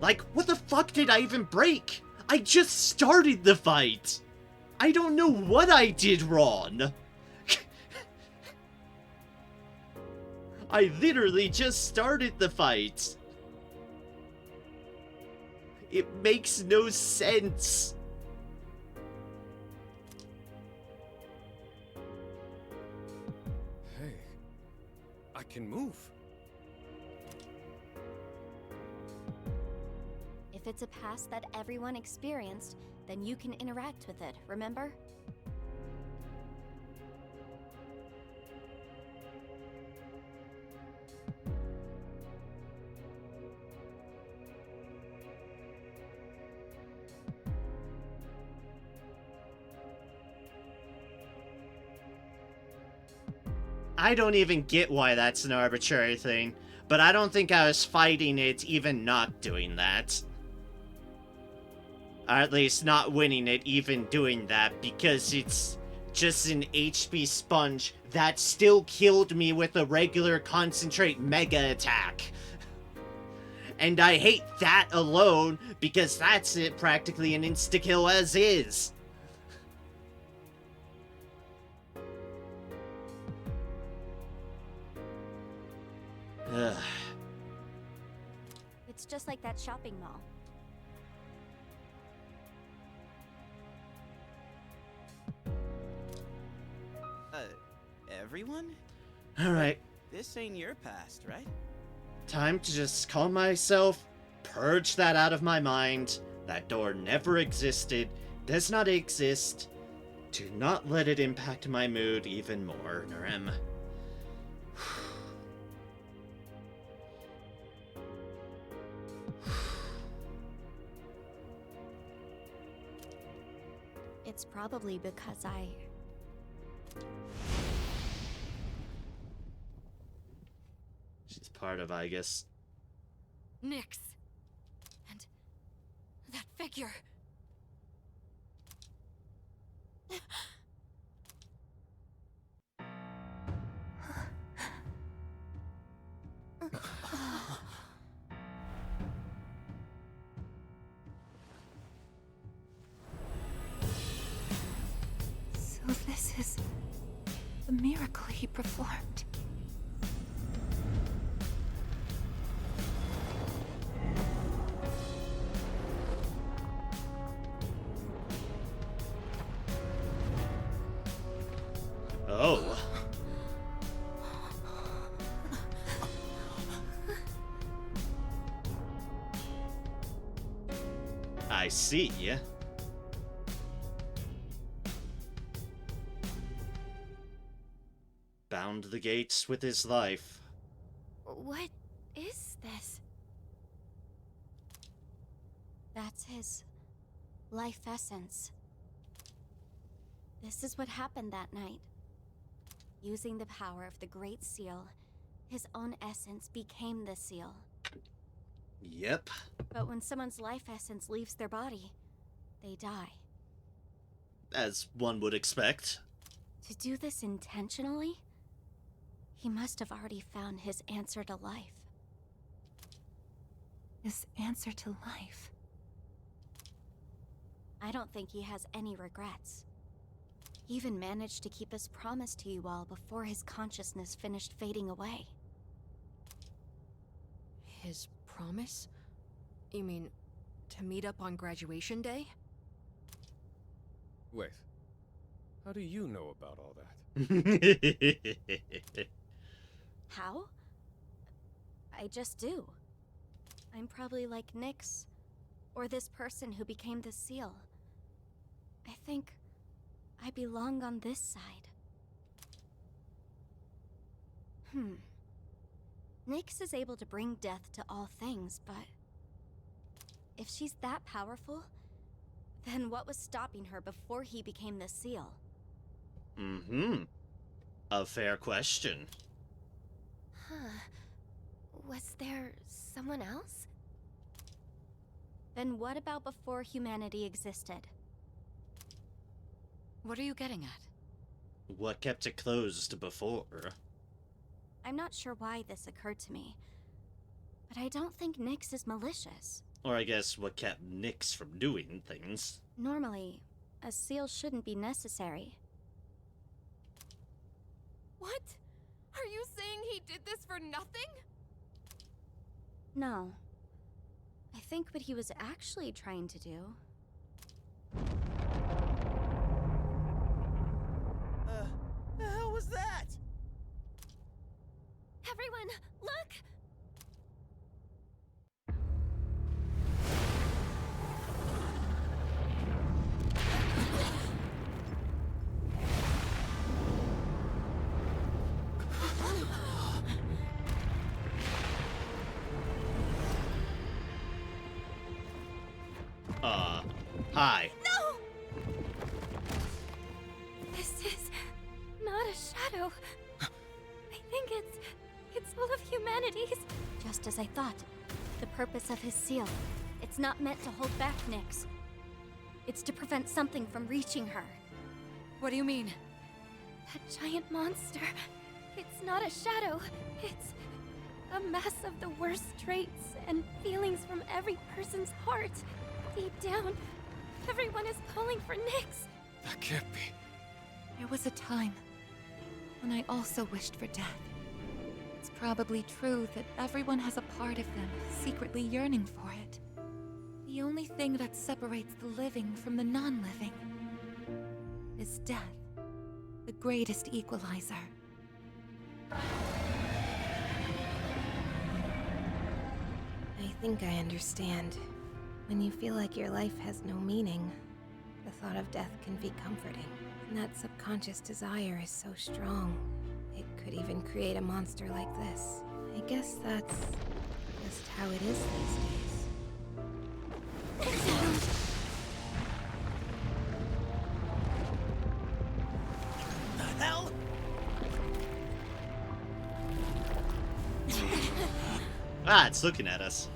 Like, what the fuck did I even break? I just started the fight! I don't know what I did wrong! I literally just started the fight! It makes no sense! Hey, I can move. If it's a past that everyone experienced, then you can interact with it, remember? I don't even get why that's an arbitrary thing, but I don't think I was fighting it even not doing that. Or at least not winning it even doing that, because it's just an HP sponge that still killed me with a regular concentrate mega attack. And I hate that alone, because that's it practically an insta-kill as is. Ugh. It's just like that shopping mall. Everyone? Alright, This ain't your past, right? time to just calm myself, purge that out of my mind. That door never existed, does not exist. Do not let it impact my mood even more, Narem. It's probably because She's part of, I guess. Nyx. And that figure. So this is the miracle he performed. Oh. I see. Bound the gates with his life. What is this? That's his life essence. This is what happened that night. Using the power of the Great Seal, his own essence became the seal. Yep. But when someone's life essence leaves their body, they die. As one would expect. To do this intentionally, he must have already found his answer to life. His answer to life? I don't think he has any regrets. He even managed to keep his promise to you all before his consciousness finished fading away. His promise? You mean, to meet up on graduation day? Wait. How do you know about all that? How? I just do. I'm probably like Nyx, or this person who became the seal. I think I belong on this side. Nyx is able to bring death to all things, but if she's that powerful, then what was stopping her before he became the seal? A fair question. Was there someone else? Then what about before humanity existed? What are you getting at? What kept it closed before? I'm not sure why this occurred to me, but I don't think Nyx is malicious. Or I guess what kept Nyx from doing things. Normally, a seal shouldn't be necessary. What? Are you saying he did this for nothing? No. I think what he was actually trying to do... The hell was that? Everyone, look! Hi. No! This is not a shadow. It's full of humanities. Just as I thought. The purpose of his seal. It's not meant to hold back Nyx. It's to prevent something from reaching her. What do you mean? That giant monster. It's not a shadow. It's a mass of the worst traits and feelings from every person's heart. Deep down, everyone is pulling for Nyx. That can't be. There was a time when I also wished for death. It's probably true that everyone has a part of them secretly yearning for it. The only thing that separates the living from the non-living is death, the greatest equalizer. I think I understand. When you feel like your life has no meaning, the thought of death can be comforting. And that subconscious desire is so strong, it could even create a monster like this. I guess that's just how it is these days. The hell? Ah, it's looking at us.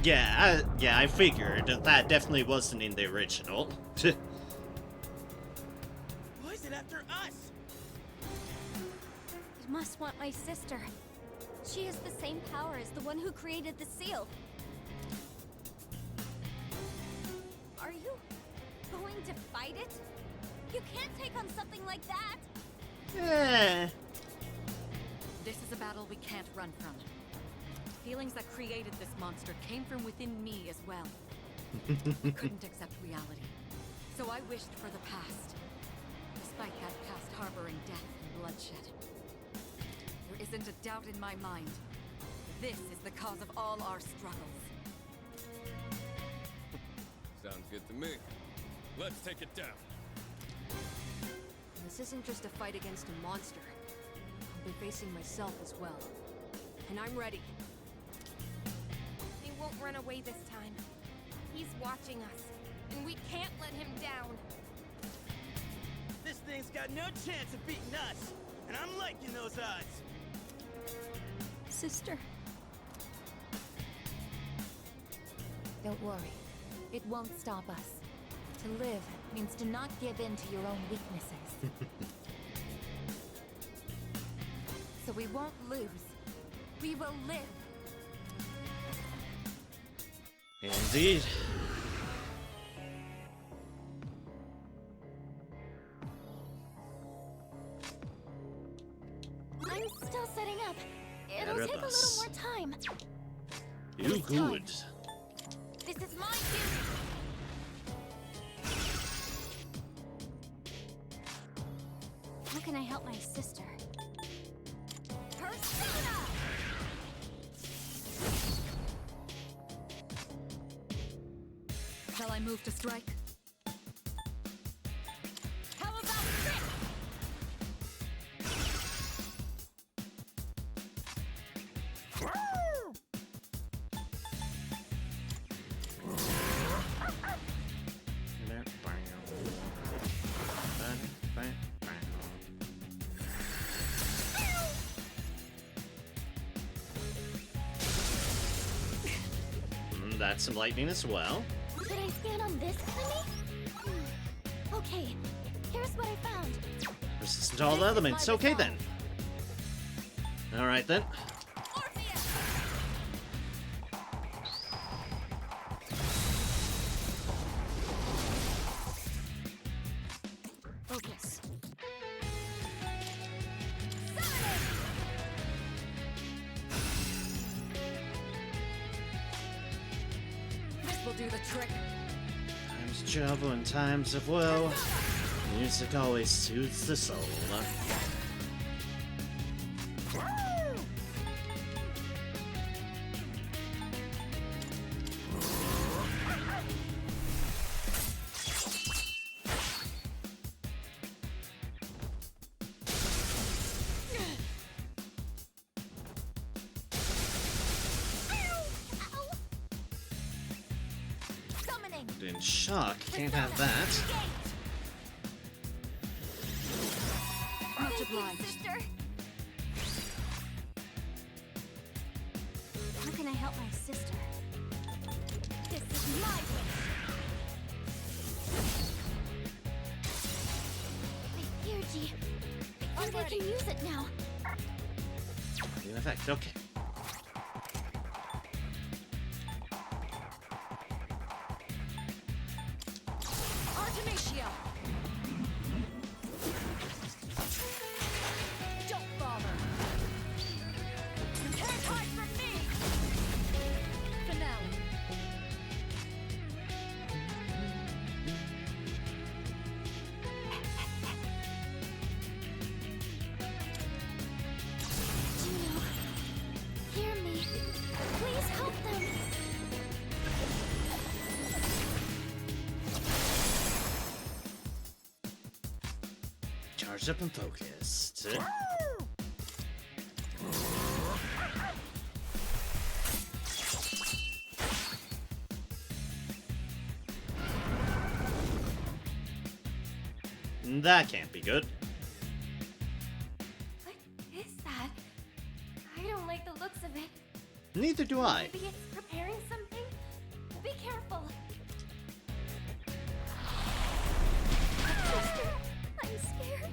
Yeah, I figured. That definitely wasn't in the original. Why is it after us? It must want my sister. She has the same power as the one who created the seal. Are you going to fight it? You can't take on something like that. This is a battle we can't run from. Feelings that created this monster came from within me as well. I couldn't accept reality, so I wished for the past. Despite that past harboring death and bloodshed. There isn't a doubt in my mind. This is the cause of all our struggles. Sounds good to me. Let's take it down. This isn't just a fight against a monster. I'll be facing myself as well. And I'm ready. He won't run away this time. He's watching us, and we can't let him down. This thing's got no chance of beating us, and I'm liking those odds. Sister. Don't worry. It won't stop us. To live means to not give in to your own weaknesses. So we won't lose. We will live. Indeed. I'm still setting up. It'll take a little more time. You good. This is my duty. How can I help my sister? Persona! Shall I move to strike? How about this? That's some lightning as well. Should I stand on this enemy? Okay, here's what I found. Resistant to all elements. Okay then. Alright then. Focus. This will do the trick. Times of trouble and times of woe. Music always soothes the soul. In shock, can't have that. Much obliged. Sister. How can I help my sister? This is my wish. My energy. I think I can use it now. In effect, okay. Artemisia! Don't bother! You can't hide from me! Finale. Juno, hear me. Please help them. Charged up and focused. That can't be good. What is that? I don't like the looks of it. Neither do I. Maybe it's preparing something? Be careful. Sister, I'm scared.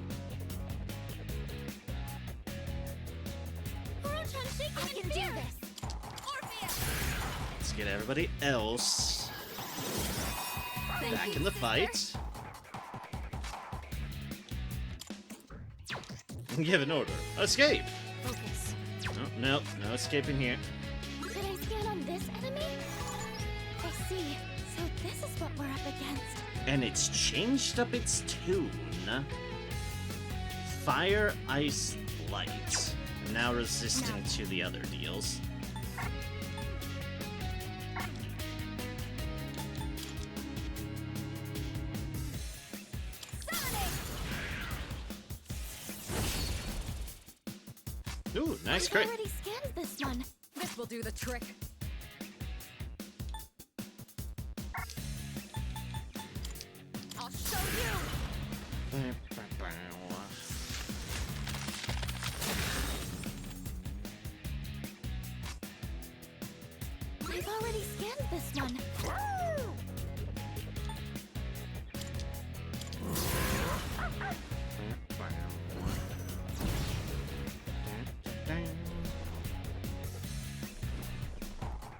I can do this. Orpheus! Let's get everybody else back in the fight. Give an order. Escape! Focus. No escaping here. Did I scan on this enemy? I see. So this is what we're up against. And it's changed up its tune. Fire, ice, light. Now resistant to the other deals. Ooh, nice I've crit. already scanned this one. This will do the trick. I'll show you! I've already scanned this one.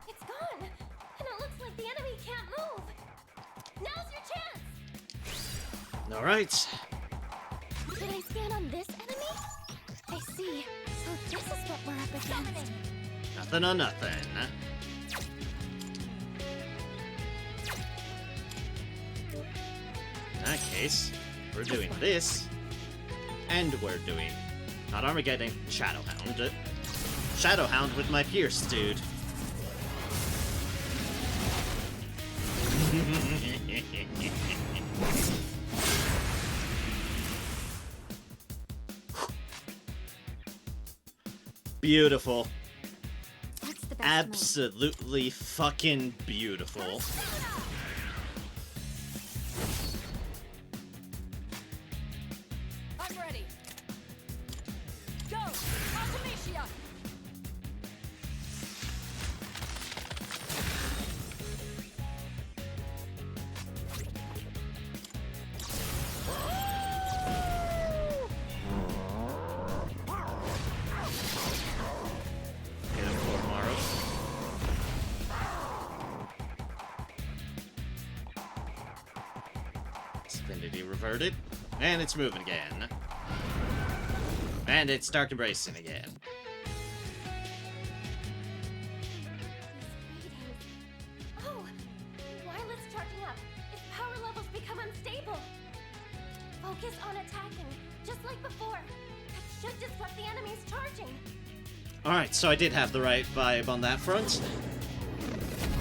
It's gone! And it looks like the enemy can't move! Now's your chance! Alright. Did I scan on this enemy? I see. So this is what we're up against. Nothing on nothing. In that case, we're doing this. And we're doing... Not Armageddon, Shadowhound. Shadowhound with my Pierce, dude. Beautiful. What's the best Absolutely fucking beautiful. I'm ready. Go! Artemisia! Hit him for tomorrow. Divinity reverted. And it's moving again. And it's Dark Embracing again. Oh! Violet's charging up. Its power levels become unstable. Focus on attacking, just like before. That should disrupt the enemy's charging. Alright, so I did have the right vibe on that front.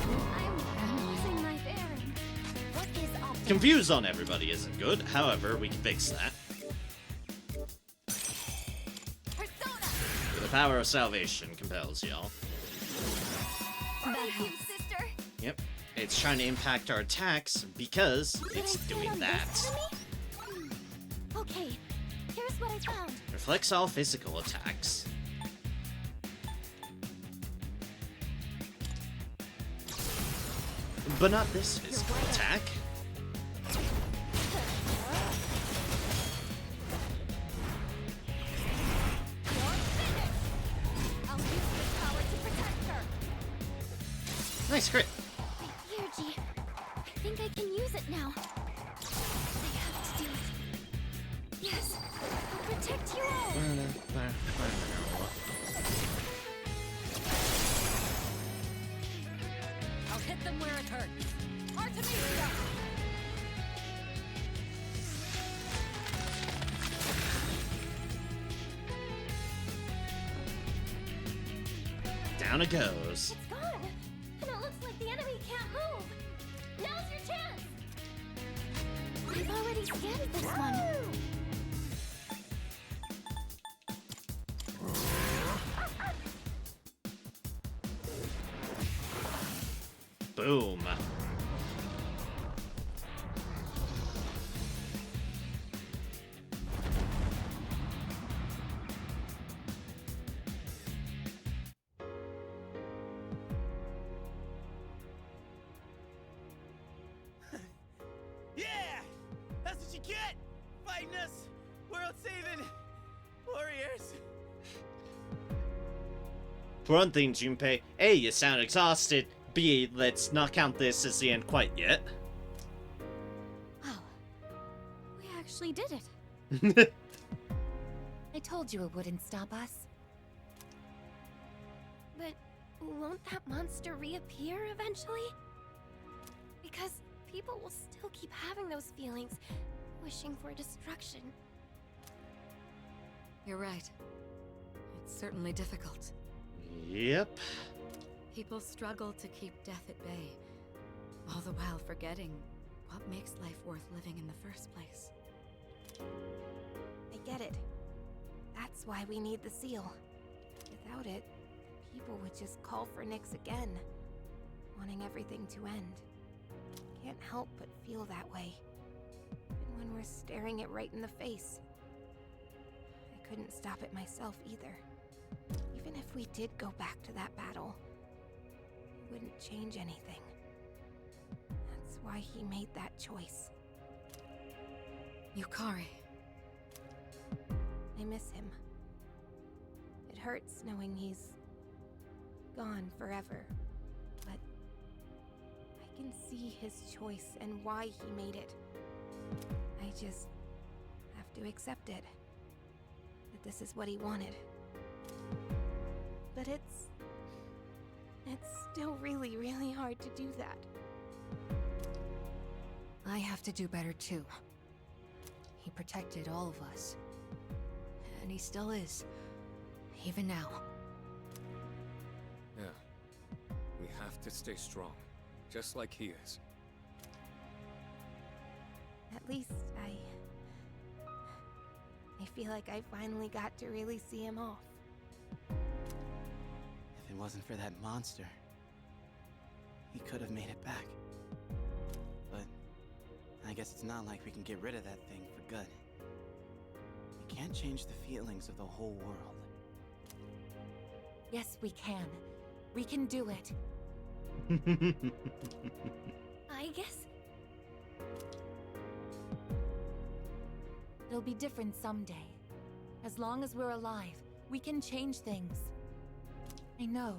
I'm losing my bearings. What is up? Confused on everybody isn't good. However, we can fix that. The power of salvation compels y'all. Thank you, sister. Yep. It's trying to impact our attacks because it's doing that. Okay, here's what I found. Reflects all physical attacks. But not this physical attack. I'll use this power to protect her. Nice crit. Here, G. I think I can use it now. I have to do it. Yes, I'll protect you all. I'll hit them where it hurts. Artemisia! Down it goes. It's gone, and it looks like the enemy can't move. Now's your chance. I've already scanned this one. Boom. Yeah! That's what you get! Fighting us! World-saving warriors! For one thing, Junpei, A, you sound exhausted. B, let's not count this as the end quite yet. Wow. We actually did it. I told you it wouldn't stop us. But won't that monster reappear eventually? Because people will still keep having those feelings, wishing for destruction. You're right. It's certainly difficult. Yep. People struggle to keep death at bay, all the while forgetting what makes life worth living in the first place. I get it. That's why we need the seal. Without it, people would just call for Nyx again, wanting everything to end. Can't help but feel that way, even when we're staring it right in the face. I couldn't stop it myself either. Even if we did go back to that battle, it wouldn't change anything. That's why he made that choice. Yukari. I miss him. It hurts knowing he's gone forever, but I can see his choice and why he made it. I just have to accept it. That this is what he wanted. But it's still really, really hard to do that. I have to do better too. He protected all of us. And he still is. Even now. Yeah. We have to stay strong, just like he is. At least I feel like I finally got to really see him off. If it wasn't for that monster, he could have made it back. But I guess it's not like we can get rid of that thing for good. We can't change the feelings of the whole world. Yes, we can. We can do it. I guess It'll be different someday. As long as we're alive, we can change things. I know,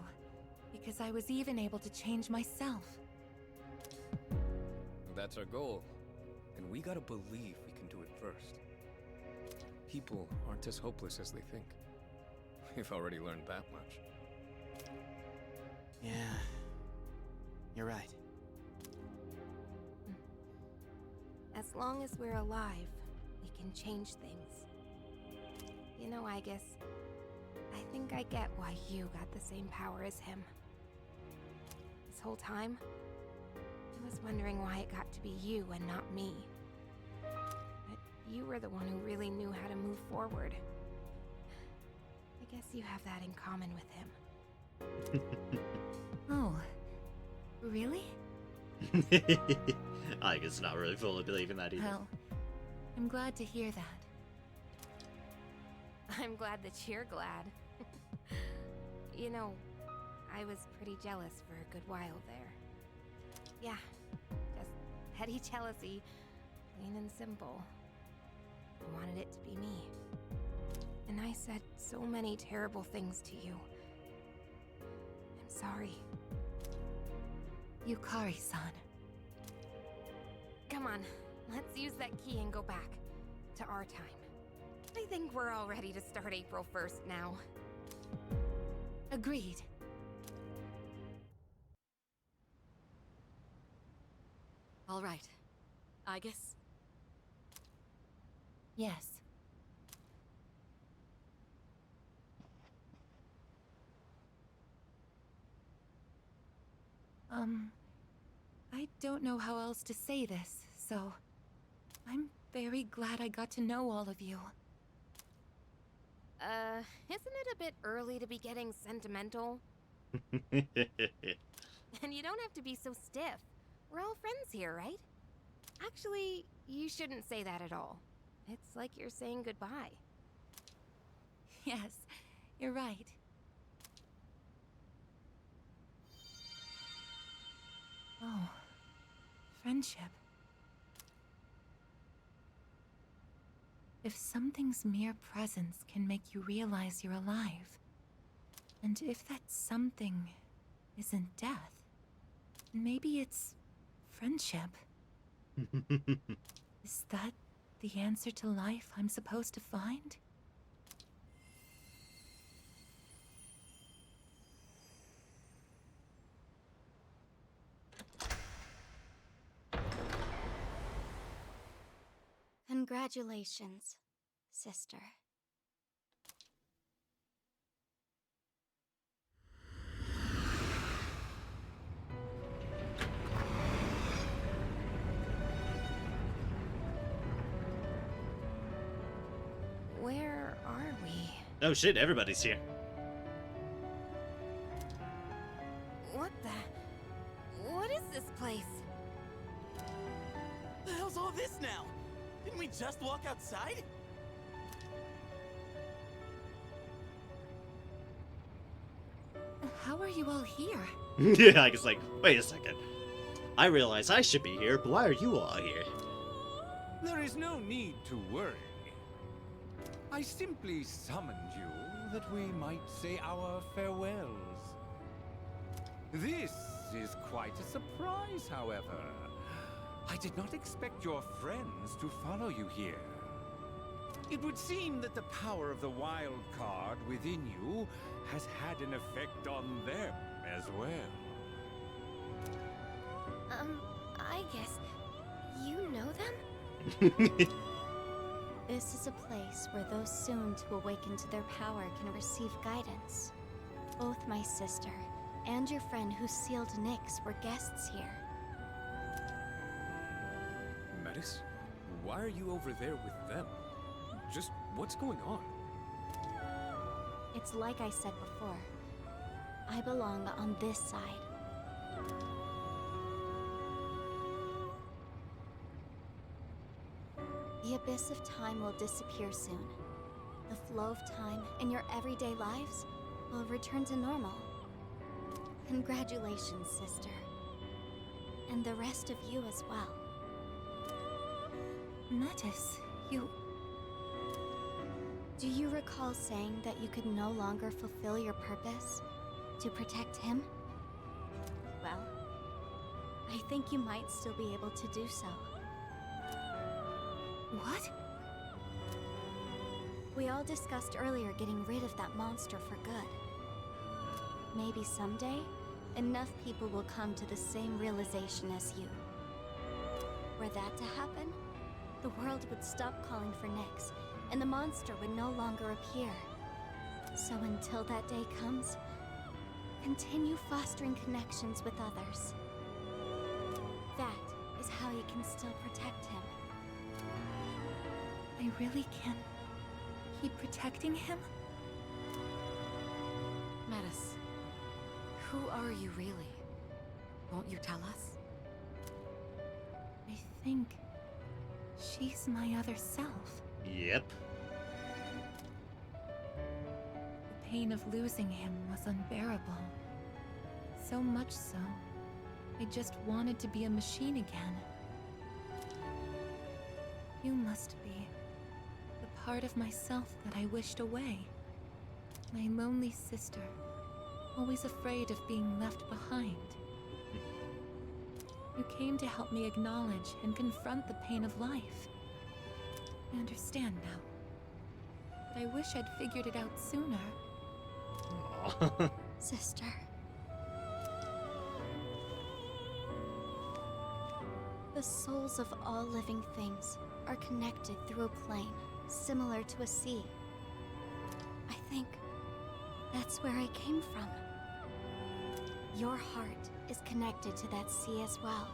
because I was even able to change myself. That's our goal. And we gotta believe we can do it first. People aren't as hopeless as they think. We've already learned that much. Yeah, you're right. As long as we're alive, we can change things. You know, I think I get why you got the same power as him. This whole time, I was wondering why it got to be you and not me. But you were the one who really knew how to move forward. I guess you have that in common with him. Oh, really? I guess not really fully believing that either. Well, I'm glad to hear that. I'm glad that you're glad. You know, I was pretty jealous for a good while there. Yeah, just petty jealousy, plain and simple. I wanted it to be me. And I said so many terrible things to you. I'm sorry. Yukari-san. Come on, let's use that key and go back to our time. I think we're all ready to start April 1st now. Agreed. All right. I guess. Yes. I don't know how else to say this, so I'm very glad I got to know all of you. Isn't it a bit early to be getting sentimental? And you don't have to be so stiff. We're all friends here, right? Actually, you shouldn't say that at all. It's like you're saying goodbye. Yes, you're right. Oh, friendship. If something's mere presence can make you realize you're alive, and if that something isn't death, maybe it's friendship. Is that the answer to life I'm supposed to find? Congratulations, sister. Where are we? Oh shit, everybody's here. What is this place? The hell's all this now? Didn't we just walk outside? How are you all here? Yeah, I was like, wait a second. I realize I should be here, but why are you all here? There is no need to worry. I simply summoned you that we might say our farewells. This is quite a surprise, however. I did not expect your friends to follow you here. It would seem that the power of the wild card within you has had an effect on them as well. I guess you know them? This is a place where those soon to awaken to their power can receive guidance. Both my sister and your friend who sealed Nyx were guests here. Metis, why are you over there with them? Just what's going on? It's like I said before. I belong on this side. The abyss of time will disappear soon. The flow of time in your everyday lives will return to normal. Congratulations, sister. And the rest of you as well. Metis, you... Do you recall saying that you could no longer fulfill your purpose to protect him? Well, I think you might still be able to do so. What? We all discussed earlier getting rid of that monster for good. Maybe someday, enough people will come to the same realization as you. Were that to happen, the world would stop calling for Nyx, and the monster would no longer appear. So until that day comes, continue fostering connections with others. That is how you can still protect him. I really can keep protecting him? Metis, who are you really? Won't you tell us? I think she's my other self. Yep. pain of losing him was unbearable. So much so, I just wanted to be a machine again. You must be the part of myself that I wished away. My lonely sister, always afraid of being left behind. You came to help me acknowledge and confront the pain of life. I understand now. But I wish I'd figured it out sooner. Sister. The souls of all living things are connected through a plane, similar to a sea. I think that's where I came from. Your heart is connected to that sea as well.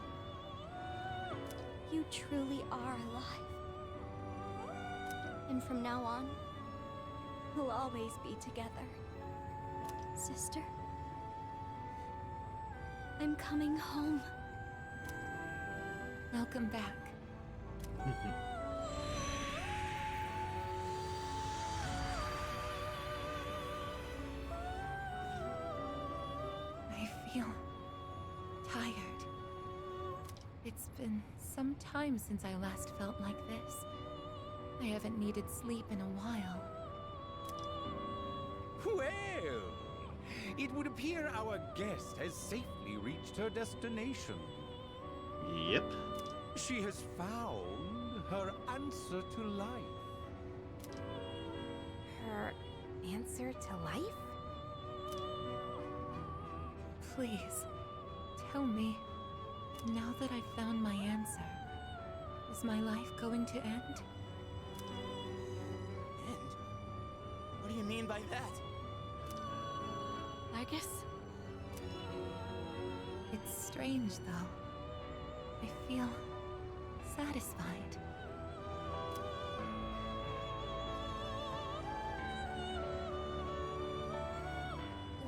You truly are alive. And from now on, we'll always be together. Sister, I'm coming home. Welcome back. I feel tired. It's been some time since I last felt like this. I haven't needed sleep in a while. Well, it would appear our guest has safely reached her destination. Yep. She has found her answer to life. Her answer to life? Please, tell me, now that I've found my answer, is my life going to end? End? What do you mean by that? I guess. It's strange, though. I feel satisfied.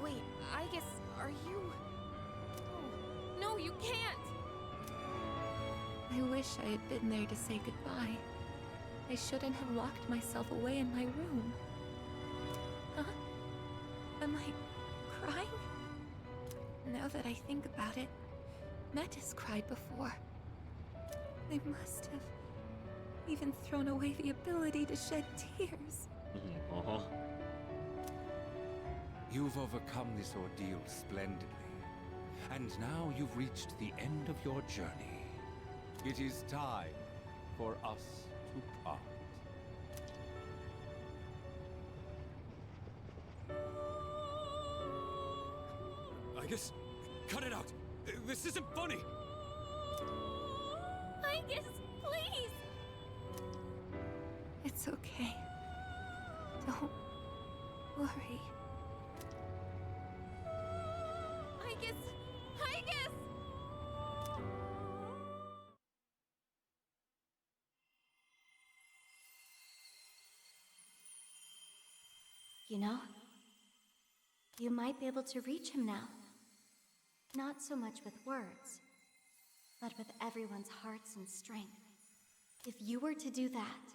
Wait, I guess, are you... Oh, no, you can't! I wish I had been there to say goodbye. I shouldn't have locked myself away in my room. Huh? Am I crying? Now that I think about it, Metis cried before. They must have even thrown away the ability to shed tears. You've overcome this ordeal splendidly. And now you've reached the end of your journey. It is time for us to part. I guess... Cut it out! This isn't funny! I guess, please! It's okay. Don't worry. I guess... You know, you might be able to reach him now. Not so much with words, but with everyone's hearts and strength. If you were to do that,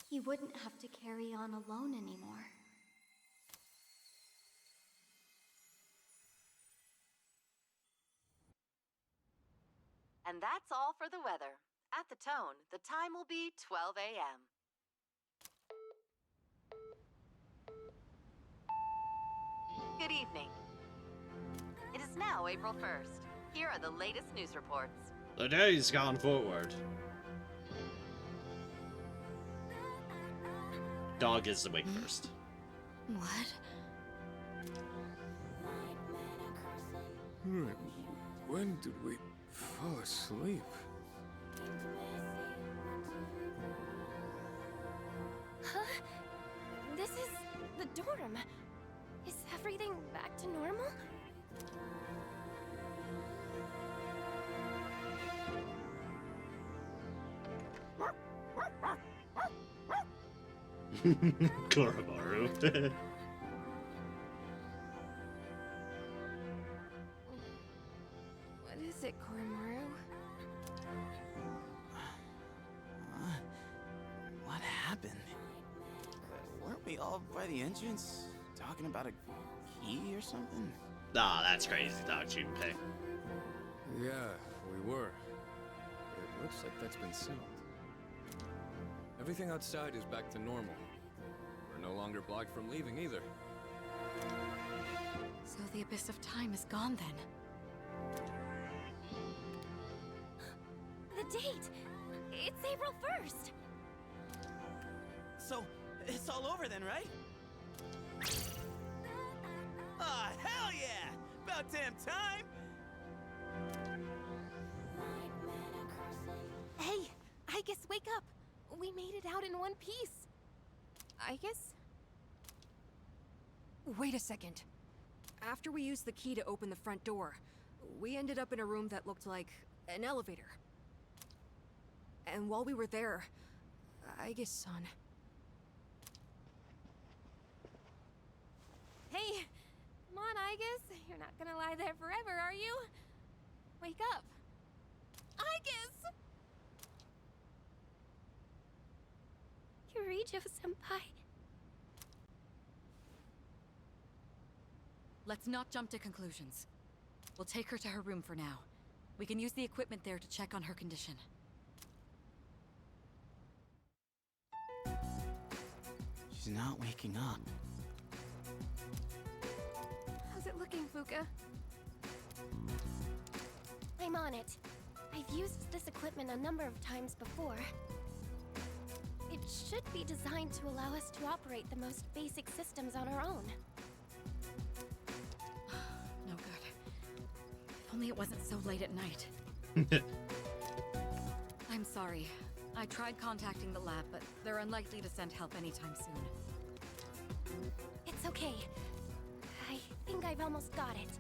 he wouldn't have to carry on alone anymore. And that's all for the weather. At the tone, the time will be 12 a.m. Good evening. It is now April 1st. Here are the latest news reports. The day's gone forward. Dog is awake first. What? When did we fall asleep? Huh? This is the dorm. Is everything back to normal? Koromaru. What is it, Koromaru? What happened? Weren't we all by the entrance, talking about a key or something? Nah, that's crazy, Dog Junpei. Yeah, we were. It looks like that's been sealed. Everything outside is back to normal. We're no longer blocked from leaving either. So the Abyss of Time is gone then. The date! It's April 1st! So, it's all over then, right? Ah, hell yeah! About damn time! Hey, I guess wake up. We made it out in one piece. I guess. Wait a second. After we used the key to open the front door, we ended up in a room that looked like an elevator. And while we were there, I guess, son. Hey, come on, I guess. You're not gonna lie there forever, are you? Wake up. I guess. Kirijo-senpai. Let's not jump to conclusions. We'll take her to her room for now. We can use the equipment there to check on her condition. She's not waking up. How's it looking, Fuka? I'm on it. I've used this equipment a number of times before. It should be designed to allow us to operate the most basic systems on our own. No good. If only it wasn't so late at night. I'm sorry. I tried contacting the lab, but they're unlikely to send help anytime soon. It's okay. I think I've almost got it.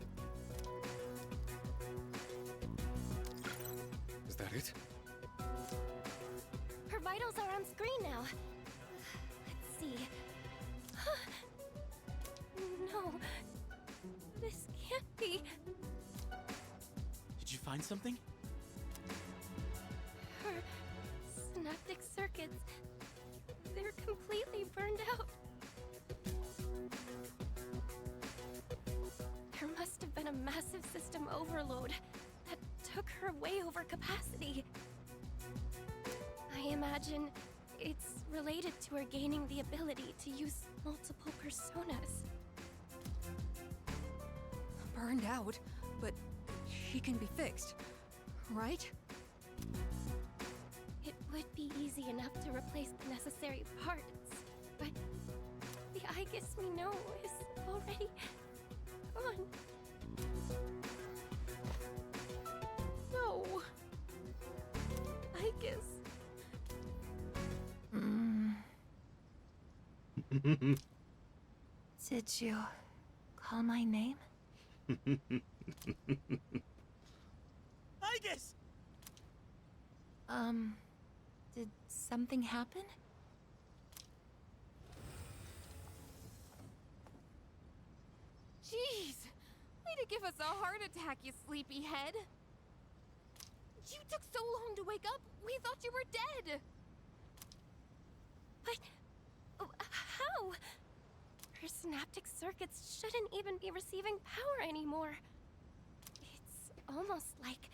Is that it? Her vitals are on screen now. Let's see. No. This can't be. Did you find something? Her synaptic circuits. They're completely burned out. There must have been a massive system overload that took her way over capacity. I imagine it's related to her gaining the ability to use multiple personas. Burned out, but she can be fixed, right? It would be easy enough to replace the necessary parts, but the I guess we know is already gone. No. I guess. Did you call my name? I guess. Did something happen? Jeez! Way to give us a heart attack, you sleepyhead! You took so long to wake up, we thought you were dead! But how? Her synaptic circuits shouldn't even be receiving power anymore. It's almost like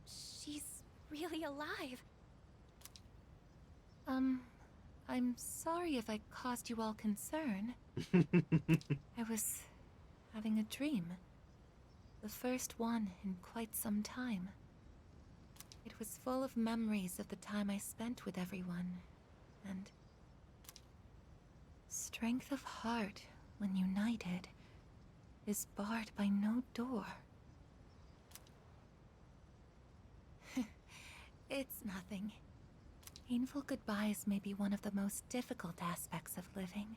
she's really alive. I'm sorry if I caused you all concern. I was having a dream. The first one in quite some time. It was full of memories of the time I spent with everyone, and strength of heart, when united, is barred by no door. It's nothing. Painful goodbyes may be one of the most difficult aspects of living,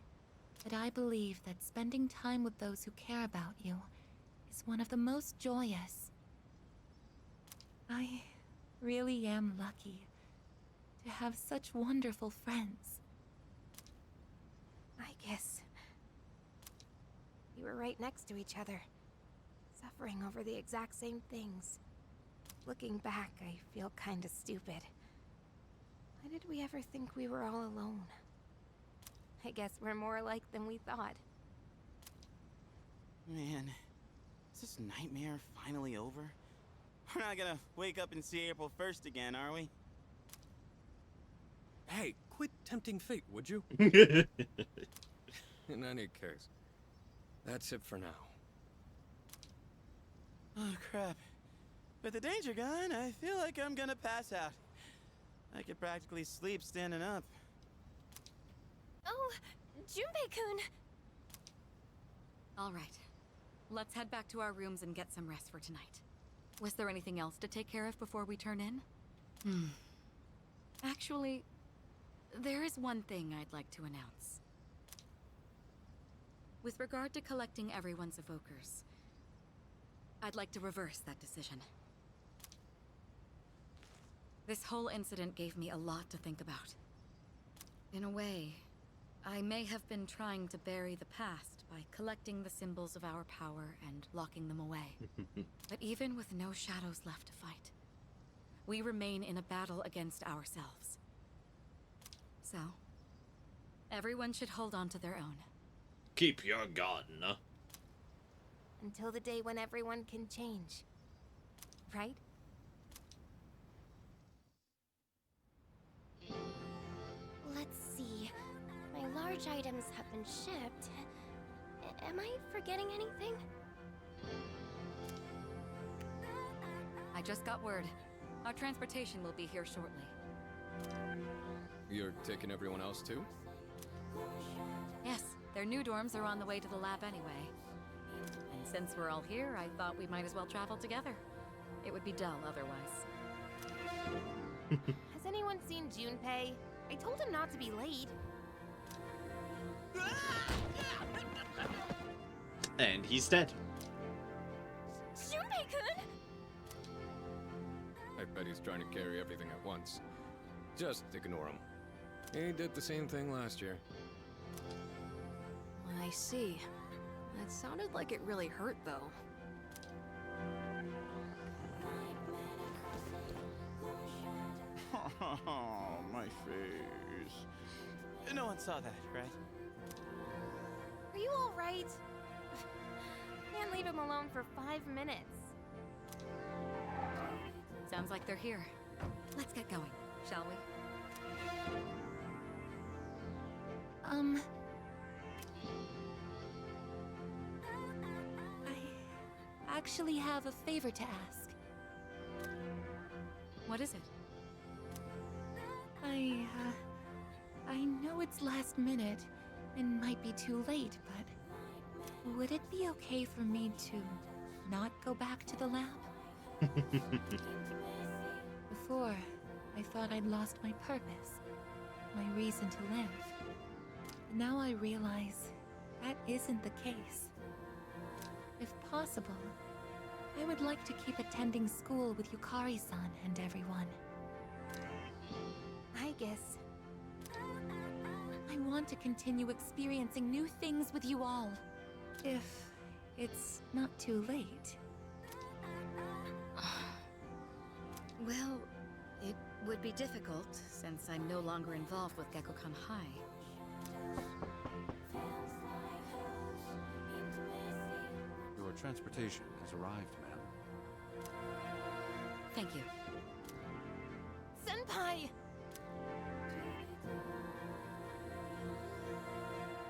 but I believe that spending time with those who care about you is one of the most joyous. I really am lucky to have such wonderful friends. I guess. We were right next to each other, suffering over the exact same things. Looking back, I feel kinda stupid. Why did we ever think we were all alone? I guess we're more alike than we thought. Man, is this nightmare finally over? We're not gonna wake up and see April 1st again, are we? Hey, quit tempting fate, would you? In any case, that's it for now. Oh, crap. With the danger gone, I feel like I'm gonna pass out. I could practically sleep standing up. Oh, Junpei-kun! All right. Let's head back to our rooms and get some rest for tonight. Was there anything else to take care of before we turn in? Actually, there is one thing I'd like to announce. With regard to collecting everyone's evokers, I'd like to reverse that decision. This whole incident gave me a lot to think about. In a way, I may have been trying to bury the past by collecting the symbols of our power and locking them away. But even with no shadows left to fight, we remain in a battle against ourselves. So, everyone should hold on to their own. Keep your garden, huh? Until the day when everyone can change. Right? Let's see. My large items have been shipped. Am I forgetting anything? I just got word. Our transportation will be here shortly. You're taking everyone else too? Yes, their new dorms are on the way to the lab anyway. And since we're all here, I thought we might as well travel together. It would be dull otherwise. Has anyone seen Junpei? I told him not to be late. And he's dead. Junpei-kun! I bet he's trying to carry everything at once. Just ignore him. He did the same thing last year. I see. That sounded like it really hurt, though. Oh, my face. No one saw that, right? Are you all right? Can't leave him alone for 5 minutes. Sounds like they're here. Let's get going, shall we? I actually have a favor to ask. What is it? I know it's last minute and might be too late, but would it be okay for me to not go back to the lab? Before, I thought I'd lost my purpose, my reason to live. But now I realize that isn't the case. If possible, I would like to keep attending school with Yukari-san and everyone. I guess. I want to continue experiencing new things with you all. If it's not too late. Well, it would be difficult since I'm no longer involved with Gekkoukan High. Your transportation has arrived, ma'am. Thank you. Senpai!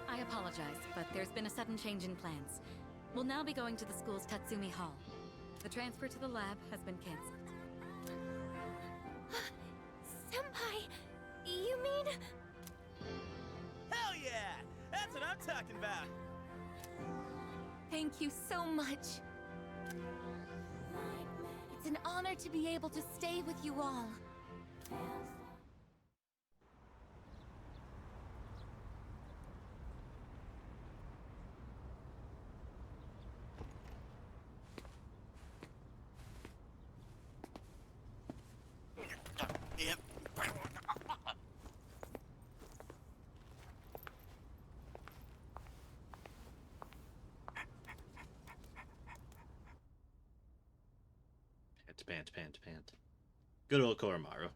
I apologize, but there's been a sudden change in plans. We'll now be going to the school's Tatsumi Hall. The transfer to the lab has been cancelled. Senpai, you mean... Hell yeah! That's what I'm talking about! Thank you so much. It's an honor to be able to stay with you all. Yep. Pant. Good old Koromaru.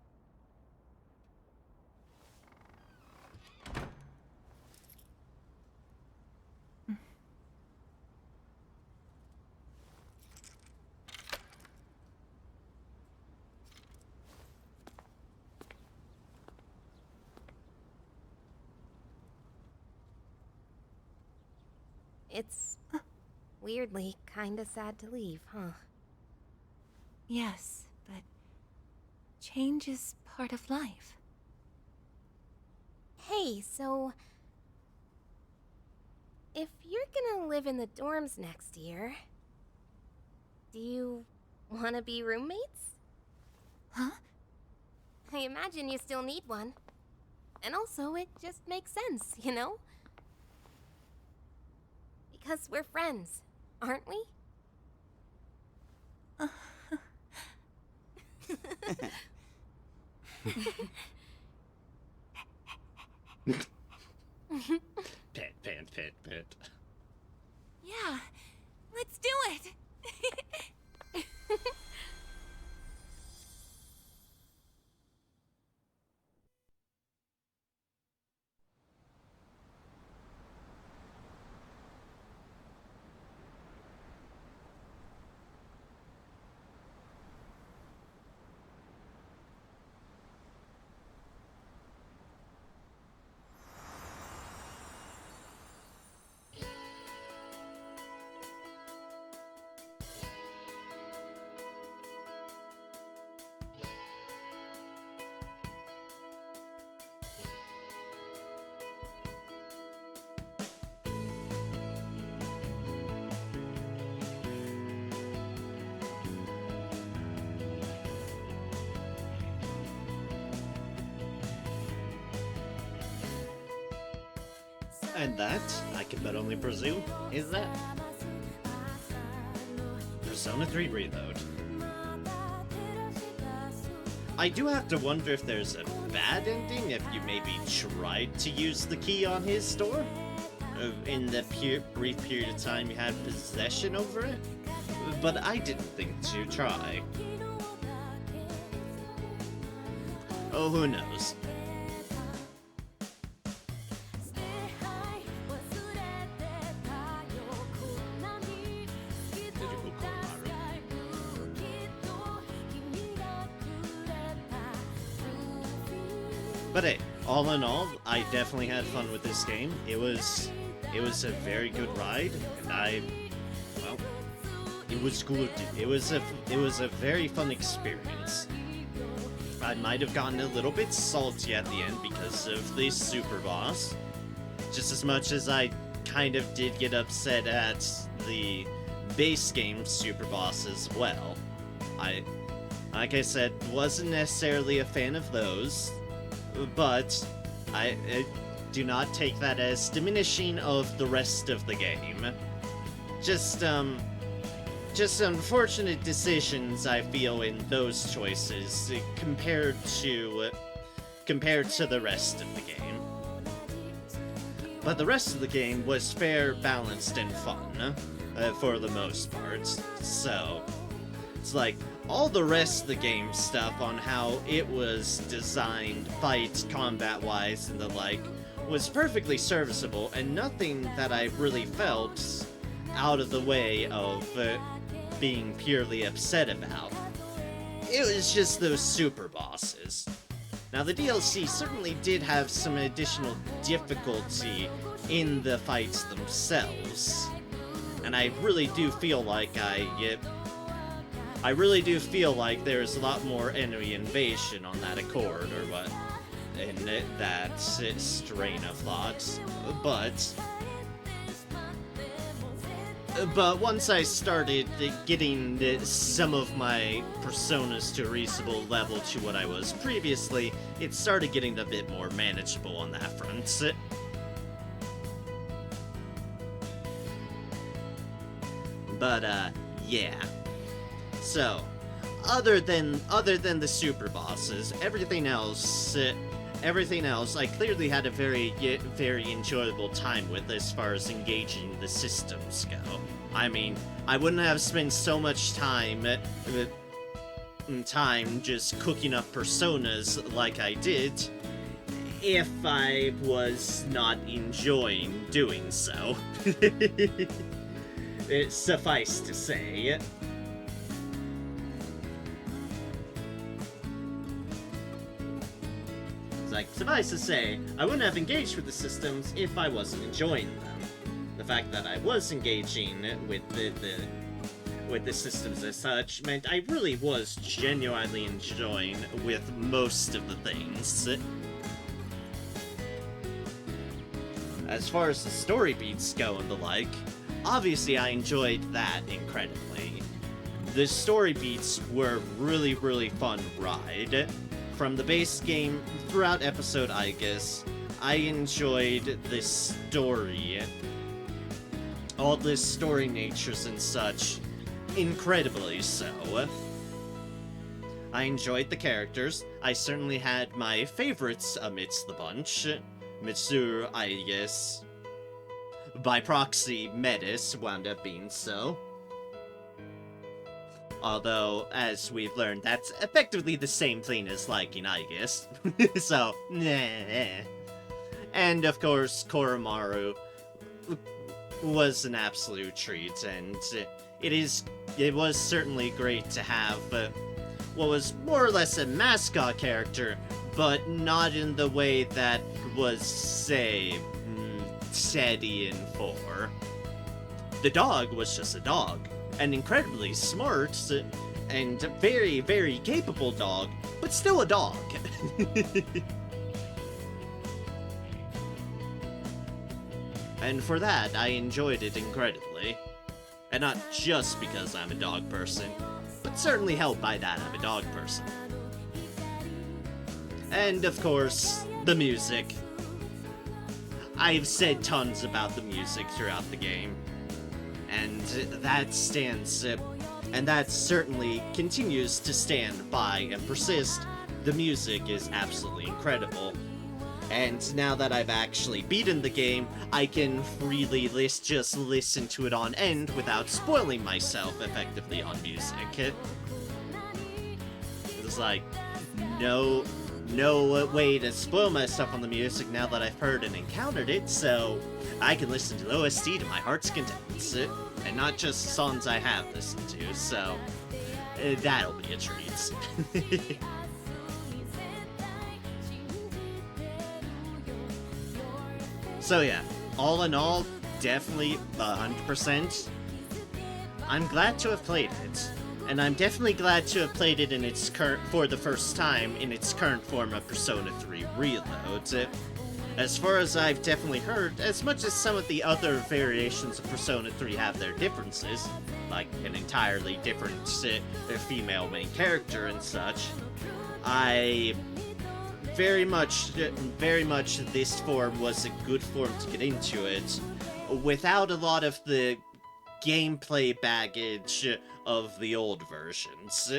It's weirdly kinda sad to leave, huh? Yes, but change is part of life. Hey, so... if you're gonna live in the dorms next year... do you wanna be roommates? Huh? I imagine you still need one. And also, it just makes sense, you know? Because we're friends, aren't we? Pet. Yeah, let's do it! And that, I can but only presume, is that. Persona 3 Reload. I do have to wonder if there's a bad ending if you maybe tried to use the key on his store in the brief period of time you had possession over it, but I didn't think to try. Oh, who knows? But hey, all in all, I definitely had fun with this game. It was a very good ride, and well, it was good. It was a very fun experience. I might have gotten a little bit salty at the end because of the super boss, just as much as I kind of did get upset at the base game super boss as well. Like I said, wasn't necessarily a fan of those. But I do not take that as diminishing of the rest of the game. Just unfortunate decisions I feel in those choices compared to the rest of the game. But the rest of the game was fair, balanced, and fun for the most part. So it's like, all the rest of the game stuff on how it was designed, fight, combat-wise, and the like, was perfectly serviceable, and nothing that I really felt out of the way of being purely upset about. It was just those super bosses. Now, the DLC certainly did have some additional difficulty in the fights themselves, and I really do feel like there's a lot more enemy invasion on that accord, or what, in that strain of thoughts. But once I started getting some of my personas to a reasonable level to what I was previously, it started getting a bit more manageable on that front. But, yeah. So, other than the super bosses, everything else I clearly had a very enjoyable time with as far as engaging the systems go. I mean, I wouldn't have spent so much time just cooking up personas like I did if I was not enjoying doing so. It's suffice to say. Like, suffice to say, I wouldn't have engaged with the systems if I wasn't enjoying them. The fact that I was engaging with the systems as such meant I really was genuinely enjoying with most of the things. As far as the story beats go and the like, obviously I enjoyed that incredibly. The story beats were really, really fun ride. From the base game throughout episode Aigis, I enjoyed the story, all the story natures and such, incredibly so. I enjoyed the characters. I certainly had my favorites amidst the bunch. Mitsuru, Aigis. By proxy, Metis wound up being so. Although, as we've learned, that's effectively the same thing as liking Aigis. So, nah. And of course, Koromaru was an absolute treat, and it was certainly great to have what was more or less a mascot character, but not in the way that was, say, Teddy in 4. The dog was just a dog, an incredibly smart and very, very capable dog, but still a dog. And for that, I enjoyed it incredibly. And not just because I'm a dog person, but certainly helped by that I'm a dog person. And of course, the music. I've said tons about the music throughout the game, and that stands, and that certainly continues to stand by and persist. The music is absolutely incredible. And now that I've actually beaten the game, I can freely just listen to it on end without spoiling myself effectively on music. It's like, no way to spoil myself on the music now that I've heard and encountered it, so I can listen to the OST to my heart's content, and not just songs I have listened to, so that'll be a treat. So yeah, all in all, definitely 100%. I'm glad to have played it, and I'm definitely glad to have played it in its for the first time in its current form of Persona 3 Reload. As far as I've definitely heard, as much as some of the other variations of Persona 3 have their differences, like an entirely different female main character and such, very much this form was a good form to get into it, without a lot of the gameplay baggage of the old versions.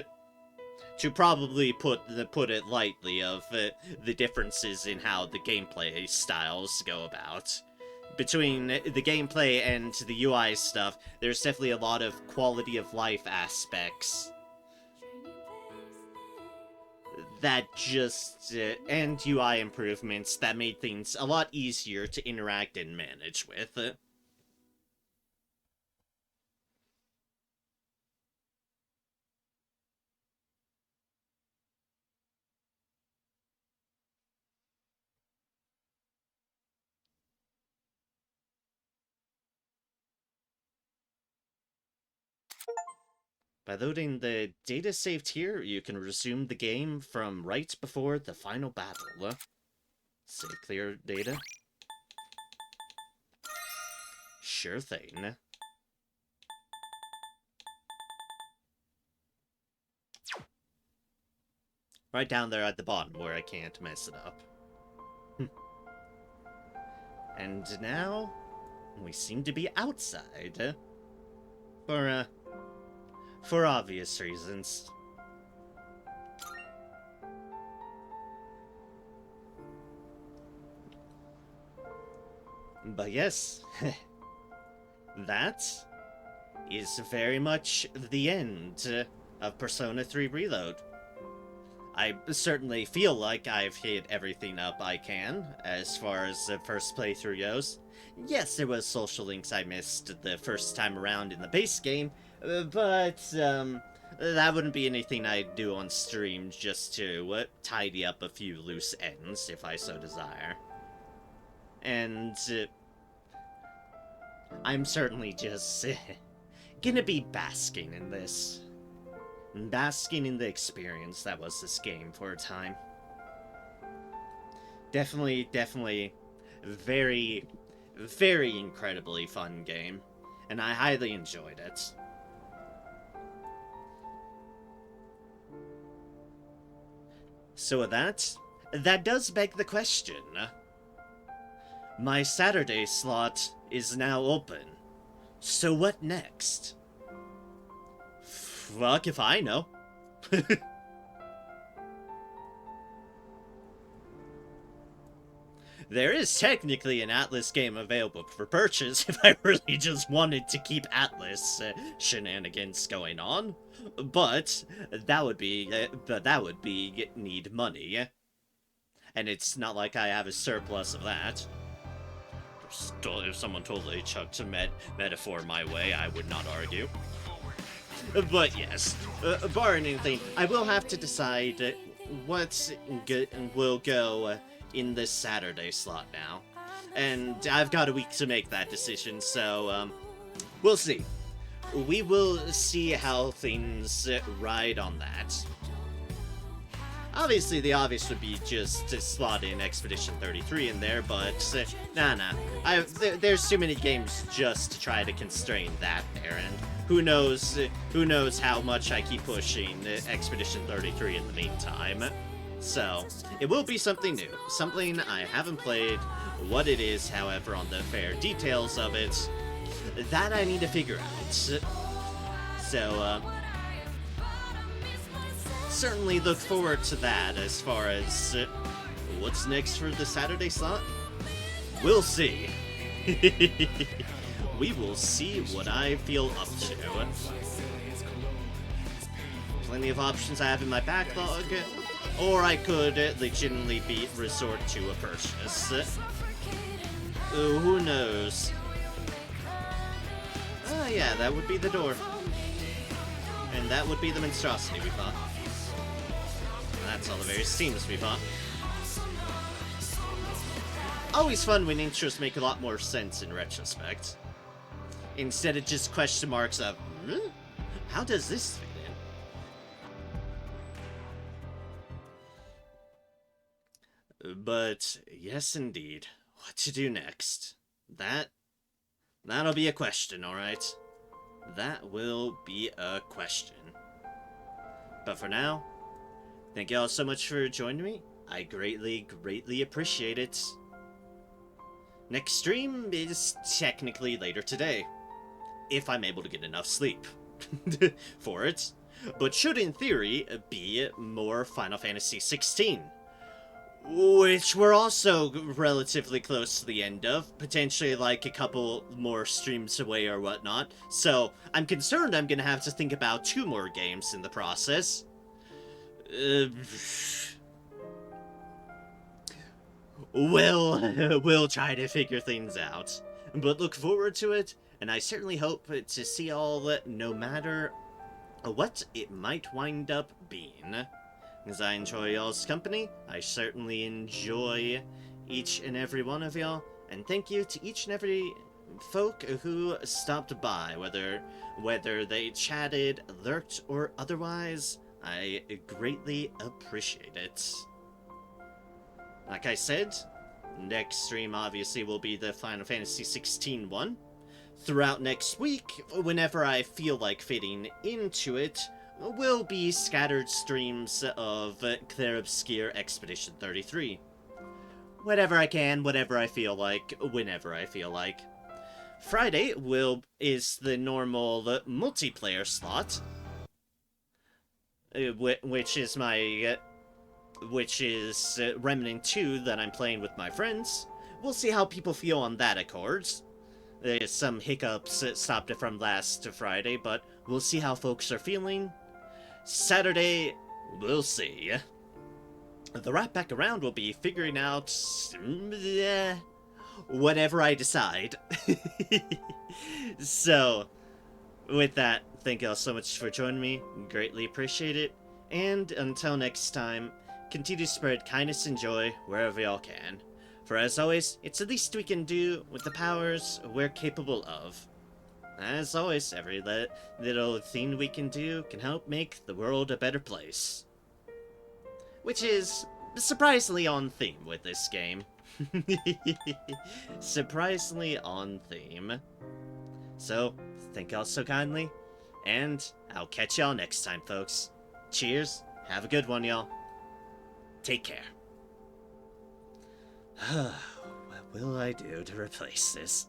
To probably put it lightly, of the differences in how the gameplay styles go about. Between the gameplay and the UI stuff, there's definitely a lot of quality of life aspects that just, and UI improvements that made things a lot easier to interact and manage with. By loading the data saved here, you can resume the game from right before the final battle. Save clear data. Sure thing. Right down there at the bottom where I can't mess it up. And now, we seem to be outside. For obvious reasons. But yes, that is very much the end of Persona 3 Reload. I certainly feel like I've hit everything up I can, as far as the first playthrough goes. Yes, there was social links I missed the first time around in the base game, but that wouldn't be anything I'd do on stream just to tidy up a few loose ends, if I so desire. And I'm certainly just gonna be basking in this. Basking in the experience that was this game for a time. Definitely very, very incredibly fun game. And I highly enjoyed it. So with that does beg the question. My Saturday slot is now open. So what next? Fuck if I know. There is technically an Atlas game available for purchase if I really just wanted to keep Atlas shenanigans going on, but that would be need money, and it's not like I have a surplus of that. If someone totally chucked a metaphor my way, I would not argue. But yes, barring anything, I will have to decide what will go in this Saturday slot now. And I've got a week to make that decision, so, we'll see. We will see how things ride on that. Obviously, the obvious would be just to slot in Expedition 33 in there, but nah. There's too many games just to try to constrain that there, and who knows how much I keep pushing Expedition 33 in the meantime. So, it will be something new, something I haven't played. What it is, however, on the fair details of it, that I need to figure out. So, certainly look forward to that as far as what's next for the Saturday slot. We'll see. We will see what I feel up to. Plenty of options I have in my backlog, or I could legitimately resort to a purchase. Who knows? Oh yeah, that would be the door. And that would be the monstrosity we bought. That's all the various themes we bought. Always fun when intros make a lot more sense in retrospect. Instead of just question marks of, how does this fit in? But, yes indeed, what to do next? That'll be a question, alright? That will be a question. But for now, thank you all so much for joining me. I greatly appreciate it. Next stream is technically later today, if I'm able to get enough sleep for it. But should, in theory, be more Final Fantasy XVI, which we're also relatively close to the end of, potentially like a couple more streams away or whatnot. So I'm concerned I'm gonna have to think about 2 more games in the process. We'll try to figure things out, but look forward to it, and I certainly hope to see all, no matter what it might wind up being. As I enjoy y'all's company, I certainly enjoy each and every one of y'all, and thank you to each and every folk who stopped by, whether they chatted, lurked, or otherwise. I greatly appreciate it. Like I said, next stream obviously will be the Final Fantasy XVI one. Throughout next week, whenever I feel like fitting into it, will be scattered streams of Clair Obscur Expedition 33. Whatever I can, whatever I feel like, whenever I feel like. Friday is the normal multiplayer slot, which is Remnant 2 that I'm playing with my friends. We'll see how people feel on that accords. There's some hiccups that stopped it from last Friday, but we'll see how folks are feeling. Saturday, we'll see. The wrap back around will be figuring out whatever I decide. So, with that, thank you all so much for joining me. Greatly appreciate it. And until next time, continue to spread kindness and joy wherever y'all can. For as always, it's the least we can do with the powers we're capable of. As always, every little thing we can do can help make the world a better place. Which is surprisingly on theme with this game. Surprisingly on theme. So, thank y'all so kindly, and I'll catch y'all next time, folks. Cheers, have a good one, y'all. Take care. What will I do to replace this?